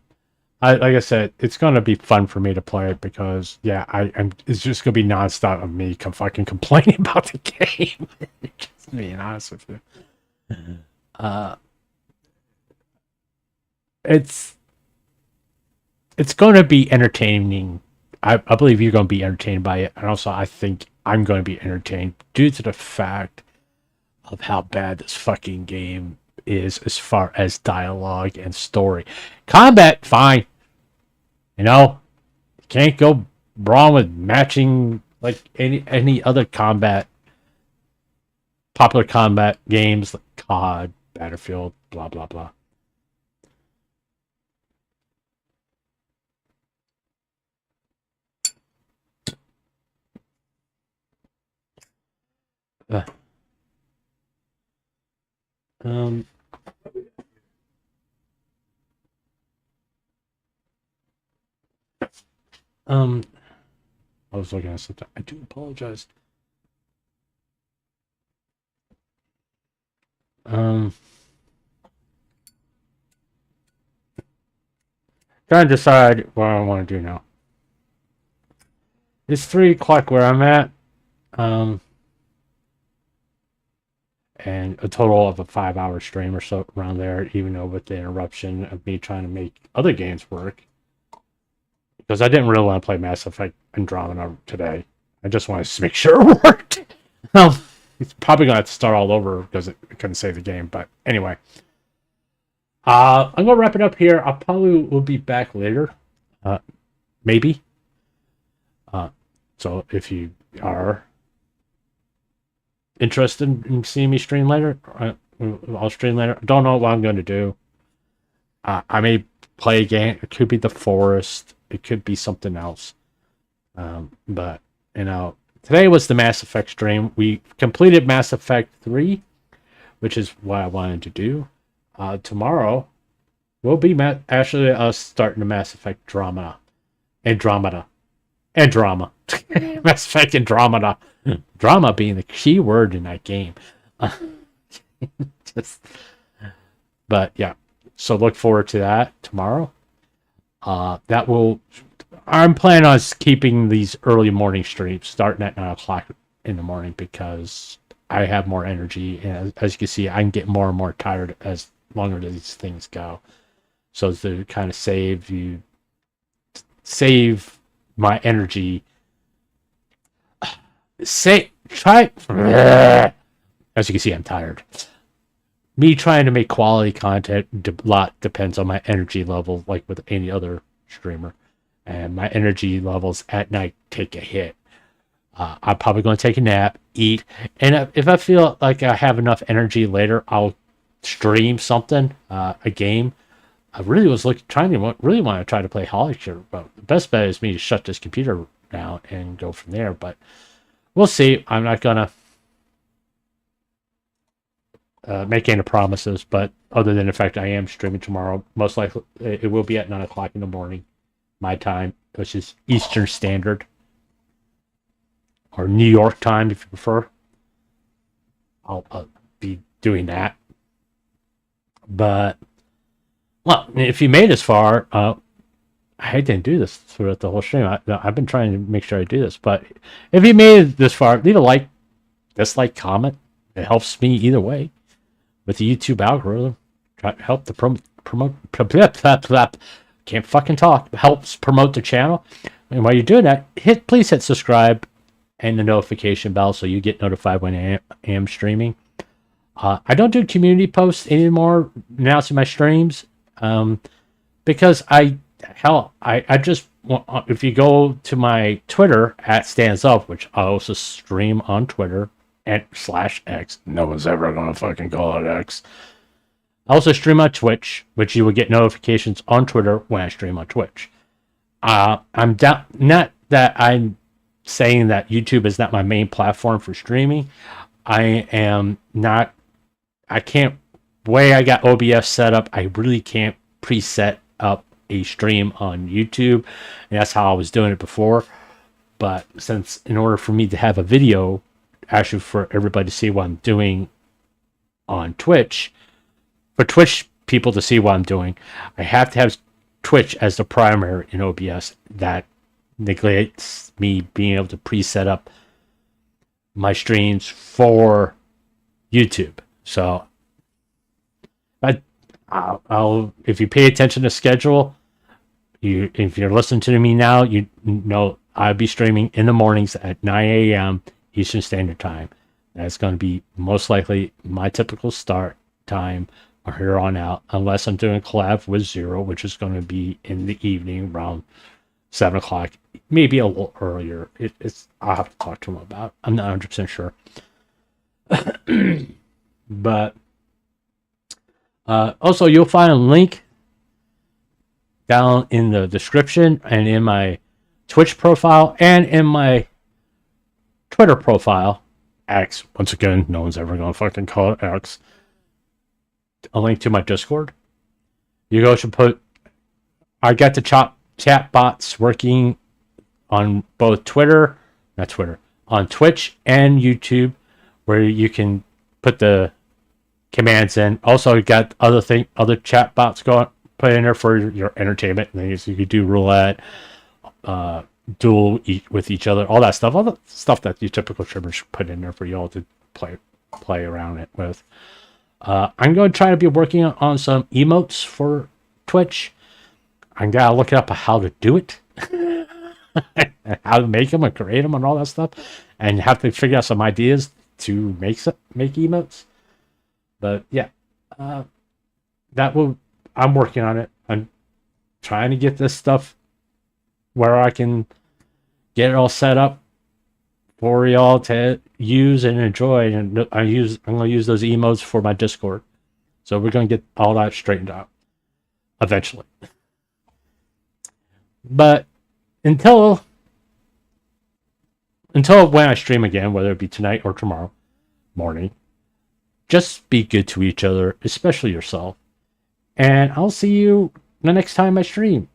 A: like I said, it's gonna be fun for me to play it because, yeah, it's just gonna be nonstop of me fucking complaining about the game. Just being honest with you. It's it's going to be entertaining. I believe you're going to be entertained by it, and also I think I'm going to be entertained due to the fact of how bad this fucking game is as far as dialogue and story. Combat, fine. You know, can't go wrong with matching like any other popular combat games like COD, Battlefield, blah blah blah. Uh, um, I was looking at something. I do apologize. Trying to decide what I want to do now. It's 3 o'clock where I'm at. And a total of a 5-hour stream or so around there, even though with the interruption of me trying to make other games work. Because I didn't really want to play Mass Effect Andromeda today. I just wanted to make sure it worked. It's probably going to have to start all over because it couldn't save the game. But anyway. I'm going to wrap it up here. I probably will be back later. Maybe. So if you are interested in seeing me stream later, I'll stream later. I don't know what I'm going to do. I may play a game. It could be The Forest. It could be something else. But, you know, today was the Mass Effect stream. We completed Mass Effect 3, which is what I wanted to do. Tomorrow will be actually us starting the Mass Effect Andromeda. Mass Effect Andromeda. Drama being the key word in that game. But yeah, so look forward to that tomorrow. I'm planning on keeping these early morning streams starting at 9 o'clock in the morning because I have more energy, and as you can see, I can get more and more tired as longer as these things go. So to kind of save my energy. As you can see, I'm tired. Me trying to make quality content a lot depends on my energy level, like with any other streamer. And my energy levels at night take a hit. I'm probably going to take a nap, eat, and if I feel like I have enough energy later, I'll stream something, a game. I really was want to try to play Hollister, but the best bet is me to shut this computer down and go from there. But we'll see. I'm not gonna make any promises, but other than the fact I am streaming tomorrow, most likely it will be at 9 o'clock in the morning, my time, which is Eastern Standard or New York time, if you prefer. I'll be doing that. But well, if you made this far, I didn't do this throughout the whole stream. I've been trying to make sure I do this, but if you made it this far, leave a like, dislike, comment. It helps me either way with the YouTube algorithm. Try to help the promote. Can't fucking talk. Helps promote the channel. And while you're doing that, please hit subscribe and the notification bell so you get notified when I am streaming. I don't do community posts anymore announcing my streams. Because I just want, if you go to my Twitter at Stands Up, which I also stream on Twitter and /X. No one's ever gonna fucking call it X. I also stream on Twitch, which you will get notifications on Twitter when I stream on Twitch. I'm down. Not that I'm saying that YouTube is not my main platform for streaming. I am not. I can't. Way I got OBS set up, I really can't preset up a stream on YouTube, and that's how I was doing it before. But since in order for me to have a video, actually for everybody to see what I'm doing on Twitch, for Twitch people to see what I'm doing, I have to have Twitch as the primary in OBS. That neglects me being able to preset up my streams for YouTube. So I'll if you pay attention to schedule, if you're listening to me now, you know I'll be streaming in the mornings at 9 a.m. Eastern Standard Time. That's going to be most likely my typical start time from here on out, unless I'm doing a collab with Zero, which is going to be in the evening around 7 o'clock, maybe a little earlier. It's I'll have to talk to him about it. I'm not 100% sure. But also, you'll find a link down in the description and in my Twitch profile and in my Twitter profile. X, once again, no one's ever gonna fucking call it X. A link to my Discord. You guys should put. I got the chat bots working on both on Twitch and YouTube, where you can put the commands in. Also, you got other chat bots put in there for your entertainment things. You could do roulette, duel with each other, all that stuff, all the stuff that you typical streamers put in there for y'all to play around it with. I'm going to try to be working on some emotes for Twitch. I'm going to look up how to do it, how to make them and create them and all that stuff, and have to figure out some ideas to make emotes. But yeah, I'm working on it. I'm trying to get this stuff where I can get it all set up for y'all to use and enjoy. And I'm going to use those emotes for my Discord. So we're going to get all that straightened out eventually. But until when I stream again, whether it be tonight or tomorrow morning, just be good to each other, especially yourself. And I'll see you the next time I stream.